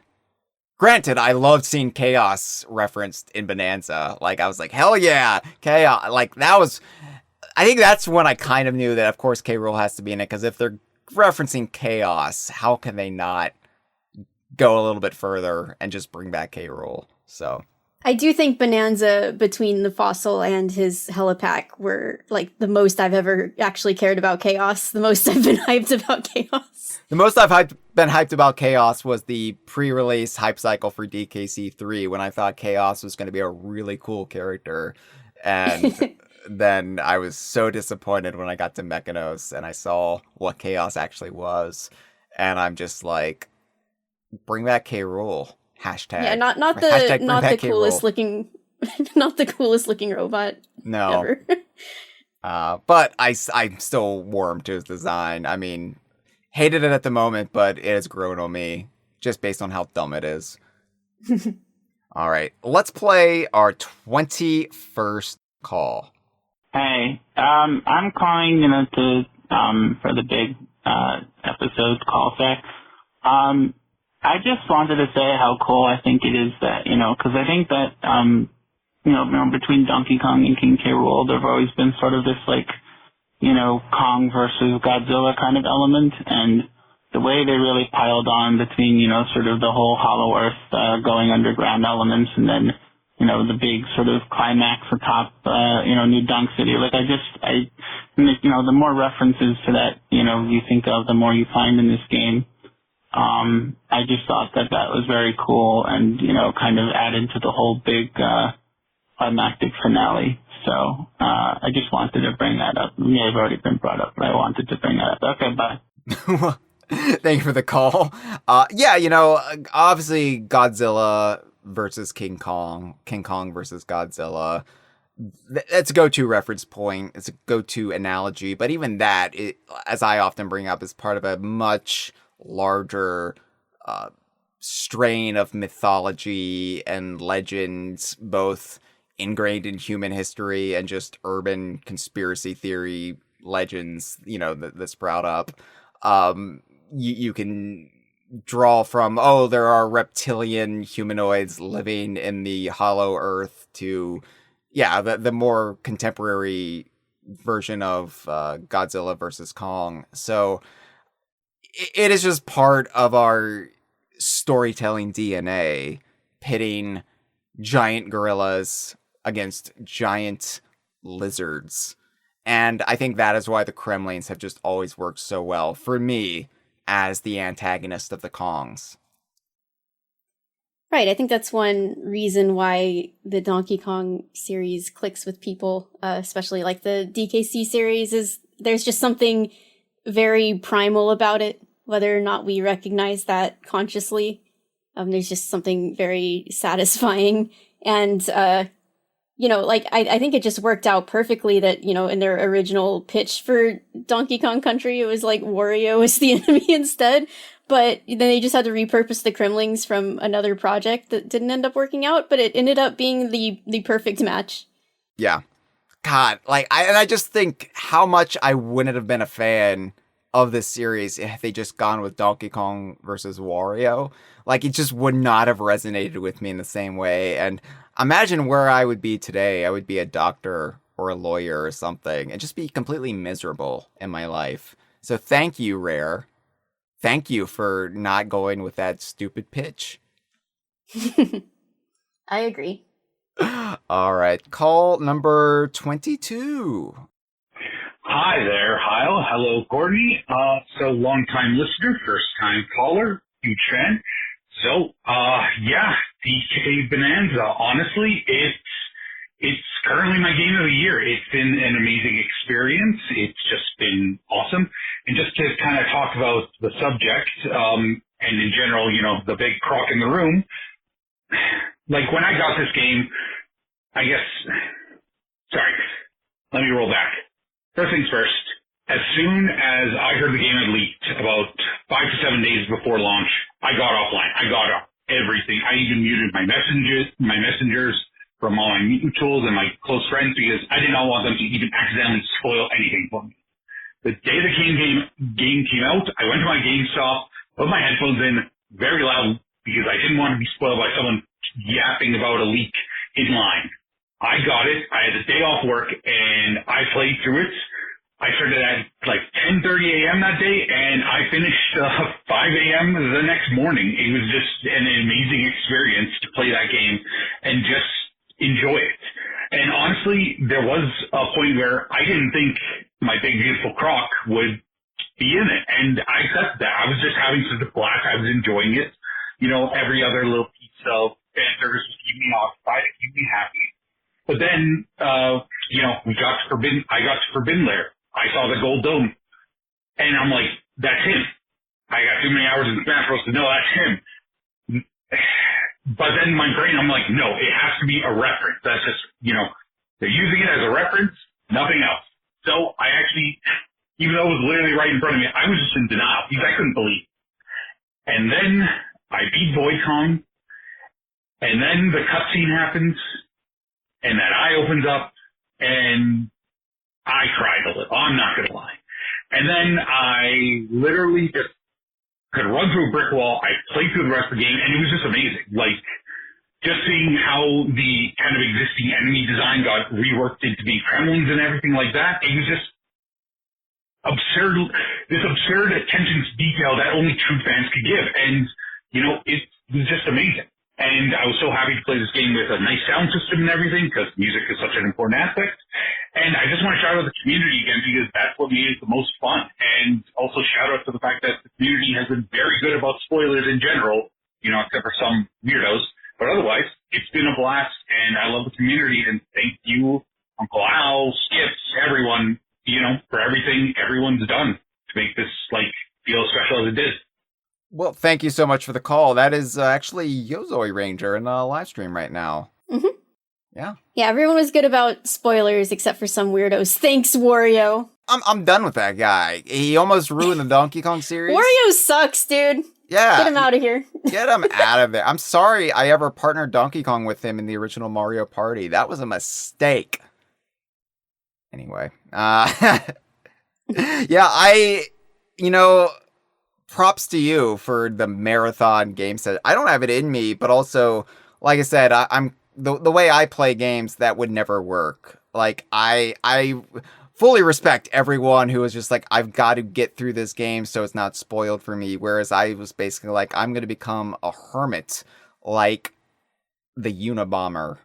Granted, I loved seeing Chaos referenced in Bananza. Like, I was like, hell yeah, Chaos. Like, that was... I think that's when I kind of knew that, of course, K. Rool has to be in it, because if they're referencing Chaos, how can they not go a little bit further and just bring back K. Rool? So I do think Bananza, between the fossil and his helipack, were like the most I've ever actually cared about Chaos, the most I've been hyped about Chaos. The most I've been hyped about Chaos was the pre-release hype cycle for DKC3, when I thought Chaos was going to be a really cool character. And then I was so disappointed when I got to Mechanos and I saw what Chaos actually was. And I'm just like, bring back K. Rool. Hashtag. Yeah, not Hashtag the coolest looking, not the coolest looking robot. No. Ever. But I'm still warm to his design. I mean, hated it at the moment, but it has grown on me just based on how dumb it is. All right, let's play our 21st call. Hey, I'm calling, for the big episode call back. I just wanted to say how cool I think it is that, because I think that, between Donkey Kong and King K. Rool, there've always been sort of this, Kong versus Godzilla kind of element, and the way they really piled on between, sort of the whole Hollow Earth, going underground elements, and then, the big sort of climax atop, new Donk City. The more references to that, you think of, the more you find in this game. I just thought that was very cool and, kind of added to the whole big, climactic finale. So, I just wanted to bring that up. It may have already been brought up, but I wanted to bring that up. Okay, bye. Thank you for the call. Obviously Godzilla versus King Kong versus Godzilla. That's a go-to reference point. It's a go-to analogy. But even that, as I often bring up, is part of a much larger strain of mythology and legends, both ingrained in human history and just urban conspiracy theory legends, that sprout up. You can draw from, there are reptilian humanoids living in the Hollow Earth, to, the more contemporary version of Godzilla versus Kong. So it is just part of our storytelling DNA, pitting giant gorillas against giant lizards. And I think that is why the Kremlings have just always worked so well for me as the antagonist of the Kongs. Right, I think that's one reason why the Donkey Kong series clicks with people, especially like the DKC series, is there's just something very primal about it, whether or not we recognize that consciously. There's just something very satisfying. And, like, I think it just worked out perfectly that, in their original pitch for Donkey Kong Country, it was like Wario was the enemy instead. But then they just had to repurpose the Kremlings from another project that didn't end up working out, but it ended up being the perfect match. Yeah. God, I just think how much I wouldn't have been a fan of this series if they just gone with Donkey Kong versus Wario. Like, it just would not have resonated with me in the same way. And imagine where I would be today. I would be a doctor or a lawyer or something and just be completely miserable in my life. So thank you, Rare. Thank you for not going with that stupid pitch. I agree. All right. Call number 22. Hi there, Hyle. Hello, Courtney. So long-time listener, first-time caller, huge fan. So, DK Bananza. Honestly, it's currently my game of the year. It's been an amazing experience. It's just been awesome. And just to kind of talk about the subject, and in general, the big croc in the room, like when I got this game, let me roll back. First things first, as soon as I heard the game had leaked about 5 to 7 days before launch, I got offline. I got off everything. I even muted my messengers from all my mutuals and my close friends because I did not want them to even accidentally spoil anything for me. The day the game came out, I went to my GameStop, put my headphones in very loud because I didn't want to be spoiled by someone yapping about a leak in line. I got it. I had a day off work and I played through it. I started at like 10:30 a.m. that day and I finished 5 a.m. the next morning. It was just an amazing experience to play that game and just enjoy it. And honestly, there was a point where I didn't think my big beautiful croc would be in it. And I accepted that. I was just having such a blast. I was enjoying it. Every other little piece of fan service was keeping me occupied and keeping me happy. But then, I got to Forbidden Lair. I saw the gold dome and I'm like, that's him. I got too many hours in Smash Bros. To know that's him. But then my brain, I'm like, no, it has to be a reference. That's just, they're using it as a reference, nothing else. So I actually, even though it was literally right in front of me, I was just in denial because I couldn't believe it. And then I beat Void Kong, and then the cutscene happens, and that eye opens up, and I cried a little. I'm not going to lie. And then I literally just could run through a brick wall. I played through the rest of the game, and it was just amazing. Like, just seeing how the kind of existing enemy design got reworked into being Kremlings and everything like that, it was just this absurd attention to detail that only true fans could give. And, it was just amazing. And I was so happy to play this game with a nice sound system and everything because music is such an important aspect. And I just want to shout out the community again because that's what made it the most fun. And also shout out to the fact that the community has been very good about spoilers in general, except for some weirdos. But otherwise, it's been a blast and I love the community and thank you, Uncle Al, Skips, everyone, for everything everyone's done to make this, feel as special as it did. Well, thank you so much for the call. That is actually Yozoi Ranger in the live stream right now. Mm-hmm. Yeah. Yeah, everyone was good about spoilers except for some weirdos. Thanks, Wario. I'm done with that guy. He almost ruined the Donkey Kong series. Wario sucks, dude. Yeah. Get him out of here. Get him out of there. I'm sorry I ever partnered Donkey Kong with him in the original Mario Party. That was a mistake. Anyway. Props to you for the marathon game set. I don't have it in me, but also, like I said, I'm the way I play games, that would never work. Like, I fully respect everyone who was just like, I've got to get through this game so it's not spoiled for me. Whereas I was basically like, I'm going to become a hermit like the Unabomber,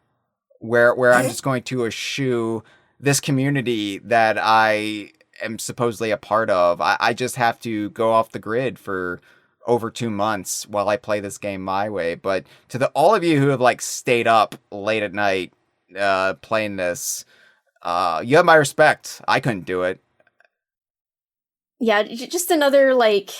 where I'm just going to eschew this community that I am supposedly a part of. I just have to go off the grid for over 2 months while I play this game my way. But to all of you who have like stayed up late at night playing this, you have my respect. I couldn't do it. Yeah, just another like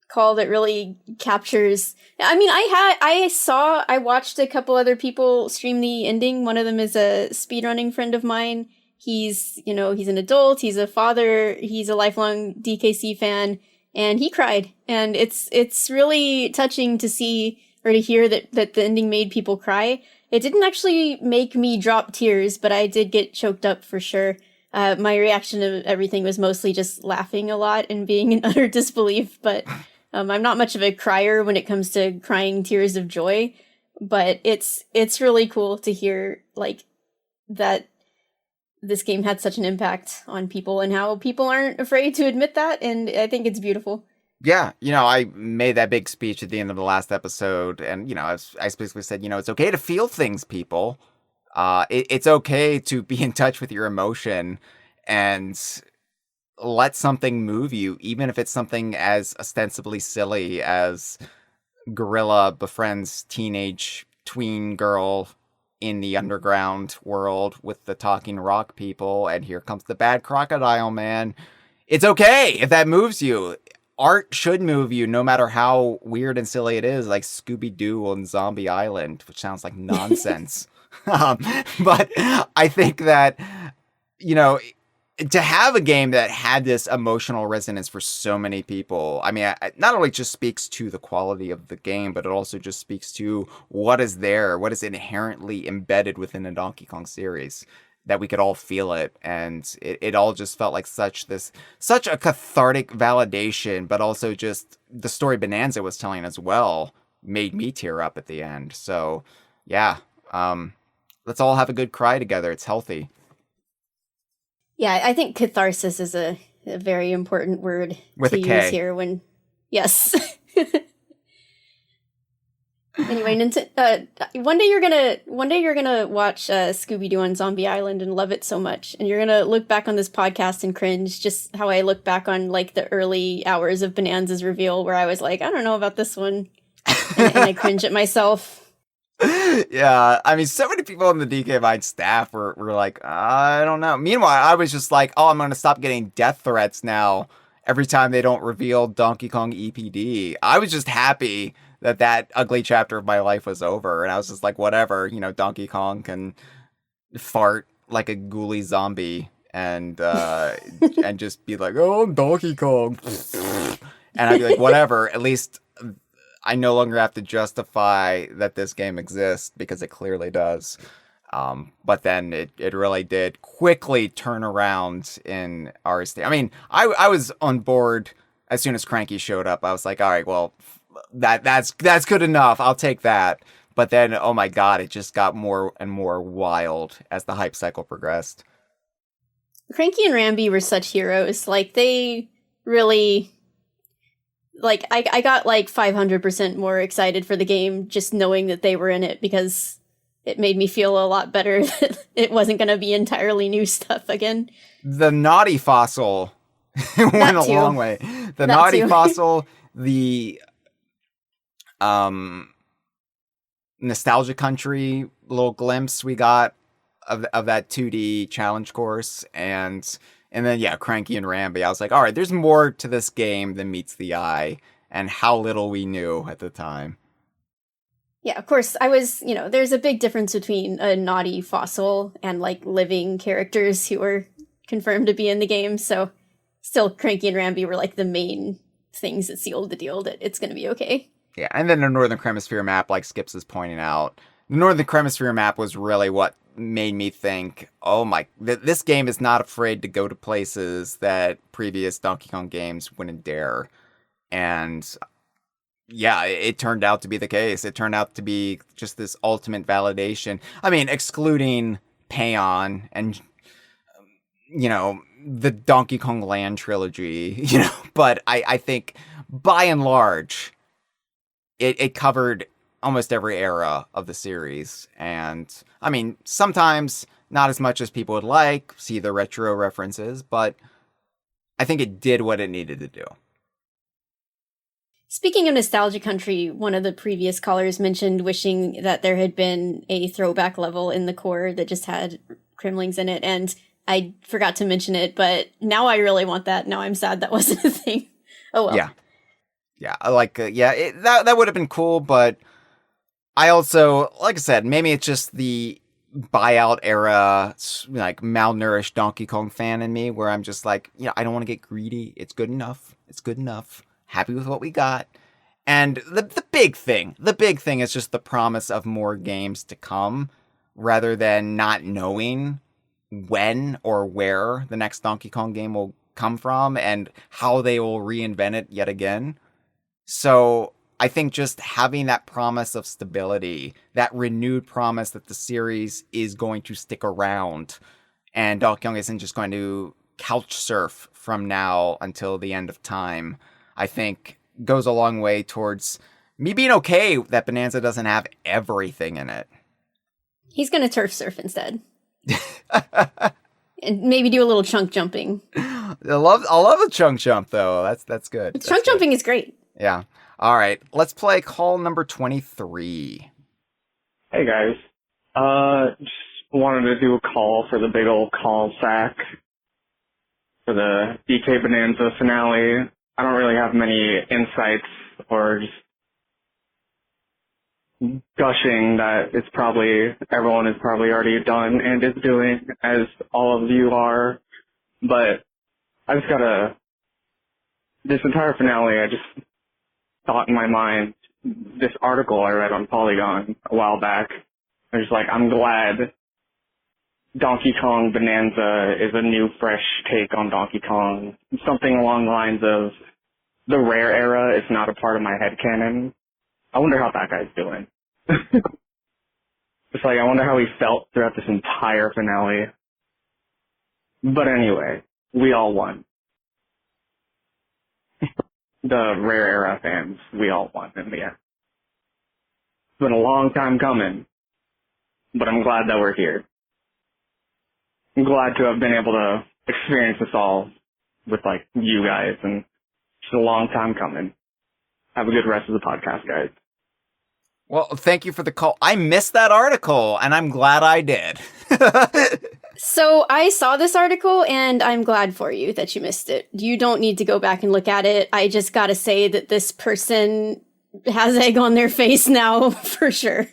call that really captures. I mean, I watched a couple other people stream the ending. One of them is a speedrunning friend of mine. He's an adult, he's a father, he's a lifelong DKC fan, and he cried. And it's really touching to see or to hear that the ending made people cry. It didn't actually make me drop tears, but I did get choked up for sure. My reaction to everything was mostly just laughing a lot and being in utter disbelief, but I'm not much of a crier when it comes to crying tears of joy, but it's really cool to hear like that this game had such an impact on people and how people aren't afraid to admit that, and I think it's beautiful. Yeah, I made that big speech at the end of the last episode, and, I basically said, it's okay to feel things, people. It's okay to be in touch with your emotion and let something move you, even if it's something as ostensibly silly as Gorilla befriends teenage tween girl in the underground world with the talking rock people, and here comes the bad crocodile man. It's okay if that moves you. Art should move you no matter how weird and silly it is, like Scooby-Doo on Zombie Island, which sounds like nonsense. But I think that, to have a game that had this emotional resonance for so many people, I mean, it not only just speaks to the quality of the game, but it also just speaks to what is inherently embedded within a Donkey Kong series, that we could all feel it. And it all just felt like such a cathartic validation, but also just the story Bananza was telling as well made me tear up at the end. So yeah, let's all have a good cry together. It's healthy. Yeah, I think catharsis is a very important word with to a K. use here when, yes. Anyway, one day you're gonna watch Scooby-Doo on Zombie Island and love it so much, and you're gonna look back on this podcast and cringe, just how I look back on like the early hours of Bananza's reveal, where I was like, I don't know about this one, and I cringe at myself. Yeah, I mean, so many people on the DK Vine staff were like, I don't know. Meanwhile, I was just like, I'm going to stop getting death threats now every time they don't reveal Donkey Kong EPD. I was just happy that ugly chapter of my life was over, and I was just like, whatever, Donkey Kong can fart like a ghouly zombie and and just be like, oh, I'm Donkey Kong. And I'd be like, whatever, at least I no longer have to justify that this game exists, because it clearly does. But then it really did quickly turn around in our state. I mean, I was on board as soon as Cranky showed up. I was like, all right, well, that's good enough. I'll take that. But then, oh my God, it just got more and more wild as the hype cycle progressed. Cranky and Rambi were such heroes. Like, they really... Like, I got, 500% more excited for the game just knowing that they were in it, because it made me feel a lot better that it wasn't going to be entirely new stuff again. The naughty fossil went a long way. The naughty fossil, the nostalgia country little glimpse we got of that 2D challenge course, and then, yeah, Cranky and Rambi. I was like, all right, there's more to this game than meets the eye, and how little we knew at the time. Yeah, of course, I was, there's a big difference between a naughty fossil and, living characters who are confirmed to be in the game, so still, Cranky and Rambi were, the main things that sealed the deal that it's going to be okay. Yeah, and then the Northern Hemisphere map, like Skips is pointing out, the Northern Hemisphere map was really what made me think, this game is not afraid to go to places that previous Donkey Kong games wouldn't dare. And yeah, it turned out to be the case. It turned out to be just this ultimate validation. I mean, excluding Payon and the Donkey Kong Land trilogy, but I think by and large, it covered almost every era of the series. And I mean, sometimes not as much as people would like, see the retro references, but I think it did what it needed to do. Speaking of Nostalgia Country, one of the previous callers mentioned wishing that there had been a throwback level in the core that just had Kremlings in it, and I forgot to mention it, but now I really want that. Now I'm sad that wasn't a thing. Oh well. Yeah, that would have been cool, but I also, like I said, maybe it's just the buyout era, like malnourished Donkey Kong fan in me, where I'm just like, I don't want to get greedy. It's good enough. Happy with what we got. And the big thing is just the promise of more games to come, rather than not knowing when or where the next Donkey Kong game will come from and how they will reinvent it yet again. So I think just having that promise of stability, that renewed promise that the series is going to stick around and Donkey Kong isn't just going to couch surf from now until the end of time, I think goes a long way towards me being okay that Bonanza doesn't have everything in it. He's going to turf surf instead. And maybe do a little chunk jumping. I love a chunk jump though. That's good. Chunk jumping is great. Yeah. All right. Let's play call number 23. Hey guys. Just wanted to do a call for the big old call sack for the DK Bananza finale. I don't really have many insights or just gushing that everyone is probably already done and is doing, as all of you are. But I just this entire finale, I just thought in my mind, this article I read on Polygon a while back, I was like, I'm glad Donkey Kong Bananza is a new, fresh take on Donkey Kong. Something along the lines of the rare era is not a part of my headcanon. I wonder how that guy's doing. It's like, I wonder how he felt throughout this entire finale. But anyway, we all won. The rare era fans, we all won in the end. It's been a long time coming, but I'm glad that we're here. I'm glad to have been able to experience this all with, you guys, and it's a long time coming. Have a good rest of the podcast, guys. Well, thank you for the call. I missed that article, and I'm glad I did. So I saw this article, and I'm glad for you that you missed it. You don't need to go back and look at it. I just gotta say that this person has egg on their face now, for sure.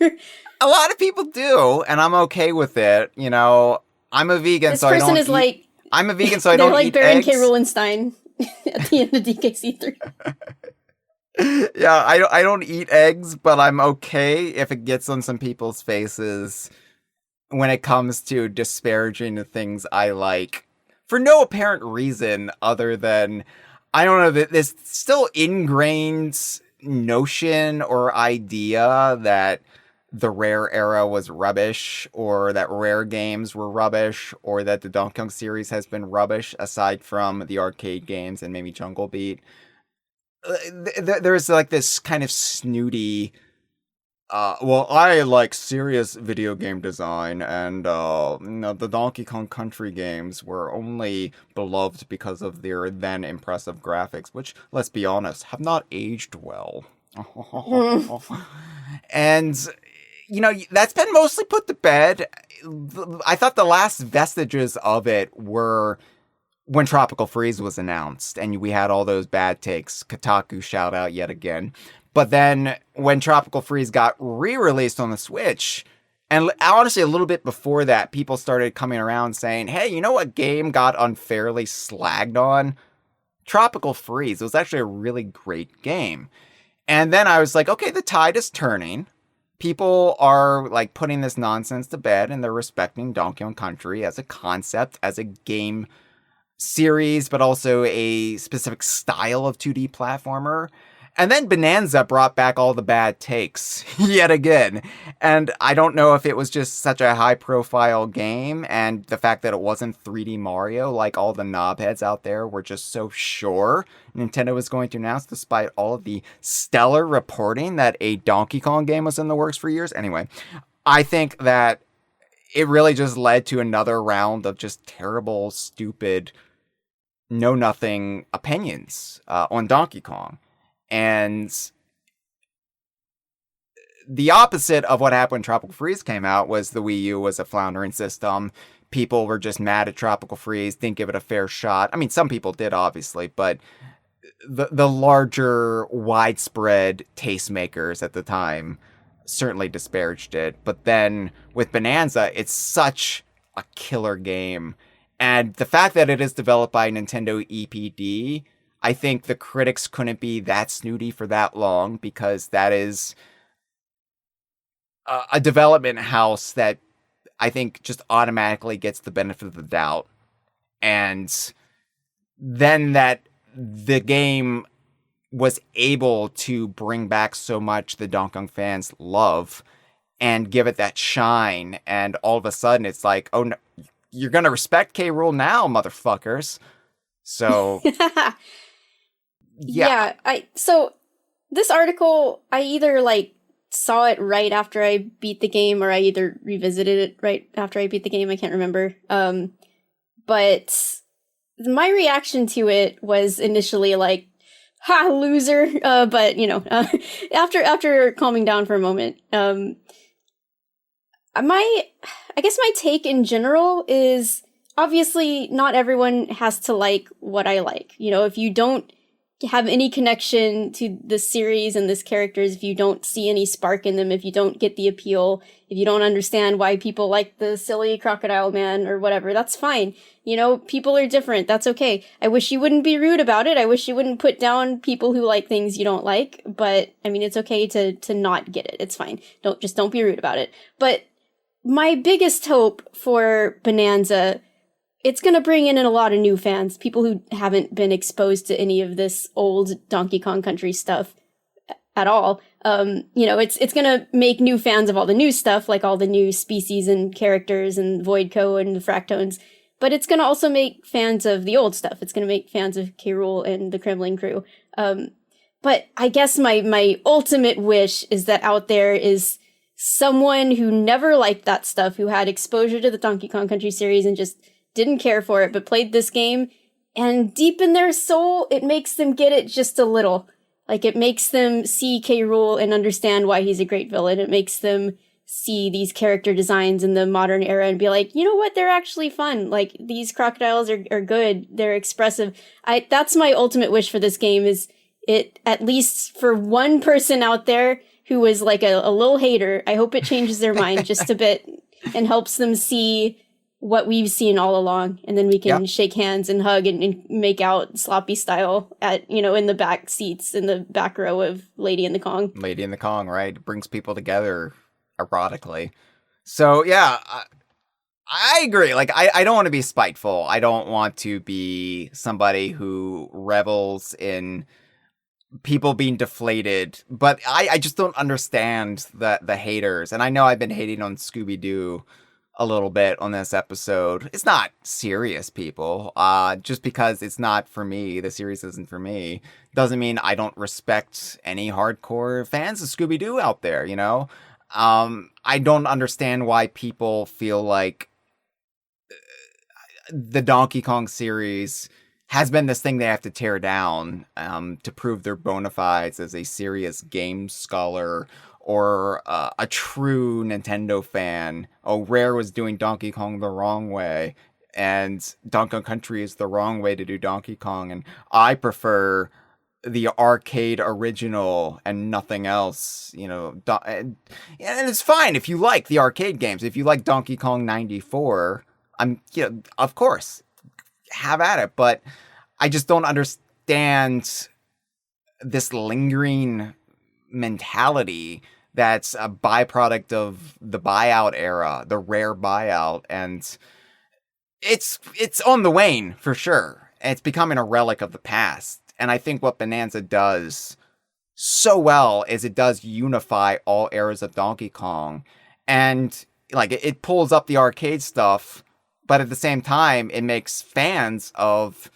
A lot of people do, and I'm okay with it. I'm a vegan, so I don't This person is I'm a vegan, so I don't eat Baron eggs. K. Rulenstein at the end of DKC3. Yeah, I don't eat eggs, but I'm okay if it gets on some people's faces when it comes to disparaging the things I like for no apparent reason other than, I don't know, this still ingrained notion or idea that the Rare era was rubbish, or that Rare games were rubbish, or that the Donkey Kong series has been rubbish aside from the arcade games and maybe Jungle Beat. There's this kind of snooty, well, I like serious video game design, and the Donkey Kong Country games were only beloved because of their then impressive graphics, which, let's be honest, have not aged well. And, that's been mostly put to bed. I thought the last vestiges of it were when Tropical Freeze was announced, and we had all those bad takes. Kotaku shout out yet again. But then when Tropical Freeze got re-released on the Switch, and honestly a little bit before that, people started coming around saying, hey, you know what game got unfairly slagged on? Tropical Freeze. It was actually a really great game. And then I was like, okay, the tide is turning. People are putting this nonsense to bed, and they're respecting Donkey Kong Country as a concept, as a game series, but also a specific style of 2D platformer. And then Bonanza brought back all the bad takes yet again. And I don't know if it was just such a high profile game and the fact that it wasn't 3D Mario, like all the knobheads out there were just so sure Nintendo was going to announce, despite all of the stellar reporting that a Donkey Kong game was in the works for years. Anyway, I think that it really just led to another round of just terrible, stupid, know-nothing opinions on Donkey Kong. And the opposite of what happened when Tropical Freeze came out was the Wii U was a floundering system. People were just mad at Tropical Freeze, didn't give it a fair shot. I mean, some people did, obviously, but the larger, widespread tastemakers at the time certainly disparaged it. But then with Bonanza, it's such a killer game. And the fact that it is developed by Nintendo EPD, I think the critics couldn't be that snooty for that long, because that is a development house that I think just automatically gets the benefit of the doubt. And then that the game was able to bring back so much the Donkey Kong fans love and give it that shine. And all of a sudden it's like, oh, no, you're going to respect K. Rool now, motherfuckers. So... Yeah. So this article, I either like saw it right after I beat the game, or I either revisited it right after I beat the game. I can't remember. But my reaction to it was initially like, "Ha, loser!" But you know, after calming down for a moment, I guess my take in general is obviously not everyone has to like what I like. You know, if you don't have any connection to the series and this characters, if you don't see any spark in them, if you don't get the appeal, if you don't understand why people like the silly crocodile man or whatever, that's fine. You know, people are different. That's okay. I wish you wouldn't be rude about it. I wish you wouldn't put down people who like things you don't like, but I mean, it's okay to not get it. It's fine. Don't be rude about it. But my biggest hope for Bonanza, it's going to bring in a lot of new fans, people who haven't been exposed to any of this old Donkey Kong Country stuff at all. You know, it's going to make new fans of all the new stuff, like all the new species and characters and Voidco and the Fractones. But it's going to also make fans of the old stuff. It's going to make fans of K. Rool and the Kremling Krew. But I guess my ultimate wish is that out there is someone who never liked that stuff, who had exposure to the Donkey Kong Country series and just didn't care for it, but played this game, and deep in their soul, it makes them get it just a little. Like, it makes them see K. Rool and understand why he's a great villain. It makes them see these character designs in the modern era and be like, you know what, they're actually fun. Like, these crocodiles are good. They're expressive. That's my ultimate wish for this game, is it, at least for one person out there who was like a little hater, I hope it changes their mind just a bit and helps them see what we've seen all along, and then we can shake hands and hug and make out sloppy style at, you know, in the back seats, in the back row of Lady in the Kong. Lady in the Kong, right? It brings people together erotically. So, yeah, I agree. Like, I don't want to be spiteful. I don't want to be somebody who revels in people being deflated, but I just don't understand the haters. And I know I've been hating on Scooby-Doo a little bit on this episode. It's not serious, people. Just because it's not for me, the series isn't for me, doesn't mean I don't respect any hardcore fans of Scooby-Doo out there, you know? I don't understand why people feel like the Donkey Kong series has been this thing they have to tear down to prove their bona fides as a serious game scholar or a true Nintendo fan. Oh, Rare was doing Donkey Kong the wrong way, and Donkey Kong Country is the wrong way to do Donkey Kong, and I prefer the arcade original and nothing else, you know. And it's fine if you like the arcade games. If you like Donkey Kong 94, of course, have at it. But I just don't understand this lingering mentality that's a byproduct of the buyout era, the Rare buyout, and it's on the wane for sure. It's becoming a relic of the past. And I think what Bonanza does so well is it does unify all eras of Donkey Kong. And like it pulls up the arcade stuff, but at the same time, it makes fans of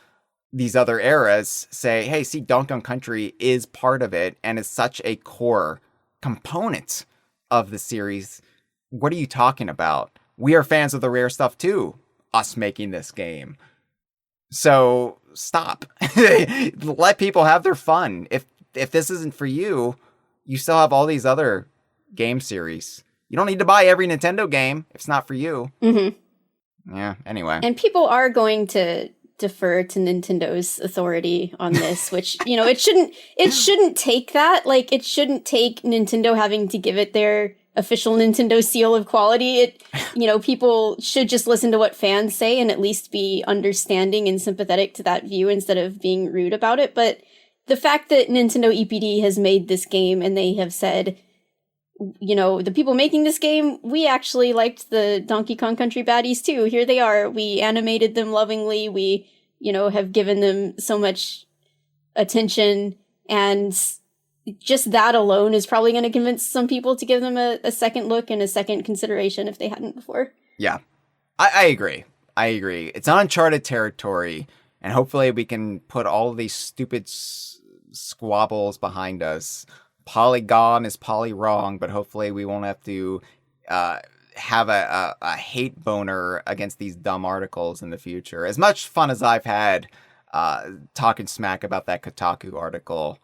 these other eras say, hey, see, Donkey Kong Country is part of it and is such a core component of the series. What are you talking about? We are fans of the rare stuff too, us making this game. So stop. Let people have their fun. If this isn't for you, you still have all these other game series. You don't need to buy every Nintendo game if it's not for you. Mm-hmm. Yeah, anyway. And people are going to defer to Nintendo's authority on this, which, you know, it shouldn't take that. Like, it shouldn't take Nintendo having to give it their official Nintendo seal of quality. People should just listen to what fans say and at least be understanding and sympathetic to that view instead of being rude about it. But the fact that Nintendo EPD has made this game and they have said, the people making this game, we actually liked the Donkey Kong Country baddies too. Here they are. We animated them lovingly. We, have given them so much attention, and just that alone is probably going to convince some people to give them a second look and a second consideration if they hadn't before. Yeah, I agree. It's uncharted territory, and hopefully we can put all of these stupid squabbles behind us. Polygon is poly wrong, but hopefully we won't have to have a hate boner against these dumb articles in the future. As much fun as I've had talking smack about that Kotaku article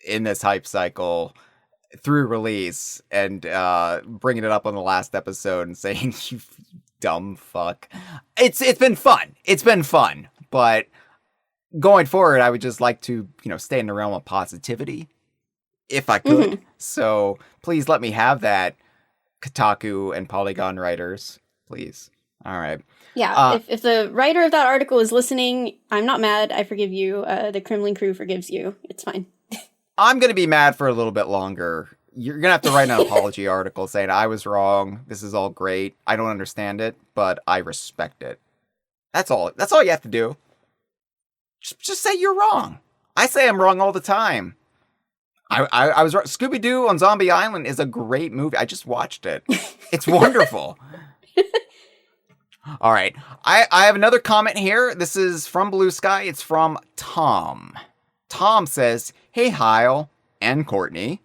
in this hype cycle through release and bringing it up on the last episode and saying, you dumb fuck. It's been fun. It's been fun. But going forward, I would just like to, stay in the realm of positivity if I could. Mm-hmm. So please let me have that, Kotaku and Polygon writers. Please. All right. Yeah, if the writer of that article is listening, I'm not mad. I forgive you. The Kremling Krew forgives you. It's fine. I'm going to be mad for a little bit longer. You're going to have to write an apology article saying, I was wrong. This is all great. I don't understand it, but I respect it. That's all. That's all you have to do. Just say you're wrong. I say I'm wrong all the time. I was right. Scooby-Doo on Zombie Island is a great movie. I just watched it. It's wonderful. All right. I have another comment here. This is from Blue Sky. It's from Tom. Tom says, hey, Hyle and Courtney.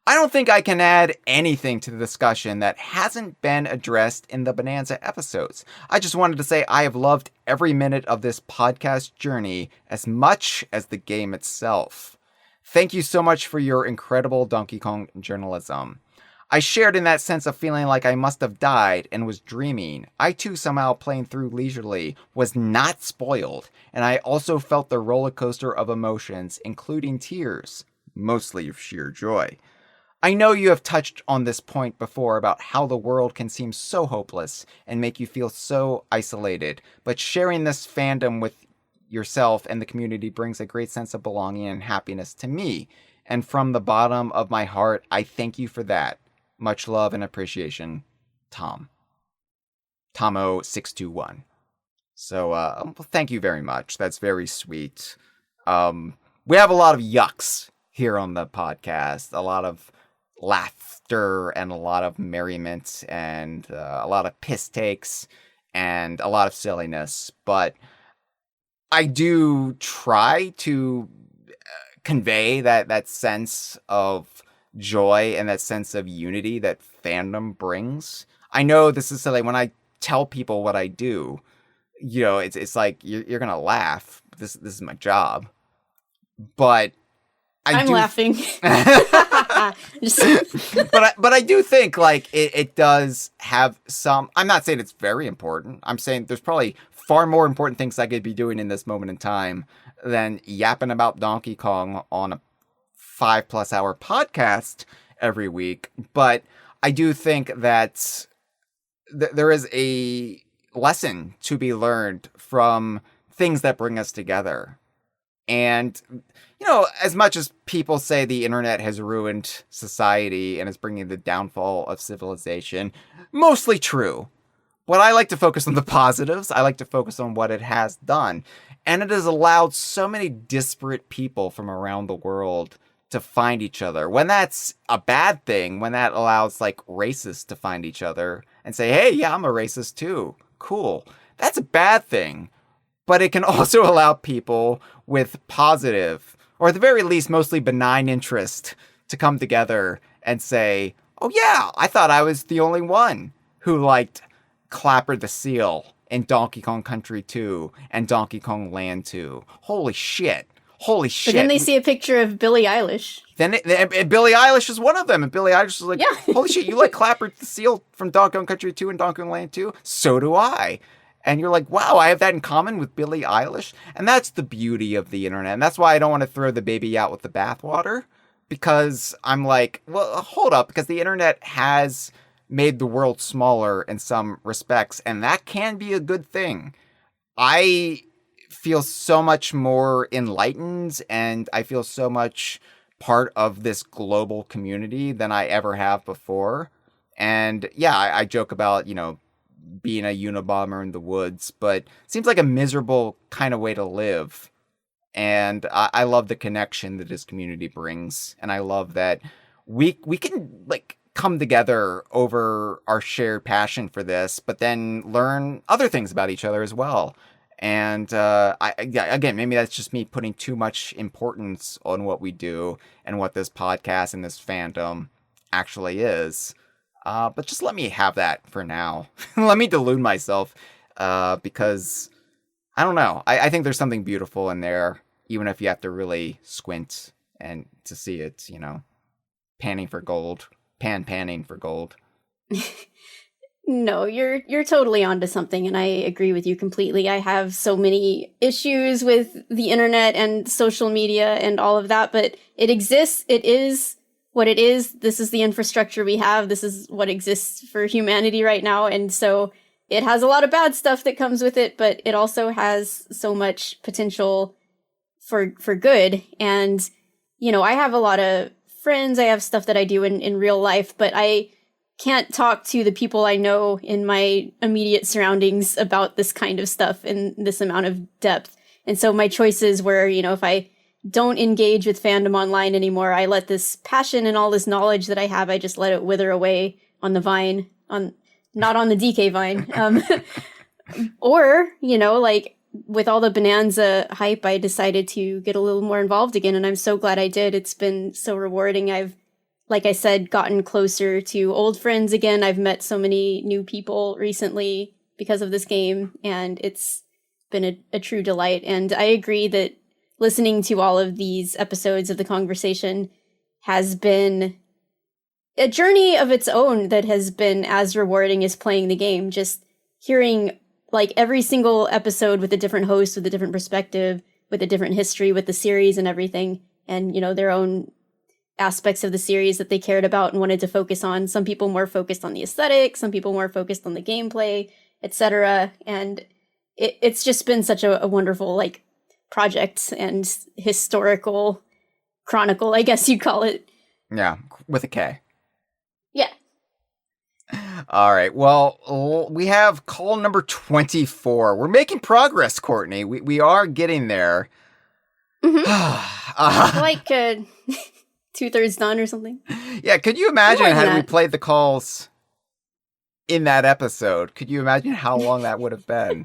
I don't think I can add anything to the discussion that hasn't been addressed in the Bananza episodes. I just wanted to say I have loved every minute of this podcast journey as much as the game itself. Thank you so much for your incredible Donkey Kong journalism. I shared in that sense of feeling like I must have died and was dreaming. I too, somehow playing through leisurely, was not spoiled, and I also felt the roller coaster of emotions, including tears, mostly of sheer joy. I know you have touched on this point before about how the world can seem so hopeless and make you feel so isolated, but sharing this fandom with yourself and the community brings a great sense of belonging and happiness to me. And from the bottom of my heart, I thank you for that. Much love and appreciation, Tom. Tomo621. So, thank you very much. That's very sweet. We have a lot of yucks here on the podcast. A lot of laughter and a lot of merriment and a lot of piss takes and a lot of silliness. But I do try to convey that sense of joy and that sense of unity that fandom brings. I know this is silly when I tell people what I do. It's like you're gonna laugh. This is my job, but I'm laughing. but I do think like it does have some. I'm not saying it's very important. I'm saying there's probably far more important things I could be doing in this moment in time than yapping about Donkey Kong on a 5+ hour podcast every week. But I do think that there is a lesson to be learned from things that bring us together. And, as much as people say the internet has ruined society and is bringing the downfall of civilization, mostly true. But I like to focus on the positives. I like to focus on what it has done. And it has allowed so many disparate people from around the world to find each other. When that's a bad thing, when that allows like racists to find each other and say, hey, yeah, I'm a racist too. Cool. That's a bad thing. But it can also allow people with positive, or at the very least, mostly benign interest to come together and say, oh yeah, I thought I was the only one who liked Clapper the Seal in Donkey Kong Country 2 and Donkey Kong Land 2. Holy shit. Holy shit. But then they see a picture of Billie Eilish. Then Billie Eilish is one of them. And Billie Eilish is like, holy shit, you like Clapper the Seal from Donkey Kong Country 2 and Donkey Kong Land 2? So do I. And you're like, wow, I have that in common with Billie Eilish. And that's the beauty of the internet. And that's why I don't want to throw the baby out with the bathwater. Because I'm like, well, hold up. Because the internet has made the world smaller in some respects. And that can be a good thing. I feel so much more enlightened. And I feel so much part of this global community than I ever have before. And yeah, I joke about, being a Unabomber in the woods, but it seems like a miserable kind of way to live. And I love the connection that this community brings. And I love that we can like come together over our shared passion for this, but then learn other things about each other as well. And again, maybe that's just me putting too much importance on what we do and what this podcast and this fandom actually is. But just let me have that for now. Let me delude myself, because I don't know. I think there's something beautiful in there, even if you have to really squint and to see it, panning for gold. Panning for gold. No, you're totally onto something, and I agree with you completely. I have so many issues with the internet and social media and all of that, but it exists. It is what it is. This is the infrastructure we have. This is what exists for humanity right now. And so it has a lot of bad stuff that comes with it, but it also has so much potential for good. And, I have a lot of friends. I have stuff that I do in real life, but I can't talk to the people I know in my immediate surroundings about this kind of stuff in this amount of depth. And so my choices were, if I don't engage with fandom online anymore, I let this passion and all this knowledge that I have, I just let it wither away on the vine, not on the DK vine. Or, like with all the Bonanza hype, I decided to get a little more involved again. And I'm so glad I did. It's been so rewarding. I've, like I said, gotten closer to old friends again. I've met so many new people recently because of this game, and it's been a true delight. And I agree that listening to all of these episodes of the Kongversation has been a journey of its own that has been as rewarding as playing the game. Just hearing like every single episode with a different host, with a different perspective, with a different history, with the series and everything, and, their own aspects of the series that they cared about and wanted to focus on. Some people more focused on the aesthetic, some people more focused on the gameplay, etc. And it's just been such a wonderful, project and historical chronicle, I guess you'd call it. Yeah, with a K. Yeah. All right. Well, we have call number 24. We're making progress, Courtney. We are getting there. Mm-hmm. 2/3 done or something. Yeah. Could you imagine had we played the calls in that episode? Could you imagine how long that would have been?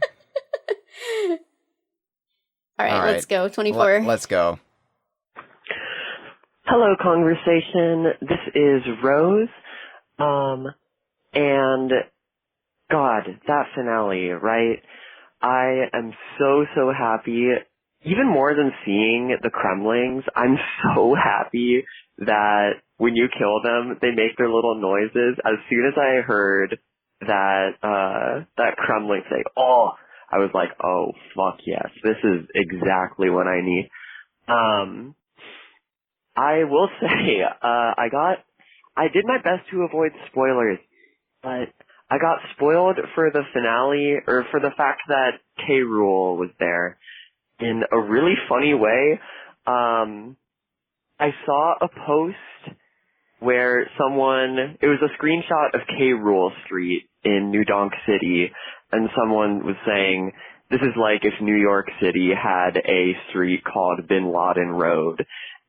All right, let's go. 24. Let's go. Hello, Kongversation. This is Rose. And God, that finale, right? I am so happy. Even more than seeing the Kremlings, I'm so happy that when you kill them, they make their little noises. As soon as I heard that Kremling say, "Oh," I was like, oh, fuck yes, this is exactly what I need. I will say, I did my best to avoid spoilers, but I got spoiled for the finale, or for the fact that Rool was there in a really funny way. I saw a post where it was a screenshot of Rool Street in New Donk City, and someone was saying, this is like if New York City had a street called Bin Laden Road.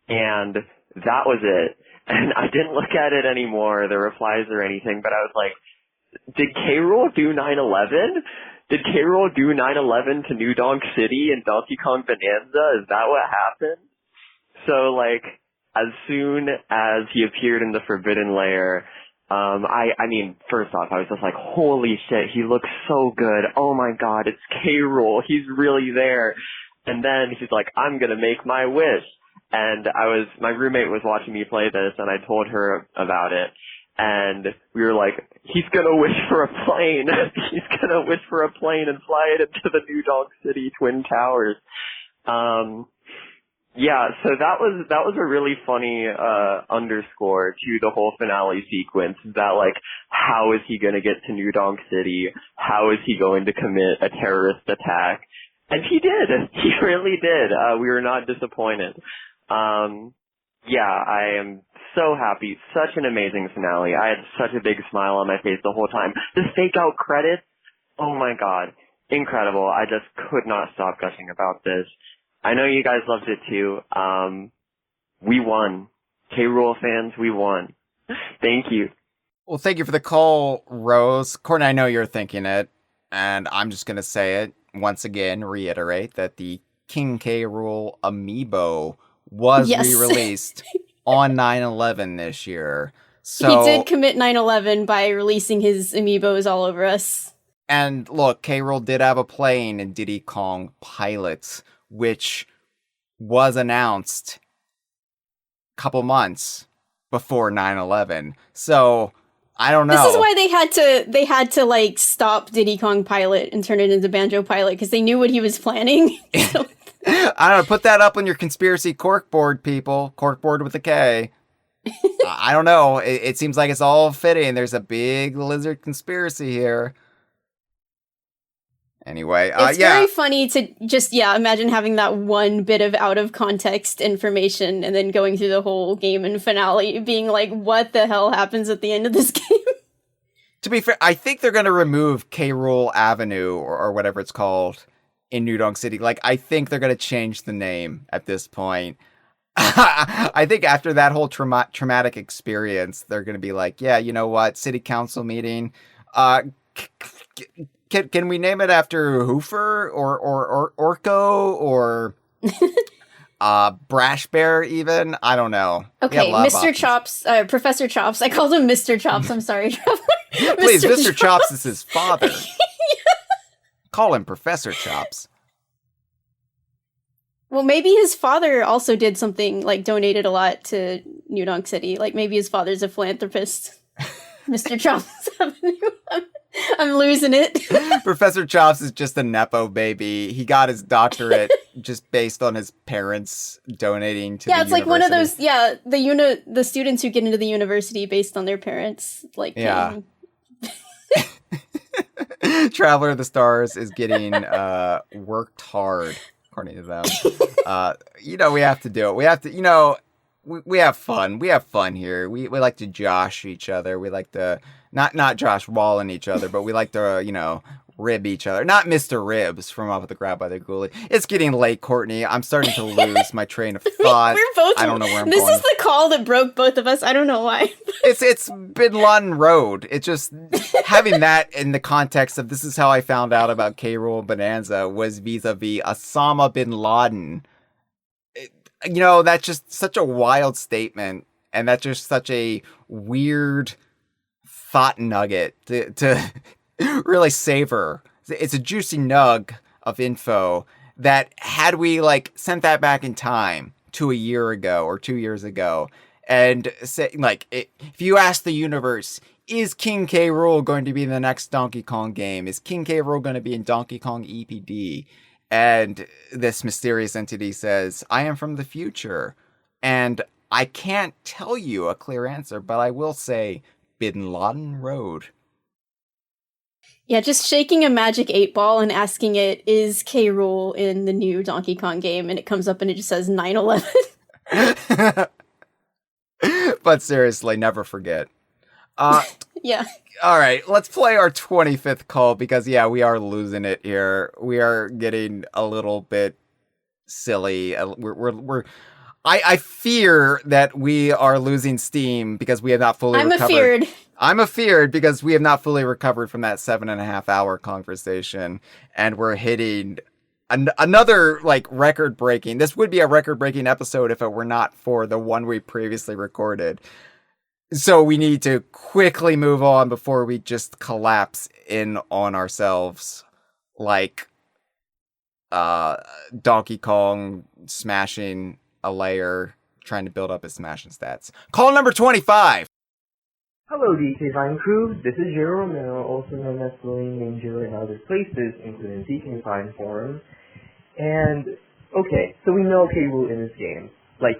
And that was it. And I didn't look at it anymore, the replies or anything, but I was like, did K-Rool do 9/11? Did K-Rool do 9/11 to New Donk City and Donkey Kong Bananza? Is that what happened? So, like, as soon as he appeared in the Forbidden Lair, I mean, first off, I was just like, holy shit, he looks so good. Oh my god, it's K-Rool. He's really there. And then he's like, I'm gonna make my wish. And my roommate was watching me play this, and I told her about it. And we were like, he's gonna wish for a plane. He's gonna wish for a plane and fly it into the New Donk City Twin Towers. Yeah, so that was a really funny underscore to the whole finale sequence. That, like, how is he gonna get to New Donk City? How is he going to commit a terrorist attack? And he did. He really did. We were not disappointed. Yeah, I am so happy. Such an amazing finale. I had such a big smile on my face the whole time. The fake out credits, oh my god, incredible. I just could not stop gushing about this. I know you guys loved it too. We won. K-Rool fans, we won. Thank you. Well, thank you for the call, Rose. Courtney, I know you're thinking it, and I'm just going to say it once again, reiterate that the King K-Rool amiibo was re-released on 9/11 this year. So, he did commit 9/11 by releasing his amiibos all over us. And look, K-Rool did have a plane in Diddy Kong Pilot, which was announced a couple months before 9/11. So, I don't know. This is why they had to like stop Diddy Kong Pilot and turn it into Banjo Pilot, because they knew what he was planning. So. I don't know, put that up on your conspiracy corkboard, people. Corkboard with a K. I don't know. It seems like it's all fitting. There's a big lizard conspiracy here. Anyway, it's very funny to just, imagine having that one bit of out of context information and then going through the whole game and finale being like, what the hell happens at the end of this game? To be fair, I think they're going to remove K-Rool Avenue or whatever it's called in New Donk City. Like, I think they're going to change the name at this point. I think after that whole traumatic experience, they're going to be like, yeah, you know what? City council meeting. Can we name it after Hoofer or Orko or Brash Bear even? I don't know. Okay, Mr. Chops, Professor Chops. I called him Mr. Chops. I'm sorry, Traveler. Please, Mr. Chops is his father. Call him Professor Chops. Well, maybe his father also did something, like donated a lot to New Donk City. Like maybe his father's a philanthropist. Mr. Chops Avenue. I'm losing it. Professor Chops is just a Nepo baby. He got his doctorate just based on his parents donating to the it's like one of those, the students who get into the university based on their parents. Like, yeah. Traveler of the Stars is getting worked hard, according to them. We have to do it. We have to, we have fun. We have fun here. We like to josh each other. We like to not Josh Wallen each other, but we like to, rib each other. Not Mr. Ribs from Up with the Grab by the Ghoulie. It's getting late, Courtney. I'm starting to lose my train of thought. We're both. I don't know where I'm going. This is the call that broke both of us. I don't know why. It's Bin Laden Road. It's just having that in the context of this is how I found out about K-Rool Bananza was vis-a-vis Osama Bin Laden. That's just such a wild statement, and that's just such a weird thought nugget to really savor. It's a juicy nug of info that had we sent that back in time to a year ago or 2 years ago and say, if you ask the universe, is King K. Rool going to be in the next Donkey Kong game? Is King K. Rool going to be in Donkey Kong EPD? And this mysterious entity says, I am from the future. And I can't tell you a clear answer, but I will say Bin Laden Road. Yeah, just shaking a magic 8-ball and asking it, is K. Rool in the new Donkey Kong game? And it comes up and it just says 9/11. But seriously, never forget. Yeah. All right, let's play our 25th call because, we are losing it here. We are getting a little bit silly. I fear that we are losing steam because we have not fully recovered. I'm afeared because we have not fully recovered from that 7.5 hour conversation, and we're hitting another like record breaking. This would be a record breaking episode if it were not for the one we previously recorded. So we need to quickly move on before we just collapse in on ourselves, like Donkey Kong smashing a layer, trying to build up his smashing stats. Call number 25. Hello, DK Vine Crew. This is Jiro Romero, also known as Pauline, Ninja, and other places, including DK Vine Forum. And, okay, so we know K. Rool in this game. Like,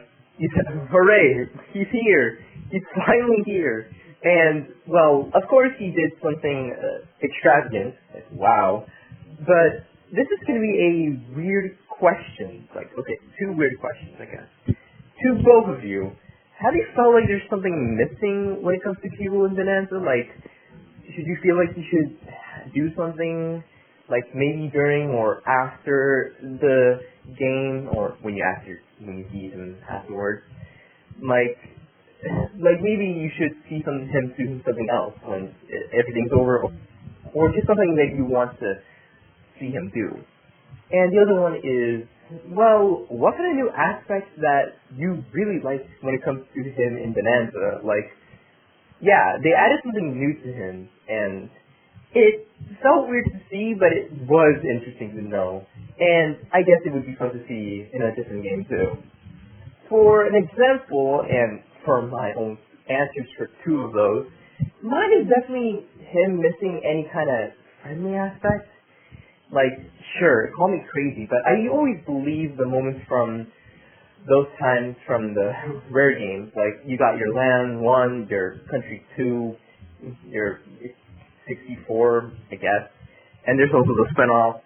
hooray, he's here. He's finally here. And, well, of course he did something extravagant. Like, wow. But this is going to be a weird question. Like, okay, two weird questions, I guess. To both of you, have you felt like there's something missing when it comes to K. Rool and Bananza? Like, should you feel like you should do something, like maybe during or after the game, or when you see him afterwards? Like maybe you should see him do something else when everything's over, or just something that you want to see him do. And the other one is, well, what kind of new aspects that you really like when it comes to him in Bananza? Like, yeah, they added something new to him, and it felt weird to see, but it was interesting to know. And I guess it would be fun to see in a different game, too. For an example, and for my own answers for two of those, mine is definitely him missing any kind of friendly aspect. Like, sure, call me crazy, but I always believe the moments from those times from the rare games. Like, you got your land 1, your country 2, your 64, I guess, and there's also the spin-off.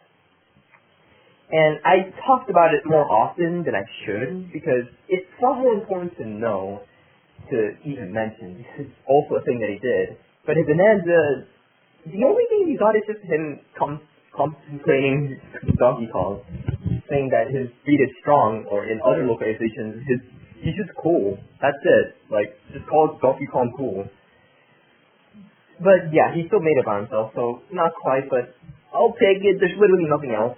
And I talked about it more often than I should, because it's far more important to know to even mention. It's also a thing that he did. But in Bananza, the only thing you got is just him complaining to Donkey Kong, saying that his beat is strong, or in other localizations, he's just cool. That's it. Like, just call it Donkey Kong cool. But yeah, he still made it by himself, so not quite, but I'll take it. There's literally nothing else.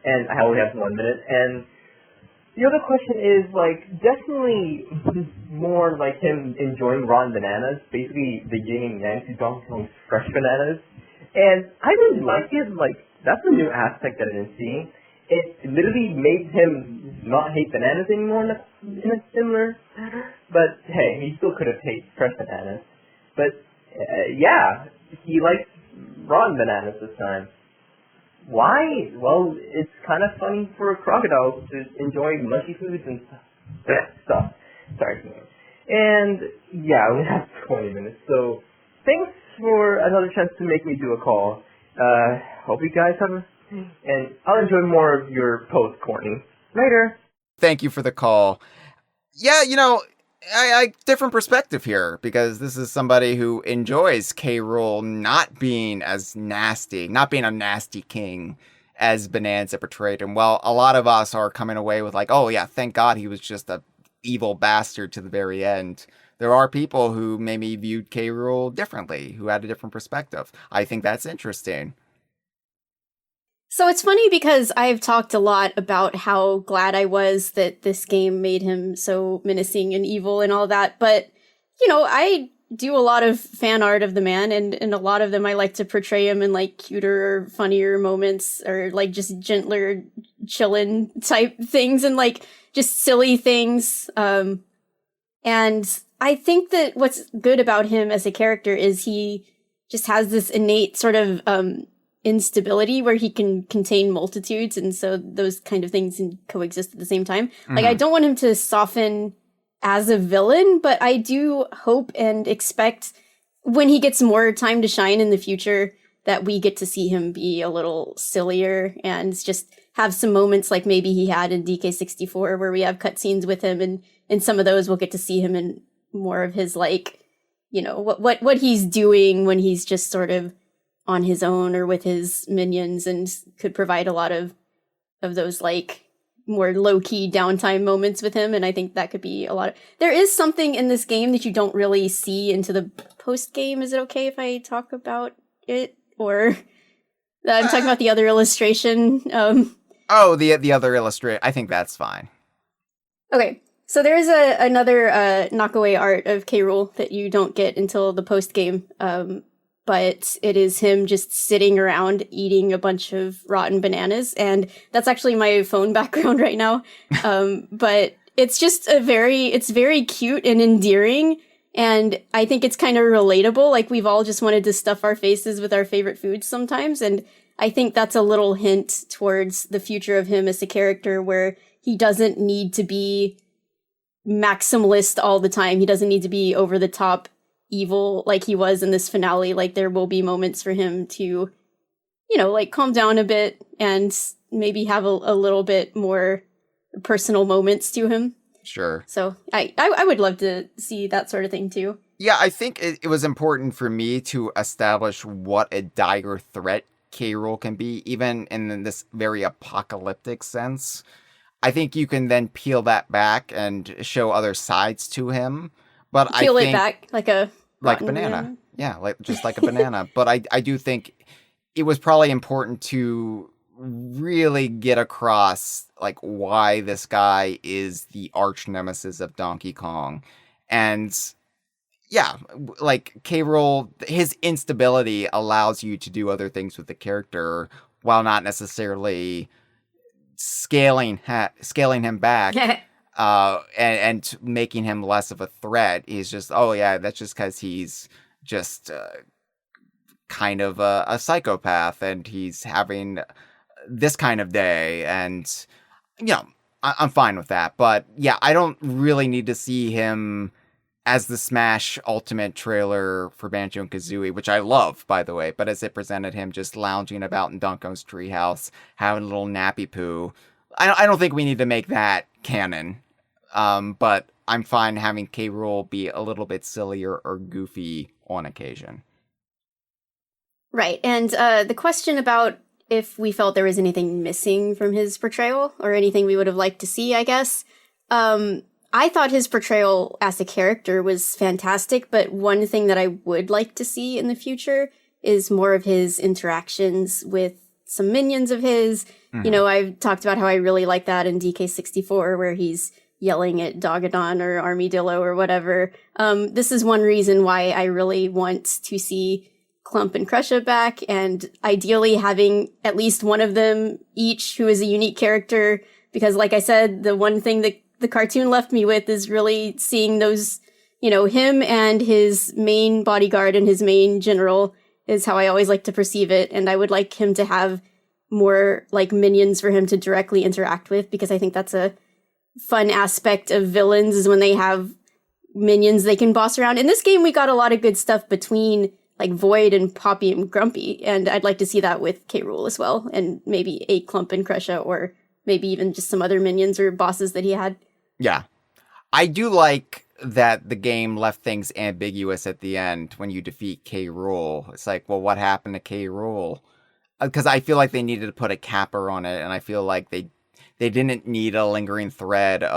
And I only have 1 minute. And the other question is, like, definitely more like him enjoying rotten bananas, basically the yin and yang to Donkey Kong's fresh bananas. And I really like it. Like, that's a new aspect that I didn't see. It literally made him not hate bananas anymore in a similar manner. But hey, he still could have hated fresh bananas. But yeah, he likes rotten bananas this time. Why? Well, it's kind of funny for crocodiles to enjoy mushy foods and stuff. Sorry. And yeah, we have 20 minutes. So thanks for another chance to make me do a call. Hope you guys have and I'll enjoy more of your post, Courtney. Later. Thank you for the call. Yeah, you know, I different perspective here, because this is somebody who enjoys K. Rool not being as nasty, not being a nasty king as Bananza portrayed him. Well, a lot of us are coming away with like, oh yeah, thank God he was just a evil bastard to the very end. There are people who maybe viewed K. Rool differently, who had a different perspective. I think that's interesting. So it's funny because I've talked a lot about how glad I was that this game made him so menacing and evil and all that, but, you know, I do a lot of fan art of the man, and a lot of them I like to portray him in, like, cuter, funnier moments, or, like, just gentler, chillin' type things, and, like, just silly things, and I think that what's good about him as a character is he just has this innate sort of, instability where he can contain multitudes, and so those kind of things can coexist at the same time. Mm-hmm. Like, I don't want him to soften as a villain, but I do hope and expect when he gets more time to shine in the future that we get to see him be a little sillier and just have some moments like maybe he had in DK64 where we have cutscenes with him, and in some of those we'll get to see him in more of his, like, you know, what he's doing when he's just sort of on his own or with his minions, and could provide a lot of those, like, more low-key downtime moments with him, and I think that could be a lot of... There is something in this game that you don't really see into the post-game. Is it okay if I talk about it? Or... I'm talking about the other illustration. Oh, the other illustration. I think that's fine. Okay, so there is another knockaway art of K. Rool that you don't get until the post-game, but it is him just sitting around eating a bunch of rotten bananas, and that's actually my phone background right now. But it's just it's very cute and endearing, and I think it's kind of relatable. Like, we've all just wanted to stuff our faces with our favorite foods sometimes, and I think that's a little hint towards the future of him as a character where he doesn't need to be maximalist all the time. He doesn't need to be over the top evil like he was in this finale. Like, there will be moments for him to, like, calm down a bit and maybe have a little bit more personal moments to him. Sure. So I would love to see that sort of thing too. Yeah, I think it was important for me to establish what a dire threat K. Rool can be, even in this very apocalyptic sense. I think you can then peel that back and show other sides to him. But Peel I think, it back like a banana. Yeah, just like a banana. But I do think it was probably important to really get across like why this guy is the arch nemesis of Donkey Kong. And yeah, like K. Rool, his instability allows you to do other things with the character while not necessarily scaling him back and making him less of a threat. He's just, oh yeah, that's just because he's just kind of a psychopath and he's having this kind of day, and I'm fine with that. But yeah, I don't really need to see him as the Smash Ultimate trailer for Banjo and Kazooie, which I love, by the way, but as it presented him just lounging about in Dunko's treehouse, having a little nappy poo. I don't think we need to make that canon. But I'm fine having K. Rool be a little bit sillier or goofy on occasion. Right, and the question about if we felt there was anything missing from his portrayal, or anything we would have liked to see, I guess. I thought his portrayal as a character was fantastic, but one thing that I would like to see in the future is more of his interactions with some minions of his. Mm-hmm. I've talked about how I really like that in DK64, where he's yelling at Dogadon or Armadillo or whatever. This is one reason why I really want to see Clump and Crusha back, and ideally having at least one of them each who is a unique character, because like I said, the one thing that the cartoon left me with is really seeing those, him and his main bodyguard and his main general is how I always like to perceive it, and I would like him to have more like minions for him to directly interact with, because I think that's a fun aspect of villains, is when they have minions they can boss around. In this game, we got a lot of good stuff between like Void and Poppy and Grumpy, and I'd like to see that with K. Rool as well, and maybe a Clump and Crusha, or maybe even just some other minions or bosses that he had. Yeah. I do like that the game left things ambiguous at the end when you defeat K. Rool. It's like, well, what happened to K. Rool? Because I feel like they needed to put a capper on it, and I feel like they didn't need a lingering threat in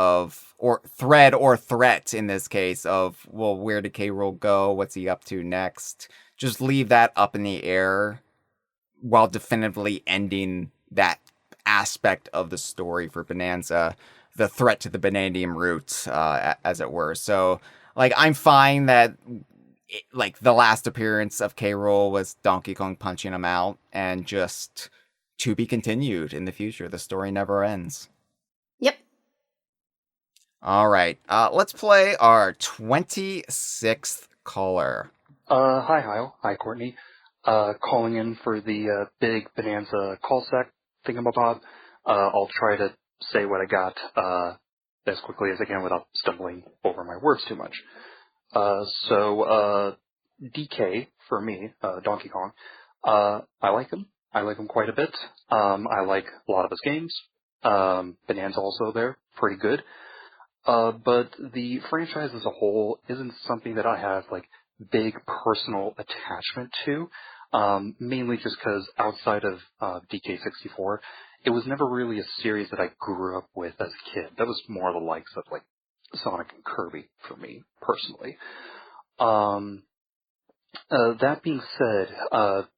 this case of, well, where did K. Rool go? What's he up to next? Just leave that up in the air while definitively ending that aspect of the story for Bananza, the threat to the Banandium roots, as it were. So, like, I'm fine that, the last appearance of K. Rool was Donkey Kong punching him out, and just to be continued in the future. The story never ends. Yep. All right. Let's play our 26th caller. Hi, Hyle. Hi, Courtney. Calling in for the big Bananza call sec thingamabob. I'll try to say what I got as quickly as I can without stumbling over my words too much. So DK, for me, Donkey Kong, I like him. I like him quite a bit. I like a lot of his games. Bananza also there, pretty good. But the franchise as a whole isn't something that I have, big personal attachment to, mainly just because outside of DK64, it was never really a series that I grew up with as a kid. That was more the likes of like Sonic and Kirby for me personally. That being said,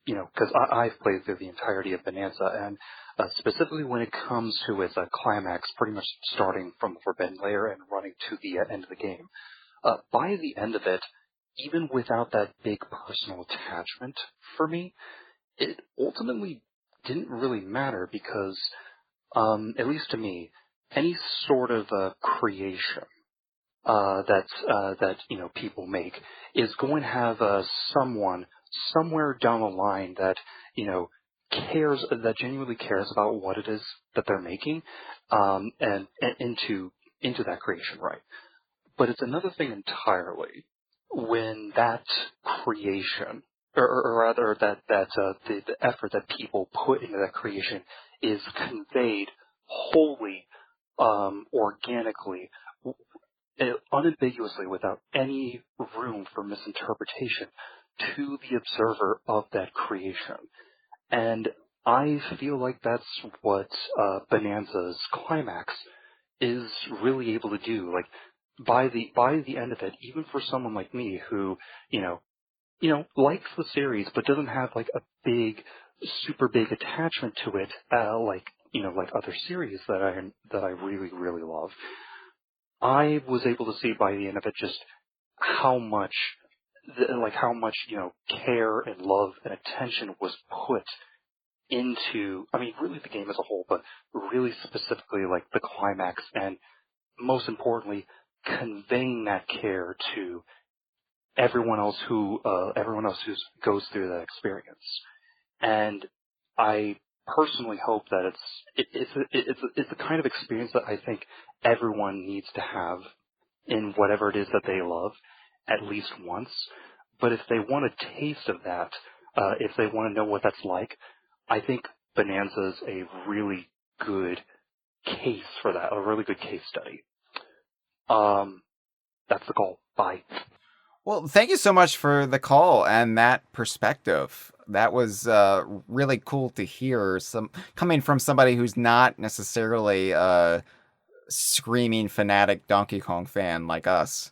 because I've played through the entirety of Bonanza, and specifically when it comes to its climax, pretty much starting from the Forbidden Layer and running to the end of the game, by the end of it, even without that big personal attachment for me, it ultimately didn't really matter because, at least to me, any sort of creation that people make is going to have someone somewhere down the line that cares, that genuinely cares about what it is that they're making, and into that creation, right? But it's another thing entirely when that creation, or rather that the effort that people put into that creation is conveyed wholly, organically, unambiguously, without any room for misinterpretation to the observer of that creation. And I feel like that's what Bonanza's climax is really able to do. Like, by the end of it, even for someone like me who, likes the series but doesn't have like a super big attachment to it, like other series that I really, really love, I was able to see by the end of it just how much care and love and attention was put into, really the game as a whole, but really specifically like the climax, and most importantly, conveying that care to everyone else who goes through that experience. And I personally hope that it's the kind of experience that I think everyone needs to have in whatever it is that they love at least once. But if they want a taste of that, if they want to know what that's like, I think Bonanza is a really good case for that, a really good case study. That's the call. Bye. Well, thank you so much for the call and that perspective. That was really cool to hear, coming from somebody who's not necessarily a screaming fanatic Donkey Kong fan like us.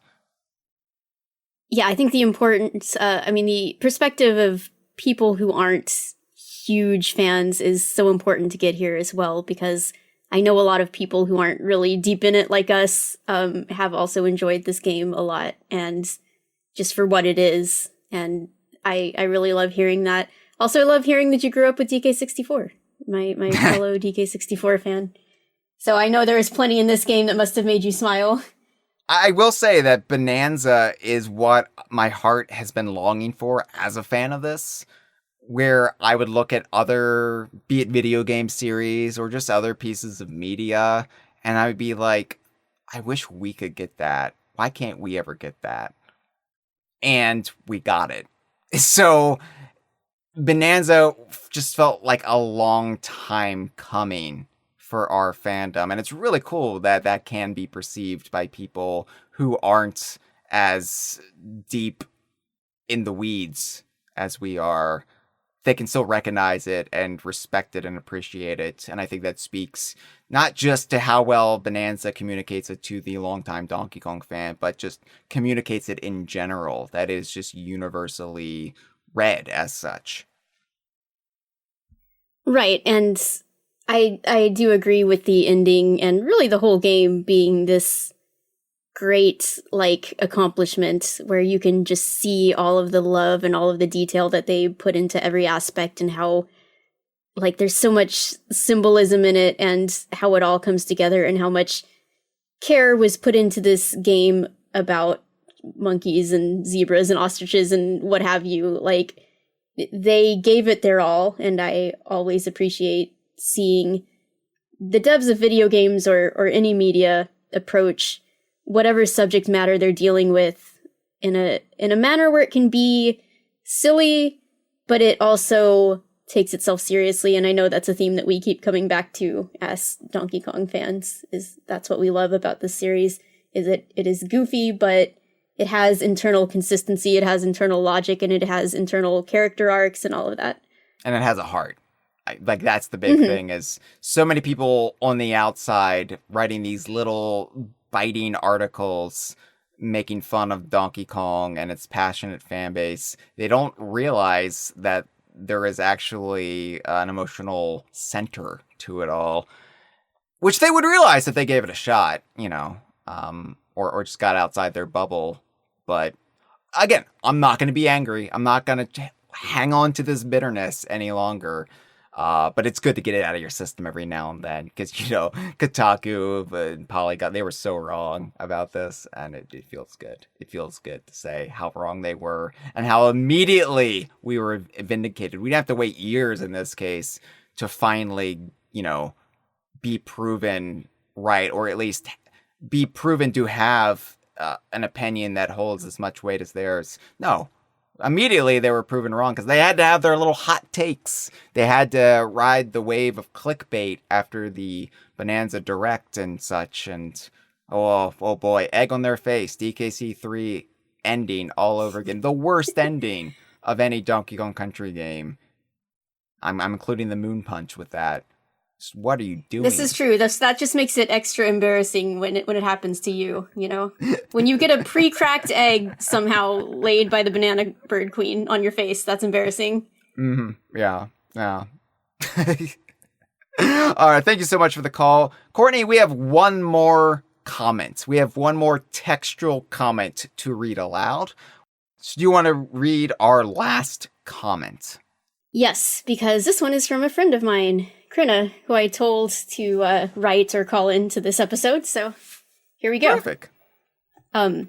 Yeah, I think the importance, the perspective of people who aren't huge fans is so important to get here as well, because I know a lot of people who aren't really deep in it like us have also enjoyed this game a lot, and just for what it is. And I really love hearing that. Also, I love hearing that you grew up with DK64, my fellow DK64 fan. So I know there is plenty in this game that must have made you smile. I will say that Bonanza is what my heart has been longing for as a fan of this, where I would look at other, be it video game series or just other pieces of media, and I would be like, I wish we could get that. Why can't we ever get that? And we got it. So Bonanza just felt like a long time coming for our fandom, and it's really cool that that can be perceived by people who aren't as deep in the weeds as we are. They can still recognize it and respect it and appreciate it. And I think that speaks not just to how well Bonanza communicates it to the longtime Donkey Kong fan, but just communicates it in general. That is just universally read as such. Right, and I do agree with the ending and really the whole game being this great, accomplishment where you can just see all of the love and all of the detail that they put into every aspect, and how, there's so much symbolism in it, and how it all comes together, and how much care was put into this game about monkeys and zebras and ostriches and what have you. They gave it their all, and I always appreciate seeing the devs of video games or any media approach whatever subject matter they're dealing with in a manner where it can be silly, but it also takes itself seriously. And I know that's a theme that we keep coming back to as Donkey Kong fans, is that's what we love about this series, is it is goofy, but it has internal consistency, it has internal logic, and it has internal character arcs and all of that. And it has a heart. Like, that's the big thing, is so many people on the outside writing these little biting articles making fun of Donkey Kong and its passionate fan base. They don't realize that there is actually an emotional center to it all, which they would realize if they gave it a shot, or just got outside their bubble. But again, I'm not going to be angry. I'm not going to hang on to this bitterness any longer. But it's good to get it out of your system every now and then, because, Kotaku and Polygon, they were so wrong about this, and it feels good. It feels good to say how wrong they were and how immediately we were vindicated. We'd have to wait years in this case to finally, be proven right, or at least be proven to have an opinion that holds as much weight as theirs. No. Immediately they were proven wrong because they had to have their little hot takes. They had to ride the wave of clickbait after the Bonanza Direct and such. And oh boy, egg on their face. DKC 3 ending all over again. The worst ending of any Donkey Kong Country game. I'm including the Moon Punch with that. What are you doing? This is true. That just makes it extra embarrassing when it happens to you, When you get a pre-cracked egg somehow laid by the banana bird queen on your face, that's embarrassing. Mm-hmm. Yeah. All right, thank you so much for the call. Courtney, we have one more comment. We have one more textual comment to read aloud. So do you want to read our last comment? Yes, because this one is from a friend of mine, Krina, who I told to write or call into this episode, so here we go. Perfect. Alright.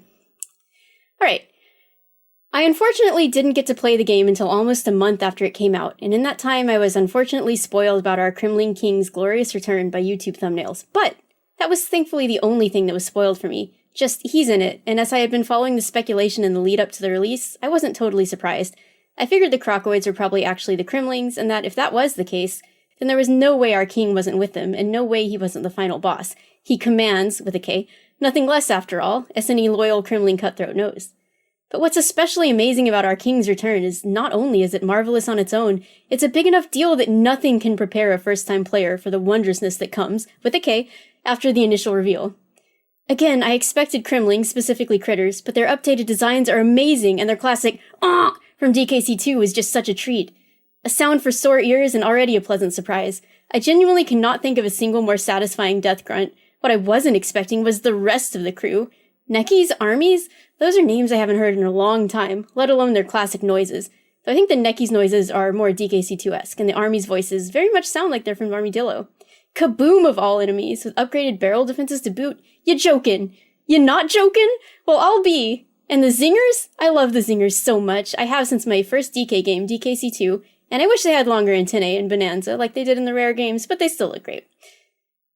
I unfortunately didn't get to play the game until almost a month after it came out, and in that time I was unfortunately spoiled about our Kremling King's glorious return by YouTube thumbnails. But that was thankfully the only thing that was spoiled for me. Just, he's in it, and as I had been following the speculation in the lead up to the release, I wasn't totally surprised. I figured the Crocoids were probably actually the Kremlings, and that if that was the case, then there was no way our king wasn't with them, and no way he wasn't the final boss. He commands, with a K, nothing less after all, as any loyal Kremling cutthroat knows. But what's especially amazing about our king's return is not only is it marvelous on its own, it's a big enough deal that nothing can prepare a first-time player for the wondrousness that comes, with a K, after the initial reveal. Again, I expected Kremlings, specifically critters, but their updated designs are amazing, and their classic "Onk" from DKC2 is just such a treat. A sound for sore ears and already a pleasant surprise. I genuinely cannot think of a single more satisfying death grunt. What I wasn't expecting was the rest of the crew. Neckies? Armies? Those are names I haven't heard in a long time, let alone their classic noises. Though I think the Neckies noises are more DKC2-esque, and the Army's voices very much sound like they're from Armadillo. Kaboom of all enemies, with upgraded barrel defenses to boot. You jokin'? You not jokin'? Well, I'll be. And the zingers? I love the zingers so much. I have since my first DK game, DKC2, and I wish they had longer antennae in Bonanza like they did in the rare games, but they still look great.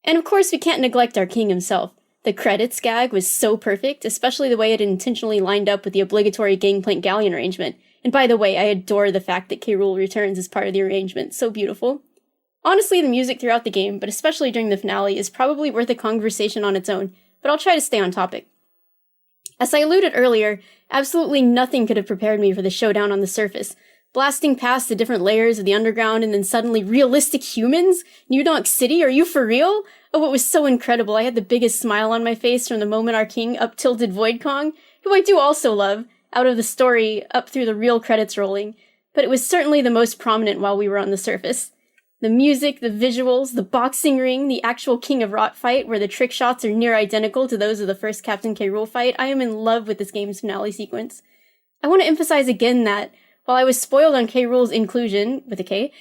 And of course, we can't neglect our king himself. The credits gag was so perfect, especially the way it intentionally lined up with the obligatory Gangplank Galleon arrangement. And by the way, I adore the fact that Rool returns as part of the arrangement. So beautiful. Honestly, the music throughout the game, but especially during the finale, is probably worth a conversation on its own, but I'll try to stay on topic. As I alluded earlier, absolutely nothing could have prepared me for the showdown on the surface. Blasting past the different layers of the underground and then suddenly realistic humans? New Donk City? Are you for real? Oh, it was so incredible. I had the biggest smile on my face from the moment our king up-tilted Void Kong, who I do also love, out of the story up through the real credits rolling, but it was certainly the most prominent while we were on the surface. The music, the visuals, the boxing ring, the actual King of Rot fight where the trick shots are near identical to those of the first Captain K. Rool fight. I am in love with this game's finale sequence. I want to emphasize again that, while I was spoiled on K. Rool's inclusion, with a K,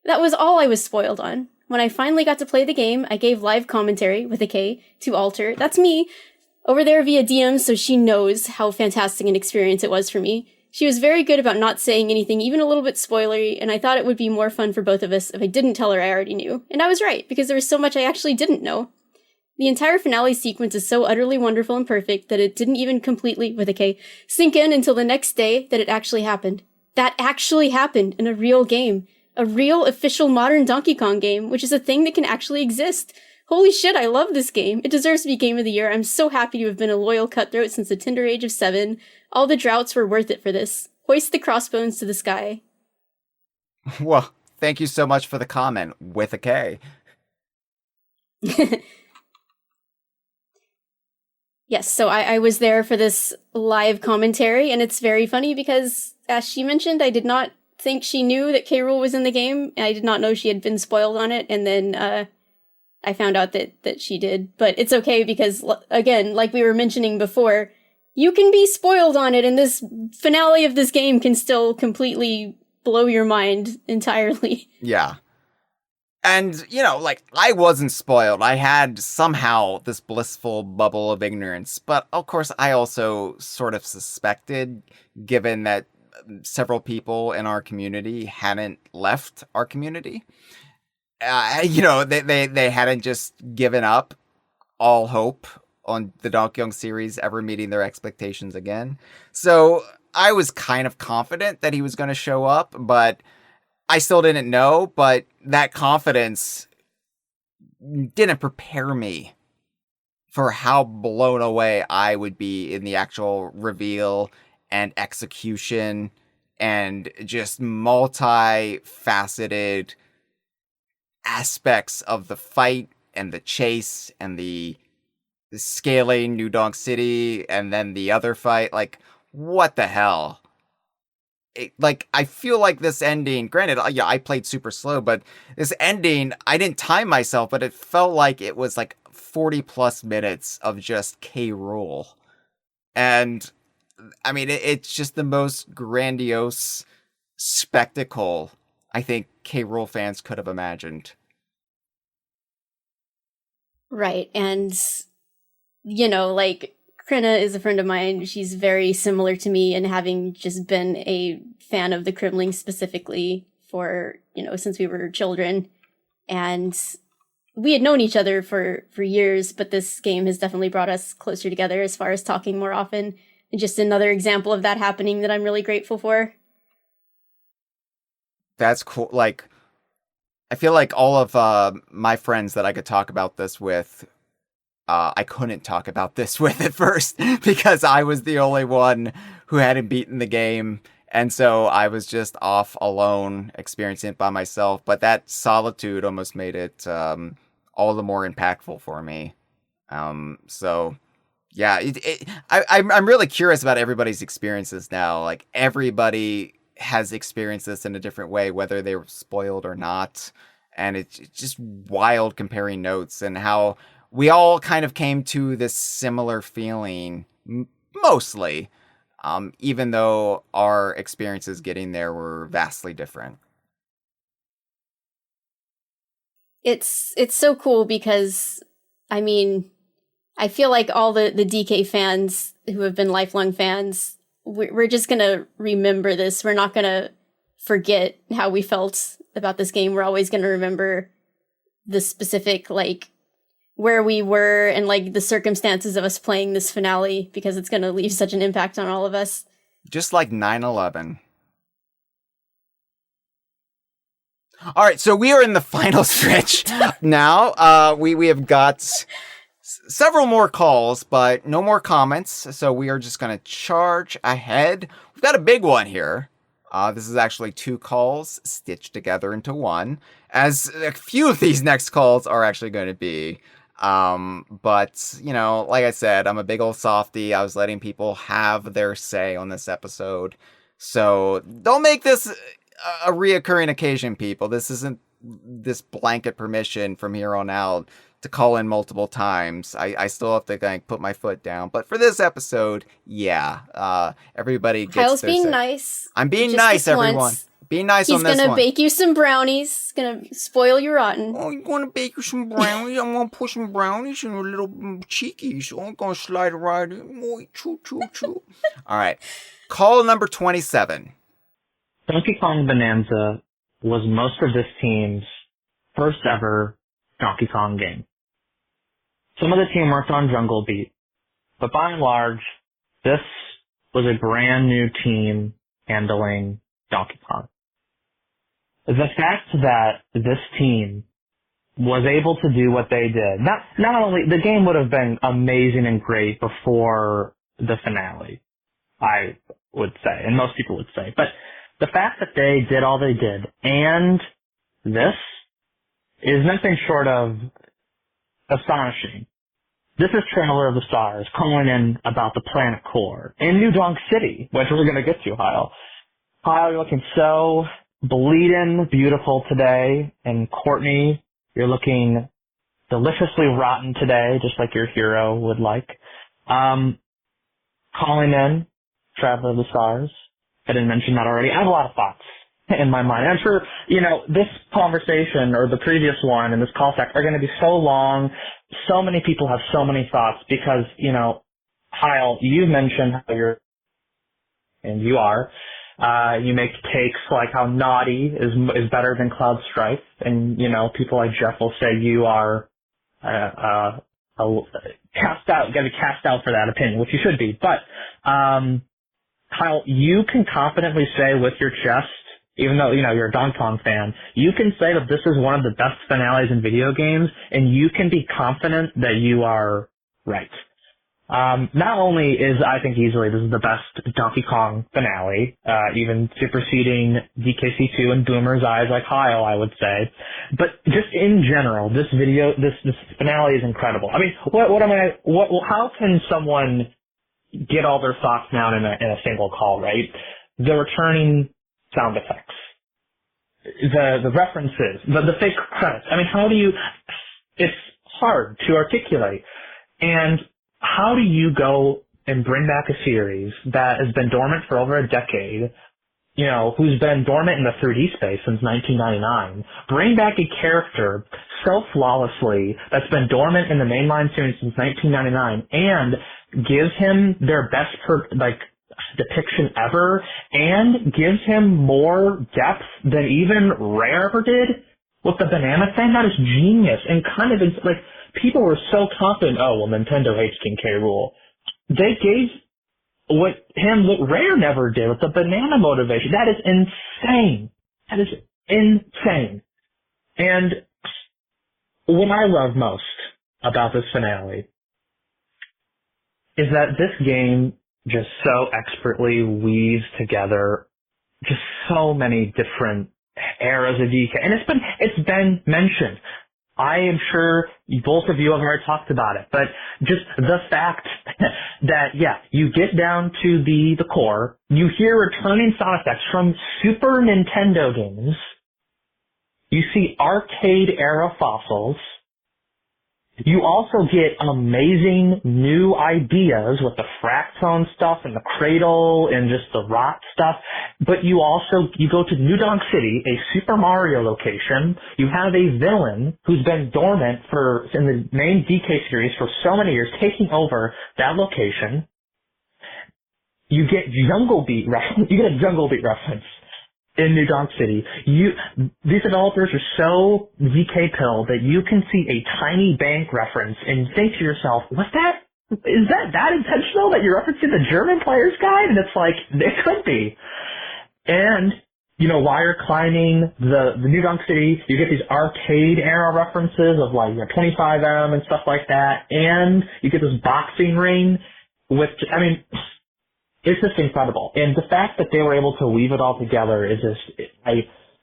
that was all I was spoiled on. When I finally got to play the game, I gave live commentary, with a K, to Alter, that's me, over there via DM so she knows how fantastic an experience it was for me. She was very good about not saying anything even a little bit spoilery, and I thought it would be more fun for both of us if I didn't tell her I already knew. And I was right, because there was so much I actually didn't know. The entire finale sequence is so utterly wonderful and perfect that it didn't even completely, with a K, sink in until the next day that it actually happened. That actually happened in a real game. A real, official, modern Donkey Kong game, which is a thing that can actually exist. Holy shit, I love this game. It deserves to be Game of the Year. I'm so happy to have been a loyal cutthroat since the tender age of 7. All the droughts were worth it for this. Hoist the crossbones to the sky. Well, thank you so much for the comment with a K. Yes, so I was there for this live commentary, and it's very funny because, as she mentioned, I did not think she knew that K. Rool was in the game, and I did not know she had been spoiled on it, and then I found out that she did. But it's okay because, again, like we were mentioning before, you can be spoiled on it, and this finale of this game can still completely blow your mind entirely. Yeah. And, you know, like, I wasn't spoiled. I had somehow this blissful bubble of ignorance. But, of course, I also sort of suspected, given that several people in our community hadn't left our community. You know, they hadn't just given up all hope on the Donkey Kong series ever meeting their expectations again. So I was kind of confident that he was going to show up, but I still didn't know. But that confidence didn't prepare me for how blown away I would be in the actual reveal and execution and just multi-faceted aspects of the fight and the chase and the scaling New Donk City and then the other fight. Like, what the hell? I feel like this ending, granted, yeah, I played super slow, but this ending, I didn't time myself, but it felt like it was like 40 plus minutes of just K. Rool. And I mean, it's just the most grandiose spectacle I think K. Rool fans could have imagined. Right, and, you know, like, Krina is a friend of mine. She's very similar to me, and having just been a fan of the Kremling specifically for, you know, since we were children. And we had known each other for years, but this game has definitely brought us closer together as far as talking more often. And just another example of that happening that I'm really grateful for. That's cool. Like, I feel like all of my friends that I could talk about this with, I couldn't talk about this with at first because I was the only one who hadn't beaten the game. And so I was just off alone, experiencing it by myself. But that solitude almost made it all the more impactful for me. So, yeah, I'm really curious about everybody's experiences now. Like, everybody has experienced this in a different way, whether they were spoiled or not. And it's just wild comparing notes and how we all kind of came to this similar feeling, mostly, even though our experiences getting there were vastly different. It's so cool because, I mean, I feel like all the DK fans who have been lifelong fans, we're just going to remember this. We're not going to forget how we felt about this game. We're always going to remember the specific, like, where we were and, like, the circumstances of us playing this finale, because it's going to leave such an impact on all of us. Just like 9/11. All right, so we are in the final stretch now. We have got several more calls, but no more comments. So we are just going to charge ahead. We've got a big one here. This is actually 2 calls stitched together into one, as a few of these next calls are actually going to be. But, you know, like I said, I'm a big old softie. I was letting people have their say on this episode. So don't make this a reoccurring occasion, people. This isn't this blanket permission from here on out to call in multiple times. I still have to like put my foot down. But for this episode, yeah, everybody gets Kyle's their being say. nice. I'm being Just nice, this everyone. once. Be nice on this one. He's gonna bake you some brownies. He's gonna spoil you rotten. Oh, you gonna bake you some brownies? I'm gonna put some brownies in a little cheekies. I'm gonna slide it right in. Oh, choo, choo, choo. All right. Call number 27. Donkey Kong Bananza was most of this team's first ever Donkey Kong game. Some of the team worked on Jungle Beat, but by and large, this was a brand new team handling Donkey Kong. The fact that this team was able to do what they did, not only, the game would have been amazing and great before the finale, I would say, and most people would say, but the fact that they did all they did and this is nothing short of astonishing. This is Traveler of the Stars calling in about the planet core in New Donk City, which we're going to get to, Hyle. Hyle, you're looking so bleeding beautiful today, and Courtney, you're looking deliciously rotten today, just like your hero would like. Calling in, Traveler of the Stars. I didn't mention that already. I have a lot of thoughts in my mind. I'm sure, this conversation or the previous one and this call stack are going to be so long. So many people have so many thoughts because, Hyle, you mentioned how you're, and you are, you make takes like how Naughty is better than Cloud Strife, and, people like Jeff will say you are, cast out, gotta be cast out for that opinion, which you should be. But, Hyle, you can confidently say with your chest, even though, you're a Donkey Kong fan, you can say that this is one of the best finales in video games, and you can be confident that you are right. Not only is, I think easily, this is the best Donkey Kong finale, even superseding DKC2 and Boomer's Eyes like Hyle, I would say. But just in general, this finale is incredible. I mean, how can someone get all their thoughts down in a single call, right? The returning sound effects, the references, the fake credits. I mean, it's hard to articulate. And how do you go and bring back a series that has been dormant for over a decade, who's been dormant in the 3D space since 1999, bring back a character so flawlessly that's been dormant in the mainline series since 1999 and gives him their best depiction ever and gives him more depth than even Rare ever did with the banana thing? That is genius. And kind of, people were so confident, Nintendo hates King K. Rool. They gave what Rare never did with the banana motivation. That is insane. That is insane. And what I love most about this finale is that this game just so expertly weaves together just so many different eras of DK. And it's been mentioned. I am sure both of you have already talked about it, but just the fact that, you get down to the core, you hear returning sound effects from Super Nintendo games, you see arcade era fossils, you also get amazing new ideas with the fractone stuff and the cradle and just the rot stuff. But you go to New Donk City, a Super Mario location. You have a villain who's been dormant in the main DK series for so many years, taking over that location. You get Jungle Beat reference in New Donk City. These developers are so ZK pilled that you can see a tiny bank reference and think to yourself, is that intentional that you're referencing the German Player's Guide? And it's like, it could be. And, while you're climbing the New Donk City, you get these arcade era references of 25M and stuff like that. And you get this boxing ring it's just incredible. And the fact that they were able to weave it all together is just,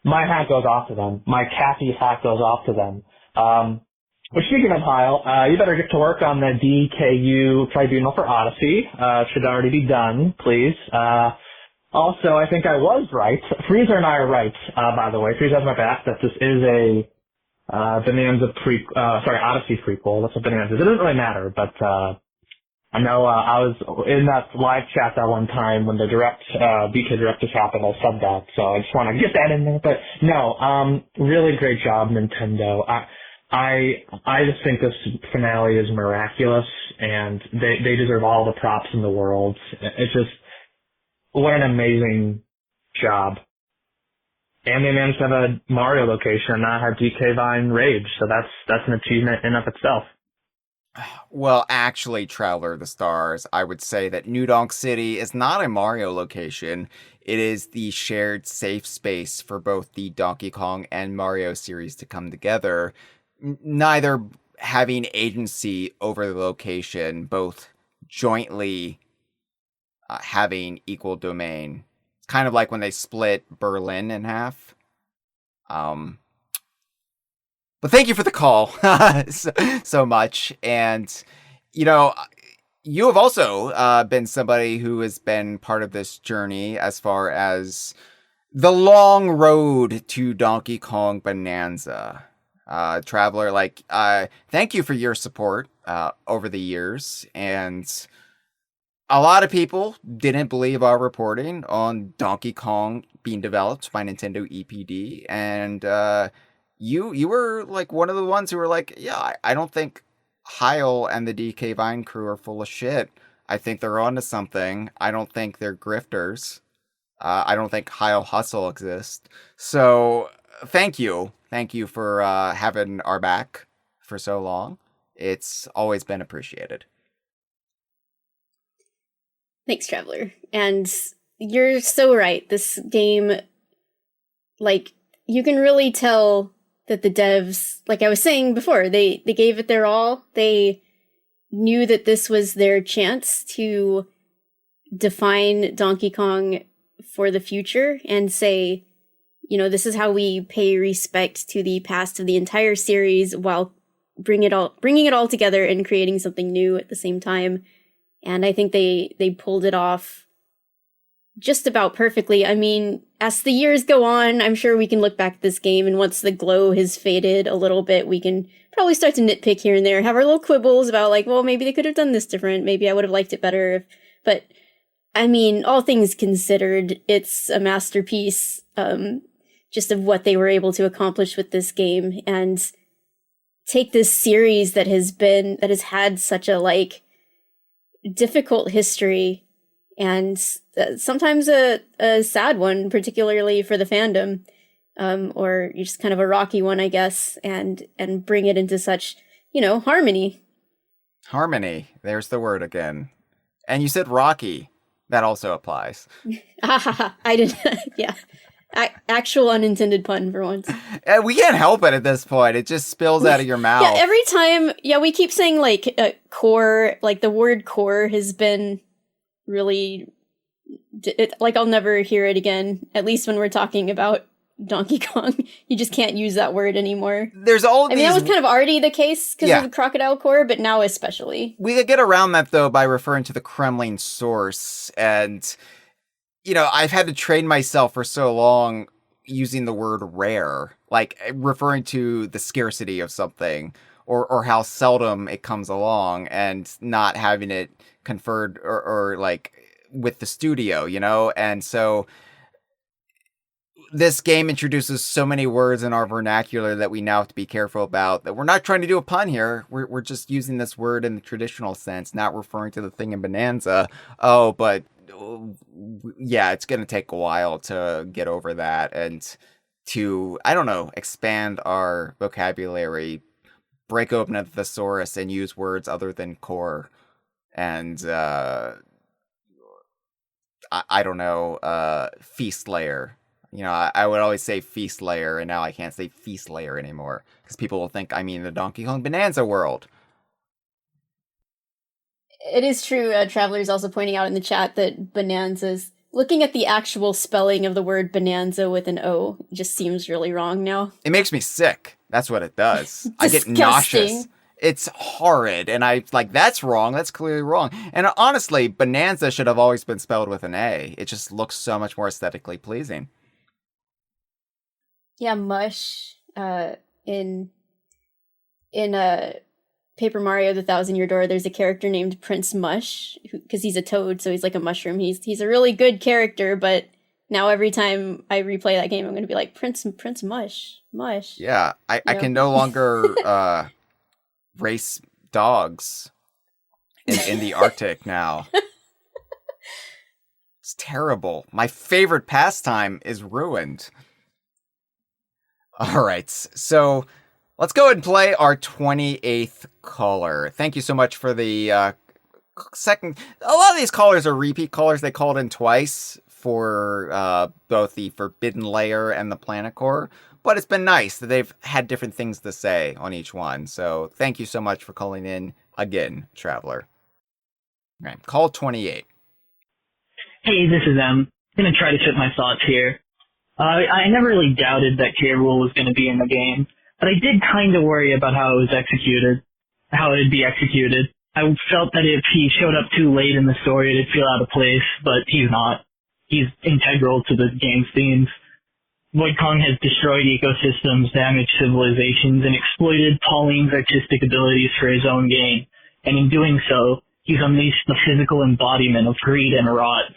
my hat goes off to them. My Kathy hat goes off to them. But speaking of Hyle, you better get to work on the DKU tribunal for Odyssey. It should already be done, please. Also, I think I was right. Freezer and I are right, by the way. Freezer has my back that this is a Odyssey prequel. That's what Bananza is. It doesn't really matter, but I know I was in that live chat that one time when the BK Direct just happened. I said that, so I just want to get that in there. But no, really great job, Nintendo. I just think this finale is miraculous, and they deserve all the props in the world. It's just what an amazing job. And they managed to have a Mario location and not have DK Vine Rage, so that's an achievement in of itself. Well, actually, Traveler of the Stars, I would say that New Donk City is not a Mario location. It is the shared safe space for both the Donkey Kong and Mario series to come together, neither having agency over the location, both jointly having equal domain. It's kind of like when they split Berlin in half. But thank you for the call so much. And, you know, you have also been somebody who has been part of this journey as far as the long road to Donkey Kong Bonanza. Traveler, thank you for your support over the years. And a lot of people didn't believe our reporting on Donkey Kong being developed by Nintendo EPD. And you were like one of the ones who were like, yeah, I don't think Hyle and the DK Vine crew are full of shit. I think they're onto something. I don't think they're grifters. I don't think Hyle Hustle exists. So thank you. Thank you for having our back for so long. It's always been appreciated. Thanks, Traveler. And you're so right. This game, you can really tell that the devs, like I was saying before, they gave it their all. They knew that this was their chance to define Donkey Kong for the future and say, this is how we pay respect to the past of the entire series while bringing it all together and creating something new at the same time. And I think they pulled it off just about perfectly. I mean, as the years go on, I'm sure we can look back at this game, and once the glow has faded a little bit, we can probably start to nitpick here and there, have our little quibbles about maybe they could have done this different, maybe I would have liked it better. But I mean, all things considered, it's a masterpiece, just of what they were able to accomplish with this game, and take this series that has had such a difficult history, and sometimes a sad one, particularly for the fandom, or just kind of a rocky one, I guess, and bring it into such, harmony. Harmony. There's the word again. And you said rocky. That also applies. I didn't. Yeah. Actual unintended pun for once. We can't help it at this point. It just spills out of your mouth. Yeah, every time. Yeah, we keep saying core. The word core has been really. I'll never hear it again. At least when we're talking about Donkey Kong, you just can't use that word anymore. There's all. I mean, that was kind of already the case because of the crocodile core, but now especially. We could get around that though by referring to the Kremling source, and I've had to train myself for so long using the word rare, referring to the scarcity of something or how seldom it comes along, and not having it conferred or with the studio, and so this game introduces so many words in our vernacular that we now have to be careful about, that we're not trying to do a pun here. We're just using this word in the traditional sense, not referring to the thing in Bonanza. Oh, but yeah, it's going to take a while to get over that and to, expand our vocabulary, break open a thesaurus and use words other than core. And, feast layer. I would always say feast layer, and now I can't say feast layer anymore because people will think I mean the Donkey Kong Bonanza world. It is true. Traveler's also pointing out in the chat that Bonanza's, looking at the actual spelling of the word Bonanza with an O, just seems really wrong now. It makes me sick. That's what it does. I get nauseous. It's horrid, and that's wrong. That's clearly wrong. And honestly, Bonanza should have always been spelled with an A. It just looks so much more aesthetically pleasing. Yeah, Mush, in Paper Mario: The Thousand-Year Door, there's a character named Prince Mush, because he's a toad, so he's like a mushroom. He's a really good character, but now every time I replay that game, I'm going to be like, Prince Mush. Yeah, I can no longer race dogs in the Arctic now. It's terrible. My favorite pastime is ruined. All right, so let's go ahead and play our 28th caller. Thank you so much for the second. A lot of these callers are repeat callers. They called in twice for both the Forbidden Layer and the Planet Core. But it's been nice that they've had different things to say on each one. So thank you so much for calling in again, Traveler. All right, call 28. Hey, this is M. I'm going to try to fit my thoughts here. I never really doubted that K. Rool was going to be in the game. but I did kind of worry about how it was executed, how it'd be executed. I felt that if he showed up too late in the story, it'd feel out of place, but he's not. He's integral to the game's themes. Void Kong has destroyed ecosystems, damaged civilizations, and exploited Pauline's artistic abilities for his own gain. And in doing so, he's unleashed the physical embodiment of greed and rot.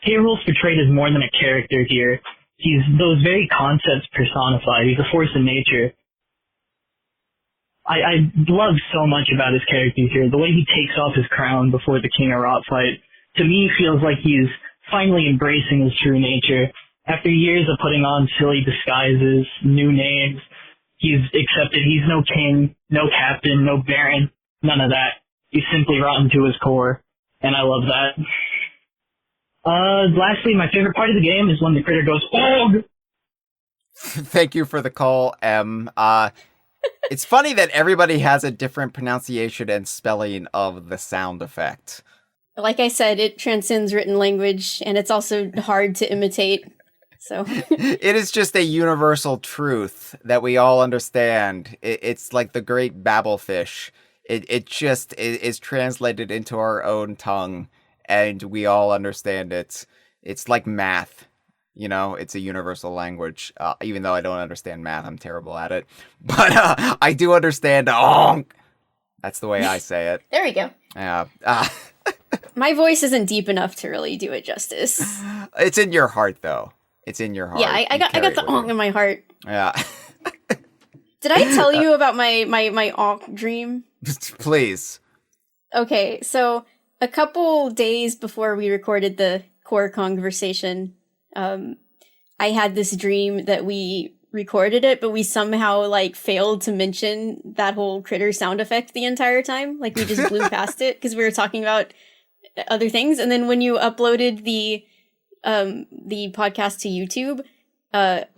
K. Rool's portrayed as more than a character here. He's those very concepts personified. He's a force in nature. I love so much about his character here. The way he takes off his crown before the King of Rot fight, to me, feels like he's finally embracing his true nature. After years of putting on silly disguises, new names, he's accepted he's no king, no captain, no baron, none of that. He's simply rotten to his core, and I love that. Lastly, my favorite part of the game is when the critter goes, OG! Thank you for the call, M. It's funny that everybody has a different pronunciation and spelling of the sound effect. Like I said, it transcends written language, and it's also hard to imitate. So it is just a universal truth that we all understand. It's like the great babblefish. It just is translated into our own tongue, and we all understand it. It's like math. You know, it's a universal language. Even though I don't understand math, I'm terrible at it. But I do understand onk. That's the way I say it. There we go. Yeah. My voice isn't deep enough to really do it justice. It's in your heart, though. It's in your heart. Yeah, I got the onk in my heart. Yeah. Did I tell you about my onk dream? Please. Okay, so a couple days before we recorded the core conversation, I had this dream that we recorded it, but we somehow failed to mention that whole critter sound effect the entire time. Like we just blew past it because we were talking about other things. And then when you uploaded the podcast to YouTube,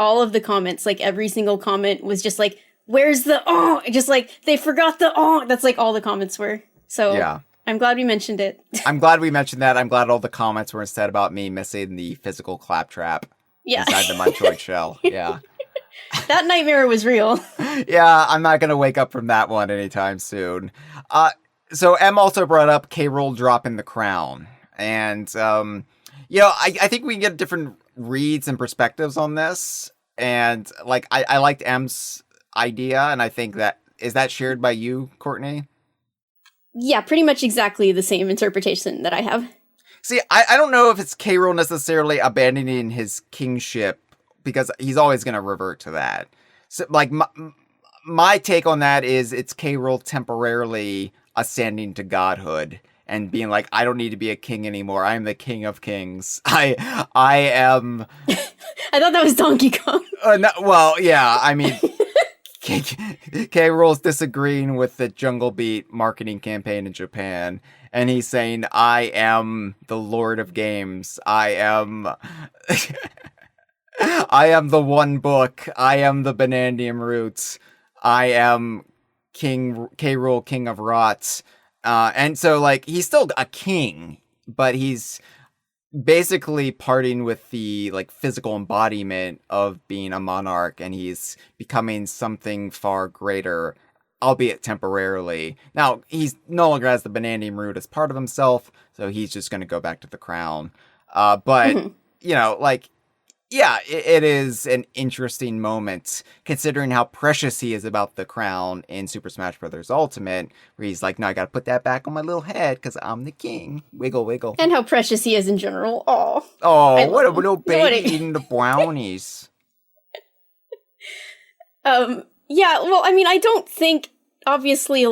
all of the comments, every single comment was just where's the just they forgot the that's all the comments were. So yeah. I'm glad we mentioned it. I'm glad we mentioned that. I'm glad all the comments were instead about me missing the physical claptrap inside the Munchoid shell. Yeah. That nightmare was real. Yeah, I'm not going to wake up from that one anytime soon. So M also brought up K. Rool dropping the crown. And, I think we can get different reads and perspectives on this. And, I liked M's idea, and I think is that shared by you, Courtney? Yeah, pretty much exactly the same interpretation that I have. See, I don't know if it's K. Rool necessarily abandoning his kingship, because he's always going to revert to that. So, my take on that is it's K. Rool temporarily ascending to godhood and being I don't need to be a king anymore. I am the king of kings. I am... I thought that was Donkey Kong. No, well, yeah, I mean... K. Rool's disagreeing with the Jungle Beat marketing campaign in Japan, and he's saying, I am the Lord of Games. I am... I am the one book. I am the Banandium Roots. I am King K. Rool, King of Rots. And so, he's still a king, but he's basically parting with the, physical embodiment of being a monarch, and he's becoming something far greater, albeit temporarily. Now, he's no longer has the Banandium Root as part of himself, so he's just going to go back to the crown. But, yeah, it is an interesting moment, considering how precious he is about the crown in Super Smash Bros. Ultimate, where he's no, I gotta put that back on my little head, because I'm the king. Wiggle, wiggle. And how precious he is in general. Oh, what a little baby eating the brownies. Yeah, well, I mean, I don't think, obviously,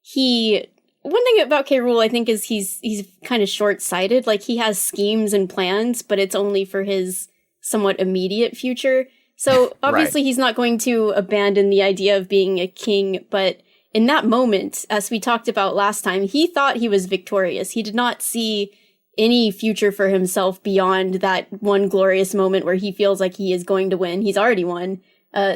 he... One thing about K. Rool, I think, is he's kind of short-sighted. He has schemes and plans, but it's only for his somewhat immediate future. So, obviously, He's not going to abandon the idea of being a king, but in that moment, as we talked about last time, he thought he was victorious. He did not see any future for himself beyond that one glorious moment where he feels like he is going to win. He's already won.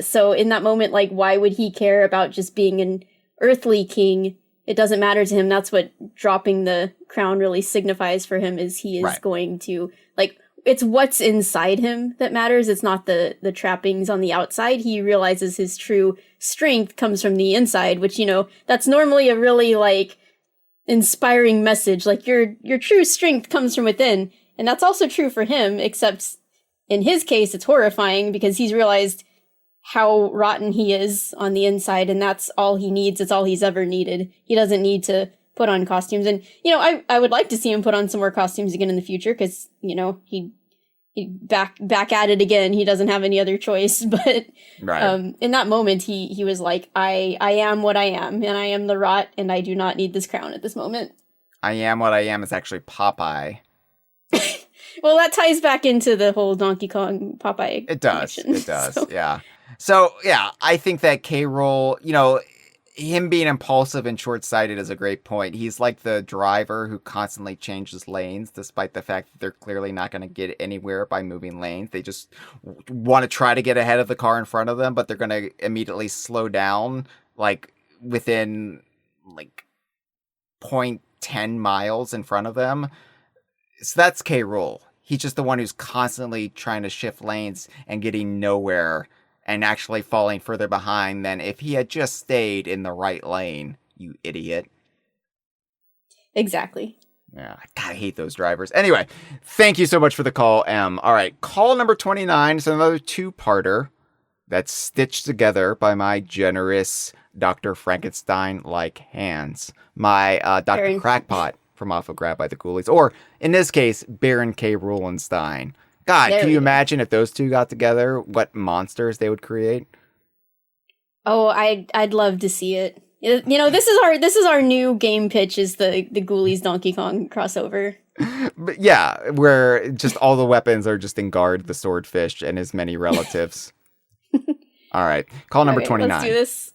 So, in that moment, why would he care about just being an earthly king? It doesn't matter to him. That's what dropping the crown really signifies for him, is he is going to, it's what's inside him that matters. It's not the trappings on the outside. He realizes his true strength comes from the inside, which, that's normally a really like inspiring message. Like your true strength comes from within. And that's also true for him, except in his case, it's horrifying because he's realized how rotten he is on the inside, and that's all he needs. It's all he's ever needed. He doesn't need to put on costumes. And, I would like to see him put on some more costumes again in the future because, he back at it again. He doesn't have any other choice. But right. In that moment, he was like, I am what I am, and I am the rot, and I do not need this crown at this moment. I am what I am is actually Popeye. Well, that ties back into the whole Donkey Kong Popeye. It does. Connection, it does. so. Yeah. So, yeah, I think that K. Rool, him being impulsive and short-sighted is a great point. He's like the driver who constantly changes lanes, despite the fact that they're clearly not going to get anywhere by moving lanes. They just want to try to get ahead of the car in front of them, but they're going to immediately slow down, like, within, like, 0.10 miles in front of them. So that's K. Rool. He's just the one who's constantly trying to shift lanes and getting nowhere and actually falling further behind than if he had just stayed in the right lane, you idiot. Exactly. Yeah, God, I hate those drivers. Anyway, thank you so much for the call, Em. All right, call number 29 is another two-parter that's stitched together by my generous Dr. Frankenstein-like hands. My Dr. Crackpot from Off of Grab by the Ghoulies, or in this case, Baron K. Rulenstein. God, can you imagine if those two got together, what monsters they would create? Oh, I'd love to see it. This is our new game pitch, is the Ghoulies Donkey Kong crossover. But yeah, where just all the weapons are just in guard the swordfish and his many relatives. All right, call number 29. Let's do this.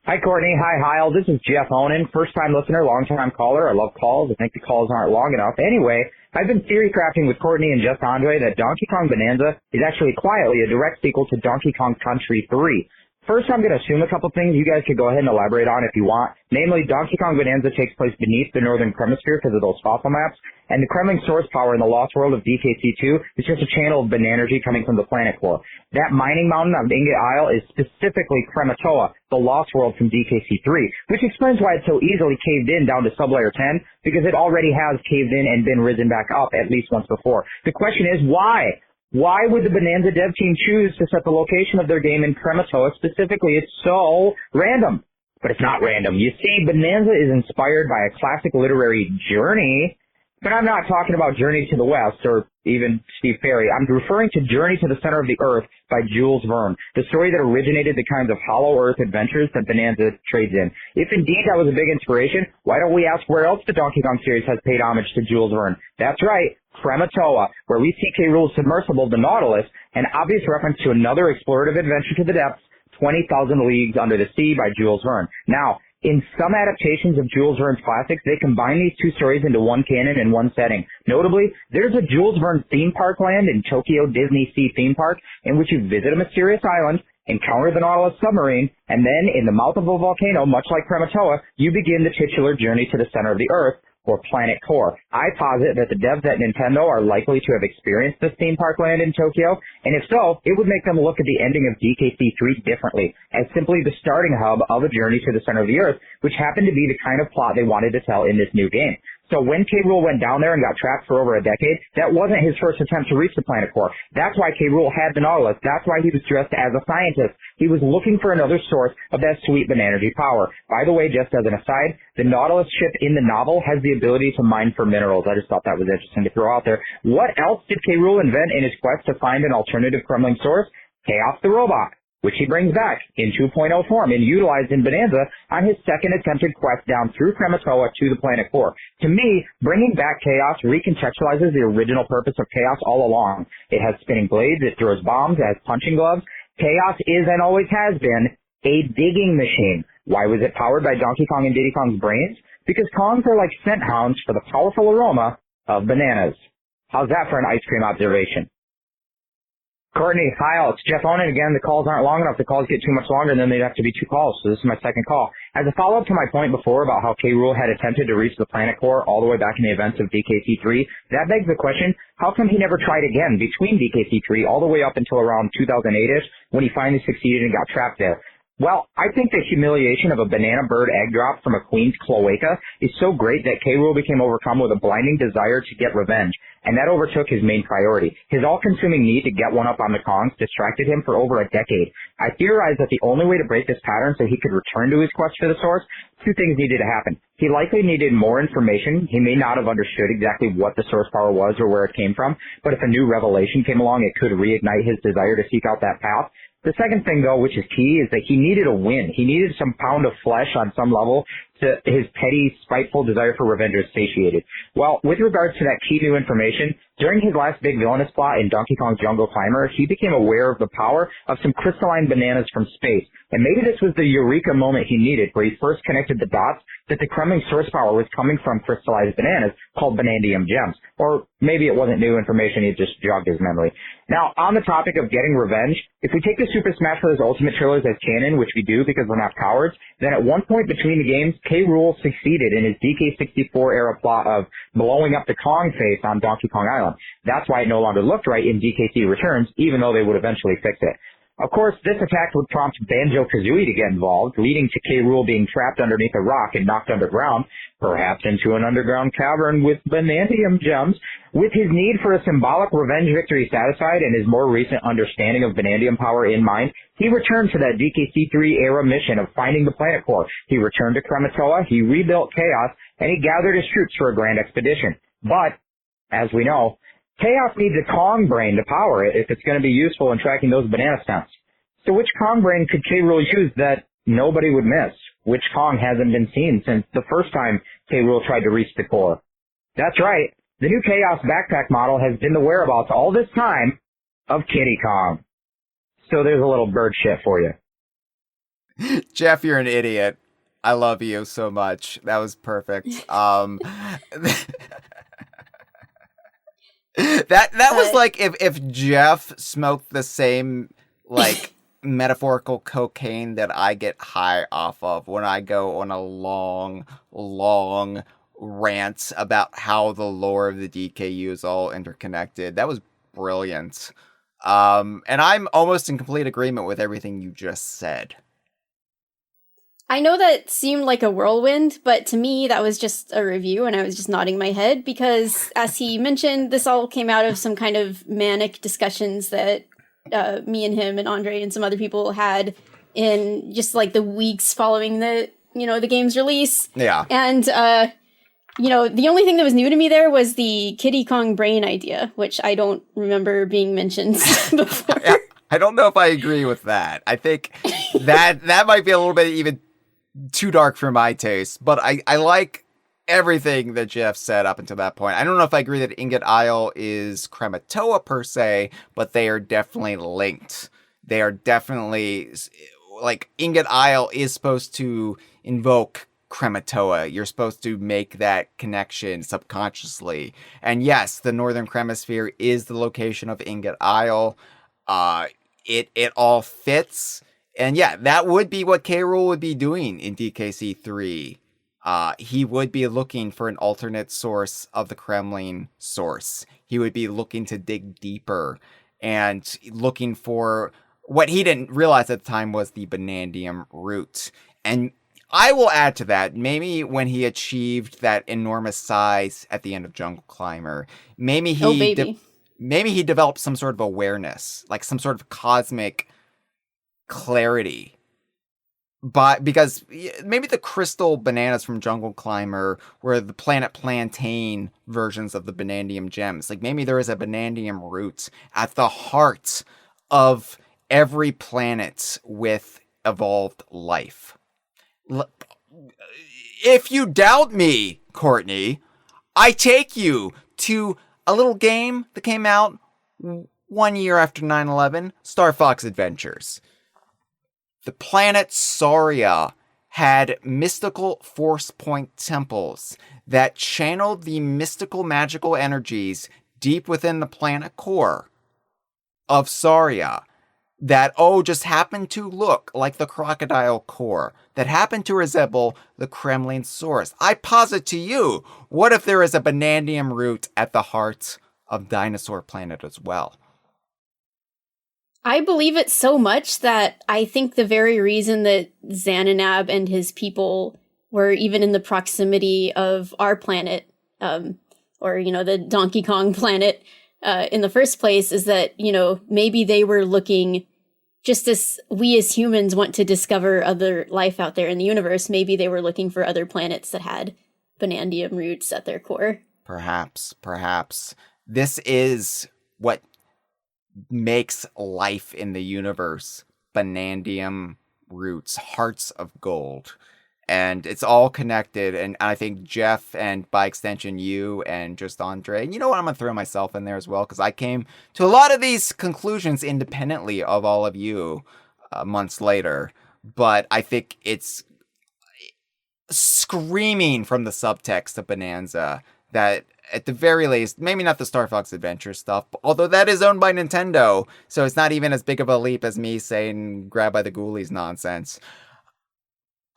Hi, Courtney. Hi, Hyle. This is Jeff Onan, first-time listener, long-time caller. I love calls. I think the calls aren't long enough. Anyway, I've been theory crafting with Courtney and Just Andre that Donkey Kong Bananza is actually quietly a direct sequel to Donkey Kong Country 3. First, I'm going to assume a couple things. You guys could go ahead and elaborate on if you want. Namely, Donkey Kong Bananza takes place beneath the Northern Hemisphere because of those fossil maps, and the Kremling source power in the Lost World of DKC2 is just a channel of Banergy coming from the planet core. That mining mountain on Ingot Isle is specifically Krematoa, the Lost World from DKC3, which explains why it's so easily caved in down to sublayer 10, because it already has caved in and been risen back up at least once before. The question is, why? Why would the Bananza dev team choose to set the location of their game in Krematoa specifically? It's so random. But it's not random. You see, Bananza is inspired by a classic literary journey, but I'm not talking about Journey to the West or even Steve Perry. I'm referring to Journey to the Center of the Earth by Jules Verne, the story that originated the kinds of hollow earth adventures that Bananza trades in. If indeed that was a big inspiration, why don't we ask where else the Donkey Kong series has paid homage to Jules Verne? That's right, Krematoa, where we see K. Rool's submersible, the Nautilus, an obvious reference to another explorative adventure to the depths, 20,000 Leagues Under the Sea by Jules Verne. Now, in some adaptations of Jules Verne's classics, they combine these two stories into one canon and one setting. Notably, there's a Jules Verne theme park land in Tokyo Disney Sea Theme Park in which you visit a mysterious island, encounter the Nautilus submarine, and then in the mouth of a volcano, much like Krematoa, you begin the titular journey to the center of the Earth, or planet core. I posit that the devs at Nintendo are likely to have experienced this theme park land in Tokyo, and if so, it would make them look at the ending of DKC3 differently, as simply the starting hub of a journey to the center of the Earth, which happened to be the kind of plot they wanted to tell in this new game. So when K. Rool went down there and got trapped for over a decade, that wasn't his first attempt to reach the planet core. That's why K. Rool had the Nautilus. That's why he was dressed as a scientist. He was looking for another source of that sweet Banergy power. By the way, just as an aside, the Nautilus ship in the novel has the ability to mine for minerals. I just thought that was interesting to throw out there. What else did K. Rool invent in his quest to find an alternative Kremling source? Chaos the Robot, which he brings back in 2.0 form and utilized in Bananza on his second attempted quest down through Krematoa to the planet core. To me, bringing back Chaos recontextualizes the original purpose of Chaos all along. It has spinning blades, it throws bombs, it has punching gloves. Chaos is and always has been a digging machine. Why was it powered by Donkey Kong and Diddy Kong's brains? Because Kongs are like scent hounds for the powerful aroma of bananas. How's that for an ice cream observation? Courtney, Hyle, it's Jeff Onan again. The calls aren't long enough. The calls get too much longer, and then they'd have to be 2 calls. So this is my second call. As a follow-up to my point before about how K. Rool had attempted to reach the planet core all the way back in the events of DKC3, that begs the question, how come he never tried again between DKC3 all the way up until around 2008-ish when he finally succeeded and got trapped there? Well, I think the humiliation of a banana bird egg drop from a queen's cloaca is so great that K. Rool became overcome with a blinding desire to get revenge, and that overtook his main priority. His all-consuming need to get one up on the Kongs distracted him for over a decade. I theorize that the only way to break this pattern so he could return to his quest for the source, 2 things needed to happen. He likely needed more information. He may not have understood exactly what the source power was or where it came from, but if a new revelation came along, it could reignite his desire to seek out that path. The second thing, though, which is key, is that he needed a win. He needed some pound of flesh on some level to his petty, spiteful desire for revenge was satiated. Well, with regards to that key new information, during his last big villainous plot in Donkey Kong's Jungle Climber, he became aware of the power of some crystalline bananas from space. And maybe this was the eureka moment he needed, where he first connected the dots that the Kremling source power was coming from crystallized bananas called Banandium gems. Or maybe it wasn't new information, he just jogged his memory. Now, on the topic of getting revenge, if we take the Super Smash Bros. Ultimate trailers as canon, which we do because we're not cowards, then at one point between the games, K. Rool succeeded in his DK64 era plot of blowing up the Kong face on Donkey Kong Island. That's why it no longer looked right in DKC Returns, even though they would eventually fix it. Of course, this attack would prompt Banjo-Kazooie to get involved, leading to K. Rool being trapped underneath a rock and knocked underground, perhaps into an underground cavern with Banandium gems. With his need for a symbolic revenge victory satisfied and his more recent understanding of Banandium power in mind, he returned to that DKC3 era mission of finding the planet core. He returned to Krematoa, he rebuilt Chaos, and he gathered his troops for a grand expedition. But, as we know, Chaos needs a Kong brain to power it if it's going to be useful in tracking those banana stunts. So which Kong brain could K. Rool use that nobody would miss? Which Kong hasn't been seen since the first time K. Rool tried to reach the core? That's right. The new Chaos backpack model has been the whereabouts all this time of Kiddy Kong. So there's a little bird shit for you. Jeff, you're an idiot. I love you so much. That was perfect. That was like if Jeff smoked the same like metaphorical cocaine that I get high off of when I go on a long rant about how the lore of the DKU is all interconnected. That was brilliant. And I'm almost in complete agreement with everything you just said. I know that seemed like a whirlwind, but to me that was just a review and I was just nodding my head because, as he mentioned, this all came out of some kind of manic discussions that me and him and Andre and some other people had in just like the weeks following the game's release. Yeah. And, the only thing that was new to me there was the Kiddy Kong brain idea, which I don't remember being mentioned before. Yeah, I don't know if I agree with that. I think that might be a little bit even too dark for my taste, but I like everything that Jeff said up until that point. I don't know if I agree that Ingot Isle is Krematoa per se, but they are definitely linked. They are definitely, like, Ingot Isle is supposed to invoke Krematoa. You're supposed to make that connection subconsciously. And yes, the Northern Kremisphere is the location of Ingot Isle. It all fits. And yeah, that would be what K. Rool would be doing in DKC 3. He would be looking for an alternate source of the Kremling source. He would be looking to dig deeper and looking for what he didn't realize at the time was the Banandium root. And I will add to that, maybe when he achieved that enormous size at the end of Jungle Climber, maybe he developed some sort of awareness, like some sort of cosmic clarity. But because maybe the crystal bananas from Jungle Climber were the Planet Plantain versions of the Banandium gems. Like maybe there is a Banandium root at the heart of every planet with evolved life. If you doubt me, Courtney, I take you to a little game that came out 1 year after 9/11, Star Fox Adventures. The planet Saria had mystical force point temples that channeled the mystical magical energies deep within the planet core of Saria that, just happened to look like the crocodile core, that happened to resemble the Kremling source. I posit to you, what if there is a bananium root at the heart of Dinosaur Planet as well? I believe it so much that I think the very reason that Xananab and his people were even in the proximity of our planet, or, the Donkey Kong planet, in the first place is that, maybe they were looking, just as we as humans want to discover other life out there in the universe, maybe they were looking for other planets that had bananium roots at their core. Perhaps. This is what makes life in the universe. Bananium roots, hearts of gold. And it's all connected, and I think Jeff, and by extension you, and just Andre, and you know what, I'm going to throw myself in there as well, because I came to a lot of these conclusions independently of all of you months later, but I think it's screaming from the subtext of Bananza that, at the very least, maybe not the Star Fox Adventure stuff, although that is owned by Nintendo, so it's not even as big of a leap as me saying grab by the ghoulies nonsense.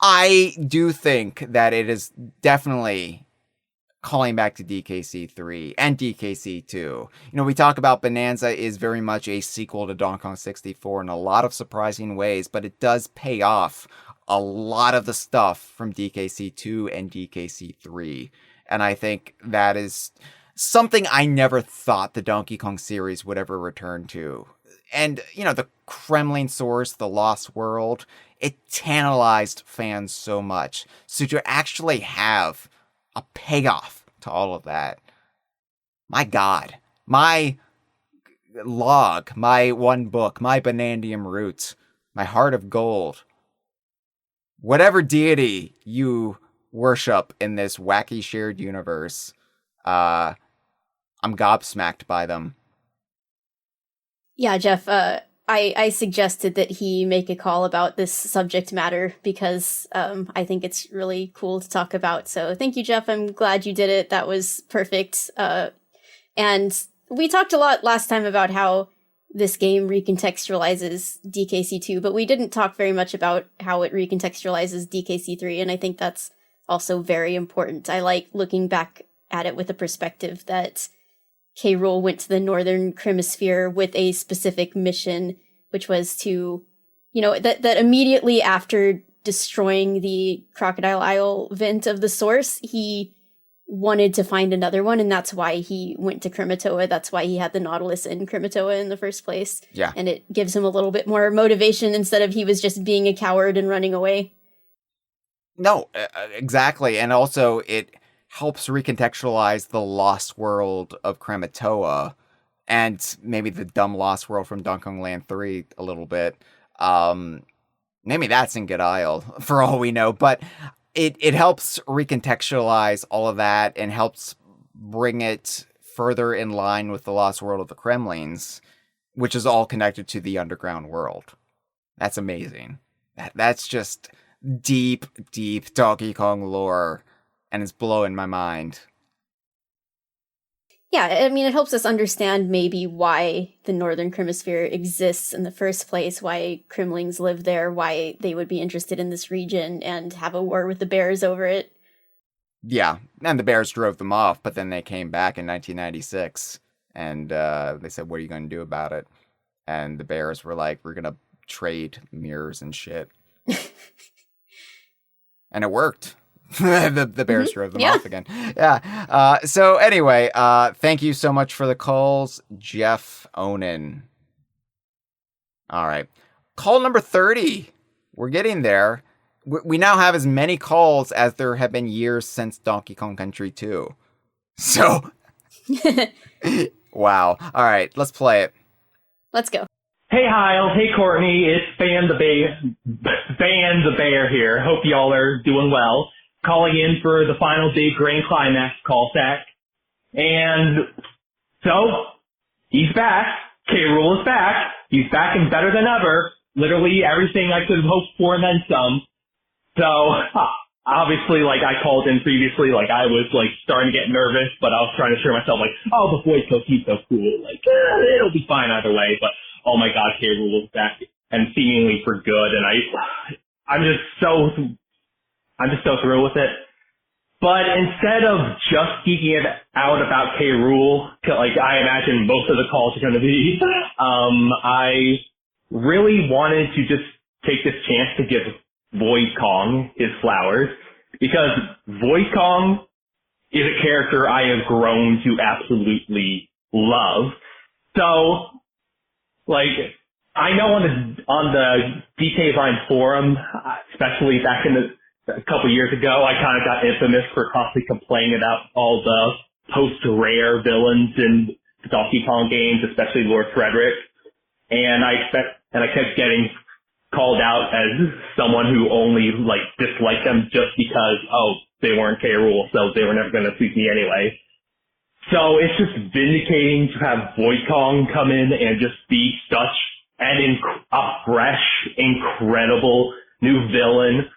I do think that it is definitely calling back to DKC3 and DKC2. We talk about Bananza is very much a sequel to Donkey Kong 64 in a lot of surprising ways, but it does pay off a lot of the stuff from DKC2 and DKC3. And I think that is something I never thought the Donkey Kong series would ever return to. And, the Kremling source, the Lost World, it tantalized fans so much. So to actually have a payoff to all of that, my God, my log, my one book, my bananium roots, my heart of gold, whatever deity you worship in this wacky shared universe, I'm gobsmacked by them. Yeah, Jeff, I suggested that he make a call about this subject matter because I think it's really cool to talk about. So thank you, Jeff. I'm glad you did it. That was perfect. And we talked a lot last time about how this game recontextualizes DKC2, but we didn't talk very much about how it recontextualizes DKC3, and I think that's also very important. I like looking back at it with a perspective that K. Rool went to the Northern Kremisphere with a specific mission, which was to, that immediately after destroying the Crocodile Isle vent of the source, he wanted to find another one, and that's why he went to Krematoa. That's why he had the Nautilus in Krematoa in the first place. Yeah. And it gives him a little bit more motivation instead of he was just being a coward and running away. No, exactly. And also it helps recontextualize the Lost World of Krematoa and maybe the dumb Lost World from Donkey Kong Land 3 a little bit. Maybe that's in Good Isle, for all we know. But it helps recontextualize all of that and helps bring it further in line with the Lost World of the Kremlings, which is all connected to the underground world. That's amazing. That's just deep, deep Donkey Kong lore, and it's blowing my mind. Yeah, I mean, it helps us understand maybe why the Northern Kremisphere exists in the first place, why Kremlings live there, why they would be interested in this region and have a war with the bears over it. Yeah, and the bears drove them off, but then they came back in 1996, and they said, what are you going to do about it? And the bears were like, we're going to trade mirrors and shit. And it worked. the bears drove them off again. Yeah. So anyway, thank you so much for the calls, Jeff Onan. All right. Call number 30. We're getting there. We now have as many calls as there have been years since Donkey Kong Country 2. So, wow. All right, let's play it. Let's go. Hey, Hyle. Hey, Courtney. It's Ban the Bear here. Hope y'all are doing well. Calling in for the final big Grand Climax call sack. And so, he's back. K. Rool is back. He's back and better than ever. Literally everything I could have hoped for and then some. So, obviously, like, I called in previously, like, I was, like, starting to get nervous, but I was trying to assure myself, like, oh, the voice coach, he's so cool. Like, it'll be fine either way. But oh my god, K. Rool is back, and seemingly for good, and I'm just so thrilled with it. But instead of just geeking it out about K. Rool, like I imagine most of the calls are going to be, I really wanted to just take this chance to give Void Kong his flowers, because Void Kong is a character I have grown to absolutely love. So, like, I know on the DK Vine forum, especially back in a couple years ago, I kind of got infamous for constantly complaining about all the post-rare villains in the Donkey Kong games, especially Lord Frederick. And I kept getting called out as someone who only, like, disliked them just because, they weren't K. Rool, so they were never going to suit me anyway. So it's just vindicating to have Void Kong come in and just be such a fresh, incredible new villain.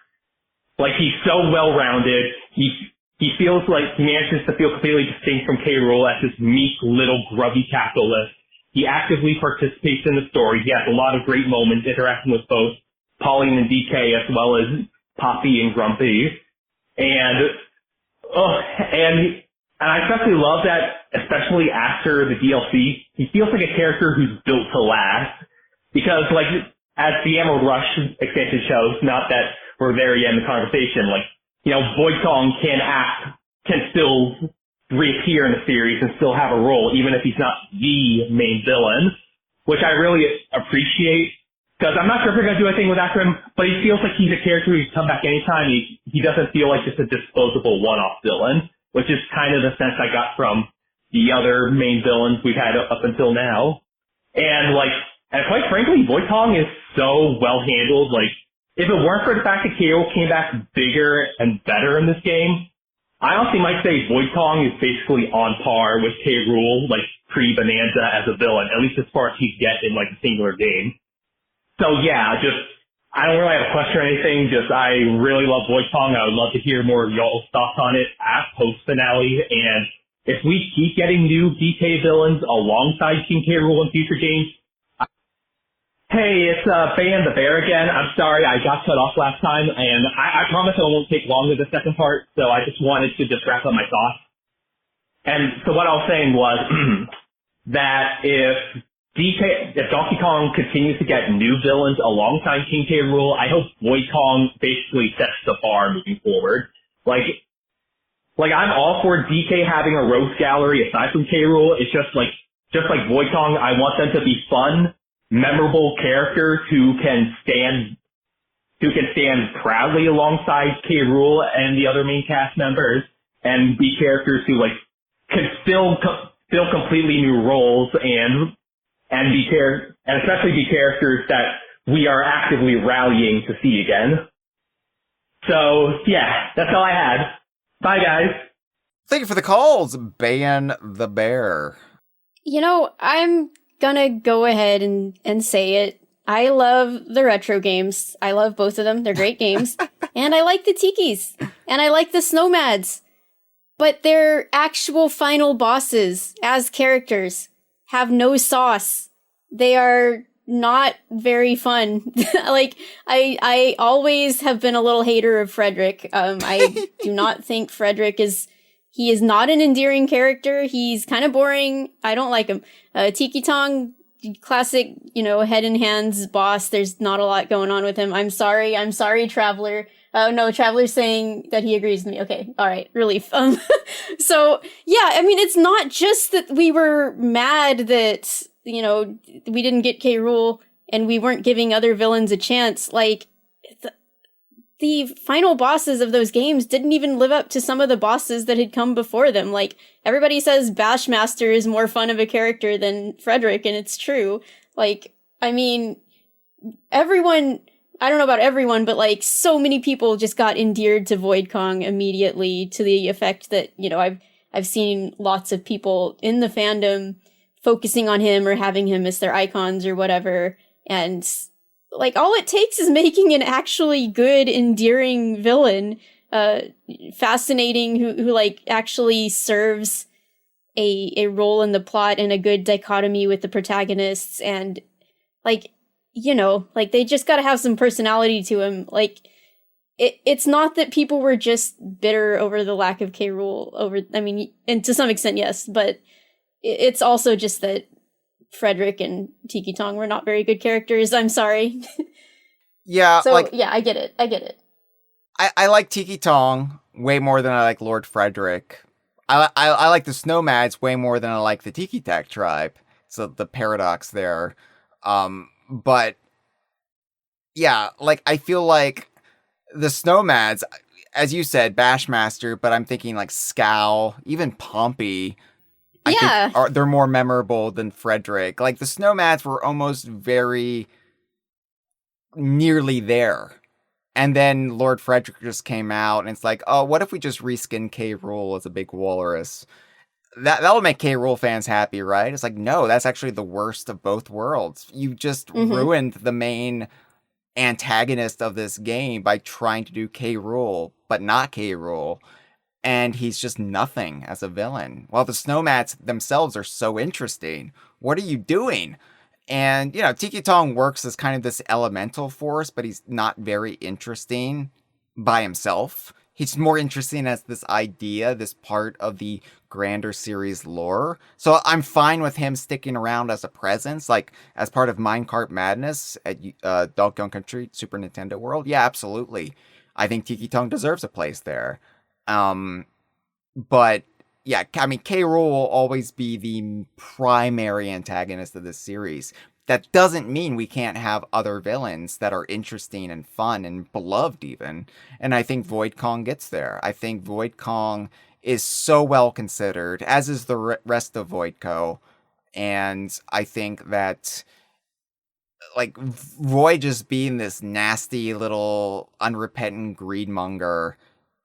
Like, he's so well-rounded. He feels like he manages to feel completely distinct from K. Rool as this meek little grubby capitalist. He actively participates in the story. He has a lot of great moments interacting with both Pauline and DK as well as Poppy and Grumpy. And I especially love that, especially after the DLC, he feels like a character who's built to last. Because, like, as the Emerald Rush extension shows, not that we're there yet in the conversation, like, you know, Void Kong can still reappear in the series and still have a role, even if he's not the main villain, which I really appreciate, because I'm not sure if they're going to do anything with after him, but he feels like he's a character who can come back anytime. He doesn't feel like just a disposable one-off villain, which is kind of the sense I got from the other main villains we've had up until now. And quite frankly, Void Kong is so well handled. Like, if it weren't for the fact that K. Rool came back bigger and better in this game, I honestly might say Void Kong is basically on par with K. Rool, like, pre-Bananza as a villain, at least as far as he get in, like, a singular game. So yeah, I don't really have a question or anything, I really love Void Kong. I would love to hear more of y'all's thoughts on it at post-finale, and if we keep getting new DK villains alongside King K. Rool in future games, hey, it's Ban the Bear again. I'm sorry I got cut off last time, and I promise it won't take long with the second part, so I just wanted to wrap up my thoughts. And so what I was saying was that if Donkey Kong continues to get new villains alongside King K. Rool, I hope Void Kong basically sets the bar moving forward. Like I'm all for DK having a rogues gallery aside from K. Rool. It's just like Void Kong, I want them to be fun, memorable characters who can stand proudly alongside K. Rool and the other main cast members, and be characters who can fill completely new roles and especially be characters that we are actively rallying to see again. So yeah, that's all I had. Bye guys. Thank you for the calls, Ban the Bear. You know, I'm gonna go ahead and say it. I love the retro games. I love both of them. They're great games. And I like the Tikis. And I like the Snowmads. But their actual final bosses as characters have no sauce. They are not very fun. I always have been a little hater of Frederick. I do not think Frederick he is not an endearing character. He's kind of boring. I don't like him. Tiki Tong, classic, head and hands boss. There's not a lot going on with him. I'm sorry, Traveler. No, Traveler's saying that he agrees with me. Okay, all right, relief. So, yeah, I mean, it's not just that we were mad that, we didn't get K. Rool and we weren't giving other villains a chance. The final bosses of those games didn't even live up to some of the bosses that had come before them. Everybody says Bashmaster is more fun of a character than Frederick, and it's true. Everyone, I don't know about everyone, but so many people just got endeared to Void Kong immediately, to the effect that, I've seen lots of people in the fandom focusing on him or having him as their icons or whatever, and all it takes is making an actually good, endearing villain, fascinating, who actually serves a role in the plot and a good dichotomy with the protagonists, and Like, you know, like they just gotta have some personality to him. Like, it's not that people were just bitter over the lack of K. Rool and to some extent, yes, but it's also just that Frederick and Tiki Tong were not very good characters. I'm sorry. Yeah, So, like, yeah, I get it. I like Tiki Tong way more than I like Lord Frederick. I like the Snowmads way more than I like the Tiki Tak tribe. So the paradox there. But yeah, like I feel like the Snowmads, as you said, Bashmaster, but I'm thinking like Scowl, even Pompey. I think they're more memorable than Frederick. Like the Snowmads were almost very nearly there. And then Lord Frederick just came out, and it's like, oh, what if we just reskin K. Rool as a big walrus? That'll make K. Rool fans happy, right? It's like, no, that's actually the worst of both worlds. You just ruined the main antagonist of this game by trying to do K. Rool, but not K. Rool. And he's just nothing as a villain. While the Snowmats themselves are so interesting. What are you doing? And, you know, Tiki Tong works as kind of this elemental force, but he's not very interesting by himself. He's more interesting as this idea, this part of the grander series lore. So I'm fine with him sticking around as a presence, like as part of Minecart Madness at Donkey Kong Country Super Nintendo World. Yeah, absolutely. I think Tiki Tong deserves a place there. But yeah, I mean, K. Rool will always be the primary antagonist of this series. That doesn't mean we can't have other villains that are interesting and fun and beloved even. And I think Void Kong gets there. I think Void Kong is so well considered, as is the rest of Voidco. And I think that, like, Void just being this nasty little unrepentant greedmonger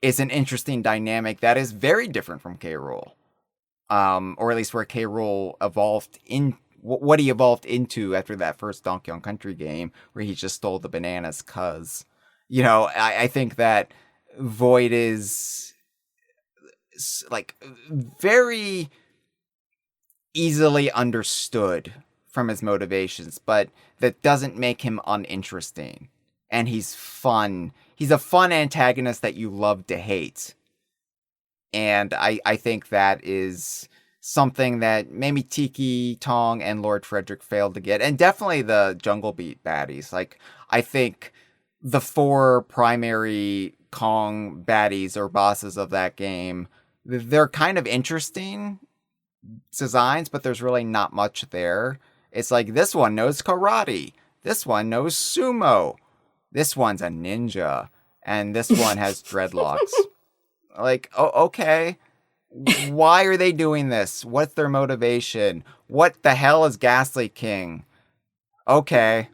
is an interesting dynamic that is very different from K. Rool. Or at least where K. Rool evolved in what he evolved into after that first Donkey Kong Country game, where he just stole the bananas cuz. You know, I think that Void is like very easily understood from his motivations, but that doesn't make him uninteresting. And he's fun. He's a fun antagonist that you love to hate. And I think that is something that maybe Tiki Tong and Lord Frederick failed to get. And definitely the Jungle Beat baddies. Like, I think the 4 primary Kong baddies or bosses of that game, they're kind of interesting designs, but there's really not much there. It's like, this one knows karate. This one knows sumo. This one's a ninja. And this one has dreadlocks. Like, oh, okay. Why are they doing this? What's their motivation? What the hell is Ghastly King? Okay.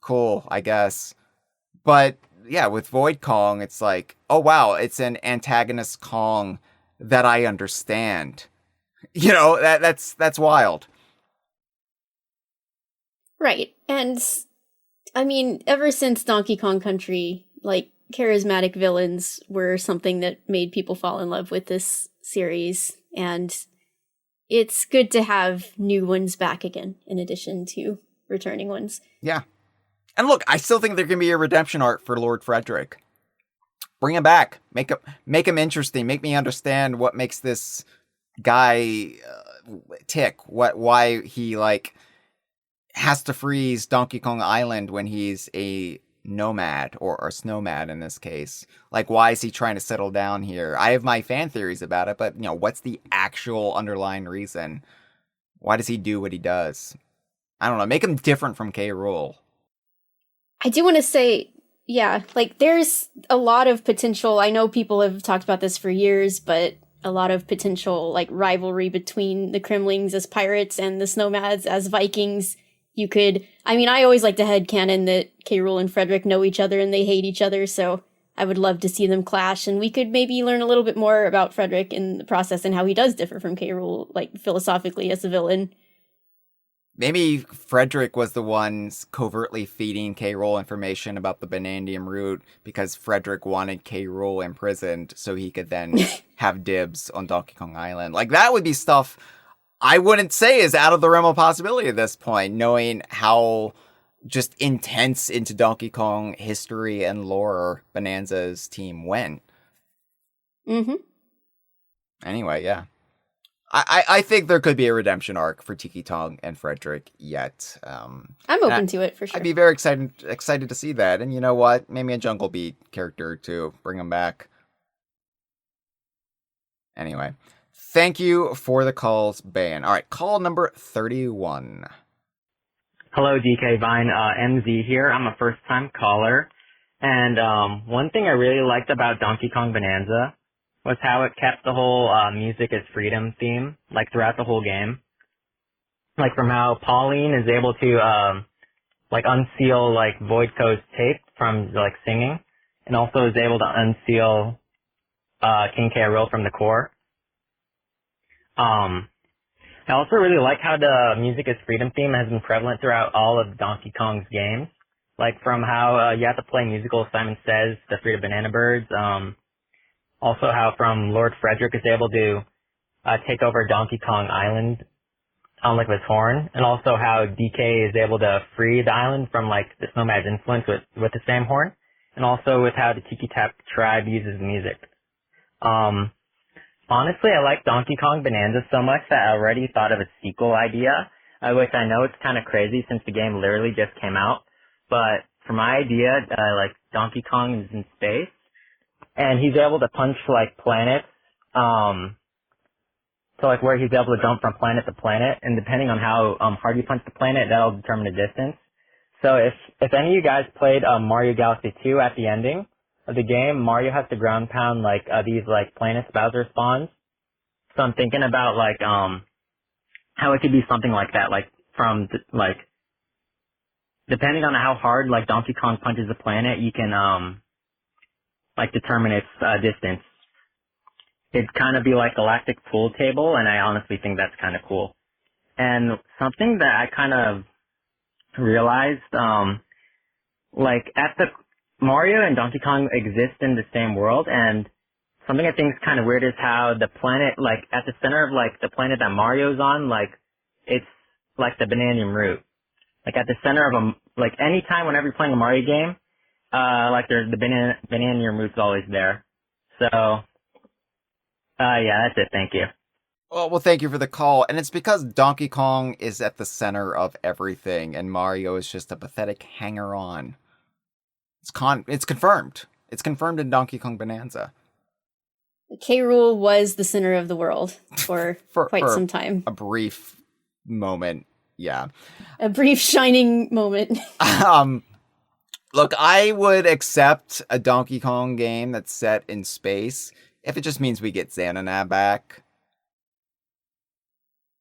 Cool, I guess. But, yeah, with Void Kong, it's like, oh, wow, it's an antagonist Kong that I understand. You know, that's wild. Right. And, I mean, ever since Donkey Kong Country, like, charismatic villains were something that made people fall in love with this series, and it's good to have new ones back again, in addition to returning ones. Yeah. And look, I still think there can be a redemption arc for Lord Frederick. Bring him back. Make him interesting. Make me understand what makes this guy tick. Why he, like, has to freeze Donkey Kong Island when he's a nomad or a snowmad in this case. Like, why is he trying to settle down here? I have my fan theories about it, but, you know, what's the actual underlying reason? Why does he do what he does? I don't know. Make him different from K. Rool. I do want to say, yeah, like, there's a lot of potential. I know people have talked about this for years, but a lot of potential, like, rivalry between the Kremlings as pirates and the Snowmads as Vikings. You could, I mean, I always like to headcanon that K. Rool and Frederick know each other and they hate each other, so I would love to see them clash, and we could maybe learn a little bit more about Frederick in the process and how he does differ from K. Rool, like, philosophically as a villain. Maybe Frederick was the one covertly feeding K. Rool information about the Banandium root because Frederick wanted K. Rool imprisoned so he could then have dibs on Donkey Kong Island. Like, that would be stuff I wouldn't say is out of the realm of possibility at this point, knowing how just intense into Donkey Kong history and lore Bananza's team went. Mm-hmm. Anyway, yeah. I think there could be a redemption arc for Tiki Tong and Frederick yet. I'm open to it for sure. I'd be very excited to see that. And you know what? Maybe a Jungle Beat character to bring him back. Anyway, thank you for the calls, Ban. All right, call number 31. Hello, DK Vine. MZ here. I'm a first-time caller. And one thing I really liked about Donkey Kong Bananza was how it kept the whole music is freedom theme, like, throughout the whole game. Like, from how Pauline is able to, like, unseal, like, Void Coast tape from, like, singing, and also is able to unseal King K. Rool from the core. I also really like how the music is freedom theme has been prevalent throughout all of Donkey Kong's games. Like, from how you have to play musical Simon Says, the Freedom Banana Birds, also how from Lord Frederick is able to take over Donkey Kong Island on, like, with his horn, and also how DK is able to free the island from, like, the Snowman's influence with the same horn, and also with how the Tiki Tap tribe uses music. Honestly, I like Donkey Kong Bananza so much that I already thought of a sequel idea, which I know it's kind of crazy since the game literally just came out, but for my idea, like, Donkey Kong is in space, and he's able to punch, like, planets, so, like, where he's able to jump from planet to planet, and depending on how hard you punch the planet, that'll determine the distance. So if any of you guys played Mario Galaxy 2 at the ending of the game, Mario has to ground pound, like, these, like, planets Bowser spawns. So I'm thinking about, like, how it could be something like that, like, from, like, depending on how hard, like, Donkey Kong punches the planet, you can, like, determine its distance. It'd kind of be like Galactic Pool Table, and I honestly think that's kind of cool. And something that I kind of realized, like, Mario and Donkey Kong exist in the same world, and something I think is kind of weird is how the planet, like, at the center of, like, the planet that Mario's on, like, it's like the Bananium Root. Like, at the center of like, anytime whenever you're playing a Mario game, like, there's the Bananium Root's always there. So, yeah, that's it. Thank you. Well, thank you for the call. And it's because Donkey Kong is at the center of everything, and Mario is just a pathetic hanger-on. It's confirmed. It's confirmed in Donkey Kong Bananza. K. Rool was the center of the world for quite some time. A brief moment, yeah. A brief shining moment. Look, I would accept a Donkey Kong game that's set in space if it just means we get Xanana back.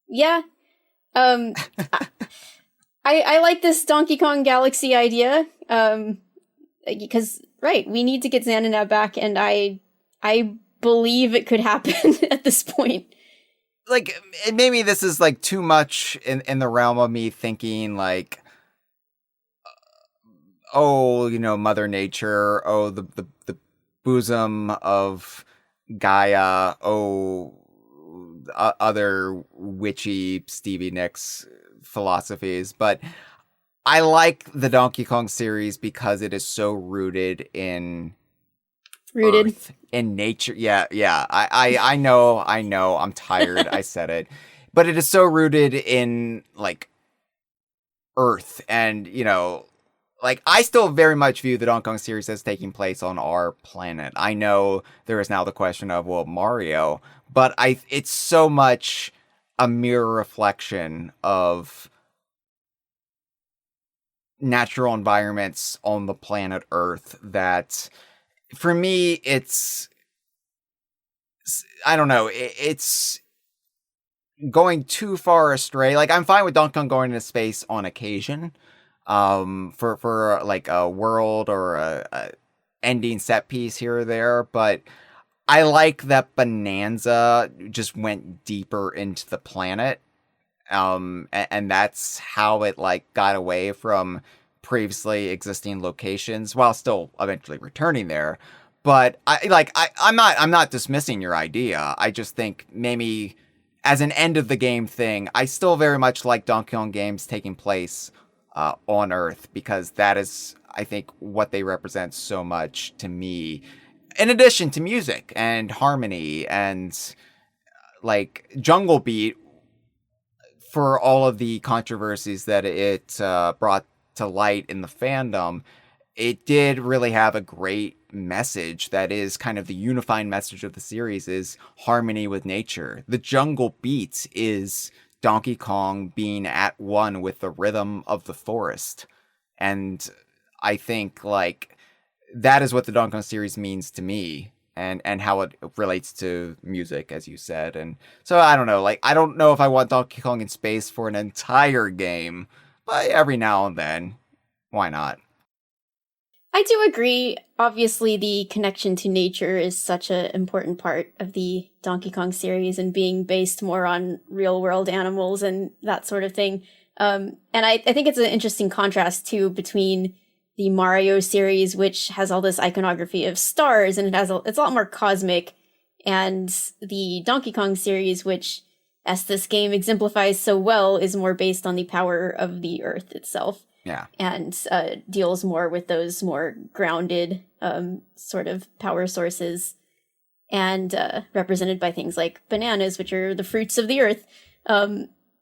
Yeah. I like this Donkey Kong Galaxy idea. Because, right, we need to get Xanana back, and I believe it could happen at this point. Like, maybe this is, like, too much in the realm of me thinking, like, oh, you know, Mother Nature, oh, the bosom of Gaia, oh, other witchy Stevie Nicks philosophies, but I like the Donkey Kong series because it is so rooted in Earth, in nature. Yeah. I know. I'm tired. I said it, but it is so rooted in, like, Earth, and, you know, like, I still very much view the Donkey Kong series as taking place on our planet. I know there is now the question of, well, Mario, but it's so much a mirror reflection of natural environments on the planet Earth that, for me, it's, I don't know, it's going too far astray. Like, I'm fine with Donkey Kong going into space on occasion, for like a world or a ending set piece here or there, but I like that Bananza just went deeper into the planet. And that's how it, like, got away from previously existing locations while still eventually returning there. But I'm not dismissing your idea. I just think maybe as an end of the game thing, I still very much like Donkey Kong games taking place on Earth, because that is, I think, what they represent so much to me. In addition to music and harmony and like Jungle Beat, for all of the controversies that it brought to light in the fandom, it did really have a great message that is kind of the unifying message of the series, is harmony with nature. The Jungle Beat is Donkey Kong being at one with the rhythm of the forest. And I think like that is what the Donkey Kong series means to me, and how it relates to music, as you said. And so I don't know, like I don't know if I want Donkey Kong in space for an entire game, but every now and then, why not? I do agree. Obviously, the connection to nature is such an important part of the Donkey Kong series, and being based more on real world animals and that sort of thing. And I think it's an interesting contrast too between the Mario series, which has all this iconography of stars and it's a lot more cosmic, and the Donkey Kong series, which, as this game exemplifies so well, is more based on the power of the earth itself. Yeah. And deals more with those more grounded sort of power sources, and represented by things like bananas, which are the fruits of the earth.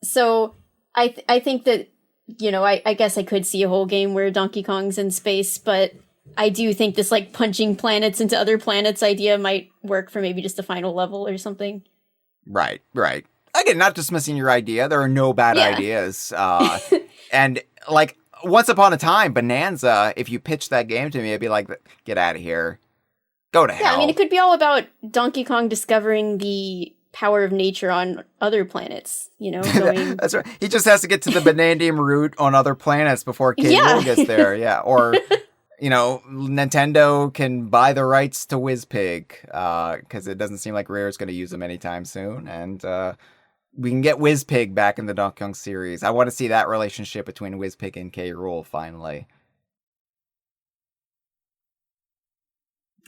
So I think that, you know, I guess I could see a whole game where Donkey Kong's in space, but I do think this like punching planets into other planets idea might work for maybe just a final level or something. Right. Again, not dismissing your idea. There are no bad ideas. And like, once upon a time, Bananza, if you pitched that game to me, I'd be like, get out of here. Go to hell. Yeah, I mean, it could be all about Donkey Kong discovering the power of nature on other planets, you know? Going... That's right. He just has to get to the Banandium root on other planets before K. Rool gets there. Yeah. Or, you know, Nintendo can buy the rights to WizPig, because it doesn't seem like Rare's going to use them anytime soon. And, we can get WizPig back in the Donkey Kong series. I want to see that relationship between WizPig and K. Rool finally.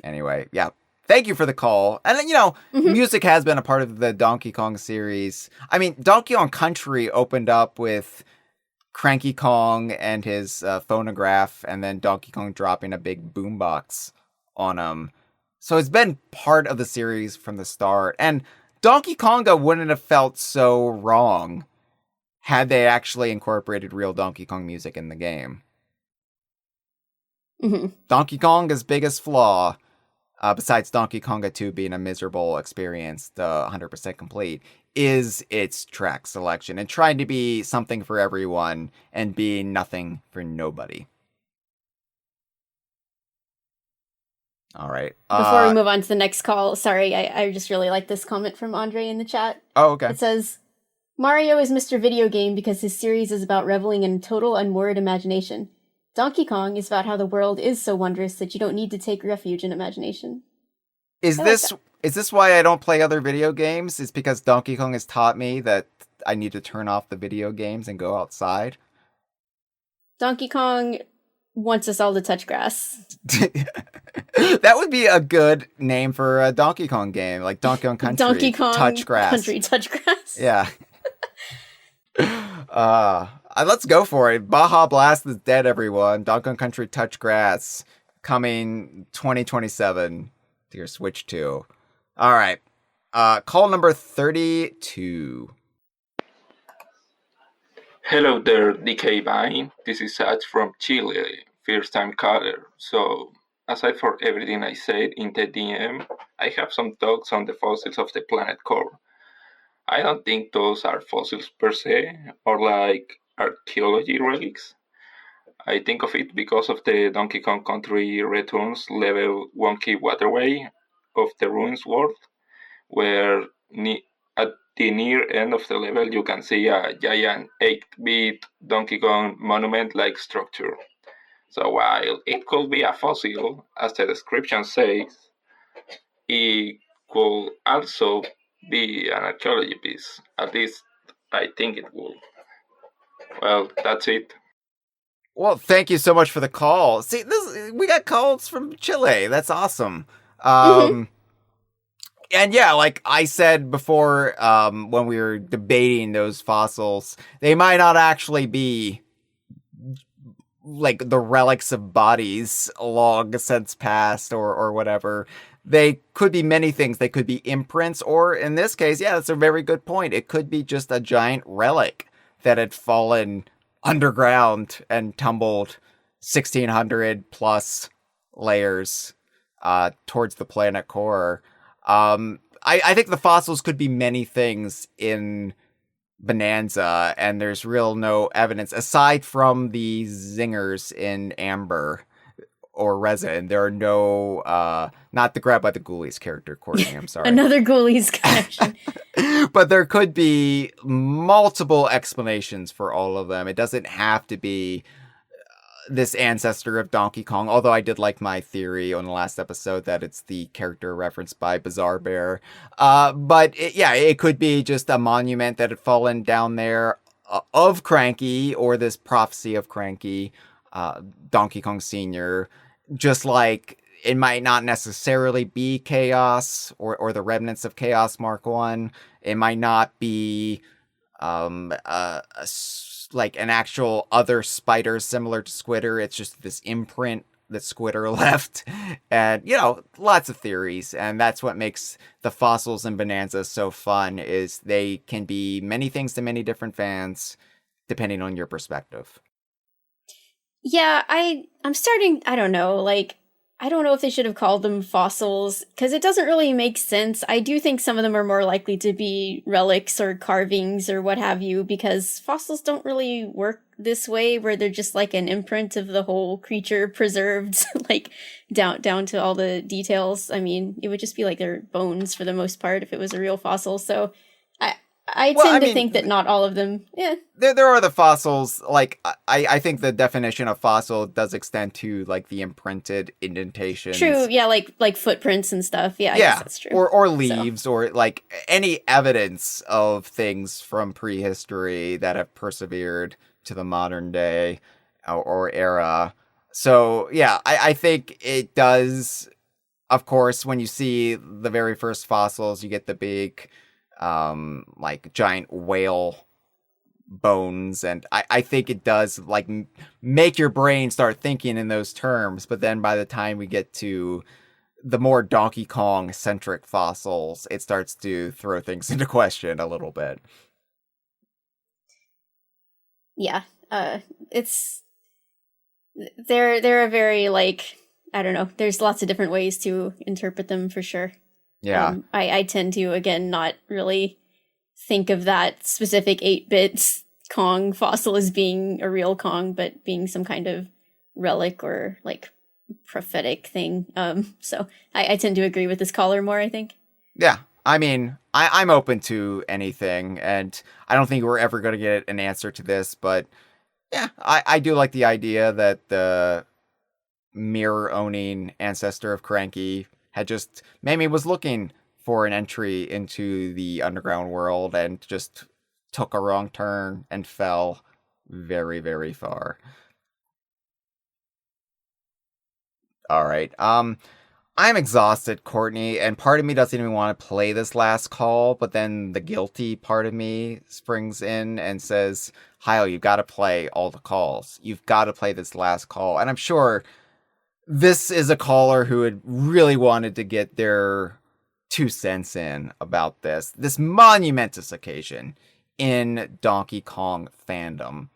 Anyway, yeah. Thank you for the call. And then, you know, music has been a part of the Donkey Kong series. I mean, Donkey Kong Country opened up with Cranky Kong and his phonograph, and then Donkey Kong dropping a big boombox on him. So it's been part of the series from the start. And Donkey Konga wouldn't have felt so wrong had they actually incorporated real Donkey Kong music in the game. Donkey Konga's biggest flaw, besides Donkey Konga 2 being a miserable experience, the 100% complete, is its track selection and trying to be something for everyone and being nothing for nobody. All right. Before we move on to the next call, sorry, I just really like this comment from Andre in the chat. Oh, okay. It says, Mario is Mr. Video Game because his series is about reveling in total unmoored imagination. Donkey Kong is about how the world is so wondrous that you don't need to take refuge in imagination. Is this why I don't play other video games? Is because Donkey Kong has taught me that I need to turn off the video games and go outside? Donkey Kong wants us all to touch grass. That would be a good name for a Donkey Kong game, like Donkey Kong Country. Donkey Kong Touch Grass. Country Touch Grass. Yeah. Let's go for it. Baja Blast is dead, everyone. Donkey Kong Country Touch Grass coming 2027 to your Switch 2. All right. Call number 32. Hello there, DK Vine. This is Saj from Chile, first time caller. So, aside for everything I said in the DM, I have some thoughts on the fossils of the planet core. I don't think those are fossils per se, or like archaeology relics. I think of it because of the Donkey Kong Country Returns level wonky waterway of the Ruins world, where at the near end of the level you can see a giant 8-bit Donkey Kong monument-like structure. So while it could be a fossil, as the description says, it could also be an archaeology piece. At least I think it will. Well, that's it. Well, thank you so much for the call. See, we got calls from Chile. That's awesome. And yeah, like I said before, when we were debating those fossils, they might not actually be like the relics of bodies long since past or whatever. They could be many things. They could be imprints, or in this case, yeah, that's a very good point. It could be just a giant relic that had fallen underground and tumbled 1600 plus layers towards the planet core. I think the fossils could be many things in Bananza, and there's real no evidence aside from the zingers in Amber or Resin. There are no, not the Grab by the Ghoulies character, Courtney. I'm sorry. Another Ghoulies connection. But there could be multiple explanations for all of them. It doesn't have to be this ancestor of Donkey Kong, although I did like my theory on the last episode that it's the character referenced by Bizarre Bear. But it could be just a monument that had fallen down there of Cranky, or this prophecy of Cranky, Donkey Kong Sr., just like it might not necessarily be Chaos or the remnants of Chaos Mark 1. It might not be like an actual other spider similar to Squitter. It's just this imprint that Squitter left. And, lots of theories. And that's what makes the fossils in Bananza so fun, is they can be many things to many different fans, depending on your perspective. Yeah, I'm starting, I don't know, like, I don't know if they should have called them fossils, because it doesn't really make sense. I do think some of them are more likely to be relics or carvings or what have you, because fossils don't really work this way, where they're just like an imprint of the whole creature preserved, like down to all the details. I mean, it would just be like their bones for the most part if it was a real fossil. So I tend to think that not all of them, There are the fossils, like, I think the definition of fossil does extend to, like, the imprinted indentations. True, yeah, like footprints and stuff, I guess that's true. Or leaves, or, like, any evidence of things from prehistory that have persevered to the modern day or era. So, yeah, I think it does, of course, when you see the very first fossils, you get the big like giant whale bones, and I think it does like make your brain start thinking in those terms. But then by the time we get to the more Donkey Kong centric fossils, it starts to throw things into question a little bit. Yeah, it's they're a very, like, I don't know, there's lots of different ways to interpret them for sure. Yeah. I tend to, again, not really think of that specific 8-bit Kong fossil as being a real Kong, but being some kind of relic or, like, prophetic thing. So I tend to agree with this caller more, I think. Yeah. I mean, I'm open to anything, and I don't think we're ever going to get an answer to this, but yeah, I do like the idea that the mirror-owning ancestor of Cranky had just maybe was looking for an entry into the underground world and just took a wrong turn and fell very, very far. All right. I'm exhausted, Courtney, and part of me doesn't even want to play this last call, but then the guilty part of me springs in and says, Hyle, you've got to play all the calls. You've got to play this last call. And I'm sure this is a caller who had really wanted to get their 2 cents in about this monumentous occasion in Donkey Kong fandom.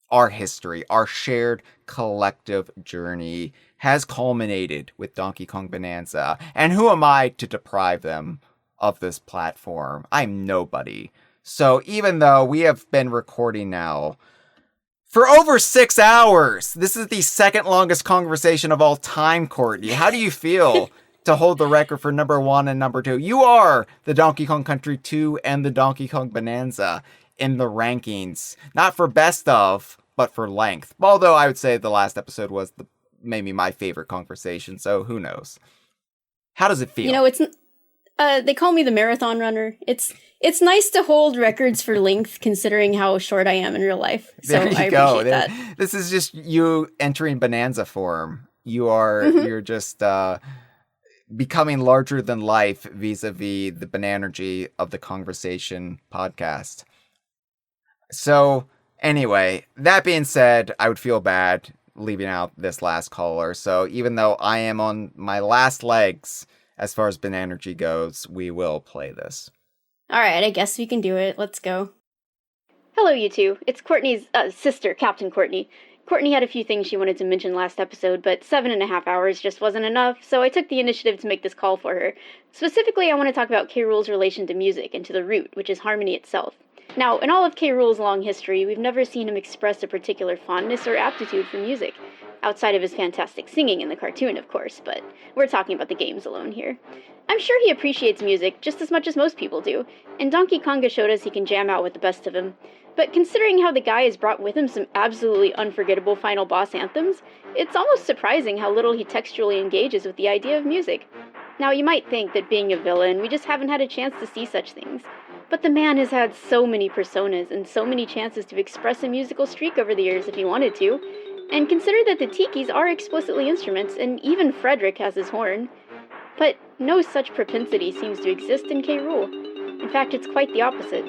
Our history, our shared collective journey has culminated with Donkey Kong Bananza. And who am I to deprive them of this platform? I'm nobody. So even though we have been recording now for over 6 hours, this is the second longest conversation of all time, Courtney. How do you feel to hold the record for number 1 and number 2? You are the Donkey Kong Country 2 and the Donkey Kong Bananza in the rankings. Not for best of, but for length. Although I would say the last episode was maybe my favorite conversation, so who knows? How does it feel? You know, it's they call me the marathon runner. It's nice to hold records for length, considering how short I am in real life. So There you I go. appreciate that. This is just you entering Bonanza form. You're just becoming larger than life vis-a-vis the Bananergy of the Kongversation podcast. So, anyway, that being said, I would feel bad leaving out this last caller. So, even though I am on my last legs as far as Bananergy goes, we will play this. Alright, I guess we can do it. Let's go. Hello, you two. It's Courtney's sister, Captain Courtney. Courtney had a few things she wanted to mention last episode, but 7.5 hours just wasn't enough, so I took the initiative to make this call for her. Specifically, I want to talk about K. Rool's relation to music and to the root, which is harmony itself. Now, in all of K. Rool's long history, we've never seen him express a particular fondness or aptitude for music, outside of his fantastic singing in the cartoon, of course, but we're talking about the games alone here. I'm sure he appreciates music just as much as most people do, and Donkey Konga showed us he can jam out with the best of them. But considering how the guy has brought with him some absolutely unforgettable final boss anthems, it's almost surprising how little he textually engages with the idea of music. Now, you might think that being a villain, we just haven't had a chance to see such things. But the man has had so many personas and so many chances to express a musical streak over the years if he wanted to. And consider that the tikis are explicitly instruments, and even Frederick has his horn. But no such propensity seems to exist in K. Rool. In fact, it's quite the opposite.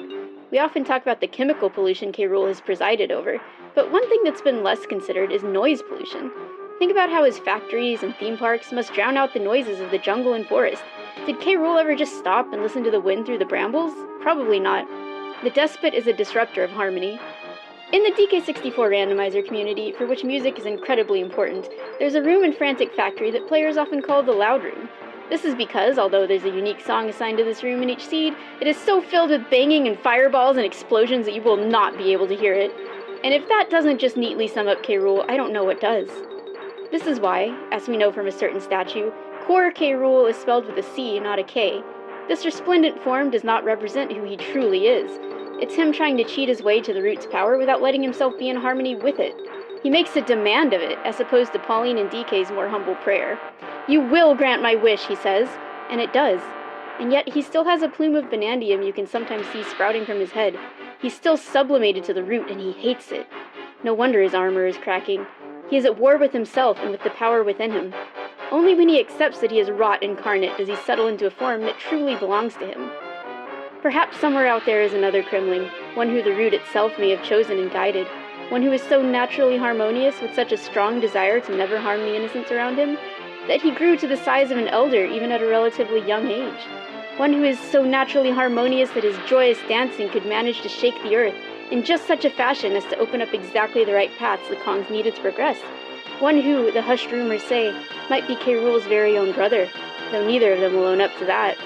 We often talk about the chemical pollution K. Rool has presided over, but one thing that's been less considered is noise pollution. Think about how his factories and theme parks must drown out the noises of the jungle and forest. Did K. Rool ever just stop and listen to the wind through the brambles? Probably not. The despot is a disruptor of harmony. In the DK64 randomizer community, for which music is incredibly important, there's a room in Frantic Factory that players often call the Loud Room. This is because, although there's a unique song assigned to this room in each seed, it is so filled with banging and fireballs and explosions that you will not be able to hear it. And if that doesn't just neatly sum up K. Rool, I don't know what does. This is why, as we know from a certain statue, Core K. Rool is spelled with a C, not a K. This resplendent form does not represent who he truly is. It's him trying to cheat his way to the root's power without letting himself be in harmony with it. He makes a demand of it, as opposed to Pauline and DK's more humble prayer. You will grant my wish, he says, and it does. And yet he still has a plume of banandium you can sometimes see sprouting from his head. He's still sublimated to the root, and he hates it. No wonder his armor is cracking. He is at war with himself and with the power within him. Only when he accepts that he is rot incarnate does he settle into a form that truly belongs to him. Perhaps somewhere out there is another Kremling, one who the root itself may have chosen and guided, one who is so naturally harmonious with such a strong desire to never harm the innocents around him, that he grew to the size of an elder even at a relatively young age. One who is so naturally harmonious that his joyous dancing could manage to shake the earth in just such a fashion as to open up exactly the right paths the Kongs needed to progress. One who, the hushed rumors say, might be K. Rool's very own brother, though neither of them will own up to that.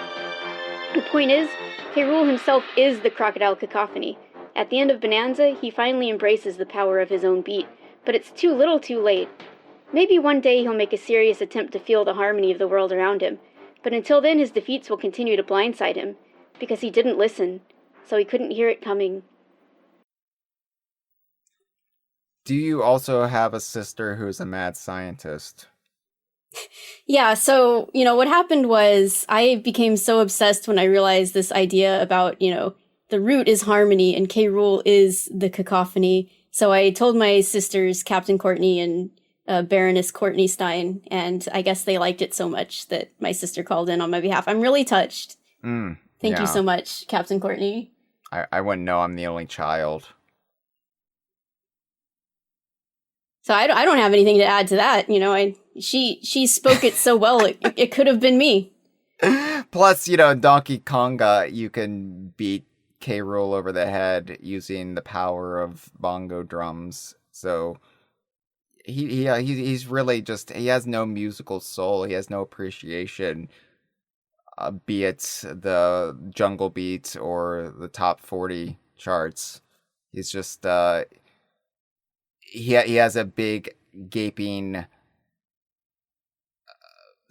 The point is, K. Rool himself is the crocodile cacophony. At the end of Bananza, he finally embraces the power of his own beat, but it's too little too late. Maybe one day he'll make a serious attempt to feel the harmony of the world around him, but until then his defeats will continue to blindside him, because he didn't listen, so he couldn't hear it coming. Do you also have a sister who's a mad scientist? Yeah, so, what happened was I became so obsessed when I realized this idea about, the root is harmony and K. Rool is the cacophony. So I told my sisters, Captain Courtney and Baroness Courtney Stein, and I guess they liked it so much that my sister called in on my behalf. I'm really touched. Thank you so much, Captain Courtney. I wouldn't know, I'm the only child. So I don't have anything to add to that. She spoke it so well, it could have been me. Plus, Donkey Konga, you can beat K. Rool over the head using the power of bongo drums. So he's really just, he has no musical soul. He has no appreciation, be it the Jungle Beat or the top 40 charts. He's just, he has a big gaping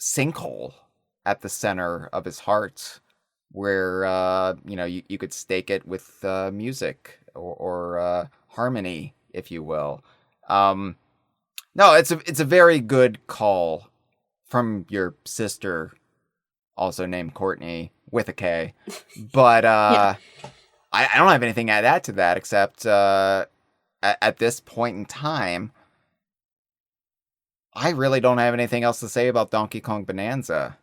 sinkhole at the center of his heart where, you could stake it with music or harmony, if you will. No, it's a very good call from your sister, also named Courtney, with a K. But yeah. I don't have anything to add to that, except at this point in time, I really don't have anything else to say about Donkey Kong Bananza.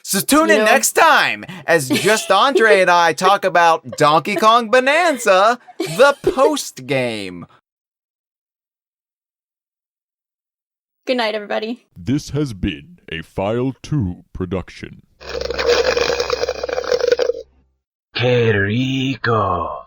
So tune in next time as Just Andre and I talk about Donkey Kong Bananza, the post game. Good night, everybody. This has been a File 2 production. Que rico.